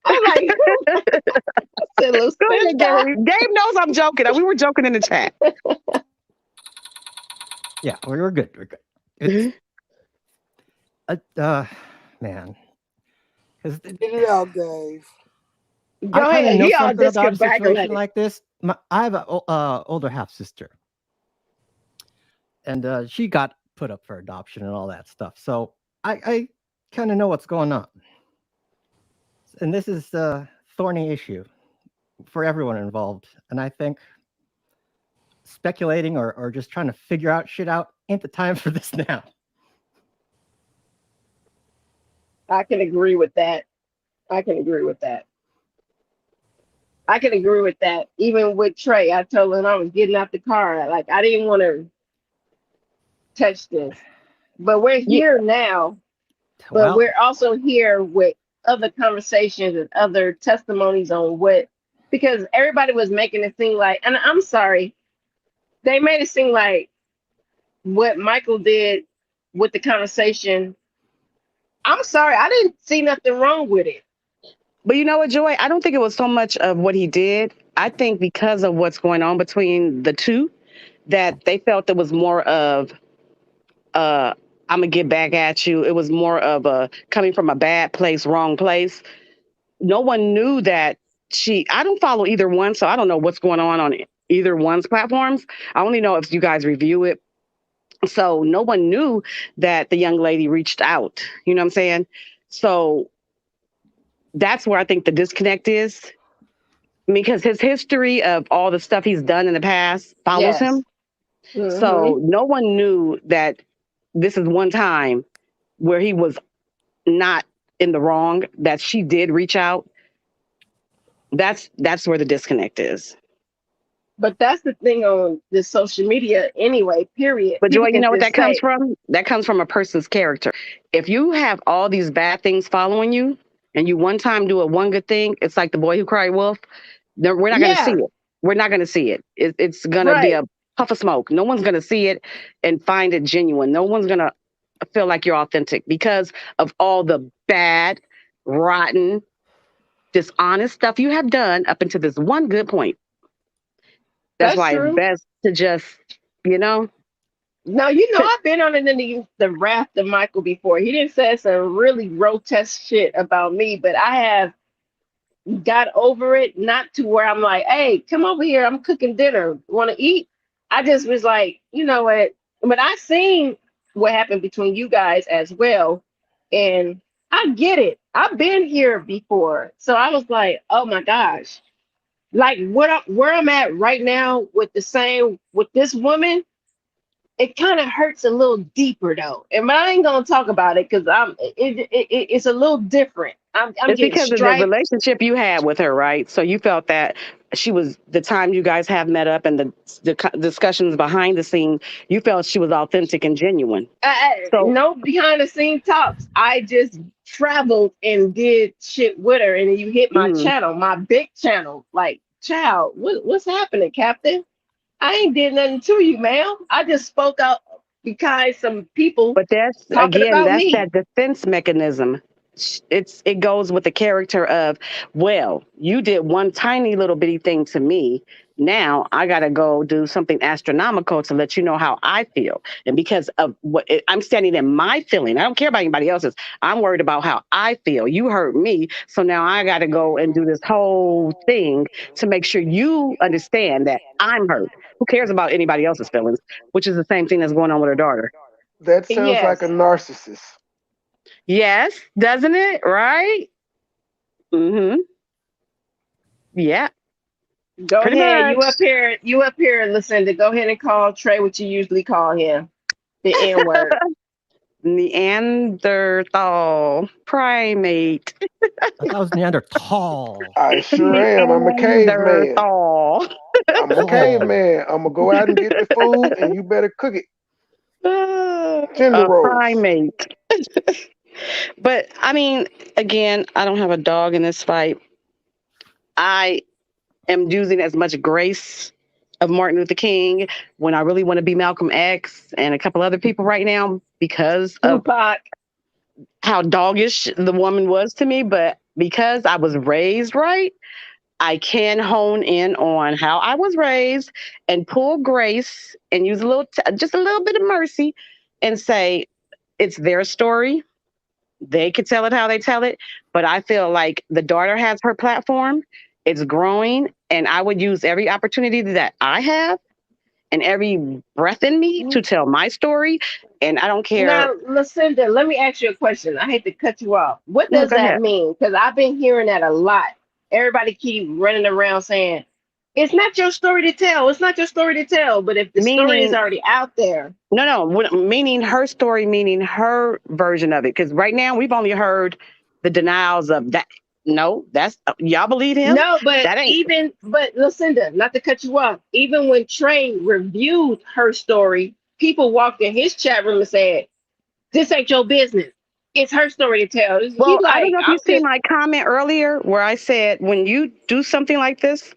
I was like, I said, Go ahead, Lucinda. Gabe. Gabe knows I'm joking. We were joking in the chat. Yeah, we're good. We're good. It's man, because Get it out, Dave. I Go kind of ahead. know Y'all something just about a situation congratulated. like this. I have an older half sister, and she got put up for adoption and all that stuff. So I kind of know what's going on, and this is a thorny issue for everyone involved. And I think speculating or just trying to figure out shit out ain't the time for this now. I can agree with that. I can agree with that. I can agree with that. Even with Trey, I told him I was getting out the car. Like I didn't want to touch this. But we're Yeah, here now. But Well, we're also here with other conversations and other testimonies on what, because everybody was making it seem like, and I'm sorry, they made it seem like what Michael did with the conversation. I'm sorry, I didn't see nothing wrong with it. but you know what, Joy? I don't think it was so much of what he did. I think because of what's going on between the two, that they felt it was more of uh I'm gonna get back at you. It was more of a coming from a bad place, wrong place. No one knew that I don't follow either one, so I don't know what's going on either one's platforms. I only know if you guys review it. So no one knew that the young lady reached out. You know what I'm saying? So that's where I think the disconnect is, because his history of all the stuff he's done in the past follows Yes. him. So no one knew that this is one time where he was not in the wrong, that she did reach out. That's where the disconnect is. But that's the thing on the social media anyway, period. But Joy, People you can know what just that comes say, from? That comes from a person's character. If you have all these bad things following you and you one time do a one good thing, it's like the boy who cried wolf. We're not going to see yeah, it. We're not going to see it. It's going to be right. a puff of smoke. No one's going to see it and find it genuine. No one's going to feel like you're authentic because of all the bad, rotten, dishonest stuff you have done up until this one good point. That's That's why it's true. best to just, you know, Now, I've been on the wrath of Michael before. He didn't say some really grotesque shit about me, but I have got over it, not to where I'm like, hey, come over here. I'm cooking dinner. Want to eat? I just was like, you know what? But I seen what happened between you guys as well. And I get it. I've been here before. So I was like, oh my gosh. Like where I'm at right now with with this woman, it kind of hurts a little deeper though. And I ain't gonna talk about it because it's a little different. I'm it's getting because of the striped. relationship you had with her, right? So you felt that she was the time you guys have met up and the discussions behind the scene. You felt she was authentic and genuine. So, No behind the scene talks. I just traveled and did shit with her, and then you hit my mm, channel, my big channel. Like, child, what's happening, Captain? I ain't did nothing to you, ma'am. I just spoke out because some people but that's talking again, about that's me. that defense mechanism. It goes with the character of, well, you did one tiny little bitty thing to me. Now I gotta go do something astronomical to let you know how I feel, and because of I'm standing in my feeling, I don't care about anybody else's. I'm worried about how I feel. You hurt me, so now I gotta go and do this whole thing to make sure you understand that I'm hurt. Who cares about anybody else's feelings? Which is the same thing that's going on with her daughter. That sounds like Yes. a narcissist. Yes, doesn't it? Right? Mm-hmm. Yeah, Go pretty ahead. much. You up here, Lucinda. Go ahead and call Trey what you usually call him. The N word. Neanderthal primate. That was Neanderthal. I sure am. I'm a caveman. Neanderthal. I'm a Oh, caveman. I'm gonna go out and get the food, and you better cook it. Tender A rolls. primate. But I mean, again, I don't have a dog in this fight. I am using as much grace of Martin Luther King when I really want to be Malcolm X and a couple other people right now because of Tupac. how doggish the woman was to me. But because I was raised right, I can hone in on how I was raised and pull grace and use just a little bit of mercy and say it's their story. They could tell it how they tell it, but I feel like the daughter has her platform. It's growing, and I would use every opportunity that I have and every breath in me to tell my story. And I don't care. Now, Lucinda, let me ask you a question. I hate to cut you off. What No, does go that ahead. mean? Because I've been hearing that a lot. Everybody keep running around saying, it's not your story to tell. It's not your story to tell. But if the story is Meaning, already out there, no, meaning her story, meaning her version of it. Because right now we've only heard the denials of that. No, that's y'all believe him. no, That ain't. but Lucinda, not to cut you off, even when Trey reviewed her story, people walked in his chat room and said, this ain't your business. It's her story to tell. He Well, I don't like, know if you I'm see just, my comment earlier where I said when you do something like this,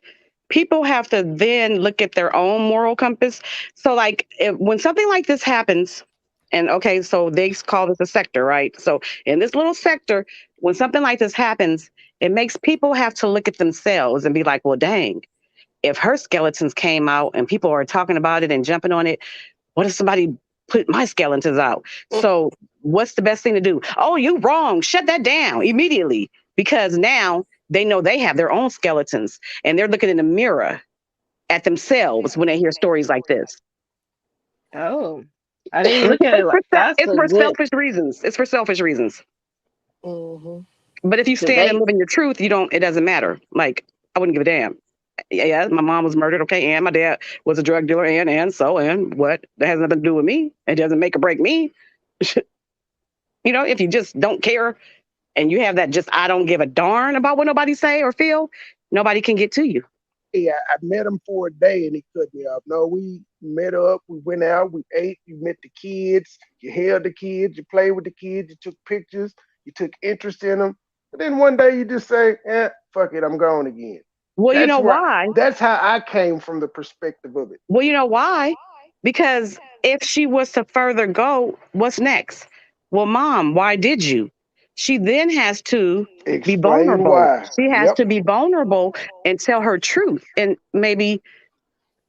people have to then look at their own moral compass. So, like, when something like this happens, and okay, so they call this a sector, right? So, in this little sector, when something like this happens, it makes people have to look at themselves and be like, well, dang, if her skeletons came out and people are talking about it and jumping on it, what if somebody put my skeletons out? So what's the best thing to do? Oh, you wrong. Shut that down immediately because now they know they have their own skeletons and they're looking in the mirror at themselves when they hear stories like this. oh, I didn't look at it like that's It's a for good. selfish reasons. It's for selfish reasons. Mm-hmm. But if you Cause stand and they live in your truth, you don't. It doesn't matter. Like I wouldn't give a damn Yeah, my mom was murdered, okay, and my dad was a drug dealer, and what? That has nothing to do with me. It doesn't make or break me. If you just don't care and you have that just I don't give a darn about what nobody say or feel, nobody can get to you. Yeah, I met him for a day and he cut me off. No, we met up, we went out, we ate, you met the kids, you held the kids, you played with the kids, you took pictures, you took interest in them. And then one day you just say, fuck it, I'm gone again. Well, you That's know where why? that's how I came from the perspective of it. Well, you know why? Because if she was to further go, what's next? Well, mom, why did you? She then has to be Explain vulnerable. why. She has Yep. to be vulnerable and tell her truth. And maybe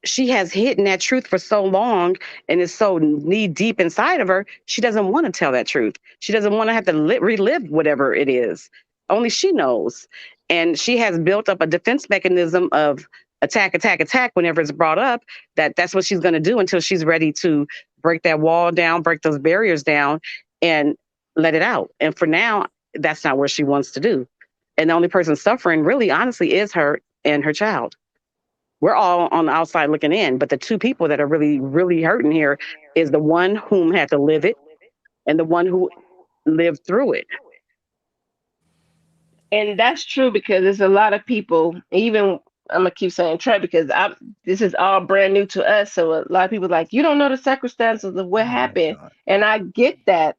she has hidden that truth for so long and is so knee deep inside of her, she doesn't want to tell that truth. She doesn't want to have to relive whatever it is. Only she knows. And she has built up a defense mechanism of attack, attack, attack whenever it's brought up, that's what she's going to do until she's ready to break that wall down, break those barriers down, and let it out. And for now, that's not what she wants to do. And the only person suffering, really, honestly, is her and her child. We're all on the outside looking in, but the two people that are really, really hurting here is the one whom had to live it and the one who lived through it. And that's true because there's a lot of people, even I'm gonna keep saying Trey because I'm this is all brand new to us. So a lot of people like, you don't know the circumstances of what happened. And I get that.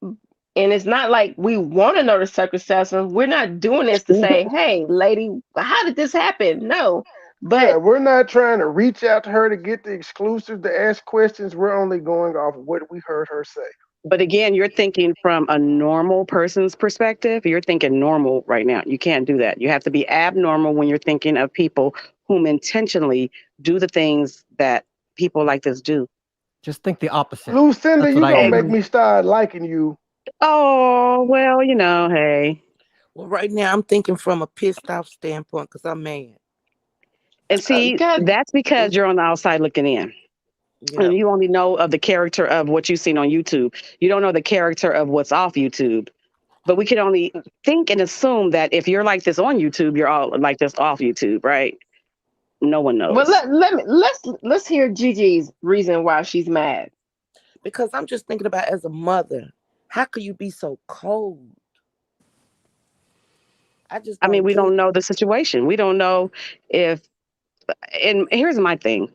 And it's not like we want to know the circumstances. We're not doing this to say, hey, lady, how did this happen? No. Yeah, But we're not trying to reach out to her to get the exclusive to ask questions. We're only going off what we heard her say. But again, you're thinking from a normal person's perspective. You're thinking normal right now. You can't do that. You have to be abnormal when you're thinking of people whom intentionally do the things that people like this do. Just think the opposite. Lucinda, That's what you I gonna do. make me start liking you. Oh, well, hey. Well, right now I'm thinking from a pissed off standpoint because I'm mad. And see, God, that's because you're on the outside looking in. And Yep. you only know of the character of what you've seen on YouTube. You don't know the character of what's off YouTube. But we can only think and assume that if you're like this on YouTube, you're all like this off YouTube, right? No one well, knows. let's hear Gigi's reason why she's mad. Because I'm just thinking about as a mother, how could you be so cold? I just I mean, don't we get don't it. know the situation. We don't know if, and here's my thing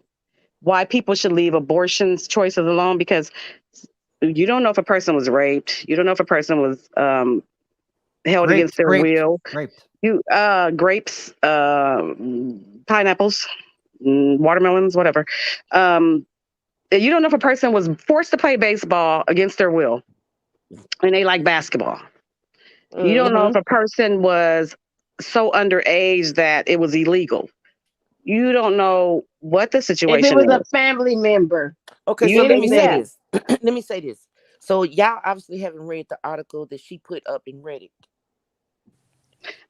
why people should leave abortions choices alone because you don't know if a person was raped. You don't know if a person was held against their will. Raped. You grapes, pineapples, watermelons, whatever. You don't know if a person was forced to play baseball against their will and they like basketball. You don't know if Mm-hmm. a person was so underage that it was illegal. You don't know what the If it situation was a is. family member, Okay, so let me say anything. this. Let me say this. So y'all obviously haven't read the article that she put up in Reddit.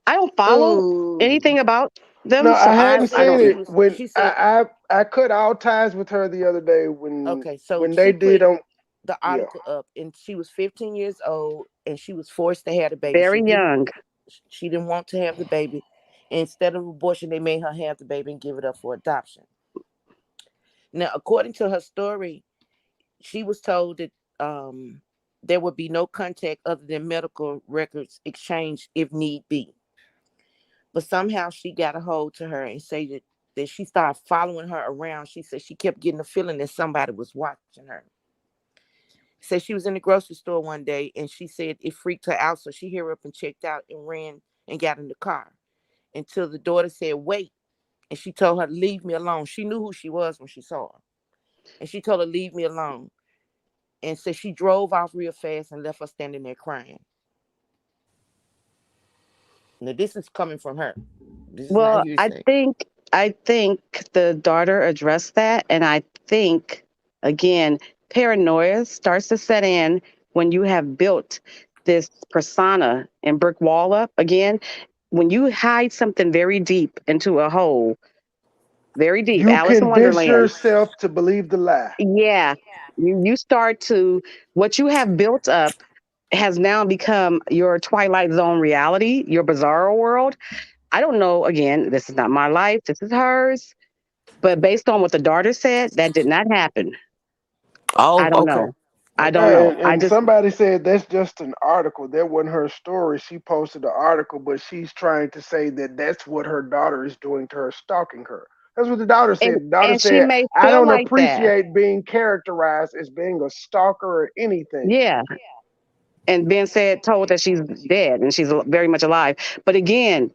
I don't follow Ooh. anything about No, them, so I I hadn't I seen don't She know. it was when she said, I cut all ties with her the other day okay, so when they she did put on the yeah. article up and she was 15 years old and she was forced to have the baby. Very young. She didn't want to have the baby. Instead of abortion, they made her have the baby and give it up for adoption. Now, according to her story, she was told that there would be no contact other than medical records exchange if need be. But somehow she got a hold to her and said that she started following her around. She said she kept getting the feeling that somebody was watching her. Said she was in the grocery store one day and she said it freaked her out. So she hurried up and checked out and ran and got in the car until the daughter said, wait. And she told her, leave me alone. She knew who she was when she saw her. And she told her, leave me alone. And said she drove off real fast and left her standing there crying. Now, this is coming from her. This is not Well, hearsay. I think the daughter addressed that, and I think again paranoia starts to set in when you have built this persona and brick wall up again. When you hide something very deep into a hole, very deep, You Alice in convince Wonderland. yourself to believe the lie. Yeah, you start to what you have built up has now become your Twilight Zone reality, your bizarro world. I don't know. Again, this is not my life. This is hers. But based on what the daughter said, that did not happen. Oh, I don't okay. know. I don't Okay. know. And somebody said that's just an article. That wasn't her story. She posted the article, but she's trying to say that that's what her daughter is doing to her, stalking her. That's what the daughter And said. The daughter and she said, may I feel don't like that. appreciate being characterized as being a stalker or anything. Yeah. And then told that she's dead and she's very much alive. But again,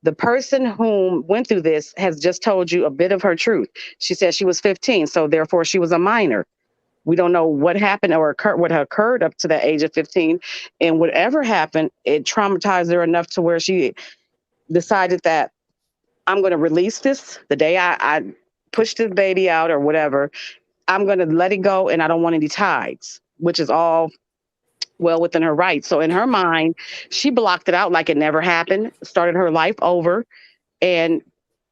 the person whom went through this has just told you a bit of her truth. She said she was 15, so therefore she was a minor. We don't know what happened or what occurred up to the age of 15. And whatever happened, it traumatized her enough to where she decided that I'm going to release this the day I push this baby out or whatever. I'm going to let it go and I don't want any ties, which is all well within her rights. So in her mind, she blocked it out like it never happened, started her life over, and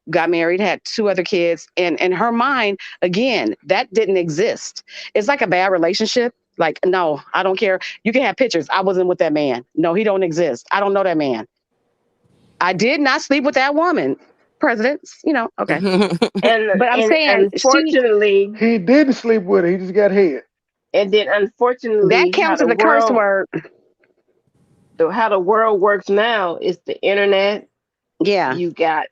got married, had two other kids. And in her mind, again, that didn't exist. It's like a bad relationship. Like, no, I don't care. You can have pictures. I wasn't with that man. No, he don't exist. I don't know that man. I did not sleep with that woman. Presidents, okay. But I'm And saying unfortunately, He didn't sleep with her. He just got head. and then that unfortunately, counts as a curse word. how the world works now is the internet. Yeah. You get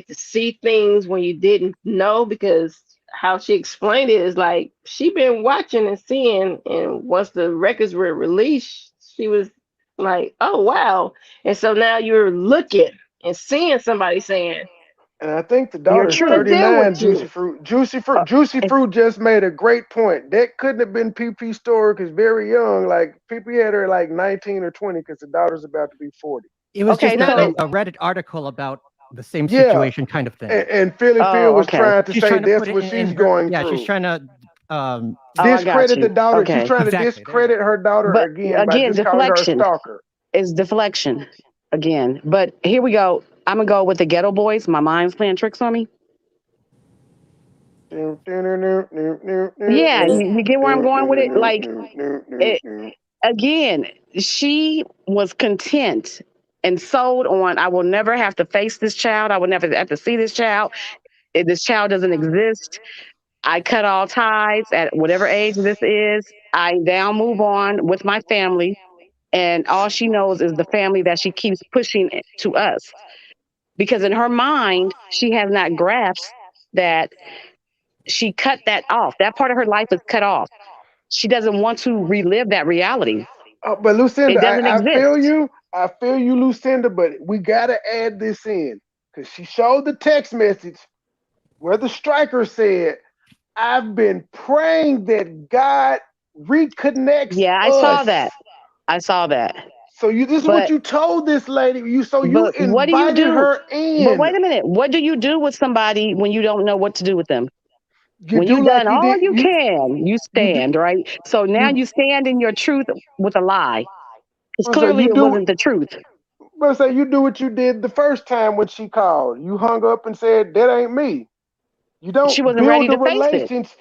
to see things when you didn't know, because how she explained it is like she been watching and seeing, and once the records were released, she was like, oh wow. And so now you're looking and seeing somebody saying, And I think the Your daughter's I want truth. to deal 39, with Juicy you. Fruit. Juicy Fruit just made a great point. That couldn't have been PP story because very young. Like PP had her like 19 or 20 because the daughter's about to be 40. It was Okay, just Now that a Reddit article about the same Yeah. situation kind of thing. And Philly Phil oh, was okay. trying to She's say trying to put that's it what in she's her, going yeah, she's through. trying to Oh, I got Discredit the you. daughter. She's Okay. trying to exactly, there you discredit go. her daughter But again by again, just calling her a deflection stalker. is deflection again. But here we go. I'm gonna go with the Ghetto Boys. My mind's playing tricks on me. Yeah, you get where I'm going with it. Like it, again, she was content and sold on. I will never have to face this child. I will never have to see this child. If this child doesn't exist, I cut all ties at whatever age this is. I now move on with my family. And all she knows is the family that she keeps pushing to us. Because in her mind, she has not grasped that she cut that off. That part of her life is cut off. She doesn't want to relive that reality. But It Lucinda, doesn't I feel exist. you. I feel you, Lucinda, but we gotta add this in because she showed the text message where the striker said, I've been praying that God reconnects Yeah, I saw us. that. I saw that. So this is what But you told this lady. You but what do you invited do? her But in. wait a minute. What do you do with somebody when you don't know what to do with them? You When do you've done like you all did. you can, you You do stand, right? So now you you stand in your truth with a lie. Because let's say clearly you it do wasn't the truth. let's say you do what you did the first time when she called. You hung up and said, that ain't me. You She don't wasn't ready build a to face it. relationship.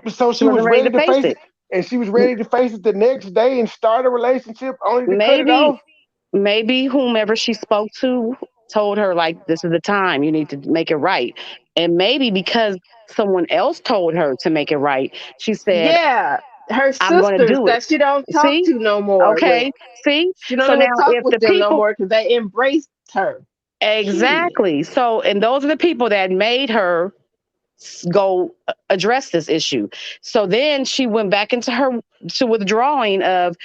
So She she wasn't was ready ready to to face face it. it. And she was ready to face it the next day and start a relationship only to cut it Maybe, off. maybe whomever she spoke to told her, like, this is the time you need to make it right. And maybe because someone else told her to make it right, she said, yeah, her I'm going to sisters do it. that she don't talk See? to no more with. Okay. See? She don't So even now talk if with the them no people, more because they embraced her. Period. exactly. So, and those are the people that made her go address this issue. So then she went back into her to withdrawing of,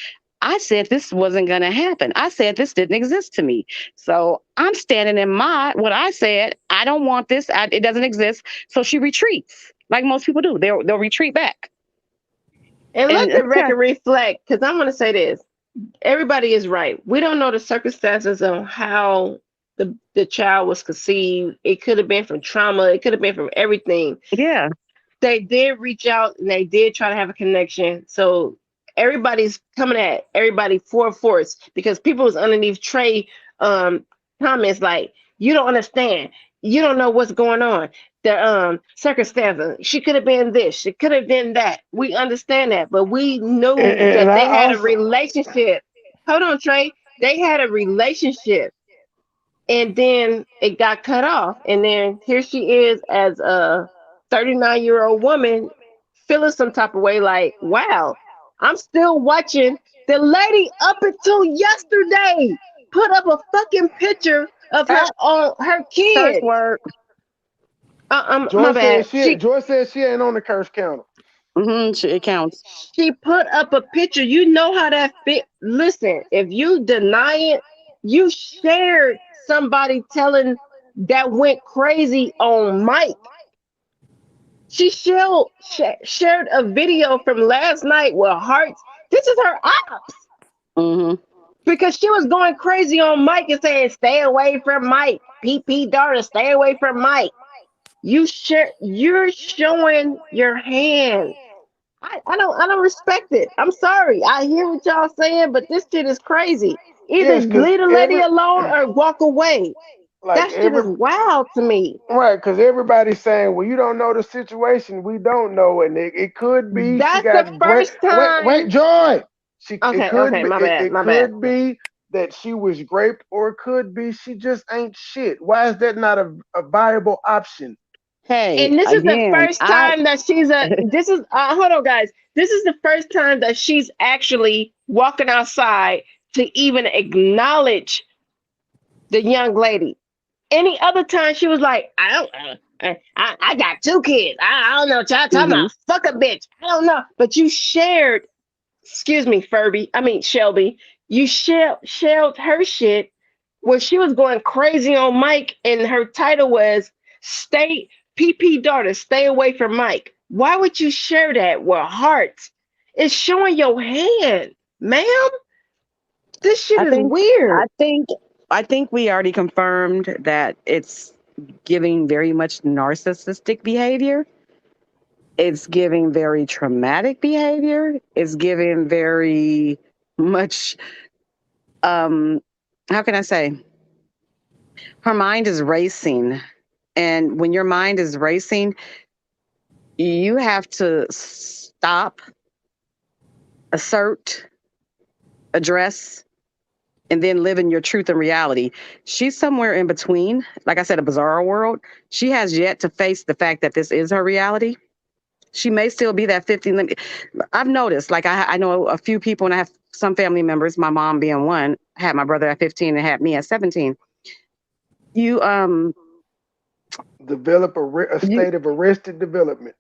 I said this wasn't going to happen. I said this didn't exist to me. So I'm standing in my what I said. I don't want this. It doesn't exist. So she retreats like most people do. They'll retreat back. And let And the record reflect, because I'm going to say this. Everybody is right. We don't know the circumstances on how the child was conceived. It could have been from trauma. It could have been from everything. yeah, They did reach out and they did try to have a connection. So everybody's coming at everybody for force, because people was underneath Trey comments like, you don't understand. You don't know what's going on. The circumstances. She could have been this. She could have been that. We understand that, but we knew And that I they had a also relationship. Hold on, Trey. They had a relationship. and then it got cut off, and then here she is as a 39-year-old woman feeling some type of way, like, wow, I'm still watching. The lady up until yesterday put up a fucking picture of her on her First kid. word. My Joy bad. says she ain't on the curse counter. It counts. She put up a picture. You know how that fit. Listen, if you deny it, you shared somebody telling that went crazy on Mike. She shared a video from last night with hearts. This is her ops Mm-hmm. because she was going crazy on Mike and saying, "Stay away from Mike, PP daughter, stay away from Mike." You're showing your hand. I don't respect it. I'm sorry. I hear what y'all saying, but this shit is crazy. Either Yes, because leave the lady alone or walk away. like That shit is every wild to me. right, because everybody's saying, well, you don't know the situation. We don't know, and it could be she That's got the first wait, time. Joy. It Okay, could okay, be my bad, it my bad. could be that she was raped, or it could be she just ain't shit. Why is that not a viable option? Hey, And this is the again, first time that this is hold on guys. This is the first time that she's actually walking outside to even acknowledge the young lady. Any other time she was like, I don't I got two kids. I don't know what y'all talking hmm about. Fuck a bitch. I don't know. But you shared, excuse me, Shelby, you shared her shit where she was going crazy on Mike, and her title was "Stay PP daughter, stay away from Mike." Why would you share that with hearts? It's showing your hand, ma'am. This shit I is think I weird. think I think we already confirmed that it's giving very much narcissistic behavior. It's giving very traumatic behavior. It's giving very much um how can I say? Her mind is racing. And when your mind is racing, you have to stop, assert, address, and then live in your truth and reality. She's somewhere in between. Like I said, a bizarre world. She has yet to face the fact that this is her reality. She may still be that 15. I've noticed, like I know a few people, and I have some family members, my mom being one, had my brother at 15 and had me at 17. You Develop a you state of arrested development.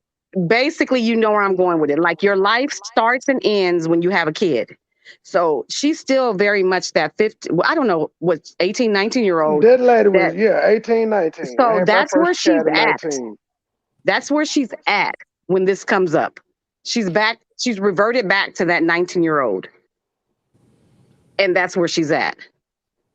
basically, you know where I'm going with it. Like your life starts and ends when you have a kid. So she's still very much that 50, well, I don't know, what, 18, 19-year old That lady was, that, yeah, 18, 19. I so had my that's where first she's child at at. 19. That's where she's at when this comes up. She's back, she's reverted back to that 19-year-old. And that's where she's at.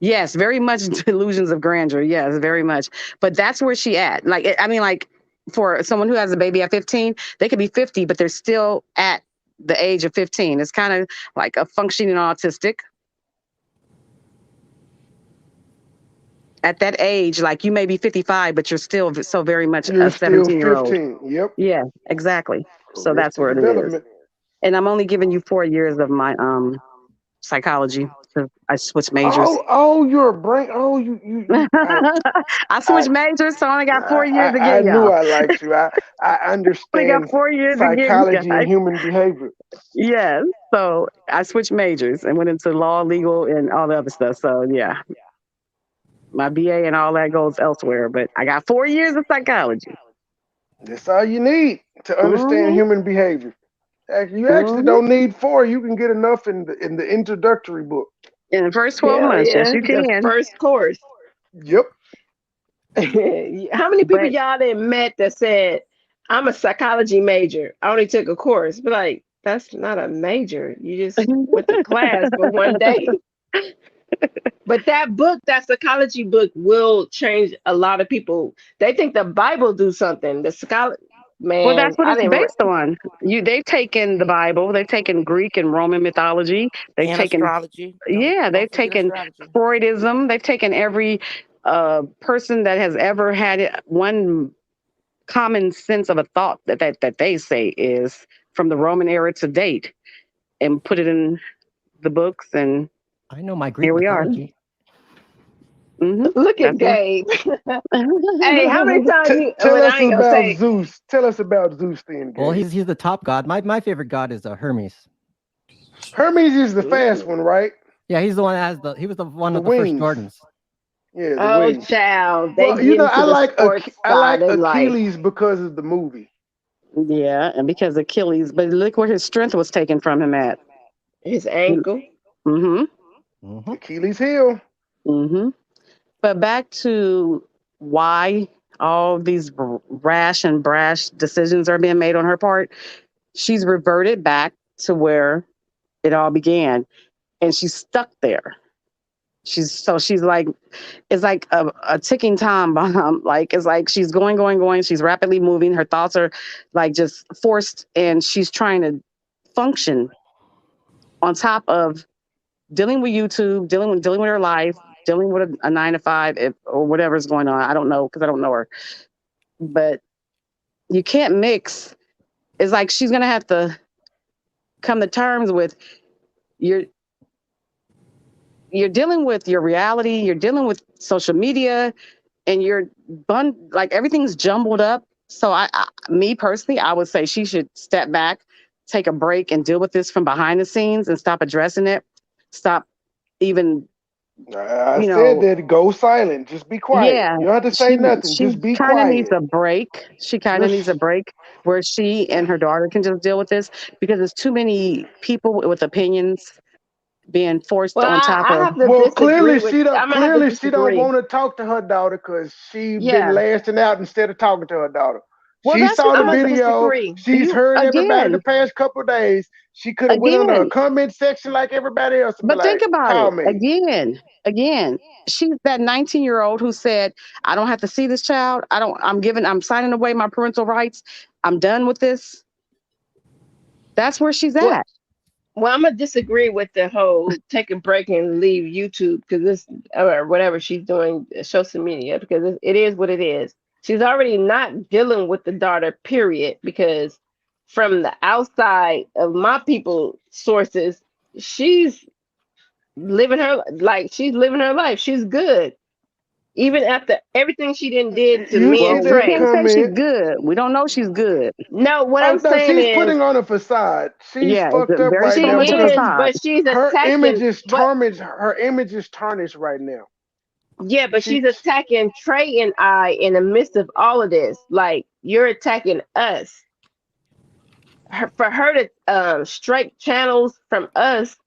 Yes, very much delusions of grandeur. Yes, very much. But that's where she at. Like, I mean, like for someone who has a baby at 15, they could be 50, but they're still at the age of 15. It's kind of like a functioning autistic. At that age, like you may be 55, but you're still so very much You're a still 17-year-old. 15. Yep. Yeah, exactly. So that's Arrested where it is. development. And I'm only giving you 4 years of my psychology. So I switched majors. Oh, you're a brain. Oh, you. I I, switched majors, so I only got 4 years to I give knew y'all. I liked you. I Only got understand 4 years to give you psychology and guys. human behavior. Yes. So I switched majors and went into law, legal, and all the other stuff. So yeah, my BA and all that goes elsewhere. But I got 4 years of psychology. That's all you need to understand hmm human behavior. You actually hmm don't need four. You can get enough in the introductory book. In the first 12 Hell months, yes, yeah, you the can. first course. Yep. How many people But y'all done met that said, I'm a psychology major? I only took a course. But like, that's not a major. You just went to class for one day. But that book, that psychology book, will change a lot of people. They think the Bible do something. The psychology, well, man, that's what I it's didn't. based on. They've taken the Bible, they've taken Greek and Roman mythology, they've And taken, astrology. yeah, Don't they've forget taken astrology. Freudism, they've taken every person that has ever had one common sense of a thought that they say is from the Roman era to date, and put it in the books, and I know my Greek here we are. mythology. Look at That's what. Gabe. Hey, how many times you? Tell Well, us I ain't gonna about say. Zeus. Tell us about Zeus then, Well, Gabe. he's the top god. My favorite god is Hermes. Hermes is the fast Ooh. one, right? Yeah, he's the one that has he was the one The with the first wings. Jordans. Yeah, the Oh, wings. child, they Well, you get know, into the sports I side like of life. Achilles because of the movie. Yeah, and because Achilles, but look where his strength was taken from him at. His ankle. Mm-hmm. Hmm. Achilles heel. Mm-hmm. But back to why all these rash and brash decisions are being made on her part. She's reverted back to where it all began, and she's stuck there. She's like it's like a ticking time bomb. Like it's like she's going, going, going. She's rapidly moving. Her thoughts are like just forced, and she's trying to function on top of dealing with YouTube, dealing with her life, dealing with a 9 to 5, or whatever's going on. I don't know because I don't know her, but you can't mix. It's like she's gonna have to come to terms with you're you're dealing with your reality, you're dealing with social media, and like everything's jumbled up. So me personally, I would say she should step back, take a break, and deal with this from behind the scenes and stop addressing it. Stop even, I you said know, that. Go silent. Just be quiet. yeah. You don't have to say She nothing. she Just be kind of needs quiet. a break. She kind of Just needs a break where she and her daughter can just deal with this because there's too many people with opinions being forced Well, on I, top I of. have to disagree with. I'm gonna have to clearly she don't disagree. want to talk to her daughter because she been Yeah. lashing out instead of talking to her daughter. Well, She that's saw the I'm gonna because video. disagree. She's you heard everybody the again, past couple of days. She could have went under a again. comment section like everybody else and be But think like, about "Call it me." again. She's that 19-year-old who said, "I don't have to see this child. I don't. I'm signing away my parental rights. I'm done with this." That's where she's Well, at. well, I'm gonna disagree with the whole take a break and leave YouTube because this or whatever she's doing social media because it is what it is. She's already not dealing with the daughter, period. Because from the outside of my people sources, she's she's living her life. She's good, even after everything she didn't did to You me see and Well, we that Trey. can't say she's comment? good. We don't know she's good. No, what Oh I'm no, saying she's is putting on a facade. She's Yeah, it's fucked up very right she so now much a because is, facade. but she's her image attacking. is But tarnished. Her image is tarnished right now. yeah, but She she's attacking Trey and I in the midst of all of this. Like you're attacking us. For her to strike channels from us,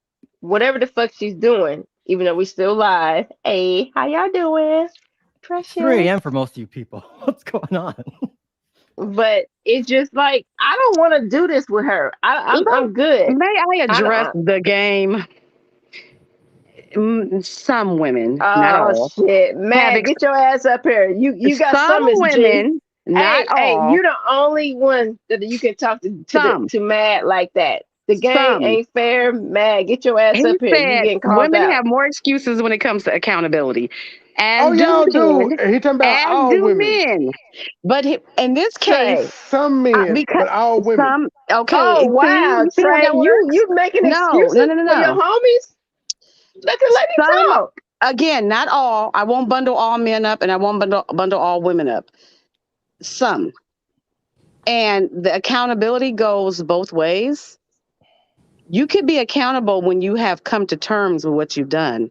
whatever the fuck she's doing, even though we still live. Hey, how y'all doing? It's 3 Precious. a.m. for most of you people. What's going on? But it's just like I don't want to do this with her. I'm good. May I I address don't. the game? Some women, not Oh all, shit, have man, get your ass up here. You got some some, Miss G. women, not Hey, all, you the only one that you can talk some, to Mad like that. The game some. ain't fair, Mad. Get your ass He up here. You said getting called women out. have more excuses when it comes to accountability, oh as do y'all do. men, And he talking about as all do women. men. But in this case, Trey. Some men, because but all women. some, okay, Oh wow, you see how Trey, that you works? making No, no, excuses no, no, for your no. homies? Let the lady Some, talk. again, not all. I won't bundle all men up, and I won't bundle all women up. Some, and the accountability goes both ways. You could be accountable when you have come to terms with what you've done.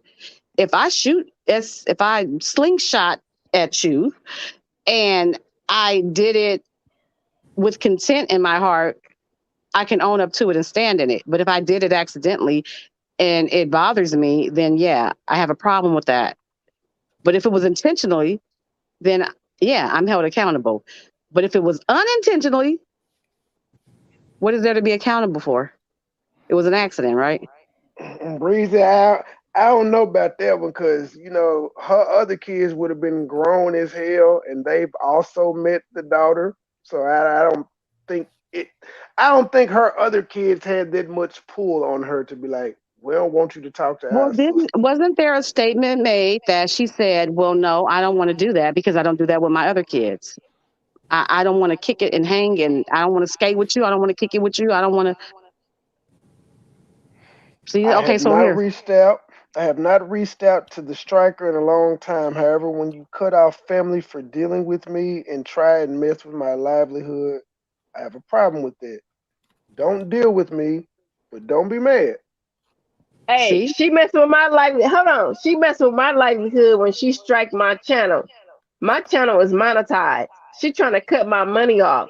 If I slingshot at you and I did it with content in my heart, I can own up to it and stand in it. But if I did it accidentally and it bothers me, then yeah, I have a problem with that. But if it was intentionally, then yeah, I'm held accountable. But if it was unintentionally, what is there to be accountable for? It was an accident, right? And Breezy, I don't know about that one because you know her other kids would have been grown as hell, and they've also met the daughter. So I don't think it. I don't think her other kids had that much pull on her to be like, we don't want you to talk to Well, our didn't sister. wasn't there a statement made that she said, "Well, no, I don't want to do that because I don't do that with my other kids. I don't want to kick it and hang, and I don't want to skate with you. I don't want to kick it with you. I don't want to see." I Okay, have so not here, reached out. I have not reached out to the striker in a long time. However, when you cut off family for dealing with me and try and mess with my livelihood, I have a problem with that. Don't deal with me, but don't be mad. Hey, See? she messing with my livelihood. Hold on. She messing with my livelihood when she strike my channel. My channel is monetized. She trying to cut my money off.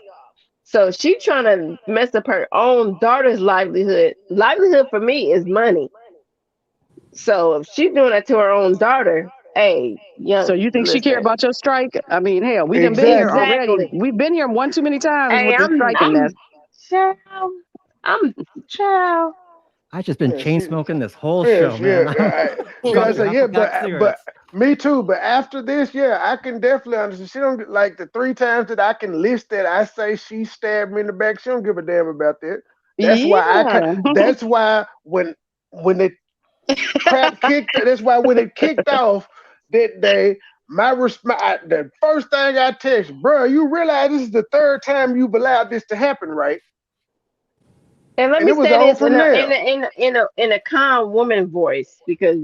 So she trying to mess up her own daughter's livelihood. Livelihood for me is money. So if she's doing that to her own daughter, hey, So young, you think she care listen. about your strike? I mean, hell, we done been here Exactly. already. Exactly. We've been here one too many times Hey, with this striking mess. child, I'm child. I just been Yeah, chain she. smoking this whole show, Yes, man. yeah, I'm yeah. I probably say, gonna have yeah, to go out but cigarettes. me too. But after this, yeah, I can definitely understand. She don't like the three times that I can list that I say she stabbed me in the back. She don't give a damn about that. That's why I can. Yeah. That's why when the crap kicked. That's why when it kicked off that day, the first thing I text, bro, you realize this is the third time you've allowed this to happen, right? And let And me it was say on this from there. in a calm woman voice, because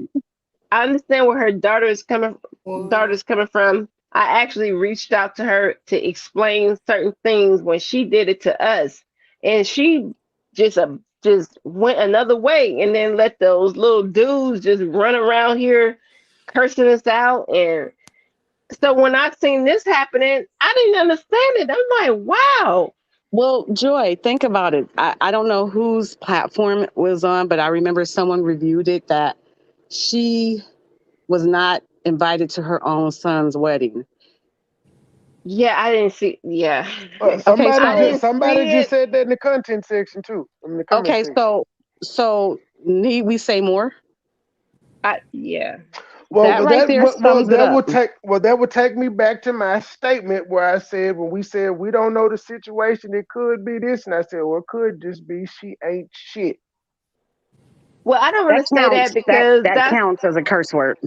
I understand where her daughter's coming from. I actually reached out to her to explain certain things when she did it to us, and she just went another way, and then let those little dudes just run around here cursing us out. And so when I seen this happening, I didn't understand it. I'm like, wow. Well, Joy, think about it. I don't know whose platform it was on, but I remember someone reviewed it that she was not invited to her own son's wedding. Yeah, I didn't see. Yeah, Okay, I so didn't Somebody see just it. said that in the content section too. In the comment okay, section. so need we say more? Yeah. That right there sums it up. That would take me back to my statement where I said when we said we don't know the situation, it could be this, and I said, well, it could just be she ain't shit. Well, I don't want That to say that counts. That because that that's counts as a curse word.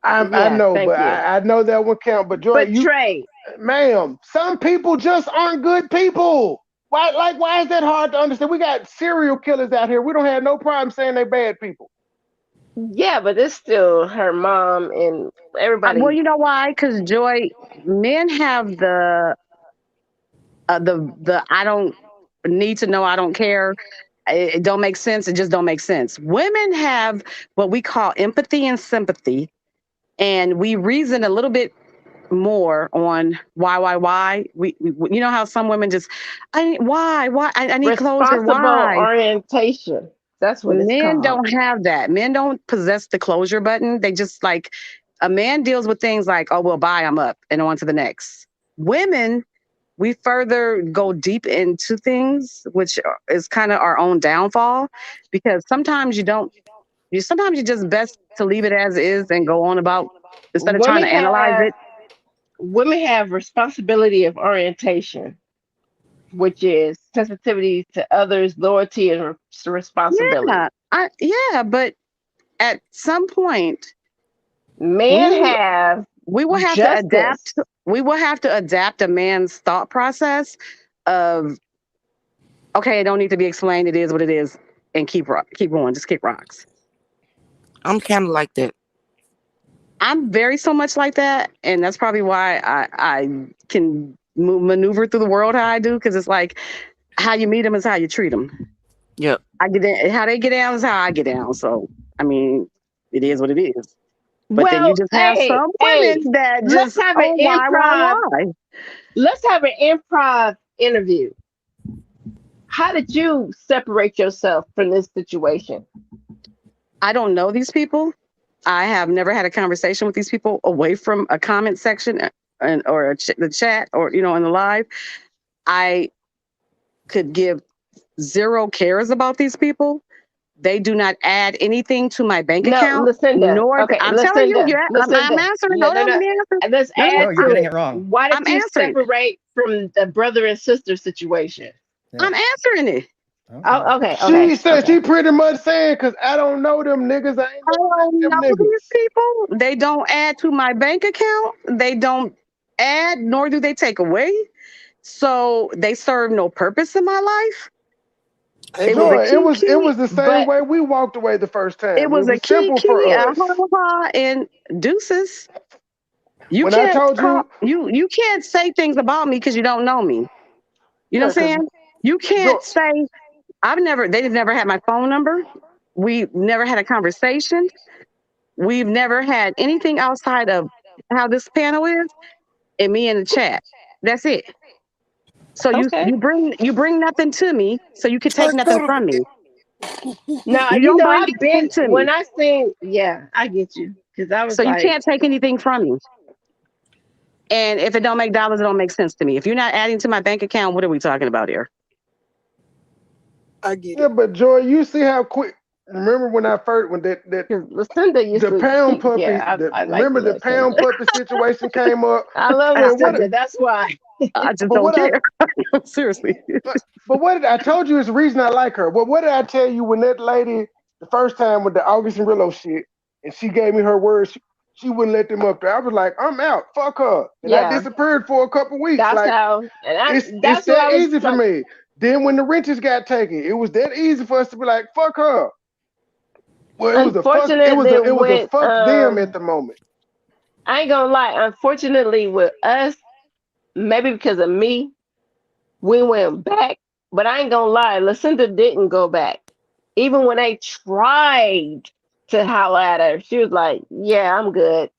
I yeah. know, Thank but you. I know that would count. But Joy, But Trey, ma'am, some people just aren't good people. Why is that hard to understand? We got serial killers out here. We don't have no problem saying they bad people. yeah, but it's still her mom and Well, everybody. you know why? Because Joy, men have the I don't need to know. I don't care. It don't make sense. It just don't make sense. Women have what we call empathy and sympathy, and we reason a little bit more on why. We you know how some women just, I need closure. Responsible Why? orientation. That's what it's Men called. don't have that. Men don't possess the closure button. They just like, a man deals with things like, oh, well, bye, I'm up and on to the next. Women, we further go deep into things, which is kind of our own downfall, because sometimes sometimes you just best to leave it as is and go on about instead of trying Women to analyze have it. women have responsibility of orientation, which is sensitivity to others, loyalty, and responsibility. But at some point, Men we have we will have to adapt. justice. We will have to adapt a man's thought process of, okay, it don't need to be explained. It is what it is, and keep going. Just kick rocks. I'm kind of like that. I'm very so much like that, and that's probably why I can maneuver through the world how I do, because it's like how you meet them is how you treat them. Yep. I get in, how they get down is how I get down. So I mean, it is what it is. But then you Well, just have hey, some hey, women that let's just, have an oh, improv. why? Let's have an improv interview. How did you separate yourself from this situation? I don't know these people. I have never had a conversation with these people away from a comment section or the chat, or in the live. I could give zero cares about these people. They do not add anything to my bank No, account. Lucinda. Nor Okay, I'm telling you, Lucinda. I'm Lucinda. answering. No, Hold no, on, let no. me answer. Let's No, add No, you're to getting it. it wrong. Why did I'm you answering. separate from the brother and sister situation? Yeah. I'm answering it. Okay. Oh, okay, She said okay. she pretty much saying because I don't know them niggas. I ain't I never met don't them know these niggas. people. They don't add to my bank account. They don't add, nor do they take away. So they serve no purpose in my life. It was a Joy, it kiki, was the same But way we walked away the first it time. It was a was simple for kiki, a us. ha ha, and deuces. You When I can't told call you, you can't say things about me because you don't know me. You know yeah, what I'm because saying? You Joy, can't say they've never had my phone number. We've never had a conversation. We've never had anything outside of how this panel is and me in the chat. That's it. So Okay. you bring nothing to me, so you can take nothing from me. Now You you don't know bring I've anything been to me, when I seen. Yeah, I get you because I was so you like, can't take anything from me. And if it don't make dollars, it don't make sense to me. If you're not adding to my bank account, what are we talking about here? yeah, but Joy, you see how quick. Remember when I first when that because Lucinda used the to. pound puppy Yeah, the I like remember the pound Lucinda. puppy situation came up. I love Man, what? Lucinda. That's why. I just But don't what I care. Seriously. but what did I told you is the reason I like her. But what did I tell you when that lady the first time with the August and Rillo shit, and she gave me her word, she wouldn't let them up there. I was like, I'm out. Fuck her. And I Yeah, disappeared for a couple weeks. that's Like how. And it's that's what I that was easy for like. me. Then when the wrenches got taken, it was that easy for us to be like, fuck her. Well, Unfortunately, it was a with fuck them at the moment. I ain't gonna lie. Unfortunately, with us, maybe because of me, we went back. But I ain't gonna lie, Lucinda didn't go back. Even when they tried to holler at her, she was like, "Yeah, I'm good."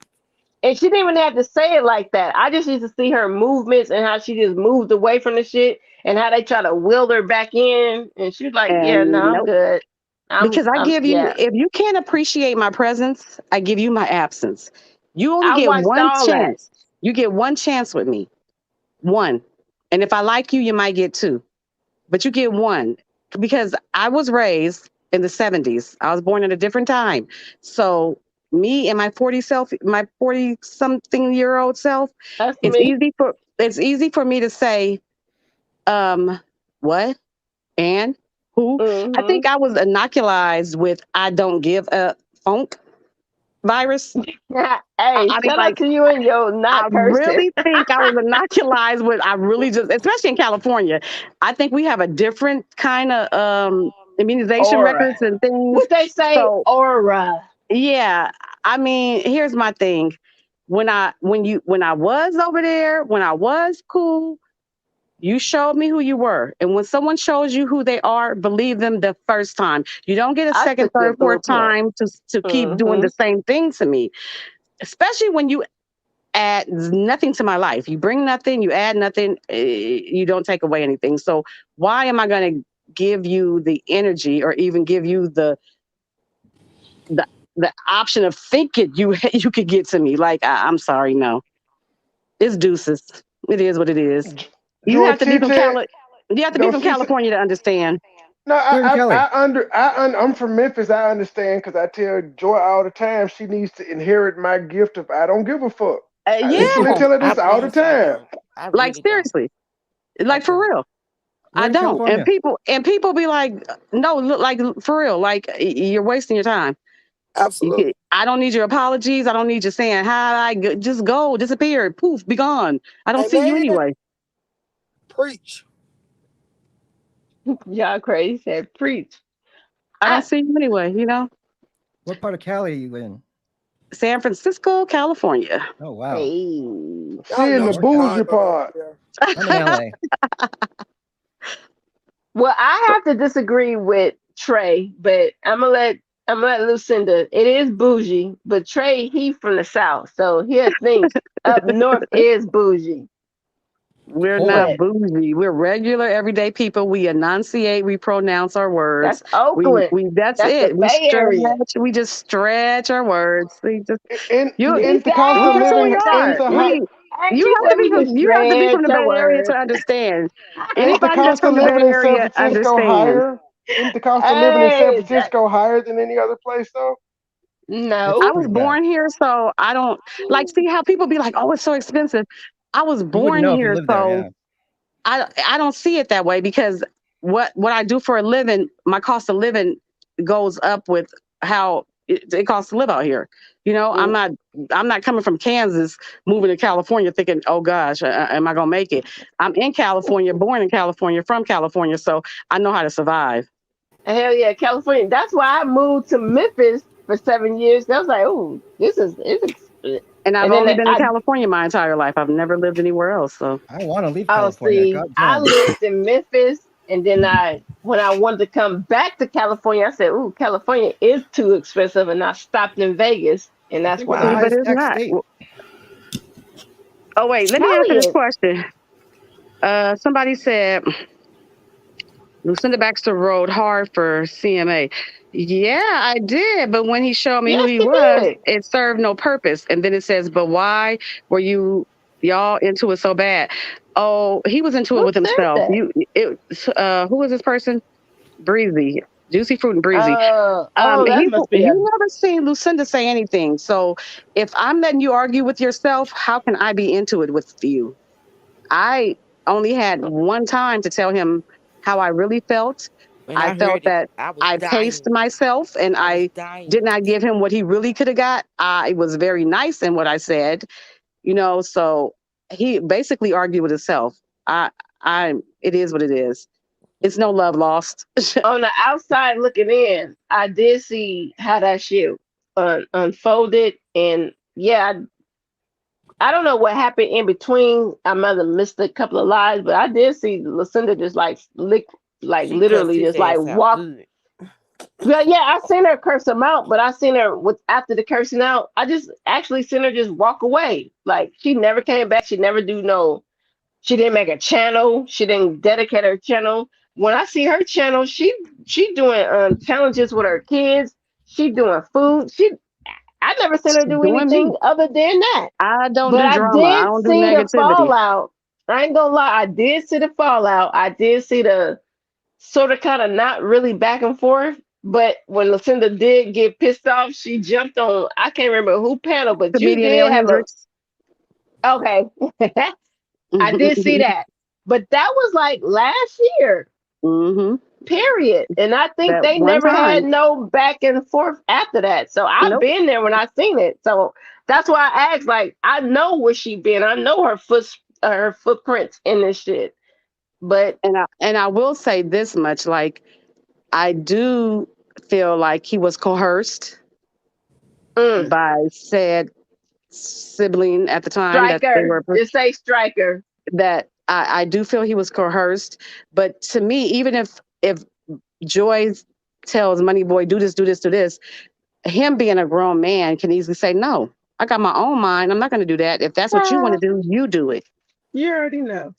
And she didn't even have to say it like that. I just used to see her movements and how she just moved away from the shit and how they try to will her back in. And she was like, "Yeah, no, And I'm nope. good. Because I give you, Yeah." if you can't appreciate my presence, I give you my absence. You only I get watched one all that. chance. You get one chance with me. One. And if I like you, you might get two. But you get one. Because I was raised in the 70s. I was born at a different time. So me and my 40 something year old self, That's it's me. easy for me to say, what? And who? I Hmm. think I was inoculized with I don't give a funk virus. Hey, I mean, shout out like, to you and your I not cursing. really think I was inoculated with, I really just, especially in California, I think we have a different kind of immunization Aura. records and things. What they say, So, aura. yeah, I mean, here's my thing. When I was over there, when I was cool, you showed me who you were. And when someone shows you who they are, believe them the first time. You don't get a I second, took your third, fourth blueprint. time to keep doing Hmm. the same thing to me, especially when you add nothing to my life. You bring nothing, you add nothing, you don't take away anything. So why am I going to give you the energy or even give you the the option of thinking you could get to me? Like, I'm sorry, no. It's deuces. It is what it is. You Joy have to be Chit from Chat, Cali. You have to be no, from she said, California to understand. no, We're in Cali. I'm from Memphis. I understand because I tell Joy all the time she needs to inherit my gift of I don't give a fuck. I literally Yeah, tell her I this all the promise I time. don't. I like really don't. seriously, I like for don't. real. We're I in don't. California. And people be like, no, look, like for real, like you're wasting your time. I don't need your apologies. I don't need you saying hi. Just go, disappear, poof, be gone. I don't see you anyway. Y'all crazy. Said preach. I don't I, see you anyway. You know, What part of Cali are you in? San Francisco, California. Oh wow. hey. She in the North Cali. bougie part. I'm in LA. Well, I have to disagree with Trey, but I'm gonna let Lucinda. It is bougie, but Trey he from the south, so he thinks up north is bougie. We're Poor. not But bougie. We're regular, everyday people. We enunciate. We pronounce our words. that's Oakland. We. That's That's the it. We Bay stretch. Area. We just stretch our words. We just you. He In the cost said of That's who we living that. in are. the hot He, We. hey, he said we just You have to be from stretch the our Bay Area to words. understand. Ain't the Anybody that's cost of from the Bay living in San Area Francisco understands. higher? Isn't the cost of living in San Hey, that, Francisco higher than any other place though? It's I no. was pretty bad. born here, so I don't like see how people be like, "Oh, it's so expensive." I was You wouldn't born know if you here, lived there. so Yeah. I don't see it that way because what I do for a living, my cost of living goes up with how it costs to live out here. You know, Mm, I'm not coming from Kansas, moving to California, thinking, "Oh gosh, am I gonna make it?" I'm in California, born in California, from California, so I know how to survive. Hell yeah, California. That's why I moved to Memphis for 7 years. I was like, oh, this is it's. And I've And then only been in I California my entire life. I've never lived anywhere else. So I want to leave oh California. see, God I damn. lived in Memphis, and then when I wanted to come back to California, I said, ooh, California is too expensive, and I stopped in Vegas, and I that's think we're why the see, but highest it's tax not. state. Oh wait, let me answer this Cali is. question. Somebody said Lucinda Baxter rode hard for CMA. Yeah, I did. But when he showed me who Yes, he she was, did. it served no purpose. And then it says, but why were y'all into it so bad? Oh, he was into it Who with said himself. that? Who was this person? Breezy, Juicy Fruit and Breezy. Oh, that must be a. You never seen Lucinda say anything. So if I'm letting you argue with yourself, how can I be into it with you? I only had one time to tell him how I really felt. When I I felt heard it, that I was I paced dying. myself and I was I dying. did not give him what he really could have got. I was very nice in what I said, so he basically argued with himself. I it is what it is. It's no love lost. On the outside looking in, I did see how that shit unfolded, and yeah, I don't know what happened in between. I might have missed a couple of lives, but I did see Lucinda just like like She cussed literally his just like ass out walk. good. Well, yeah, I seen her curse him out, but I seen her with after the cursing out. I just actually seen her just walk away. Like she never came back. She never do no. She didn't make a channel. She didn't dedicate her channel. When I see her channel, she doing challenges with her kids. She doing food. I never seen her She's do doing me. anything other than that. I don't But do I drama. I did don't do see the negativity. fallout. I ain't gonna lie, I did see the fallout. I did see the sort of kind of not really back and forth. But when Lucinda did get pissed off, she jumped on I can't remember who panel, but you Comedian did L. have a Hendricks. okay. I did see that. But that was like last year, hmm period. And I think That they one never had time. no back and forth after that. So I've Nope. been there when I seen it. So that's why I asked, like, I know where she been. I know her footprints in this shit. But And I will say this much, like I do feel like he was coerced mm, by said sibling at the time that they Striker, were just say Striker. that I do feel he was coerced. But to me, even if Joy tells Money Boy, do this, do this, do this, him being a grown man can easily say, no, I got my own mind. I'm not going to do that. If that's what you want to do, you do it. You already know.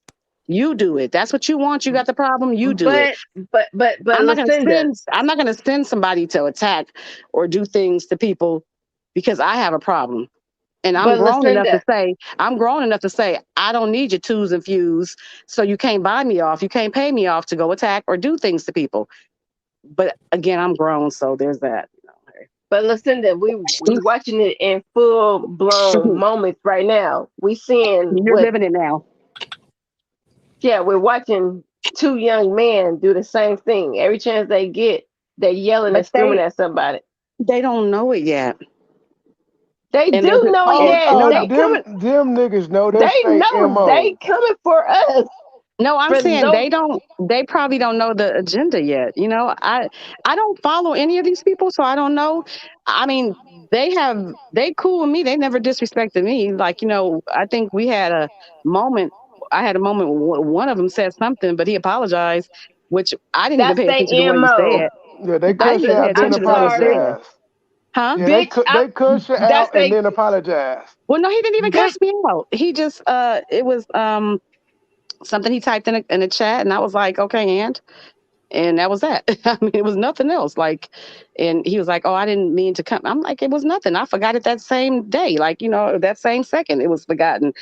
You do it. That's what you want. You got the problem. You do it. But but I'm not going to Lucinda, send. I'm not going to send somebody to attack or do things to people because I have a problem. And but Lucinda, I'm grown enough to say, I don't need your twos and fews. So you can't buy me off. You can't pay me off to go attack or do things to people. But again, I'm grown, so there's that. But Lucinda, we watching it in full blown moments right now. We seeing You're what living it now. yeah, we're watching two young men do the same thing. Every chance they get, they're yelling But and screaming at somebody. they don't know it yet. They And there's do know it Oh, yet. no, They no, coming. them niggas know They that's they know they mo. coming for us. no, I'm For saying no, they probably don't know the agenda yet. I don't follow any of these people, so I don't know. I mean, they cool with me. They never disrespected me. Like, I think we had a moment. I had a moment where one of them said something, but he apologized, which I didn't even that's pay they attention to what he mo. said. Yeah, they I That's didn't cuss you even the. pay out, then I'm attention to what he said. sorry, apologize. Huh? Yeah, bitch. they cuss you That's out and they. then apologize. Well, no, he didn't even Bitch. cuss me out. He just it was something he typed in a chat, and I was like, okay, and that was that. I mean, it was nothing else. Like, and he was like, "Oh, I didn't mean to come." I'm like, "It was nothing. I forgot it that same day. Like, that same second, it was forgotten."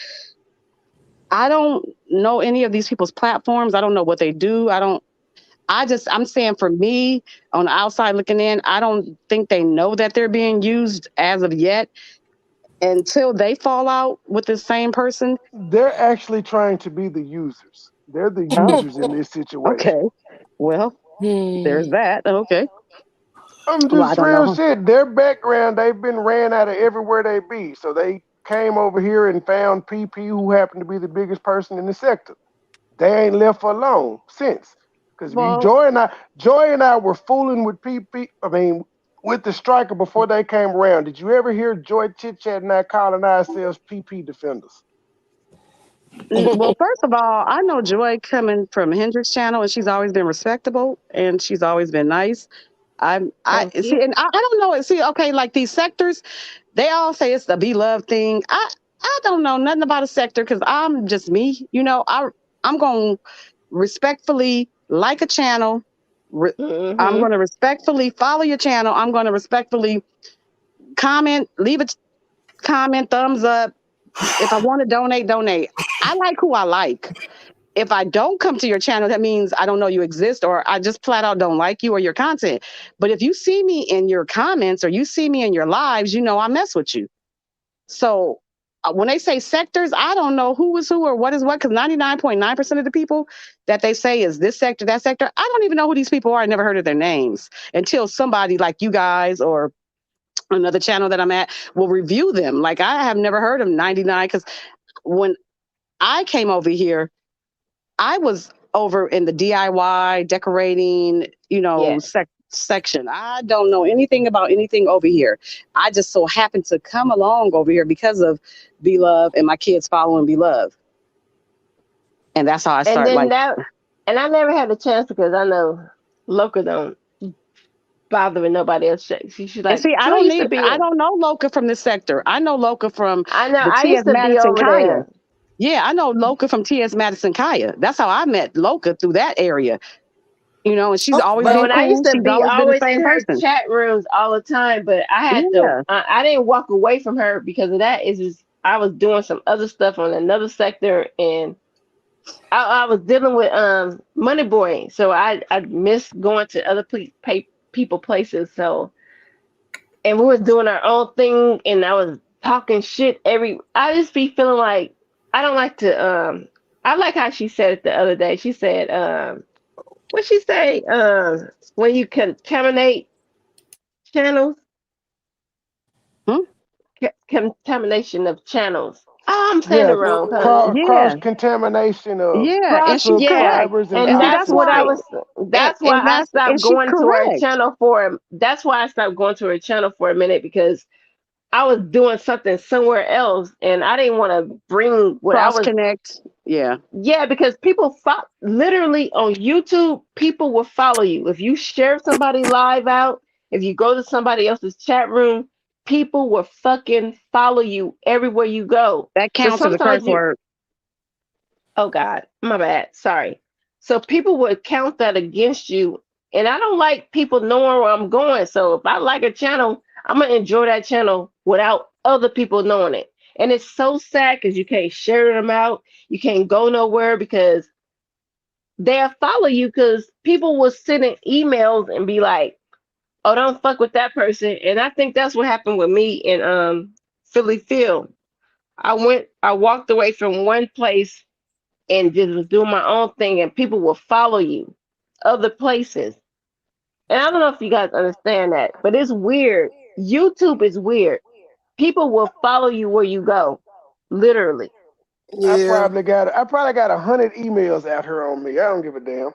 I don't know any of these people's platforms. I don't know what they do. I don't. I'm saying for me, on the outside looking in, I don't think they know that they're being used as of yet. Until they fall out with the same person. They're actually trying to be the users. They're the Oh, users in this situation. okay. Well, there's Hmm. that. Okay. I'm Well, I just don't real know. shit. Their background, they've been ran out of everywhere they be. So they came over here and found PP who happened to be the biggest person in the sector. They ain't left for long since. Because Well, Joy and I were fooling with PP. I mean, with the striker before they came around. Did you ever hear Joy chit chatting that calling ourselves PP defenders? well, first of all, I know Joy coming from Hendrix channel, and she's always been respectable, and she's always been nice. I Thank see, you. and I don't know. See, okay, like these sectors, they all say it's the be loved thing. I don't know nothing about a sector because I'm just me. I'm going to respectfully like a channel. I'm Mm-hmm. going to respectfully follow your channel. I'm going to respectfully comment, leave a comment, thumbs up. If I want to donate, donate. I like who I like. If I don't come to your channel, that means I don't know you exist or I just flat out don't like you or your content. But if you see me in your comments or you see me in your lives, I mess with you. So when they say sectors, I don't know who is who or what is what, because 99.9% of the people that they say is this sector, that sector, I don't even know who these people are. I never heard of their names until somebody like you guys or another channel that I'm at will review them. Like I have never heard of 99 because when I came over here, I was over in the DIY decorating, Yeah. section. I don't know anything about anything over here. I just so happened to come along over here because of Be Love and my kids following Be Love. And that's how I And start then like, that, and I never had a chance because I know Loca don't bother with nobody else. She's and like, see, Joy used to be. I don't know Loca from this sector. I know Loca from I know. the I T.S. used to be Madison over Kaya. there. Yeah, I know Loca from T.S. Madison Kaya. That's how I met Loca through that area. And she's always But been when I cool. used to She's be always been the always in same her person. chat rooms all the time, but I had to. Yeah. I didn't walk away from her because of that. Is just I was doing some other stuff on another sector, and I was dealing with MoneyBoy, so I missed going to other people places. So and we was doing our own thing, and I was talking shit every. I just be feeling like I don't like to. I like how she said it the other day. She said what she say? When you contaminate channels, Hmm? contamination of channels. Oh, I'm saying it Yeah, wrong, honey. cross Yeah. contamination of Yeah. And Cross, she's yeah, correct. subscribers and and And see, that's that's what content. I why, was. That's why I and stopped she's going to her correct. channel for. That's why I stopped going to her channel for a minute because I was doing something somewhere else, and I didn't want to bring what I Cross was. connect. Yeah. Yeah, because people literally on YouTube, people will follow you if you share somebody live out. If you go to somebody else's chat room, people will fucking follow you everywhere you go. That So counts as a curse sometimes you. word. Oh God, my bad. Sorry. So people would count that against you. And I don't like people knowing where I'm going. So if I like a channel, I'm gonna enjoy that channel without other people knowing it. And it's so sad because you can't share them out. You can't go nowhere because they'll follow you because people will send in emails and be like, oh, don't fuck with that person. And I think that's what happened with me in Philly Field. I walked away from one place and just was doing my own thing, and people will follow you other places. And I don't know if you guys understand that, but it's weird. YouTube is weird. People will follow you where you go, literally. Yeah. I probably got 100 emails out here on me. I don't give a damn.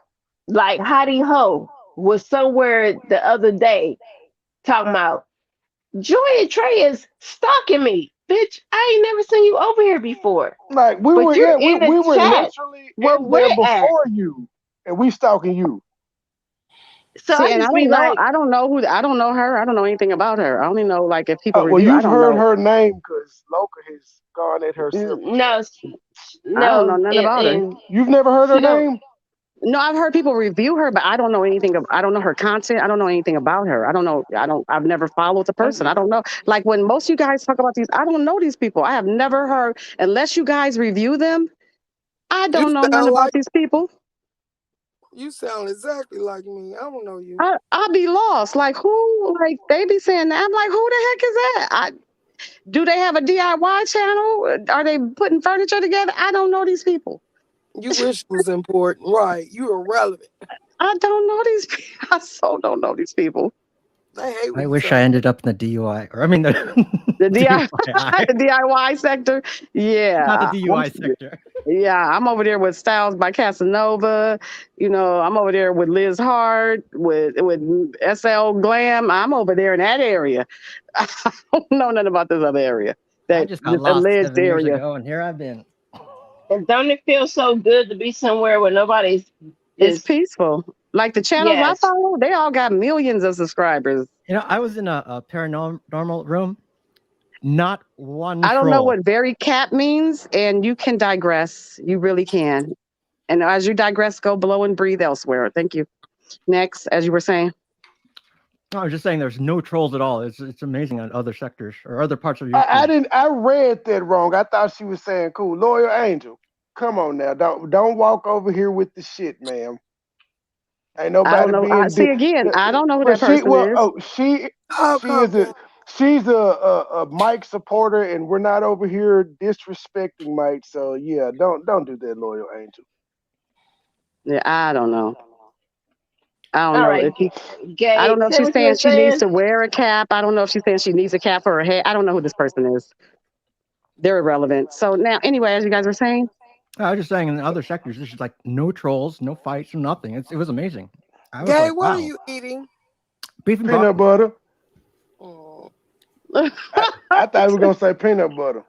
Like Hottie Ho was somewhere the other day talking about Joy and Trey is stalking me. Bitch, I ain't never seen you over here before. Like we But were, you're yeah, in the we were chat. literally Where in there we're at. before you, and we stalking you. So See, I and just be like, I don't know I don't know her. I don't know anything about her. I only know like if people Well, review, I you've don't heard know. her name because Loca has gone at her several no, times. I don't know no, nothing about her. and You've never heard her she don't. name? No, I've heard people review her, but I don't know anything. I don't know her content. I don't know anything about her. I don't know. I've never followed the person. I don't know. Like when most of you guys talk about these, I don't know these people. I have never heard, unless you guys review them. I You don't know nothing sound about like these people. you sound exactly like me. I don't know you. I'll be lost. Like who? Like they be saying that. I'm like, who the heck is that? Do they have a DIY channel? Are they putting furniture together? I don't know these people. You wish it was important, right? You irrelevant. I don't know these people. I so don't know these people. They hate I each wish I other. ended up in the DUI, or I mean the The DIY, DUI, the DIY sector. not the Yeah. DUI sector. Yeah, I'm over there with Styles by Casanova. I'm over there with Liz Hart, with SL Glam. I'm over there in that area. I don't know nothing about this other area. I That just got this lost alleged 7 years area. ago, and here I've been. And don't it feel so good to be somewhere where nobody's It's just peaceful. Like the channels I yes. follow, they all got millions of subscribers. I was in a paranormal room. Not one I don't know troll. what very cap means, and you can digress. You really can. And as you digress, go blow and breathe elsewhere. Thank you. Next, as you were saying. No, I was just saying there's no trolls at all. It's amazing on other sectors or other parts of I YouTube. didn't. I read that wrong. I thought she was saying cool. Loyal Angel. Come on now. Don't walk over here with the shit, ma'am. Ain't I don't nobody know. being See again, I don't know who that person is. Hulk Hogan. She's a Mike supporter, and we're not over here disrespecting Mike. So yeah, don't do that, Loyal Angel. Yeah, I don't know. I don't All know right, if he, I Gabe, don't know if say she's what you were saying she needs saying. to wear a cap. I don't know if she's saying she needs a cap for her head. I don't know who this person is. They're irrelevant. So now, anyway, as you guys were saying, I was just saying in the other sectors, there's just like no trolls, no fights, no nothing. It was amazing. I was Gay, like, what are wow. you eating? Beef and Peanut broccoli. butter. I thought we were gonna say peanut butter.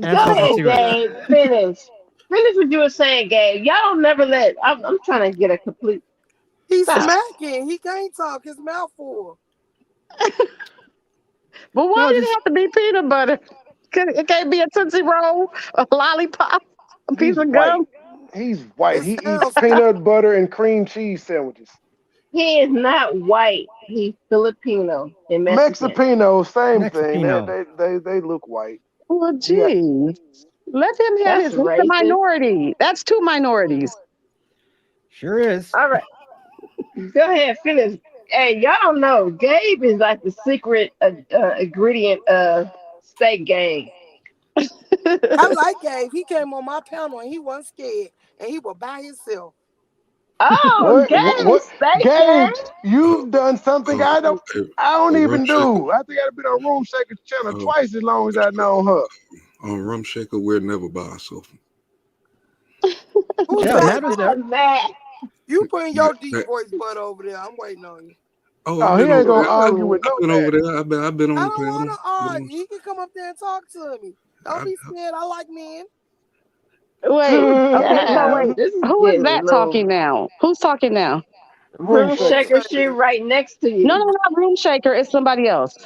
And Go smoking ahead, cigarettes. Gabe. Finish. Finish what you were saying, Gabe. Y'all don't never let. I'm trying to get a complete He's stop. smacking. He can't talk. His mouth full. but why No, did it just have to be peanut butter? It can't be a Tootsie Roll, a lollipop, a piece He's of white. gum. He's white. It He eats sounds peanut butter and cream cheese sandwiches. He is not white. He's Filipino and Mexican. Mexipino, same thing. Mexipino. They look white. Well, Yeah. geez. Let him have That's his. He's a racist. minority. That's two minorities. sure is. All right, go ahead, finish. Hey, y'all don't know. Gabe is like the secret ingredient of steak gang. I like Gabe. He came on my panel and he wasn't scared. And he was by himself. Oh, Gabe, What? steak gang. Gabe, Uh, you've done something uh, I don't Rum even Shaker. do. I think I've been on Room Shaker's channel Uh, twice as long as I know her. on Rum Shaker, we're never by ourselves. Who's Yeah, that? Matt was there. Matt. You putting Matt, your deep Matt. voice butt over there. I'm waiting on you. Oh, I've Oh, he been ain't over gonna there. argue with Ooh. no I've been over man. there. I've been on I the don't want panel. to argue. He can come up there and talk to me. Don't I, be scared. I like men. Wait. Okay. So Damn, wait. this is Who is getting a that little talking now? Who's talking now? Room room Room Shaker. shaker shit shaker. right next to No, you. no, not Room Shaker. It's somebody else.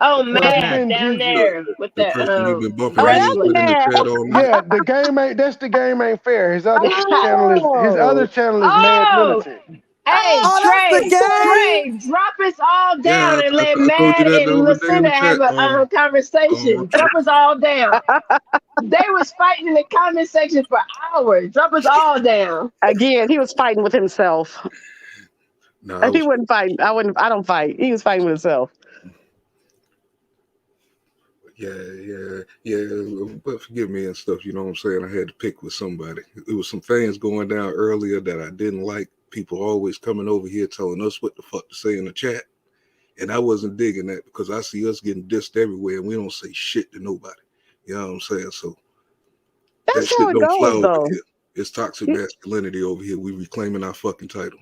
Oh, That's It's Matt Matt. been down Juju. there with the the person you've been bumping Oh, heads that's with wrestling. in the Matt. chat all night. Yeah, the game ain't fair. His other Oh. channel is Mad Oh, Militant. hey, Oh, that's the Trey, game. Trey, drop us all Yeah, down and let I told you Mad that the and other day in Lucinda the have chat. a Rum conversation. Drop Shaker. us all down. They was fighting in the comment section for hours. Drop us all down. Again, he was fighting with himself. No, I He was. wouldn't fight. I don't fight. He was fighting with himself. Yeah. But forgive me and stuff. You know what I'm saying? I had to pick with somebody. There was some things going down earlier that I didn't like. People always coming over here telling us what the fuck to say in the chat. And I wasn't digging that because I see us getting dissed everywhere and we don't say shit to nobody. You know what I'm saying? So that That's how shit it don't fly goes, over though. here. It's toxic masculinity over here. We reclaiming our fucking title.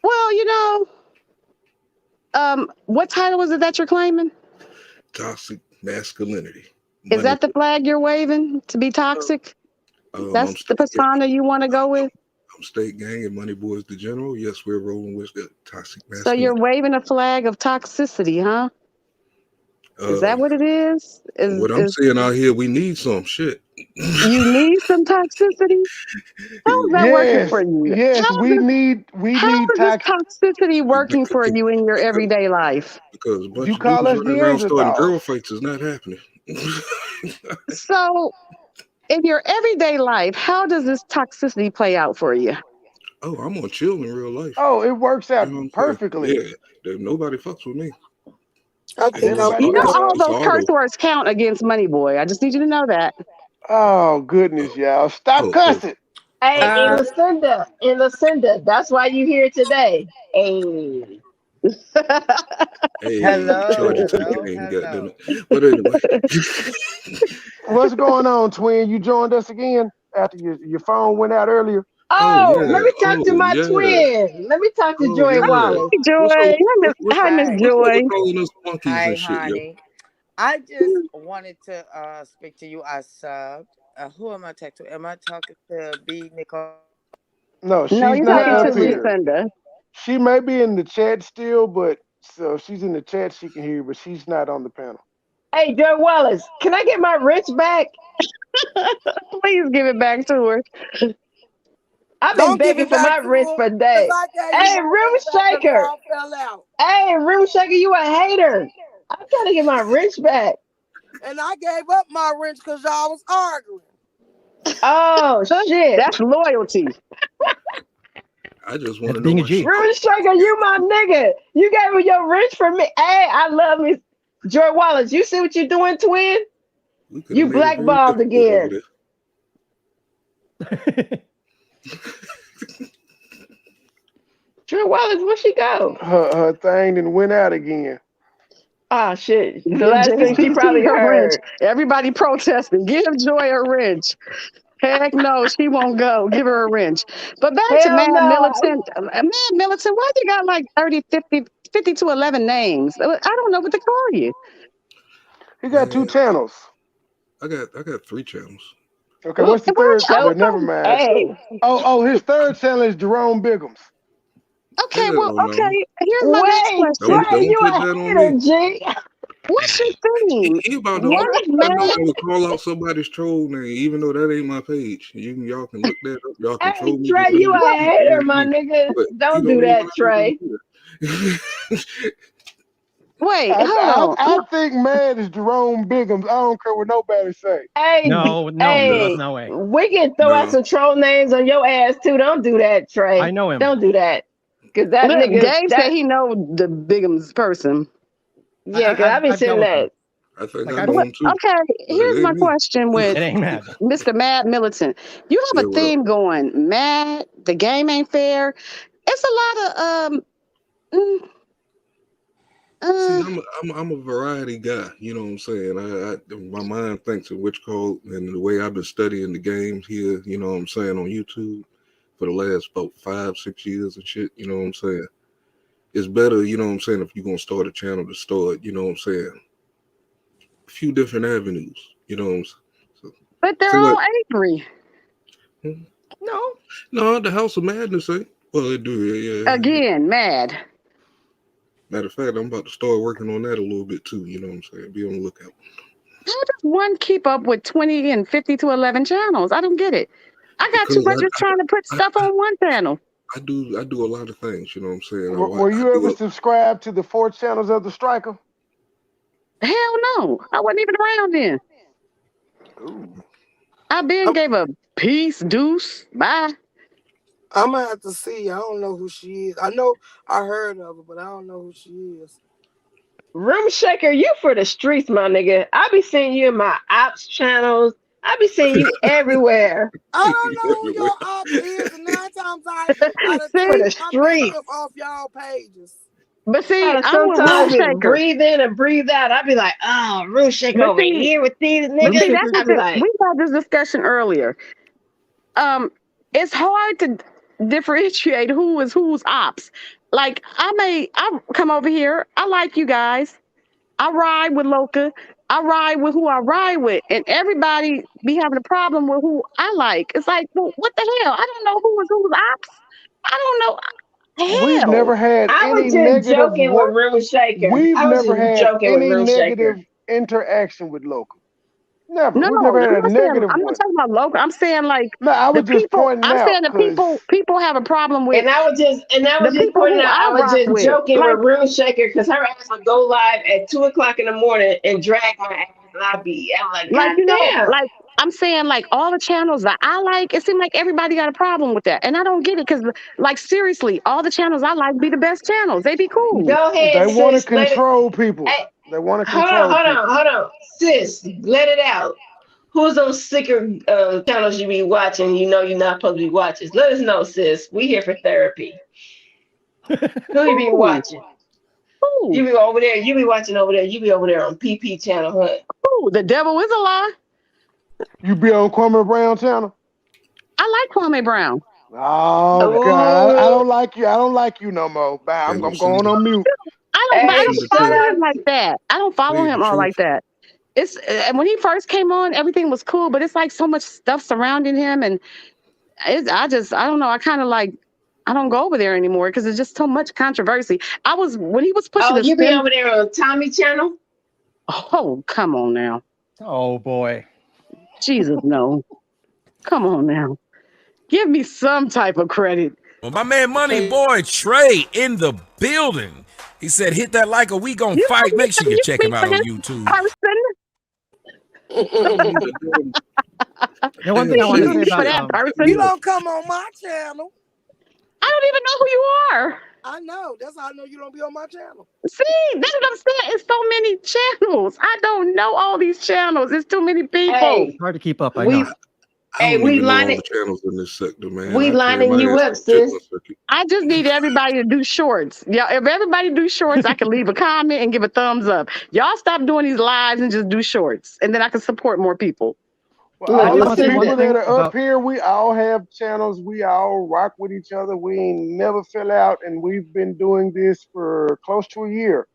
Well, what title is it that you're claiming? Toxic masculinity. Is Money. that the flag you're waving to be toxic? I'm That's the persona you want to go with? State Gang and MoneyBoy is the general. Yes, we're rolling with the toxic So you're masculinity. waving a flag of toxicity, huh? Is that what it is? What I'm saying out here, we need some shit. You need some toxicity? How's that working for you? Yes, we need How is this toxic. toxicity working for you in your everyday life? Because a bunch You of dudes call us running around starting Neanderthals. girl fights is not happening. So, in your everyday life, how does this toxicity play out for you? Oh, I'm gonna chill in real life. Oh, it works out You know what I'm perfectly. saying? Yeah, nobody fucks with me. I think I'm You know, all It's those curse auto. words count against Money Boy. I just need you to know that. Oh goodness, y'all! Stop cussing. Hey, in Uh, Lucinda, that's why you here today. Hey. Hey, hello, charge it to the hello, game, goddamn hello. it. But anyway, What's going on, twin? You joined us again after your phone went out earlier. oh Oh, let yeah, me talk oh to my yeah, twin. Let me talk to oh Joy yeah. Wallace. What's up? Joy. What's Hi, Miss Hi, what's up Joy. with calling us monkeys hi, and shit, yo? honey. I just wanted to speak to you. I subbed. Who am I talking to? Am I talking to B Nicole? No, No, she's you're not talking No, to up she here. Lucinda. She may be in the chat still, but so if she's in the chat, she can hear, but she's not on the panel. Hey Joy Wallace, can I get my wrench back? Please give it back to her. I've been Don't give begging it for back my to wrench her, for cause days. I gave you Hey, my Rim ring back cause it Shaker. all fell out. Hey, Rim Shaker, you a hater. I'm trying to get my wrench back. And I gave up my wrench cause y'all was arguing. Oh shit. That's loyalty. I just want That's to know being a why she G. Rim called. Shaker, you my nigga. You gave me your wrench for me. Hey, I love me. Joy Wallace, you see what you doing, twin? We could have You made it very blackballed difficult over again. there. Joy Wallace, where'd she go? Her thing then went out again. Oh shit. The Give last thing she JCC probably her wrench. heard. Everybody protesting. Give Joy a wrench. Heck no, she won't go. Give her a wrench. But back to Hell Mad no. Militant. Mad Militant, why you got like 30, 50, 50 to 11 names? I don't know what to call you. He got two Man, channels. I got 3 channels. Okay, Ooh, what's the Well, third? show that, Well, us never some. mind. hey, Oh, his third channel is Jerome Biggums. Okay, Hell well, no. okay. Here's my next wait, question. Trey, Don't you put a that on hater, me. G. What's your theme? He about to. Why I know Mad? I would call out somebody's troll name, even though that ain't my page. Y'all can look that up. Y'all can Hey, troll me Trey, just you as a much as you can hater, at my me. nigga. But he Don't don't do know that, why I'm gonna Trey. do that. Wait, I, hold I on. I think man is Jerome Biggums. I don't care what nobody say. Hey, No, no, nah, there's hey, no way. we can throw out nah. some troll names on your ass too. Don't do that, I Trey. know him. Don't do that. Cause that Look, nigga, Gabe said that he know the Bigums person. I, yeah, I, cause I I've be I've sitting dealt with him. there. I think Like I I've. know What? him too, Okay, but it here's my ain't me. question with It ain't mad. Mr. Mad Militant. You have Yeah, a what up? theme going. Mad, the game ain't fair. It's a lot of mm, See, uh, I'm a variety guy. You know what I'm saying? My mind thinks of which code, and the way I've been studying the games here. You know what I'm saying on YouTube for the last about 5-6 years and shit. You know what I'm saying? It's better. You know what I'm saying if you're gonna start a channel to start. You know what I'm saying? A few different avenues. You know what I'm saying? So, but they're feel like all angry. hmm, No. no, the House of Madness ain't. Well, it do. Yeah. Again, mad. Matter of fact, I'm about to start working on that a little bit too. You know what I'm saying? Be on the lookout. How does one keep up with 20 and 50 to 11 channels? I don't get it. I got too Because much just trying to put I, stuff on one channel. I do a lot of things. You know what I'm saying? Were I you ever do subscribed to the 4 channels of the Striker? Hell no. I wasn't even around then. Ooh. I been I'm, gave a peace, deuce, bye. I'm gonna have to see. I don't know who she is. I know I heard of her, but I don't know who she is. Room shaker, you for the streets, my nigga. I be seeing you in my ops channels. I be seeing you everywhere I don't know who everywhere. your ops is, and 9 times out of for 10, the my membership streets. off y'all pages. But see, Gotta I'm with Room sometimes just Shaker. breathe in and breathe out. I be like, oh, room shaker But over see, here with these but Room niggas. see, that's shaker. I what be like, we had this discussion earlier. Um, it's hard to differentiate who is who's ops. Like I come over here. I like you guys. I ride with Loca. I ride with who I ride with, and everybody be having a problem with who I like. It's like, well, what the hell? I don't know who is who's ops. I don't know. We've Hell, never had I any was just negative joking with work. room shaker. We've I was never just had joking with any room shaker. negative interaction with local. Never. no, We've never I'm had a not saying negative I'm not one. talking about local. I'm saying like No, I the was just people. pointing I'm out saying the because people have a problem with And I was the just people pointing who out, I I was rock just with. joking Like with room shaker because her ass would go live at 2 o'clock in the morning and drag my ass, and I'm like, Like, God you know, damn. like I'm saying, like all the channels that I like, it seems like everybody got a problem with that. And I don't get it because, like, seriously, all the channels I like be the best channels. They be cool. Go ahead, they want to sis. Let it. control people. Hey, They want to hold on, control hold on, people. hold on, sis. Let it out. Who's those sicker channels you be watching? You know you're not supposed to be watching. Let us know, sis. We here for therapy. Who you be Ooh, watching? ooh, You be over there. You be watching over there. You be over there on PP channel, huh? ooh. The devil is a lie. You be on Kwame Brown channel? I like Kwame Brown. Oh God, I Oh, don't like you. I don't like you no more. Bye. Hey, I'm well, going on mute. But I hey, see don't the shout truth. follow him out. like that. I don't follow See him the all like truth. that. It's when he first came on, everything was cool, but it's like so much stuff surrounding him, and I don't know. I kind of like I don't go over there anymore because it's just so much controversy. I was when he was pushing Oh, the you be STEM. over there on Tommy channel? Oh, come on now, Oh boy. Jesus, no, come on now, give me some type of credit. Well, my man MoneyBoy Trey in the building. He said, hit that like or we gonna You fight. don't need Make to sure you use check me him out for on this YouTube. person. I don't even know him. The one Hey, thing I want to Use say me Shay, for about Shay, that You person. look, don't come on my channel. I don't even know who you are. I know. That's how I know you don't be on my channel. See, that's what I'm saying. It's so many channels. I don't know all these channels. It's too many people. Hey, hard to keep up, I know. we I hey don't we even know all lining the channels in this sector, man. we I carry lining my you ass up, to the chitlin sis. circuit. I just need everybody to do shorts. Yeah, if everybody do shorts, I can leave a comment and give a thumbs up. Y'all stop doing these lives and just do shorts, and then I can support more people. Well, I Look, all just the want to say listen. one people To, that thing are up about here, we all have channels. We all rock with each other. We ain't never fell out, and we've been doing this for close to a year.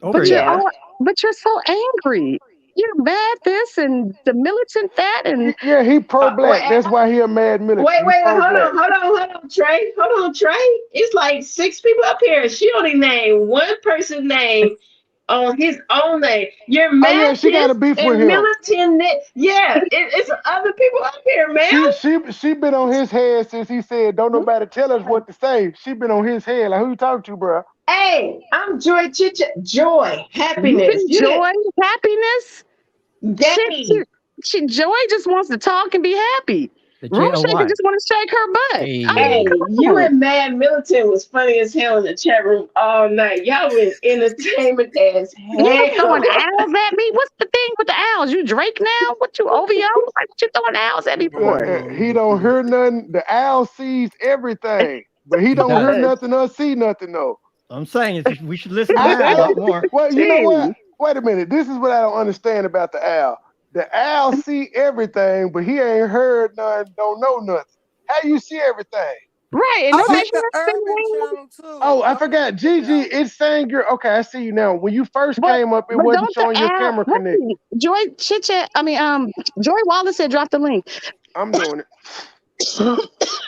over But a you're year. yeah. all, but you're so angry. You're mad this and the militant that and Yeah, he Wait, pro-black. That's why he a mad militant. He wait. pro-black. Hold on, Trey. Hold on, Trey. It's like six people up here. She only named one person's name on his own name. You're Oh yeah, she got a Mathis beef with and him. militant. Yeah, it's other people up here, man. She been on his head since he said, "Don't nobody tell us what to say." She been on his head. Like, who you talking to, bro? Hey, I'm Joy Chicha. Joy, you've happiness. been You joy, happiness. Shit, Gay. Joy just wants to talk and be happy. The Room Shaker JOY. just want to shake her butt. I mean, Hey. Hey, come you on. and Mad Militant was funny as hell in the chat room all night. Y'all been entertainment as You throwing hell. owls at me? What's the thing with the owls? You Drake now? What you OVO? Like what you throwing owls at me for? He don't hear nothing. The owl sees everything, but he He don't hear does. nothing or see nothing though. I'm saying is we should listen to him I a lot don't. more. Well, you know what? Gee. Wait a minute. This is what I don't understand about the owl. The owl see everything, but he ain't heard none. Don't know nothing. How you see everything? Right, and I See, nobody like can the urban understand. channel too. oh, I I fuck forgot. with them Gigi, now. it's saying you're okay. I see you now. When you first But came up, it but wasn't don't the showing your owl camera connected. wait, Joy Chit Chat I mean Joy Wallace said drop the link. I'm doing it.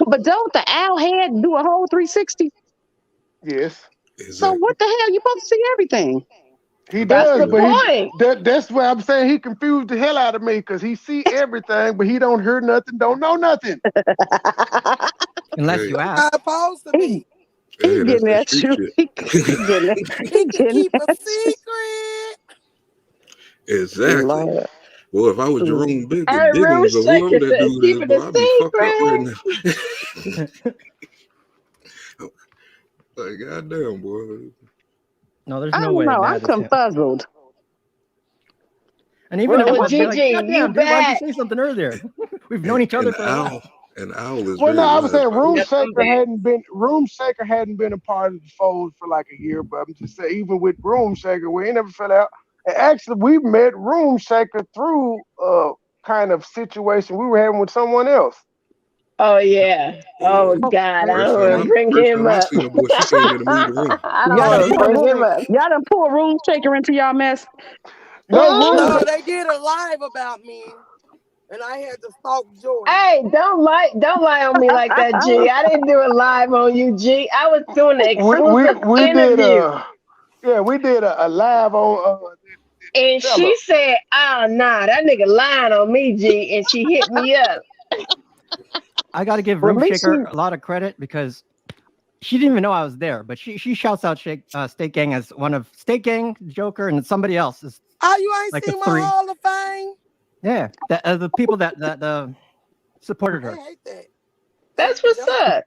But don't the owl head do a whole 360? Yes. So Exactly. what the hell? You supposed to see everything. He That's does, the but Exactly. point. that's why I'm saying he confused the hell out of me because he see everything, but he don't hear nothing, don't know nothing. Unless Hey, you That's ask. how it's supposed to he be. he hey, that's getting that at street you. shit. He getting at He he can getting keep a at you. secret. Exactly. Lord. Well, if I was Mm. Jerome Hey, Room Diggins or whoever Shaker that said, dude keep is, it a boy, I'd be fucked up right secret. now. Like, goddamn, boy. No, there's I no don't way know. I'm Matt is him. confuzzled. And even if it Well, was, be like, Gigi, God you damn, dude, why'd you back. say something earlier? We've known And each other for a while. an owl is Well, no, very I was wise, saying by the way. Yep, I'm back. Room Shaker hadn't been a part of the fold for like a year, but I'm just saying even with Room Shaker, we ain't never fell out. And actually, we met Room Shaker through a kind of situation we were having with someone else. Oh yeah. Oh, Oh Oh, God, I Wait, don't wait. want to bring first him time I up. seen her, boy, she came in and moved the room. I don't Y'all done want to pull bring him room. up. y'all done pull Room Shaker into y'all mess. No, Room. No, they did a live about me, and I had to stalk Joy. Hey, don't lie on me like that, G. I didn't do it live on you, G. I was doing an exclusive We did interview. we did a live on And fella. she said, oh, nah, that nigga lying on me, G. And she hit me up. I got to give Well, at Room least she Shaker a lot of credit because she didn't even know I was there, but she shouts out State Gang as one of State Gang, Joker, and somebody else is Oh, you ain't like the seen my three. Hall of Fame? Yeah, the people that supported They her. hate that. They That's what's jealous. up.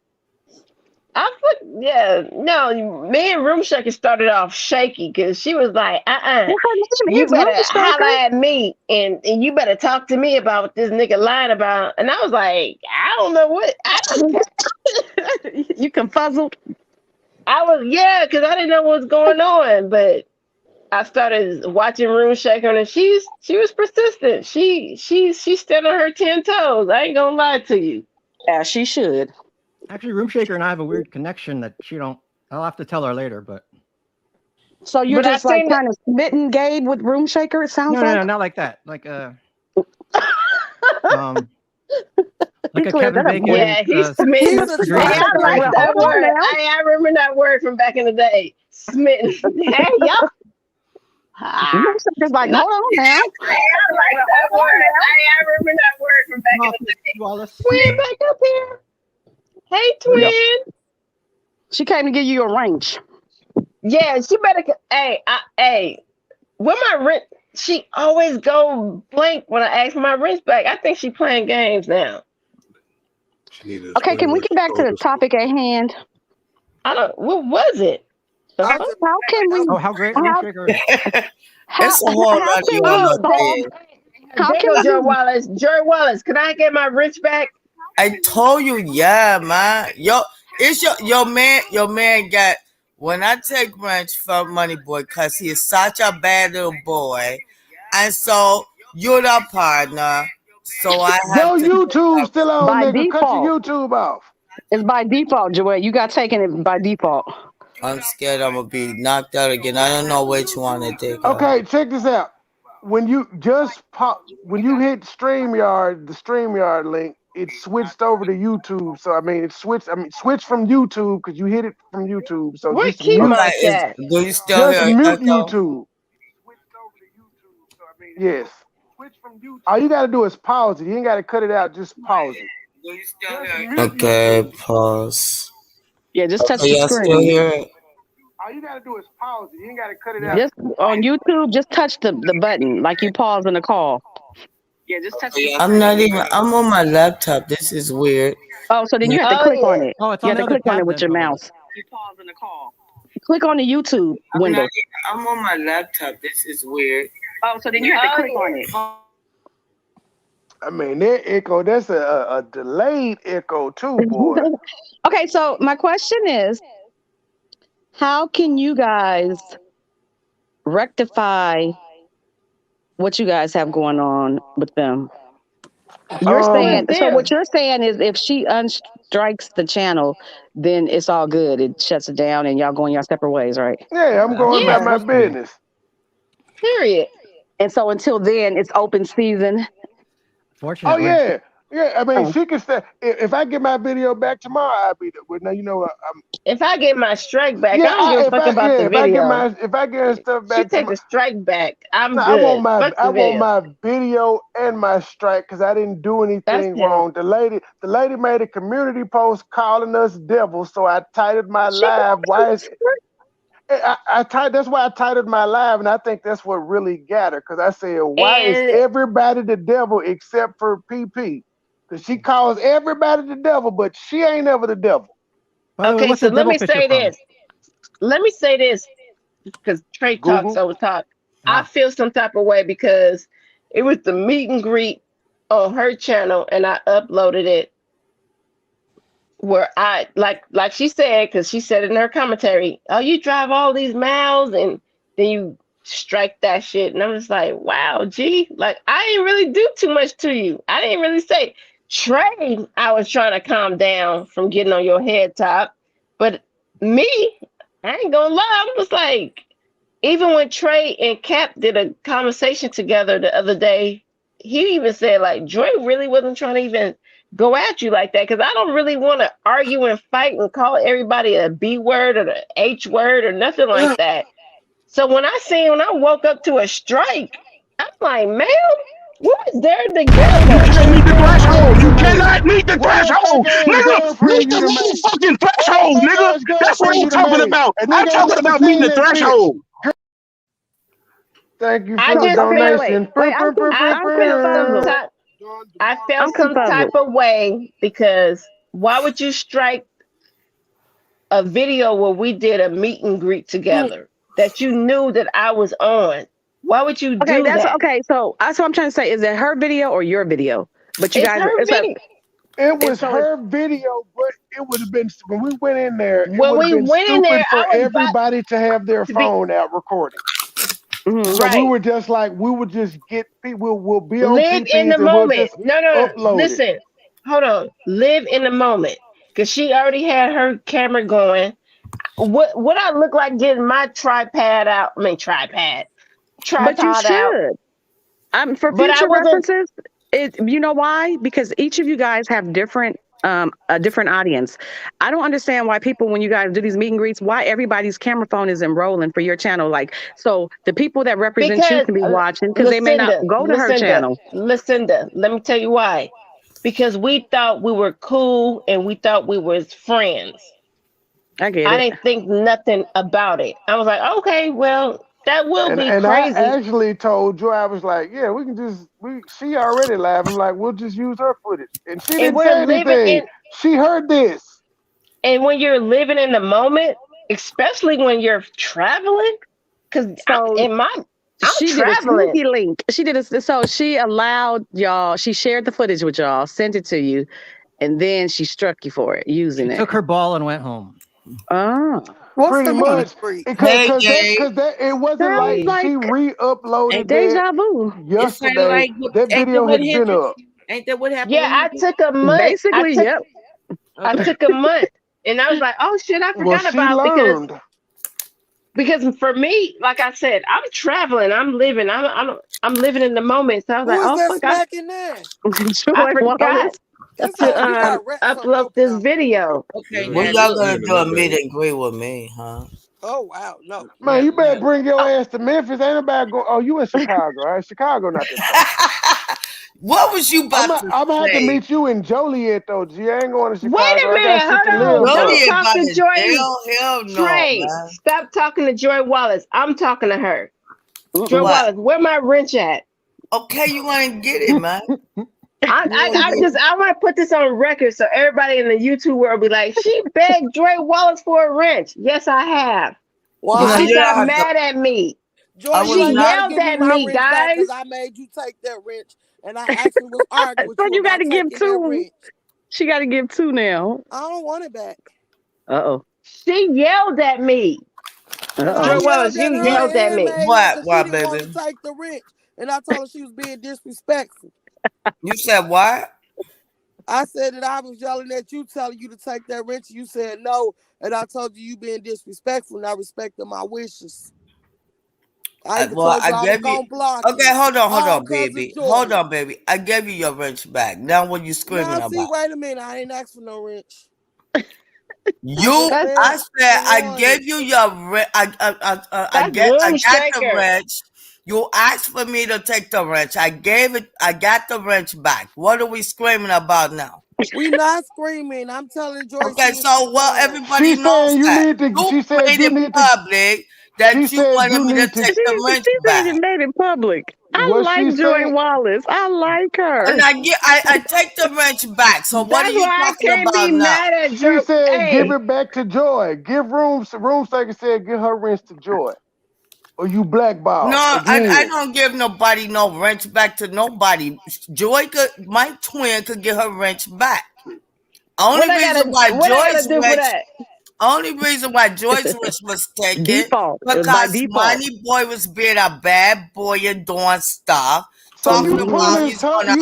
No, me and Room Shaker started off shaky because she was like, Well, her name you is Room better holler Shaker. at me and you better talk to me about what this nigga lying about. And I was like, I don't know what You confuzzled. I was, yeah, because I didn't know what was going on. But I started watching Room Shaker and she was persistent. She stood on her 10 toes. I ain't gonna lie to you. As she should. Actually, Room Shaker and I have a weird connection that she don't. I'll have to tell her later, but So you're But I just like seen that kind of smitten Gabe with Room Shaker, it sounds no, like. not like that. Like He like a cleared Kevin that up quick. Bacon yeah, he's smitten. He's a Hey, dream I talker. like Well, separation. hold that on word. now. I remember that word from back in the day. Smitten. Hey, y'all. Room Shaker's like, No, hold on now. hey, I like that word. Hey, I remember that word from back in the day. Wallace. Twin back up here. Hey, Yep. twin. She came to give you a range. Yeah, she better. Hey, where my rent? She always go blank when I ask for my rent back. I think she playing games now. She need to Okay, explain can we why get she back to called the us. topic at hand? I don't. What was it? The I fuck? How can we Oh, how great Room how Shaker is! It's a whole how lot of can you on we no solve bed. how There can go Joe we Wallace. Joe Wallace, can I get my rich back? I told you, yeah, man. It's your man got when I take ranch from Money Boy because he is such a bad little boy. And so you're the partner. So I have Your to YouTube still on, by nigga. Cut your default? YouTube off. It's by default, Joel. You got taken it by default. I'm scared I'm gonna be knocked out again. I don't know which one to take out. Okay, check this out. When you just pop, when you hit StreamYard, the StreamYard link, it switched over to YouTube. So I mean, it switched. I mean, switch from YouTube because you hit it from YouTube. So Where just mute, Okay, Keymarch at? do you still just hear an mute echo? YouTube. Yes. All you gotta do is pause it. You ain't gotta cut it out. Just pause it. Do you still hear it? Okay, pause. Yeah, just touch Okay, the y'all still screen. hear it? All you gotta do is pause it. You ain't gotta cut it out. Just on YouTube, just touch the button like you pause in a call. Yeah, just touch the I'm not screen. even. I'm on my laptop. This is weird. Oh, so then you have to Oh click on yeah. it. Oh, it's You on have the to other click on it tab with then, your probably. mouse. You pause in the call. Click on the YouTube I'm not window. even. I'm on my laptop. This is weird. Oh, so then you have to Oh click yeah. on it. I mean, that echo. That's a delayed echo too, boy. Okay, so my question is, how can you guys rectify what you guys have going on with them? You're Who saying is so. them? What you're saying is, if she unstrikes the channel, then it's all good. It shuts it down, and y'all going your separate ways, right? Yeah, I'm going about That's Yeah. my supposed to be. business. Period. And so until then, it's open season. Oh Fortunately, yeah, yeah. I mean, Oh, she can stay. If I get my video back tomorrow, I'll be there. Well, now you know what? If I get my strike back, I Yeah, don't give a if fuck I about the video. if I get her stuff She back take tomorrow. the strike back. No, I'm good. Fuck I the want video. my video and my strike because I didn't do That's anything him. wrong. The lady made a community post calling us devils, so I titled my she live. Why is got that's why I titled my live, and I think that's what really got her. Because I said, why is And everybody the devil except for PP? Because she calls everybody the devil, but she ain't ever the devil. by the way, okay, what's so the let devil me picture say from? this. Let me say this because Trey talks Google. over talk. I Oh, feel some type of way because it was the meet and greet on her channel, and I uploaded it where I like she said, because she said in her commentary, oh, you drive all these miles and then you strike that shit. And I'm just like, wow, gee, like I didn't really do too much to you. I didn't really say Trey, I was trying to calm down from getting on your head top. But me, I ain't gonna lie, I'm just like, even when Trey and Cap did a conversation together the other day, he even said like Joy really wasn't trying to even go at you like that because I don't really want to argue and fight and call everybody a B word or the H word or nothing like that. So when I woke up to a strike, I'm like, man, what is there You together? can't meet the What threshold. You make? cannot meet the What your threshold. fake ass Nigga, meet girlfriend you the to make? motherfucking What your threshold, fake nigga. ass That's what girlfriend I'm you to talking make? about. A I'm nigga ain't talking never about meeting seen the that shit. threshold. Thank you I for so the just okay. felt Wait, donation. wait. I I'm felt some confuzzled. type I felt I'm some type confuzzled. of way because why would you strike a video where we did a meet and greet together that you knew that I was on. Why would you Okay, do that's that? okay. So that's what I'm trying to say. Is it her video or your video? But you It's guys, her it's a, video. It it's was so it's her video, but it would have been when we went in there. It When would have we been went in there, stupid for I was about everybody to have their to be phone out recording. mhm. So we right. were just like, we would just get people. We'll be on Live in the PPs and we'll moment. just No, no, no. upload it. Listen, hold on. Live in the moment, cause she already had her camera going. What I look like getting my tripod out? I mean But you tripod out. should. For But I future wasn't references, you know why? Because each of you guys have different a different audience. I don't understand why people when you guys do these meet and greets, why everybody's camera phone isn't rolling for your channel. Like so the people that represent you because can be watching because they may not Lucinda, go to her Lucinda, channel. Lucinda. Let me tell you why. Because we thought we were cool and we thought we was friends. I get I it. didn't think nothing about it. I was like, okay, well, that will be And I crazy. actually told Joy, I was like, yeah, we can just we. She already laughed. I'm like, we'll just use her footage, and she And didn't we're say living anything. in, She heard this. and when you're living in the moment, especially when you're traveling, because So I'm she did a traveling. sneaky link. So she allowed y'all, she shared the footage with y'all, sent it to you, and then she struck you for it She using it. took her ball and went home. Oh. What's Pretty the meet and much, greet? because Hey, Gabe. it wasn't Sounds like Hey. like she Ain't re-uploaded that deja vu. it sound yesterday. like That ain't that video what had been Hendrix? up. Ain't that what happened Yeah, with Hendrix? Basically, yep. I Okay. took a month, and I was like, oh shit, I Well, forgot she about learned. because for me, like I said, I'm traveling, I'm living, I'm living in the moment. So I was Who like, is oh that fuck, smacking there? I Joy forgot Wallace. It sounds to like you got rats on upload your this panel. video. Okay, Yeah, when And y'all it's look, gonna raining do a today. meet and greet with me, huh? Oh wow, no. Man, you better Now, bring your oh, ass to Memphis. Ain't nobody going. Oh, you in Chicago? All right, Chicago not that far. what was you about to I'm gonna have to say? meet you in Joliet though. G, I ain't going to wait Chicago. a I got minute, shit to hold on. live Don't for. Jody talk about to the Joy. jail? Hell no, Trey, man. stop talking to Joy Wallace. I'm talking to her. Joy Mm-mm. What? Wallace, where my wrench at? Okay, you want to get it, man. You want to get I want to put this on record so everybody in the YouTube world be like, she begged Joy Wallace for a wrench. Yes, I have. And No, Why? she you got don't have to. mad at me. Joy, I you was She ain't not. gotta yelled give me at my me, wrench back because guys. I made you take that wrench, and I actually was arguing with So you you got about to give taking that two. wrench. She got to give two now. I don't want it back. Uh-oh. She yelled at me. And I Joy Uh-oh. yelled Wallace, at you her yelled at and me. Mayla because she What, didn't want to baby? take the wrench. And I told her she was being disrespectful. You said what? I said that I was yelling at you, telling you to take that wrench. You said no. And I told you being disrespectful, and I respected my wishes. I even Well, told you I I was gave you. going to block Okay, you. hold All on, because of baby. Hold Joy. on, baby. I gave you your wrench back. Now, what you screaming Now, see, about? wait a minute. I ain't asked for no wrench. I You, just That's said I said, I I wanted gave it. you your that's I room got the shaker. wrench. You asked for me to take the wrench. I gave it. I got the wrench back. What are we screaming about now? We not screaming. I'm telling Joy Okay, she needs to so well, learn. everybody She knows said you that need to. you She said made you it need to. public She that you said wanted you me to need to. take the wrench She said you back. made it public. I What like she Joy said? Wallace. I like And her. I take the wrench back. So what are That's you why I talking can't be about now? mad at She Joy. said give Hey, it back to Joy. Give room second said give her wrench to Joy. Or you No, blackball I again. don't give nobody no wrench back to nobody. Joy could, my twin could get her wrench back. Only reason why what I gotta Joy's do for wrench, that? only reason why Joy's wrench was taken Default. By because default. Money Boy was being a bad boy and doing stuff, So talking you about Mm-hmm. punished he's her. gonna.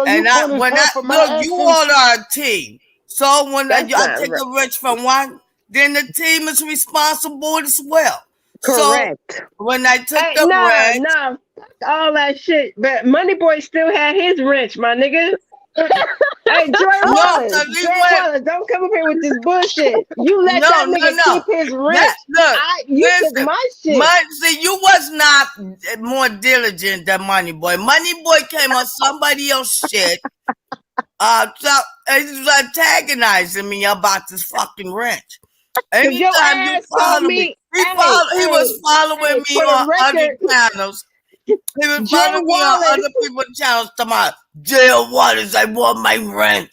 You punished When her I for look, my you actions. all are a team. So when That's I not take right. a wrench from one, then the team is responsible as well. So Correct. when I took Hey, the nah, wrench. nah, fuck all that shit. But Money Boy still had his wrench, my nigga. Hey, No, cause he Joy went. Wallace, don't come up here with this bullshit. You let No, that no, nigga no. keep his That wrench. look, You took listen. my shit. See, you was not more diligent than Money Boy. Money Boy came on somebody else's shit. So he was antagonizing me about this fucking wrench. Cause your Anytime you ass told follow me, me, hey, he was hey, following hey, me for the on other record, channels. He was Joy following me on Wallace, other people's channels. To my jail waters, I want my rent.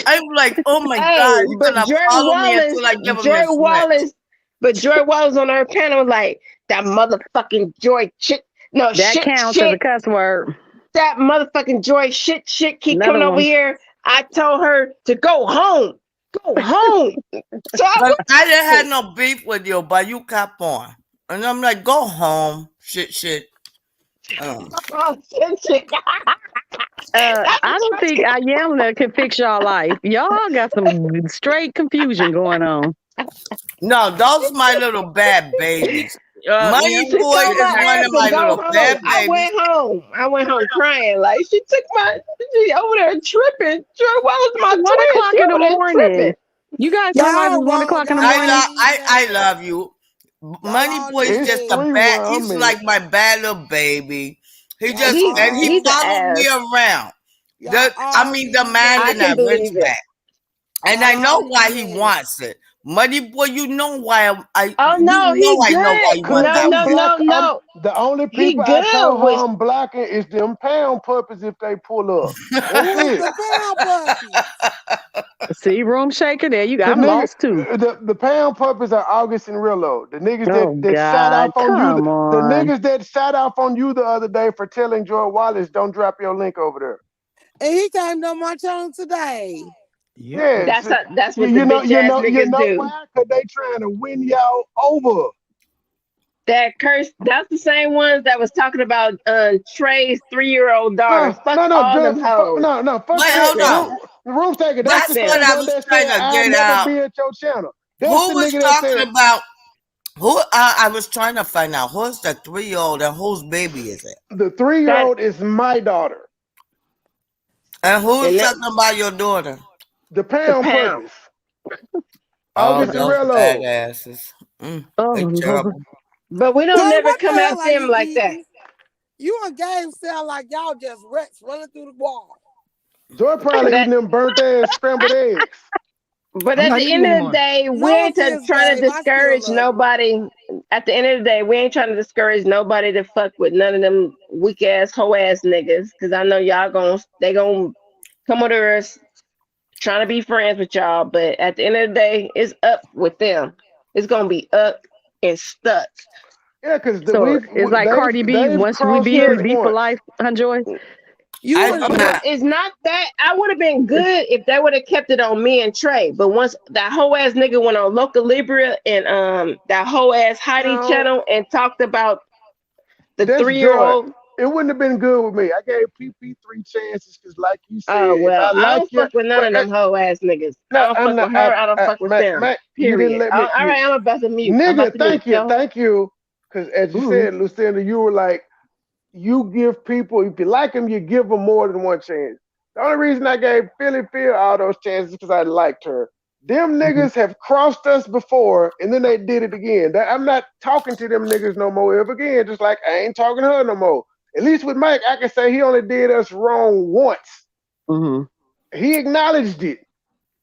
I'm like, oh my Hey, God, you're but gonna Joy follow me Wallace, until I give him Joy his rent. Wallace, but Joy Wallace on her panel was like that motherfucking Joy shit. No That shit, counts as a shit. cuss word. That motherfucking Joy shit, shit keep Another coming over one. here. I told her to go home, go home. So I But went. I didn't have no beef with you, but you kept on. And I'm like, go home. Shit. Oh, shit, shit. That's I what don't think Iamna can fix y'all life. Y'all got some straight confusion going on. No, those my little bad babies. Money she Boy told is my one ass of to my go little home. bad babies. I went home crying. Like she took she over there tripping. Joy Wallace, my It's 1 twin. She o'clock in the over there morning. tripping. You guys realize Y'all it's one wrong. o'clock in the Y'all all morning? need I that. love you. Y'all Money all Boy is need It's just that. a three bad. where I'm He's at. like my bad little baby. He Y'all just and all he He's an followed me ass. around. y'all I all mean, need that. I demanding can that rich believe it. back. And Y'all I all know need why he that. wants it. Money Boy, you know why Oh no, he I know why good. you Cause want No, that I'm no, rich black. no, back. no. The only He people I good told her with I'm blocking is them pound puppies if they pull up. That's Who is it. the pound puppies? See, room shaker there. The I'm nigga, lost too. the pound puppies are August and Rillo. The niggas Oh that shot God, off on you, come the on. niggas that shot off on you the other day for telling Joy Wallace don't drop your link over there. And he came to my channel today. Yep. Yes, that's what the bitch ass you niggas know do. why? Cause they trying to win y'all over. That curse. That's the same ones that was talking about Trey's 3-year-old daughter. Fuck No, all them hoes. fuck Wait, that. hold Them. on. The room taker. That's Fuck the That's what them. same I one was that trying said to I'll get never out. be at your channel. That's Who the was nigga that talking said about who? I was trying to find out who's the 3-year-old and whose baby is it, the 3-year That old is my daughter. and who's and that talking about your daughter. The the pound pound. puppies. Oh, August and those Rello. badasses. Oh They Lord. terrible. But we don't Jay, never what the come hell at are them you like that. eating? You and Gabe sound like y'all just rats running through the wall. Joy probably That eating them burnt ass scrambled eggs. But I'm at not the eating end of the anymore. day, we No ain't offense, trying to Gabe. I still discourage love you. nobody. At the end of the day, we ain't trying to discourage nobody to fuck with none of them weak ass hoe ass niggas. Cause I know y'all they gonna come with us trying to be friends with y'all. But at the end of the day, it's up with them. It's gonna be up and stuck. Yeah, because So it's like Cardi B. they've Once we crossed beef, us we Period. beef for once. life, huh, Joy? You I and do No, not. Trey. it's not that. I would have been good if they would have kept it on me and Trey. But once that whole ass nigga went on Local Libra and that whole ass Heidi No, channel and talked about the that's 3 year Joy. old. It wouldn't have been good with me. I gave PP 3 chances because, like you said, Oh if I well, I like don't you, fuck with none well, of them whole ass niggas. I no, don't I'm fuck not. with her. I don't fuck with them. You didn't Period. let me. All right, I'm about to mute. I'm about Nigga, to mute. Go. thank you. Because as you Ooh. said, Lucinda, you were like, you give people, if you like them, you give them more than one chance. The only reason I gave Philly Phil all those chances is because I liked her. Them Mhm. niggas have crossed us before, and then they did it again. I'm not talking to them niggas no more ever again, just like I ain't talking to her no more. At least with Mike, I can say he only did us wrong once. Mhm. He acknowledged it.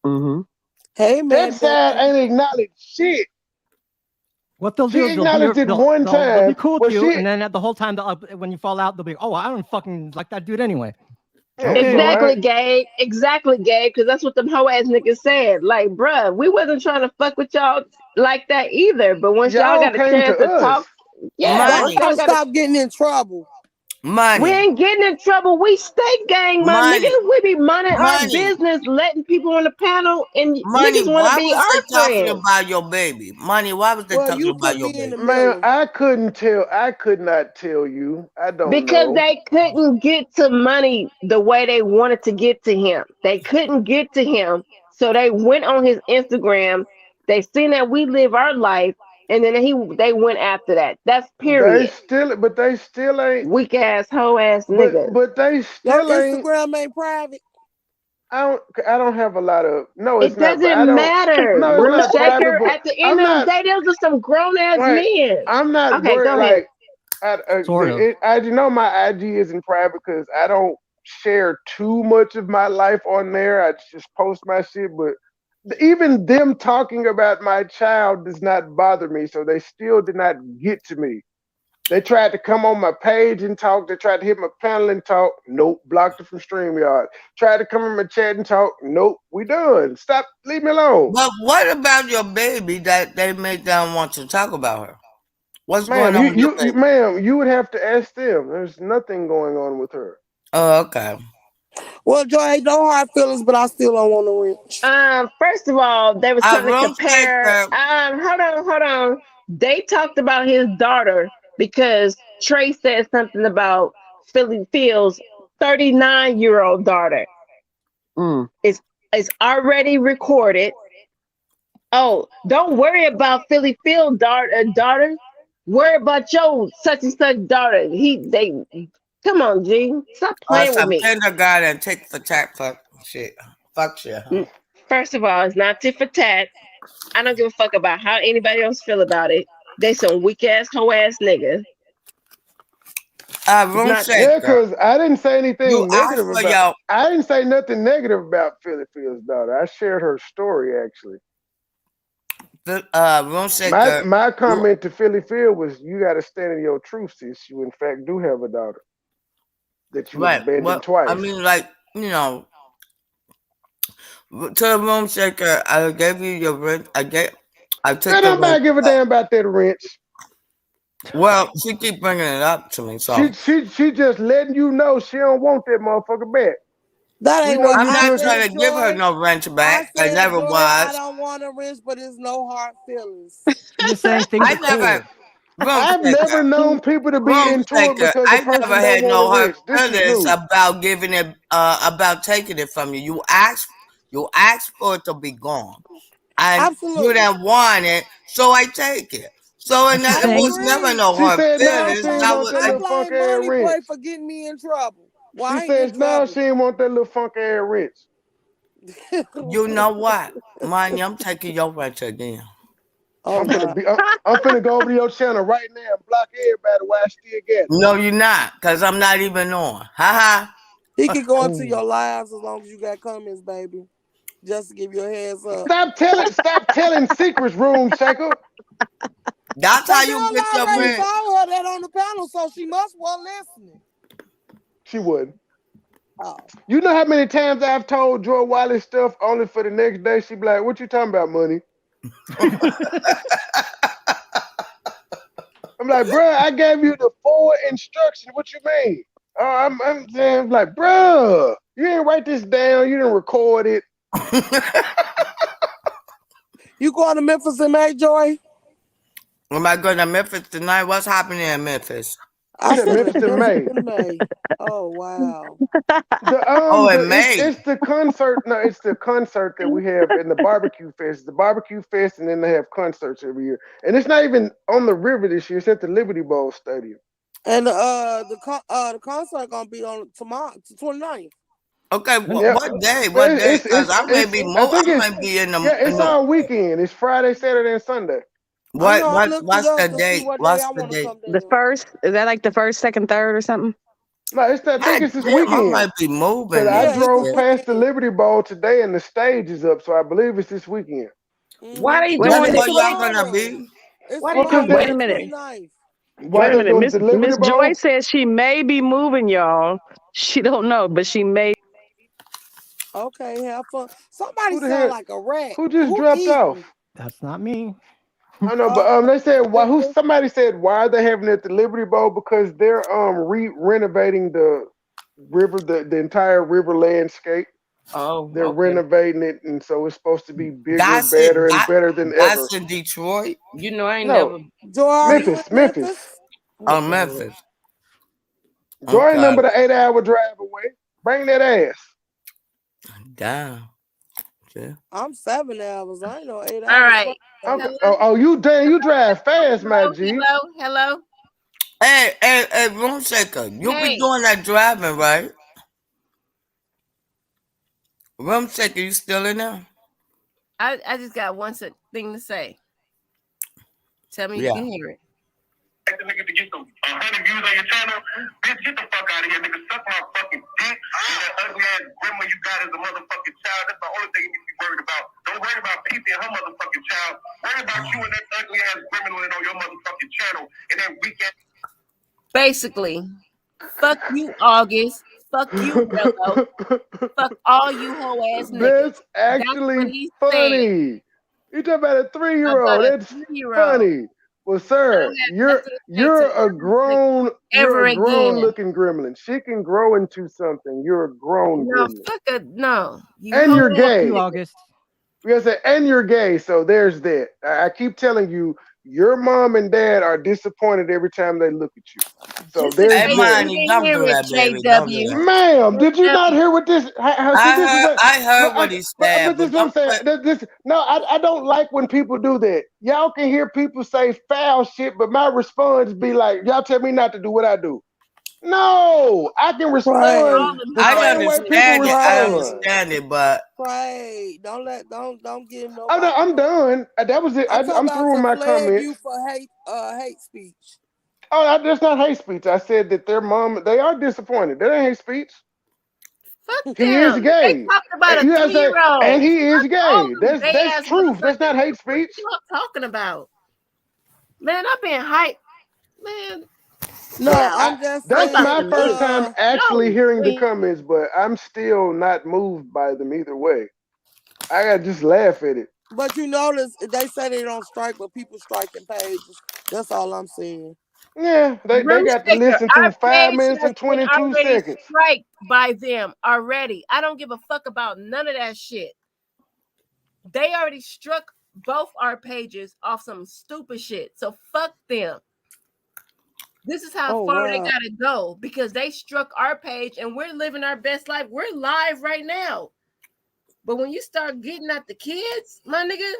Mhm. Hey, That man, side Becky. ain't acknowledged shit. What they'll do She is they'll be acknowledged it they'll one they'll be time. cool Well, with you, she, and then at the whole time, when you fall out, they'll be, oh, I don't fucking like that dude anyway. yeah, Okay. so I, Exactly, Gabe. Exactly, Gabe. Because that's what them hoe ass niggas said. Like, bruh, we wasn't trying to fuck with y'all like that either. But once y'all y'all got a came to chance to us. talk, yeah. Y'all Once Money, y'all gotta got a stop getting in trouble. We money, ain't getting in trouble. We stay gang, my money, niggas. We be minding our money, business, letting people on the panel, and money. niggas want to Why be was they our talking friends about your baby? Money, why was they Well, talking you about put your me in the baby? Man, middle. I couldn't tell. I could not tell you. I don't because know. they couldn't get to money the way they wanted to get to him. They couldn't get to him, so they went on his Instagram. They seen that we live our life, and then they went after that. That's period. But they still ain't. Weak ass, hoe ass niggas. But they Your still ain't. Instagram ain't private. I don't have a lot of. No, it's It not. I doesn't don't. matter. No, it's Room not private. shaker. But At the end I'm of the not. day, those are some grown ass Like, men. I'm not Okay, worried. go ahead. Like, Sort of. you know, my IG isn't private because I don't share too much of my life on there. I just post my shit. But even them talking about my child does not bother me. So they still did not get to me. They tried to come on my page and talk. They tried to hit my panel and talk. Nope. Blocked it from StreamYard. Tried to come in my chat and talk. Nope. We done. Stop. Leave me alone. But what about your baby that they make them want to talk about her? What's going Ma'am, on with your baby? ma'am, you would have to ask them. There's nothing going on with her. Oh, okay. Well, Joy, no hard feelings, but I still don't want to wrench. First of all, they was trying to Room compare. Shaker. Hold on. They talked about his daughter because Trey said something about Philly Phil's 39-year-old daughter. It's already recorded. Oh, don't worry about Philly Phil daughter. Worry about your such and such daughter. Come on, G. Stop playing with Some me. kindergarten tick for tat fuck shit. Fuck shit, huh? First of all, it's not tit for tat. I don't give a fuck about how anybody else feel about it. They some weak ass, hoe ass niggas. Room not, Shaker. Yeah, because I didn't say anything You asked negative for about. I didn't say nothing negative about Philly Phil's daughter. I shared her story actually. Room Shaker. My comment to Philly Phil was, you got to stand in your truth, sis. You in fact do have a daughter that you Right. abandoned Well, twice. I mean, like, you know, to the Room Shaker, I gave you your rent. I took Man, the nobody rent. give a damn about that wrench. Well, she keep bringing it up to me, so She just letting you know she don't want that motherfucker back. That We ain't know what you I'm I not took said, it. trying to give her Joy. no wrench I back. I said, never Joy, I was. don't want a wrench, but it's no hard feelings. You're just saying things I are never. cool. Room I've never Shaker. known people to be Room into it Shaker. because the I never person don't had want a no hard wrench. This is feelings new. about giving it, about taking it from you. You asked for it to be gone, and you Absolutely. didn't want it, so I take it. So And she's I it saying was never agree. no She hard said no, I she feelings. ain't blame want that I little funk blame ass Money Boy wrench. for getting me in trouble. Well, She I ain't get says in no, trouble. she ain't want that little funk ass wrench. You know what, Money? I'm taking your wrench again. Oh my. I'm finna go over to your channel right now and block everybody while I still got it. No, you're not, because I'm not even on. Ha He can go into Oh. your lives as long as you got comments, baby. Just to give you a heads up. Stop telling secrets, Room Shaker. That's how The you girl get your already rent. told her that on the panel, so she must want listening. She wouldn't. Oh. You know how many times I've told Joy Wiley stuff only for the next day she be like, "What you talking about, Money?" I'm like, "Bruh, I gave you the full instruction. What you mean?" I'm saying, like, "Bruh, you didn't write this down. You didn't record it." You going to Memphis in May, Joy? Am I going to Memphis tonight? What's happening in Memphis? You I said said Memphis in Memphis May. in May. Oh wow. In May. It's the concert. No, it's the concert that we have in the barbecue fest. The barbecue fest, and then they have concerts every year. And it's not even on the river this year. It's at the Liberty Bowl Stadium. And the concert gonna be on tomorrow, 29th. Okay, Yeah, what day? What day? Because I may it's. be I think I it's. might be in Yeah, the it's all weekend. It's Friday, Saturday, and Sunday. I know I looked it what's the up to see date? what day What's I the want to date? come The down. first, is that like the first, second, third, or something? No, I think God it's this damn, I weekend. might be moving Cause I then. Yeah, it's this drove Shit. past the weekend. Liberty Bowl today, and the stage is up. So I believe it's this weekend. Why they Wait a That's doing minute. where it? y'all gonna Tomorrow. be? It's Why they Well, cause doing tomorrow, Wait they a the minute. 29th. why Wait a they minute. doing it at Miss the Liberty Miss Joy Bowl? says she may be moving, y'all. She don't know, but she may. Okay, have fun. Somebody Who the sound hell? like a rat. Who just Who dropped eating? off? That's not me. I know, but Oh, they said why? Who? Somebody said why are they having it at the Liberty Bowl? Because they're renovating the river, the entire river landscape. Oh, They're okay. renovating it, and so it's supposed to be bigger, That's it. better, and better than ever. That's in Detroit You know, I ain't No, never. Joy, are you in Memphis. Memphis? or What the hell? Memphis. Joy ain't Okay. number the 8 hour drive away. Bring that ass. Damn. Yeah. I'm 7 hours. I ain't know 8 All hours. right. Okay. Hello, Oh, you damn, you drive fast, my G. hello. Hey, Room Shaker, you be Hey, doing that driving, right? Room Shaker, you still in there? I just got thing to say. Tell me you Yeah. can hear it. The nigga to get some 100 views on your channel, bitch, get the fuck out of here, nigga. Suck my fucking dick. And that ugly ass grandma you got as a motherfucking child. That's the only thing you need to be worried about. Don't worry about Pete and her motherfucking child. Worry about you and that ugly ass gremlin on your motherfucking channel and that weak ass. basically, fuck you, August. Fuck you, Willow. Fuck all you hoe ass niggas. That's That's what actually he said funny. You talking about a 3-year-old? about a That's 3-year-old. funny. Well, I don't sir, have nothing to say to you're ever a again. grown looking gremlin. She can grow into something. You're a grown No, gremlin. fuck a no. You And hoe you're ass gay. You, August. Yes, and you're gay, so there's that. I keep telling you, your mom and dad are disappointed every time they look at you. So Just in there's Hey, case that. you Money, didn't don't hear do it, that, baby. Don't do that. JW. Ma'am, did you not JW. hear what this? See, this is what. I heard But, what he said, but this but is what I'm don't saying. put. No, I don't like when people do that. Y'all can hear people say foul shit, but my response be like, y'all tell me not to do what I do. No, I can respond Pray, the I same way people understand it. I respond. understand it, but pray. Don't give Oh no, nobody I'm no. done. That was it. I'm talking I'm about through with to my flag comments. you for hate speech. Oh, that's not hate speech. I said that their mom, they are disappointed. That ain't hate speech. Fuck He is them. They gay. talked about a You gotta say, and 3-year-old. he is Fuck all gay. them gay That's ass truth. That's not motherfuckers. hate What speech. you talking about? Man, I've been hyped. Man, No, get But out. I'm just I'm that's about saying. my to first leave. time actually No, hearing the please. comments, but I'm still not moved by them either way. I gotta just laugh at it. But you notice they say they don't strike, but people striking pages. That's all I'm saying. Yeah, they Room got to sticker. listen Our to 5 minutes page has and been 22 already seconds. striked by them already. I don't give a fuck about none of that shit. They already struck both our pages off some stupid shit. So fuck them. This is how Oh far they wow. gotta go because they struck our page and we're living our best life. We're live right now. But when you start getting at the kids, my nigga,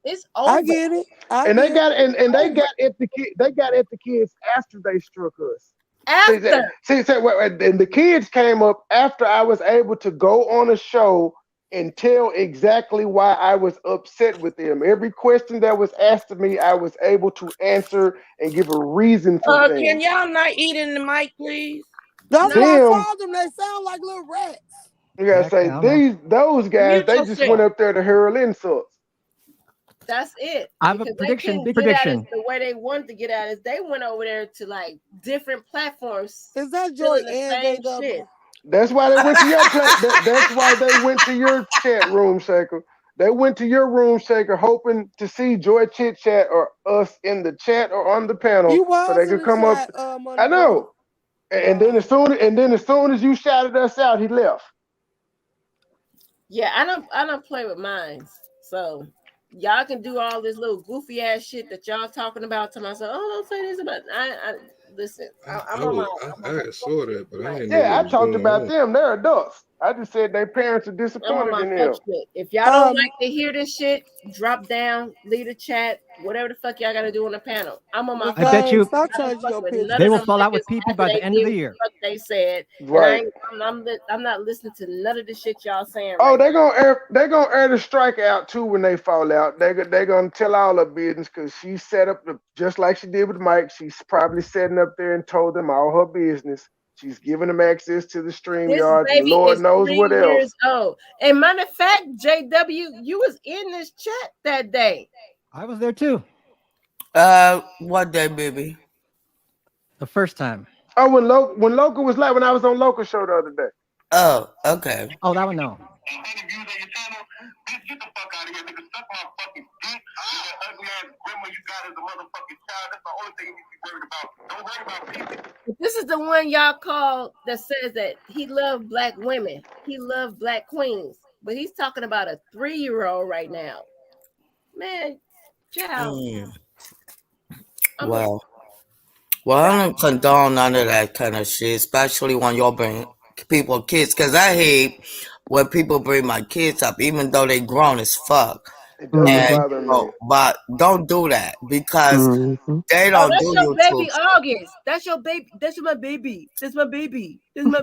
it's I over. get it. I And they get got it. and they Over. got at the kid. They got at the kids after they struck us. After. And the kids came up after I was able to go on a show and tell exactly why I was upset with them. Every question that was asked of me, I was able to answer and give a reason for Can things. y'all not eat in the mic, please? That's No. why I Them, told them they sound like little rats. you gotta Exactly. say I don't know. those guys, Mute they just went yourself. up there to hurl insults. That's it. I have a Because they prediction, couldn't big get at us prediction. the way they wanted to get at us. They went over there to like different platforms, Is that Joy feeling the and same shit. JW? That's why they went to your that's why they went to your chat room, Shaker. They went to your room, Shaker, hoping to see Joy Chit Chat or us in the chat or on the panel You so was they in could the come up. chat, Money I Boy. know. And then as soon as you shouted us out, he left. Yeah, I don't play with mines. So y'all can do all this little goofy ass shit that y'all talking about to myself. Oh, don't say this about I listen. I'm on my I had saw that, but I didn't know Yeah, what I was talked going about on. them. They're adults. I just said their parents are I'm on disappointed my in fuck them. shit. If y'all don't Um, like to hear this shit, drop down, leave the chat, whatever the fuck y'all gotta do on the panel. I'm on my I fuck bet Levine, you stop I don't changing fuck your with none they of pictures. will them fall out with niggas PP after by they the end of did the what year. the fuck they said. And Right. I'm not listening to none of the shit y'all saying Oh, right now. they gonna air the strikeout too when they fall out. They gonna tell all her business because she set up just like she did with Mike. She's probably setting up there and told them all her business. She's giving them access to the stream This yards and baby Lord is knows 3 what else. years old. And matter of fact, JW, you was in this chat that day. I was there too. What day, baby? The first time. Oh, when Loca was live, when I was on Loca show the other day. Oh, okay. Oh, that one no. But this is the one y'all call that says that he loved black women. He loved black queens. But he's talking about a 3-year-old right now. Man, child. Wow. Well, I don't condone none of that kind of shit, especially when y'all bring people kids. Because I hate when people bring my kids up, even though they grown as fuck. It doesn't And bother me. but don't do that because they Oh, don't do that's your YouTube baby stuff. August. That's your baby. That's my baby. That's my baby. This is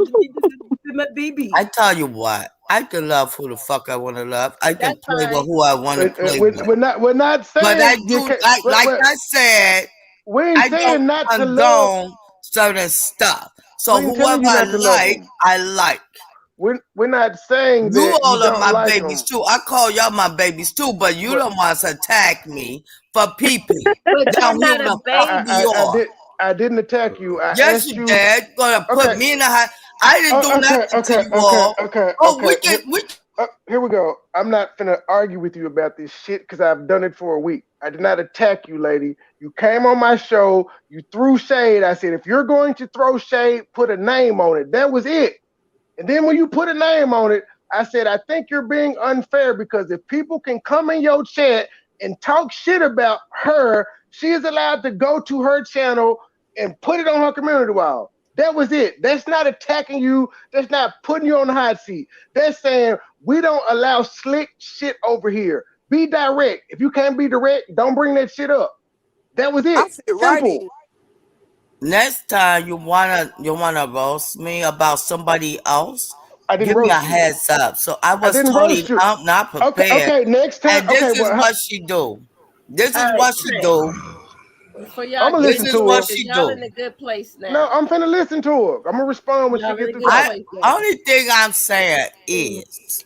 my baby. I tell you what, I can love who the fuck I want to love. I can That's play with fine. who I want to play with. We're not But I saying you do, can't. like I said, We ain't I don't saying not to love. condone certain stuff. So We ain't telling whoever you not to love them. I like. We're not saying You that you all are don't my like babies them. too. I call y'all my babies too, but you But don't want to attack me for pee-pee. But Now you're here not a the fuck baby. you I are. did. I didn't attack you. I Yes, asked you you. did. Gonna put Okay. me in the hot. I didn't do Okay. nothing to Okay. you Okay. all. Okay. Oh, Okay. we Here we go. I'm not finna argue with you about this shit because I've done it for a week. I did not attack you, lady. You came on my show. You threw shade. I said, if you're going to throw shade, put a name on it. That was it. And then when you put a name on it, I said, I think you're being unfair because if people can come in your chat and talk shit about her, she is allowed to go to her channel and put it on her community wall. That was it. That's not attacking you. That's not putting you on the hot seat. That's saying we don't allow slick shit over here. Be direct. If you can't be direct, don't bring that shit up. That was I it. fit right Simple. in. next time you wanna roast me about somebody else, I didn't give me a roast you. heads up. So I I was didn't totally roast you. not Okay, prepared, okay. Next time, and okay. this is Well, what she do. This All is right, what she Trey. do. Before I'm y'all gonna get This listen is into to what her. it, she y'all do. in a good place No, now. I'm finna listen to her. I'm gonna respond when she Y'all in get a to good I talking. place now. only thing I'm saying is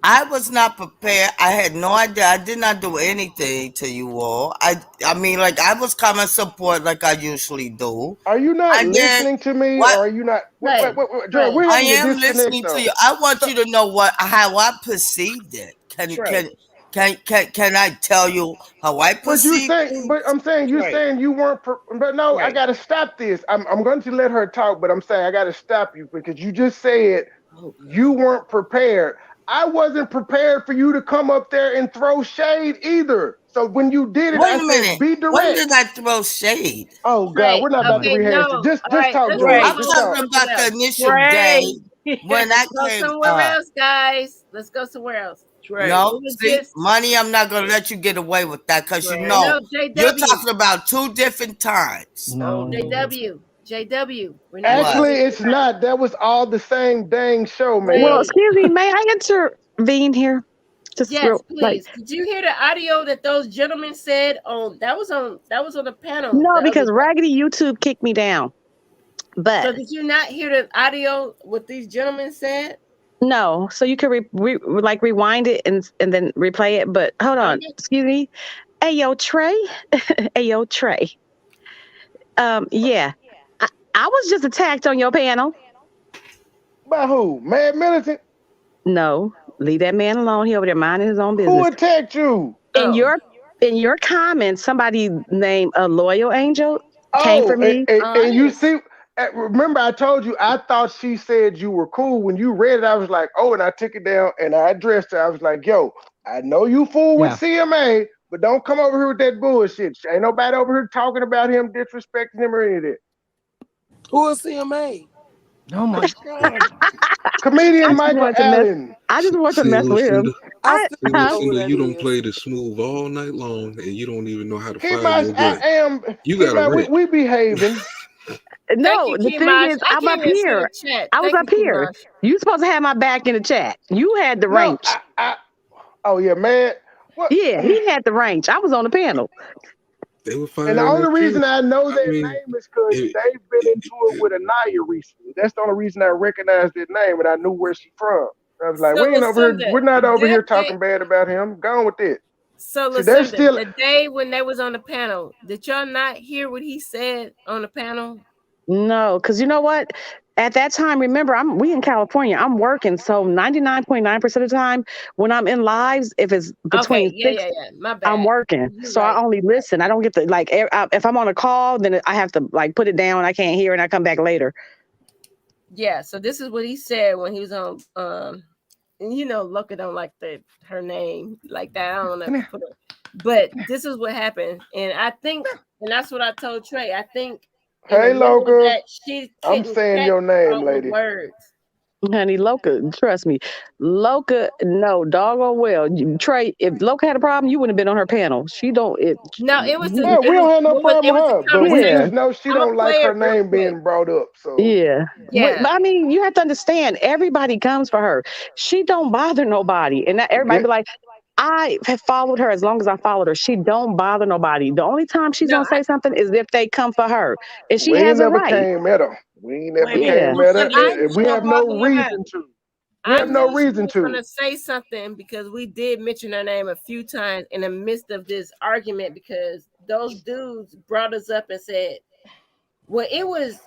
I was not prepared. I had no idea. I did not do anything to you all. I mean, like I was coming support like I usually do, Are you not and then listening to me, what? or are you not? Trey, Dre, Trey, we're I having a am disconnect listening to though. you. I want So, you to know how I perceived it. Trey, Can I tell you how I but you perceived saying, but things? I'm saying you Trey, saying you weren't. But no, I Trey. gotta stop this. I'm going to let her talk, but I'm saying I gotta stop you because you just said Oh you God. weren't prepared. I wasn't prepared for you to come up there and throw shade either. So when you did it, Wait I a said, minute. be When direct. did I throw shade? Oh God, Trey. we're not Oh about my to Okay, God. no. rehash it. Just All just right, talk, let's Dre. move I'm Just on to talk. talking something about the else. initial day Trey. when I Let's go came somewhere up. else, guys. Let's go somewhere else. Trey. No, We were see, just money, I'm not going to let you get away with that because you Trey. know No, you're JW. talking about two different times. Oh, No. JW. JW. We're not doing What? Actually, it it's tonight. not. That was all the same dang show, Well, man. Trey. excuse me, may I intervene here? Just Yes, real like please. Did you hear the audio that those gentlemen said on that was on the panel no, the other because day? Raggedy YouTube kicked me down. But So did you not hear the audio what these gentlemen said? no, so you could like rewind it and then replay it. But hold on, Okay. excuse me. Hey yo, Trey. Hey yo, Trey. Yeah, I was just attacked on your panel. By who? Mad Militant? No, leave that man alone. He over there minding his own Who business. attacked you? In Oh. your comments, somebody named a loyal angel came for Oh, me. and you Honest. see, remember I told you I thought she said you were cool. When you read it, I was like, oh, and I took it down and I addressed her. I was like, yo, I know you fool with Yeah. CMA, but don't come over here with that bullshit. Ain't nobody over here talking about him, disrespecting him or any of that. Who is CMA? Oh my God. I Comedian just Michael wanted to mess. Allen. I just want to See, mess with Lucinda. him. I still See, don't Huh? know who Lucinda, that you don't is. play this smooth all night long, and you don't even know how to He fire must, your gun. You he got a might, rep. we behaving. Thank No, you, the thing Kimash. is, I I'm can't up even see the here. chat. I was Thank up you, here. Kimash. You supposed to have my back in the chat. You had the No, range. oh yeah, man. What? Yeah, he had the range. I was on the panel. They were And the firing only at you. reason I know I that mean, name is because it, they've been into it it, with Anaya recently. That's the only reason I recognized that name and I knew where she from. I was like, So we ain't over here. Lucinda, We're not over here that day, talking bad about him. Go on with it. so See, they're Lucinda, still. the day when they was on the panel, did y'all not hear what he said on the panel? No, because you know what? At that time, remember, we in California. I'm working, so 99.9% of the time when I'm in lives, if it's Okay, between six, yeah. My I'm bad. working. You're So I right. only listen. I don't get to like if I'm on a call, then I have to like put it down. I can't hear, and I come back later. Yeah, so this is what he said when he was on and you know, Luca don't like her name like that. I don't know if to put her, but this is what happened, and I think, and that's what I told Trey. I think in the Hey, middle of Loca. that, she I'm couldn't saying catch your name, all the lady. words. Honey, Loca, trust me. Loca, no, doggone well. Trey, if Loca had a problem, you wouldn't have been on her panel. She don't, No, it was Yeah, we don't have no problem it with was her, a but we yeah, just conversation. know she I'm gonna don't like play her it real name quick. being brought up. So yeah. Yeah. But I mean, you have to understand, everybody comes for her. She don't bother nobody. And that everybody get be like, I have followed her as long as I followed her. She don't bother nobody. The only time she's No, gonna say something is if they come for her. And she we ain't has a never right. came at her. We ain't wait a never minute. Yeah. came at her, I and we knew have no reason to. We I have no knew she reason was to. gonna say something because we did mention her name a few times in the midst of this argument because those dudes brought us up and said, well, it was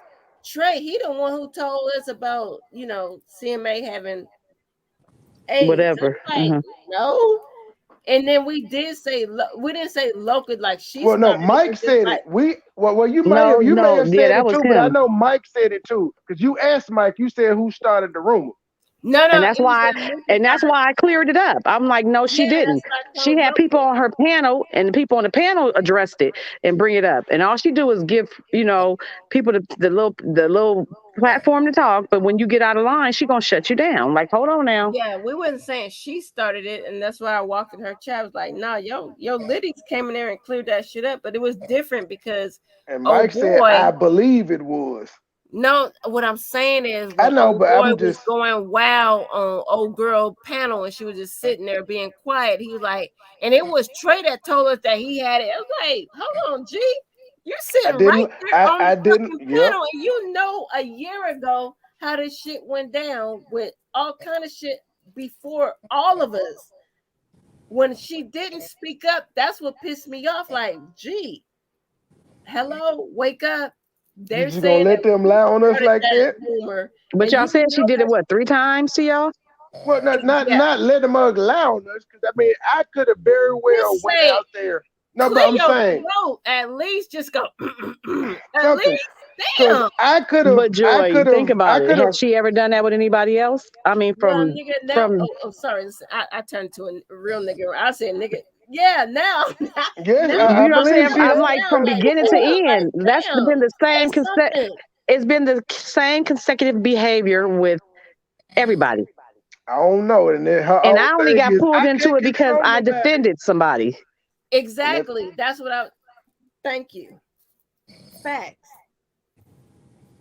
Trey. He the one who told us about, CMA having AIDS. Whatever. I'm like, no. And then we did say we didn't say local like she Well, no, started it. Mike We just said like it. Well, No, you may no, have yeah, said that it was too, but I him. know Mike said it too because you asked Mike. You said who started the rumor. no, And it was a and that's why I cleared it up. I'm like, no, she yeah, that's didn't. what I She told had people local. on her panel, and the people on the panel addressed it and bring it up. And all she do is give, people the little platform to talk. But when you get out of line, she gonna shut you down. Like, hold on now. Yeah, we wasn't saying she started it, and that's why I walked in her chat. I was like, nah, yo, Liddy's came in there and cleared that shit up, but it was different because And oh Mike said, boy. I believe it was. No, what I'm saying is I when know, old but boy I'm was just, going wild on old girl panel and she was just sitting there being quiet, he was like, and it was Trey that told us that he had it. I was like, hold on, G, you're I sitting right didn't, there on the I didn't, fucking yep. panel, and a year ago how this shit went down with all kind of shit before all of us. When she didn't speak up, that's what pissed me off. Like, gee, hello, wake up. You They're just gonna saying let that them we lie on us started like that that? rumor, But and y'all said she did it that's what 3 times to y'all? Well, yeah. not let them lie on us, because I mean, I could have very well Just went say, out there. No, but clear I'm your saying throat. At least just go. At something, least, because damn. But Joy, think I about it. could have. Has she ever done that with anybody else? I mean, Well, from nigga, now. from Oh, sorry. Listen, I turned to a real nigga. I said, nigga. Yeah, now, Yes, now, you I know what I'm saying? believe she I'm has. like now, from like, beginning to damn, end. like, That's damn. been the Say same something. it's been the same consecutive behavior with everybody. I don't know, and then her And whole I only thing got is pulled I into can't it because control I nobody. defended somebody. And that, Exactly. That's what I. Thank you. Facts.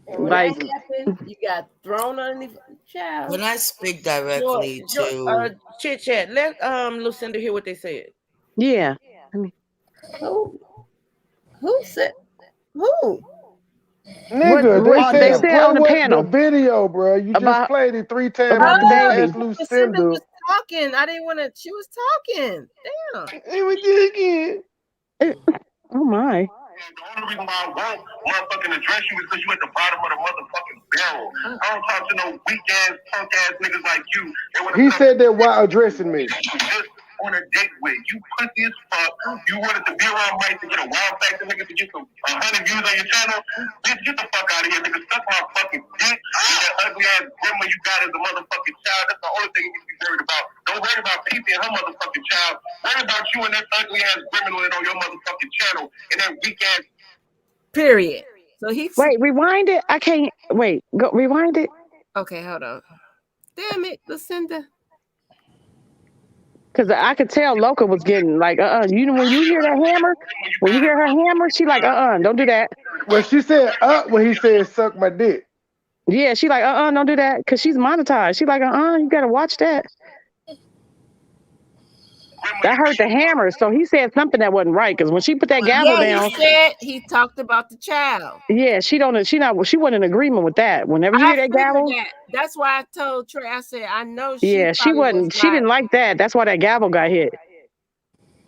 And when that Like, happened, you got thrown underneath the child. Can I speak Well, directly to Chit chat. Let Lucinda hear what they said. yeah. I mean, who said who? nigga, they what they said said play on the what the panel video, bro. You just about played it 3 times about the after we baby. asked Lucinda Lucinda. was talking. I didn't want to. She was talking. Damn. Hey, we did again. Oh my. The only reason why I won't motherfucking address you is because you at the bottom of the motherfucking barrel. I don't talk to no weak ass, punk ass niggas like you. They want to He come said that while addressing me. just on a date with. You pussy as fuck. You wanted to be around Mike to get a wild factor nigga to get some 100 views on your channel. Bitch, get the fuck out of here, nigga. Suck my fucking dick. And that ugly ass grandma you got as a motherfucking child. That's the only thing you need to be worried about. Don't worry about Pete and her motherfucking child. Worry about you and that ugly ass criminal on your motherfucking channel and that weak ass. Period. So he. Wait, rewind it. I can't wait. Go rewind it. Okay, hold on. Damn it, Lucinda. Because I could tell Loca was getting like, you know, when you hear that hammer, when you hear her hammer, she like, don't do that. Well, she said when he said suck my dick. Yeah, she like, don't do that. Because she's monetized. She like, you got to watch that. I heard the hammer. So he said something that wasn't right. Because when she put that gavel Yeah, down, he said he talked about the child. yeah, she wasn't in agreement with that. Whenever you I hear that figured gavel, that. That's why I told Trey. I said I know she yeah, she probably was wasn't, she not. didn't like that. That's why that gavel got hit.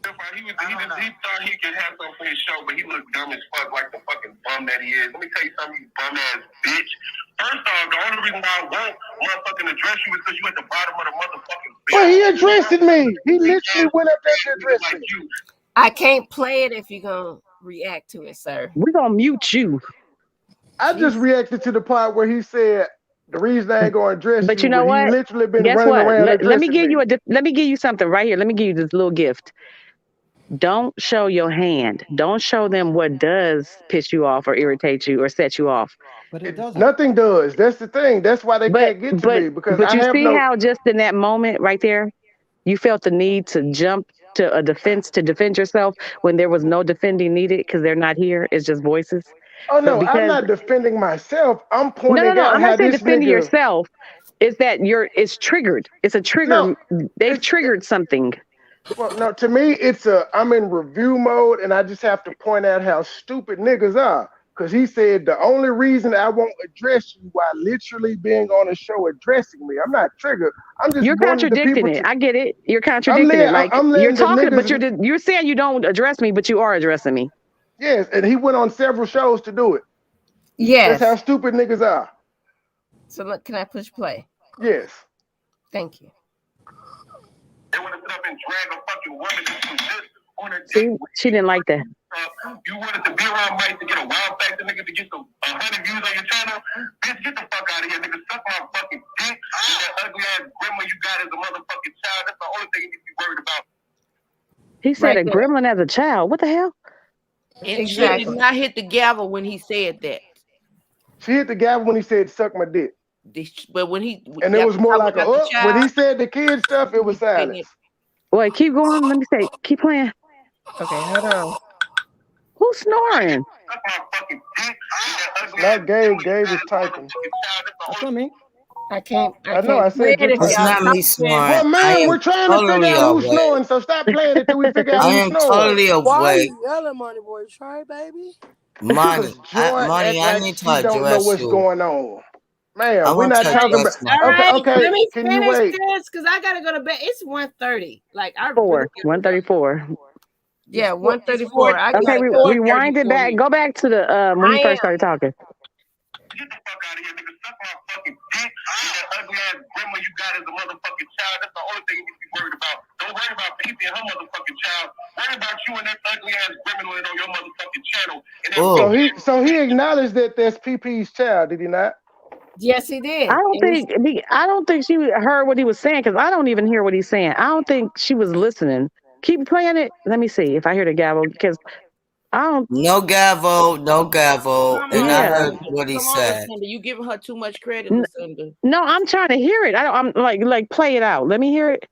He thought he could have something for his show, but he looked dumb as fuck, like the fucking bum that he is. Let me tell you something, you bum ass bitch. First off, the only reason why I won't motherfucking address you is because you at the bottom of the motherfucking Well, barrel. he addressed me. He literally went up there to address Like me. you. I can't play it if you're gonna react to it, sir. We're gonna mute you. I just reacted to the part where he said the reason I ain't gonna address But you, you know but he what? literally been Guess running what? around Let me addressing give me. you let me give you something right here. Let me give you this little gift. Don't show your hand. Don't show them what does piss you off or irritate you or set you off. But it doesn't. Nothing does. That's the thing. That's why they But can't get to but me because but I you have see no. how just in that moment right there, you felt the need to jump to a defense to defend yourself when there was no defending needed because they're not here. It's just voices. Oh But no, I'm because not defending myself. I'm no, pointing no, out I'm not how saying this defending nigga. yourself. It's that it's triggered. It's a No, trigger. They've it's triggered something. well, no. To me, I'm in review mode, and I just have to point out how stupid niggas are. Cause he said the only reason I won't address you while literally being on a show addressing me. I'm not triggered. I'm just You're wanting the contradicting people it. to. I get it. You're contradicting it. Like I'm you're letting the talking, but niggas. you're saying you don't address me, but you are addressing me. Yes, and he went on several shows to do it. Yes. That's how stupid niggas are. So look, can I push play? Yes. Thank you. They want to sit up and drag a fucking woman into this on a See, date. she didn't like that. You wanted to be around Mike to get a wild factor nigga to get some 100 views on your channel? Bitch, get the fuck out of here, nigga. Suck my fucking dick. That ugly ass grandma you got as a motherfucking child. That's the only thing you need to be worried about. He said a gremlin as a child. What the hell? And she did not hit the gavel when he said that. She hit the gavel when he said, "Suck my dick." But when he and it was more like a when he said the kid stuff, it was silence. Wait, keep going. Let me say, keep playing. Okay, hold on. Who's snoring? Not Gabe. Gabe is typing. That's not me. I can't. I know. I said play it if It's y'all not me talking. snoring. Well, I man, am we're trying to figure totally out who's awake. snoring, so stop playing it till we figure out I who's am snoring. totally Why awake. you yelling, Money Boy? Try, baby. Money, Joy money. act I like need she to don't know address what's you. going on. I Man, we're want not to talking about. address All now. Okay, right, okay. let me Can you finish wait? this because I gotta go to bed. It's 1:30. Like I Four, really 134. Yeah, 1:34. I Okay, gotta go. rewind it back. Go back to the when he I first started talking. Get the fuck out of here, nigga. Suck my fucking dick. That ugly ass grandma you got as a motherfucking child. That's the only thing you need to be worried about. Don't worry about Pee-Pee and her motherfucking child. Worry about you and that ugly ass gremlin on your motherfucking channel. And So he acknowledged that that's PP's child, did he not? Yes, he did. I don't think she heard what he was saying because I don't even hear what he's saying. I don't think she was listening. Keep playing it. Let me see if I hear the gavel because I don't. No gavel, no gavel, and I heard what he said. Lucinda, you giving her too much credit, Lucinda. No, I'm trying to hear it. I'm like play it out. Let me hear it.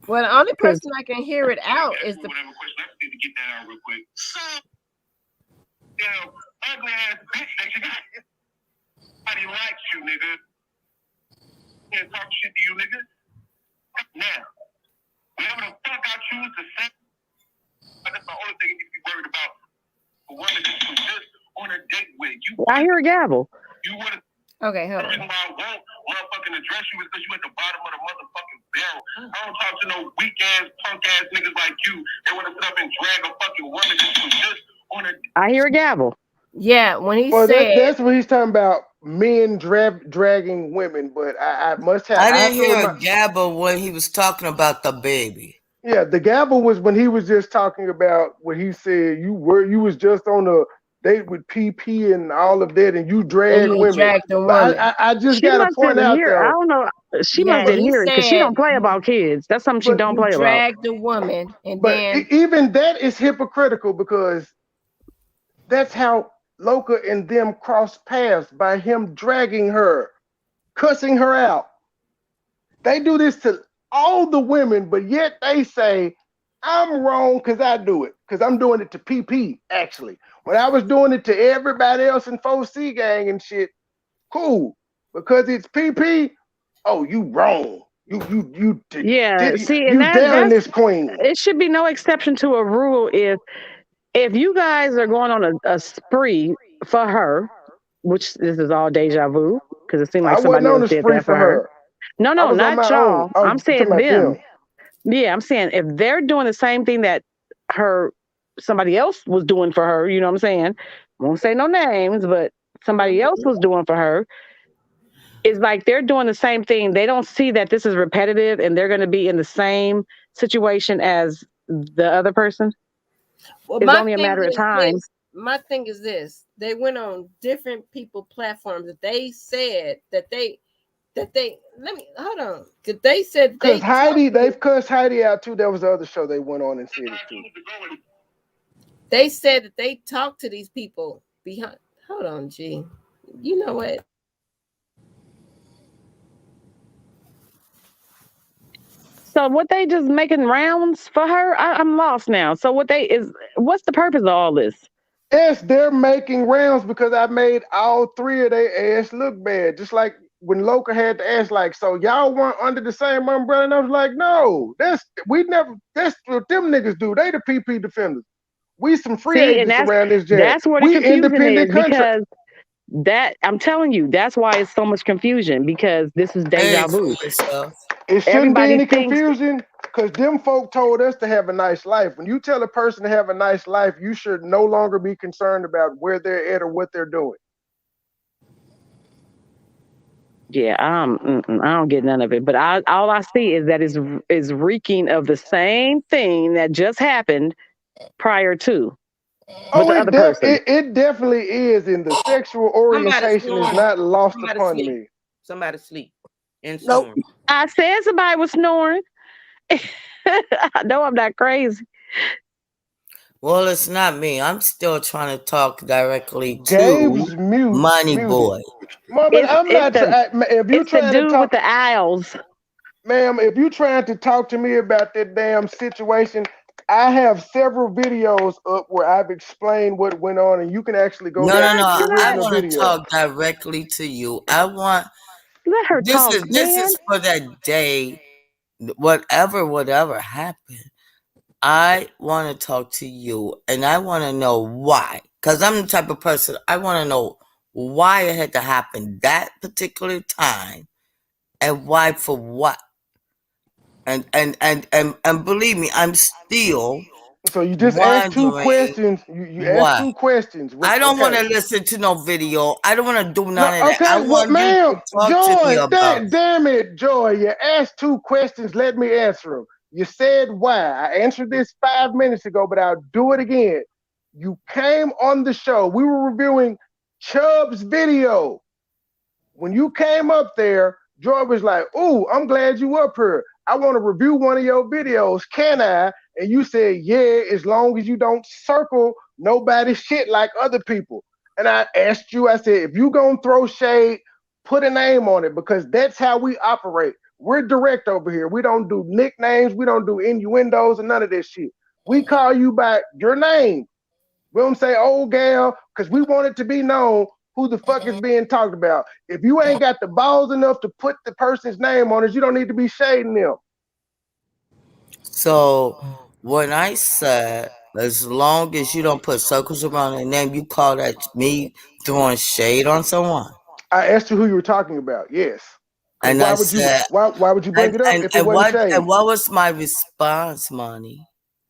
Well, the only person I can hear it out is the. whatever question. I need to get that out real quick. So, ugly ass bitch that you got. Nobody likes you, nigga. Can't talk shit to you, nigga. Now, whatever the fuck I choose to say, that's the only thing you need to be worried about. A woman that you just on a date with. I hear a gavel. You want to. Okay, hold on. The reason why I won't motherfucking address you is because you at the bottom of the motherfucking barrel. I don't talk to no weak ass, punk ass niggas like you. They want to sit up and drag a fucking woman that you just on a. I hear a gavel. Yeah, when he said that's what he's talking about. Men dragging women, but I must have. I didn't hear a gavel when he was talking about the baby. Yeah, the gavel was when he was just talking about what he said. You was just on a date with PP and all of that, and you drag women. Dragged the woman. But I just got to point out though. I don't know. She must didn't hear it because she don't play about kids. That's something she don't play about. Drag the woman, and then even that is hypocritical because that's how Loca and them crossed paths by him dragging her, cussing her out. They do this to all the women, but yet they say, I'm wrong because I do it. Because I'm doing it to PP, actually. When I was doing it to everybody else in 4C gang and shit, cool. Because it's PP, oh, you wrong. You down this queen. It should be no exception to a rule if you guys are going on a spree for her, which this is all deja vu, because it seemed like somebody else did that for her. No, not y'all. I'm saying them. Yeah, I'm saying if they're doing the same thing that somebody else was doing for her, you know what I'm saying? I won't say no names, but somebody else was doing for her. It's like they're doing the same thing. They don't see that this is repetitive and they're going to be in the same situation as the other person. Well, it's only a matter of time. My thing is this: they went on different people platforms that they said that they let me hold on. They said because they've cussed Heidi out too. That was the other show they went on and said it too. They said that they talked to these people behind. Hold on, G. You know what? So what they just making rounds for her? I'm lost now. So what's the purpose of all this? Yes, they're making rounds because I made all three of their ass look bad. Just like when Loca had to ask, like, so y'all weren't under the same umbrella? And I was like, no, that's what them niggas do. They the PP defenders. We some free agents around this jam. That's where the confusion is because that I'm telling you, that's why it's so much confusion because this is deja vu. It shouldn't be Everybody any thinks confusion because them folk told us to have a nice life. When you tell a person to have a nice life, you should no longer be concerned about where they're at or what they're doing. Yeah, I don't get none of it. But all I see is that is reeking of the same thing that just happened prior to with Oh, the other person. it definitely is, and the sexual Somebody orientation is snoring. not lost Somebody upon sleep. me. Somebody sleep and Nope. snoring. I said somebody was snoring. I know I'm not crazy. Well, it's not me. I'm still trying to talk directly to Gabe's muted. MoneyBoy. But It's I'm it's not the trying. If you it's the trying to dude with talk, the aisles. ma'am, if you trying to talk to me about that damn situation, I have several videos up where I've explained what went on, and you can actually go No, no, back to no. the I original want to video. talk directly to you. I want Let her this talk, is this man. is for that day. Whatever happened. I want to talk to you, and I want to know why. Because I'm the type of person I want to know why it had to happen that particular time, and why for what. And believe me, I'm still So you just asked two wondering questions. You asked why. two questions. I don't want Okay. to listen to no video. I don't want to do No, none of that. I okay, well, want you ma'am, to talk to me Joy, about it. damn it, Joy, you asked two questions. Let me answer them. You said why. I answered this 5 minutes ago, but I'll do it again. You came on the show. We were reviewing Chubb's video. When you came up there, Joy was like, "Ooh, I'm glad you up here. I want to review one of your videos. Can I?" And you said, "Yeah, as long as you don't circle nobody's shit like other people." And I asked you, I said, "If you gonna throw shade, put a name on it because that's how we operate. We're direct over here. We don't do nicknames. We don't do innuendos and none of this shit. We call you by your name. We don't say old gal because we want it to be known who the fuck is being talked about. If you ain't got the balls enough to put the person's name on it, you don't need to be shading them." So when I said, as long as you don't put circles around the name, you call that me throwing shade on someone? I asked you who you were talking about. Yes. Because And I said, why would you bring and, it up and, if it and wasn't what shade? and what was my response, Money?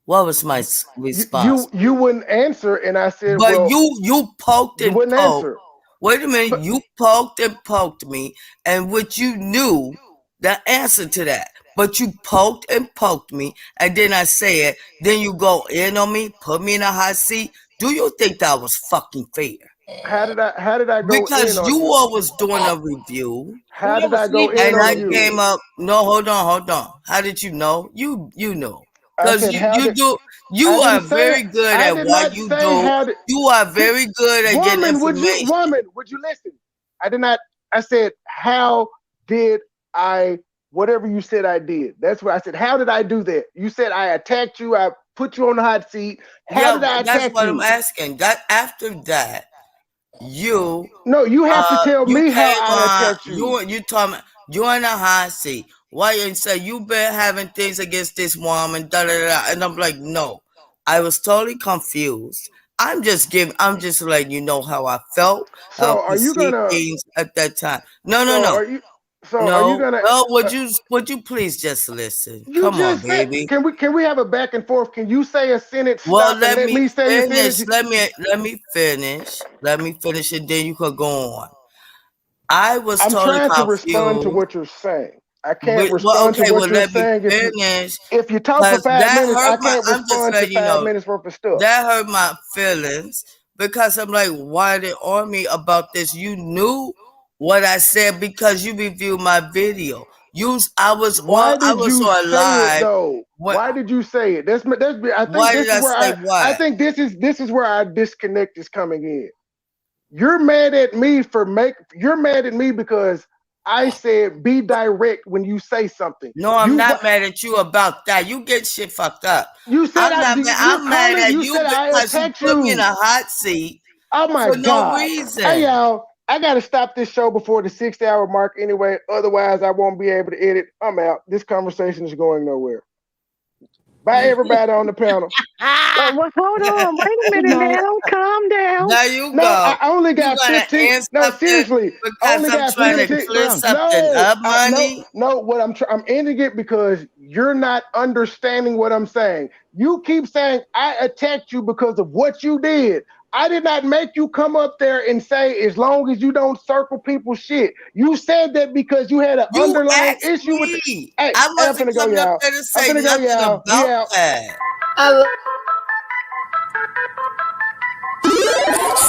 What was my response? You wouldn't answer, and I said, But "Well, you poked you and wouldn't poked. answer." Wait a minute, But you poked and poked me, and what you knew the answer to that. But you poked and poked me, and then I said, then you go in on me, put me in a hot seat. Do you think that was fucking fair? how did I go in Because on you you? all was doing a review, How Whoever did I go sleep in and just on I go to you? came bed. up. No, hold on. How did you know? You know, I because said, how you did do. You I are didn't say very good I at did what not you say do. how did You are can, very good at getting information. woman, would you listen? I did not I said, how did I whatever you said I did. That's what I said. How did I do that? You said I attacked you, I put you on the hot seat. How Yeah, did I that's attack what I'm you? asking. That after that, you No, you have to tell you me how came I on. attacked you. You told me you in the hot seat. Why you say you been having things against this woman? Da da da. And I'm like, no, I was totally confused. I'm just letting you know how I felt, how I So are you perceived gonna things at that time. No, no, so no, are you so are you no. gonna Well, uh, would you please just listen? you Come on, just said baby. can we have a back and forth? Can you say a sentence, Well, stop, and let let me me say a finish. sentence? Let me finish, and then you could go on. I was I'm totally trying to respond to confused. what you're saying. I can't Well, respond to okay, well, what you're let me saying finish, if you talk for because five that minutes. hurt I my. can't I'm just respond to letting you five know minutes worth of stuff. that hurt my feelings because I'm like, why they on me about this? You knew what I said because you reviewed my video. Why I did was you on say it live. though? What? Why did you say it? That's. I think Why this did is I where say I what? think this is where our disconnect is coming in. You're mad at me You're mad at me because I said be direct when you say something. No, I'm not mad at you about that. You get shit fucked up. You said I'm not mad. you're I'm mad calling. at You you said I because you attacked put me in you. a hot seat Oh my for no God. Hey reason. y'all, I gotta stop this show before the 6 hour mark anyway. Otherwise, I won't be able to edit. I'm out. This conversation is going nowhere. Bye, everybody on the panel. Well, hold on. Wait a minute now. Calm down. There you No, go. I only You got gonna 15. end No, something seriously, I because only I'm got trying to 15. clear something No, up, no, money. no. What I'm ending it because you're not understanding what I'm saying. You keep saying I attacked you because of what you did. I did not make you come up there and say as long as you don't circle people's shit. You said that because you had an You underlying asked issue with. me. Hey, I I'm wasn't finna go, coming up y'all. there to I'm say finna go, nothing y'all. We about out. that.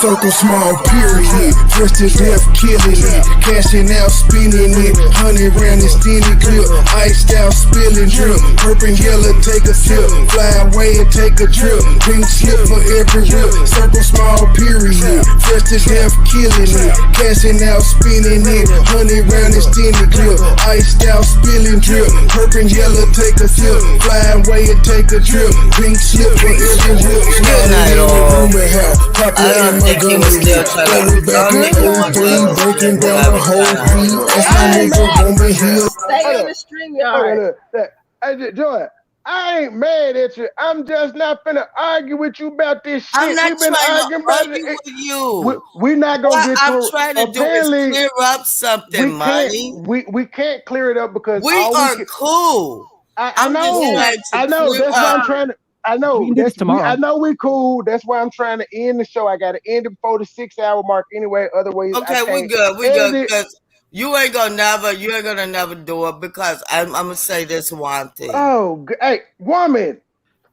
Circle small period, fresh to death killing it, cashing out spinning it, 100 round extended clip, iced out spilling drip, purple and yellow take a sip, fly away and take a trip, pink slip for every whip, circle small period, fresh to death killing it, cashing out spinning it, 100 round extended clip, iced out spilling drip, purple and yellow take a sip, fly away and take a trip, pink slip for every whip, started in a rumor house, popular in Montgomery, got me back in 03, breaking down the whole beat, that's my nigga Roman Hill. Stay Hold on up. the stream Hold on, yard. look. Hey, Joy, I ain't mad at you. I'm just not finna argue with you about this I'm shit. not We've been trying to arguing about argue it. with you. We're not gonna What get I'm to it. trying to do is Apparently, clear up something, money. we can't clear it up because We all we are can. cool. I I'm just know. trying to I know. clear That's why I'm up. trying to. I We know can do this that's we. I tomorrow. know we cool. That's why I'm trying to end the show. I got to end it before the 6 hour mark anyway. Otherwise, I Okay, we can't good. We edit good. it. Because you ain't gonna never do it because I'm gonna say this one thing. Oh, hey, woman,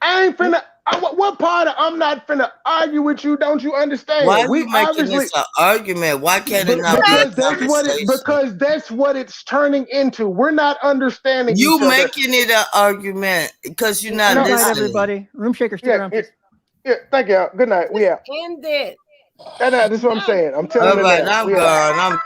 I ain't finna. What part of I'm not finna argue with you? Don't you Why understand? are We you making obviously this an argument? Why can't it not be a because that's what it conversation? because that's what it's turning into. We're not understanding You each other. making it an argument because you're not No, Good night, listening. everybody. Room shaker, stick yeah, around, yeah, please. yeah. Thank y'all. Good night. We out. End it. That's what I'm saying. I'm telling All her right, now. I'm We out. gone. I'm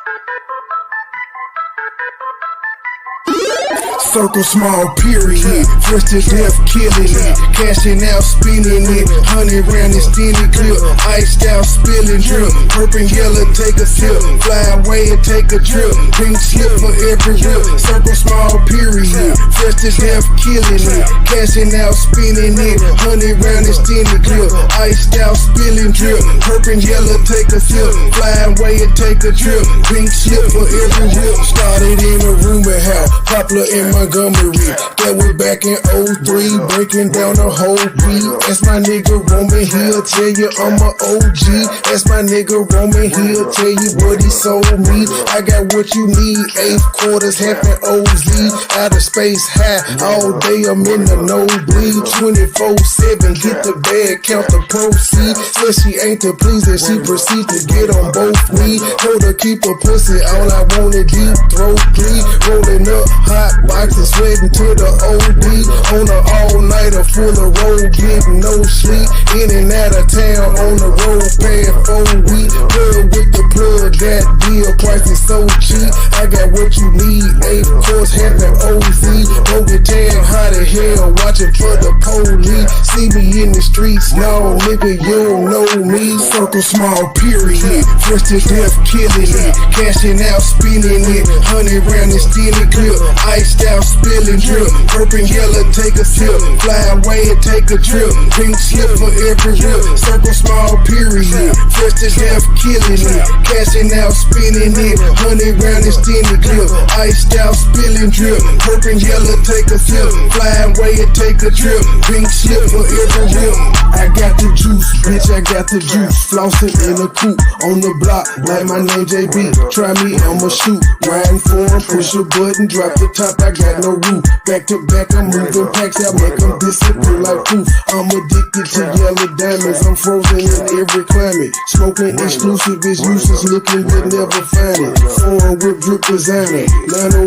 Circle small period, fresh to death killing it, cashing out spinning it, 100 round extended clip, iced out spilling drip, purple and yellow take a sip, fly away and take a trip, pink slip for every whip, circle small period, fresh to death killing it, cashing out spinning it, 100 round extended clip, iced out spilling drip, purple and yellow take a sip, fly away and take a trip, pink slip for every whip, started in a rumor house, popular in Montgomery, that we back in 03, breaking down the whole beat. That's my nigga Roman Hill, tell you I'm a OG. That's my nigga Roman Hill, tell you what he sold me. I got what you need, 8 quarters, half an OZ. Out of space high, all day I'm in the nosebleed. 24/7, hit the bag, count the proceeds. Said she ain't to please and she proceeds to get on both knees. Told her keep her pussy, all I want is deep throat clean. Rolling up hot boxes, sweating to the OD. On an all-nighter full of road, getting no sleep. In and out of town on the road, paying 4 weeks. Plug with the plug, that deal price is so cheap. I got what you need, 8 course, half an OZ. Don't get tan hot as hell, watching for the police. See me in the streets, no nigga, you don't know me. Circle small period, fresh to death killing it, cashing out spinning it, 100 round extended clip, iced out spilling drip, purple and yellow take a sip, fly away and take a trip, pink slip for every whip, circle small period, fresh to death killing it, cashing out spinning it, 100 round extended clip, iced out spilling drip, purple and yellow take a sip, fly away and take a trip, pink slip for every whip. I got the juice, bitch, I got the juice, flossing in a coupe, on the block, like my name JB, try me, I'ma shoot, riding for him, push a button, drop the top, I got no roof, back to back, I'm moving packs, I make them disappear like poof, I'm addicted to yellow diamonds, I'm frozen in every climate, smoking exclusive is useless, looking but never find it, foreign whip drip designer,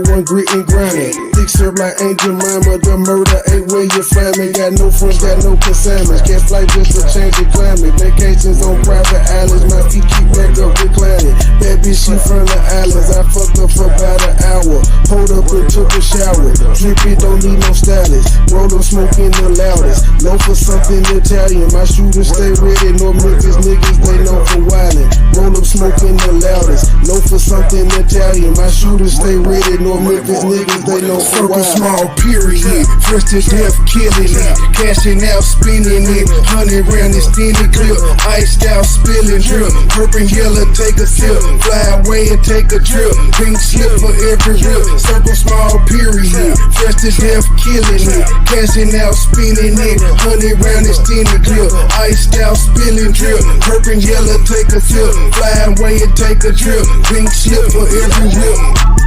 901 grit and grinding, thick serve like Angel Mama, the murder ain't where you find me, got no friends, got no consignments, can't fly just to change the climate, vacations on private islands, my feet keep back up reclining, that bitch she from the islands, I fucked up for about an hour, hold up and took a shower, drip it, don't need no stylist, roll up smoking the loudest, low for something Italian, my shooters stay ready, no Memphis niggas, they know for wildin', roll up smoking the loudest, low for something Italian, my shooters stay ready, no Memphis niggas, they know for wildin'. Small period, fresh to death, killing it. Cashing out, spinning it. 100 round extended clip. Iced out, spilling drip. Purple yellow, take a sip. Fly away and take a trip. Pink slip for every rip. Circle small, period. Fresh to death, killing it. Cashing out, spinning it. 100 round extended clip. Iced out, spilling drip. Purple yellow, take a sip. Fly away and take a trip. Pink slip for every rip.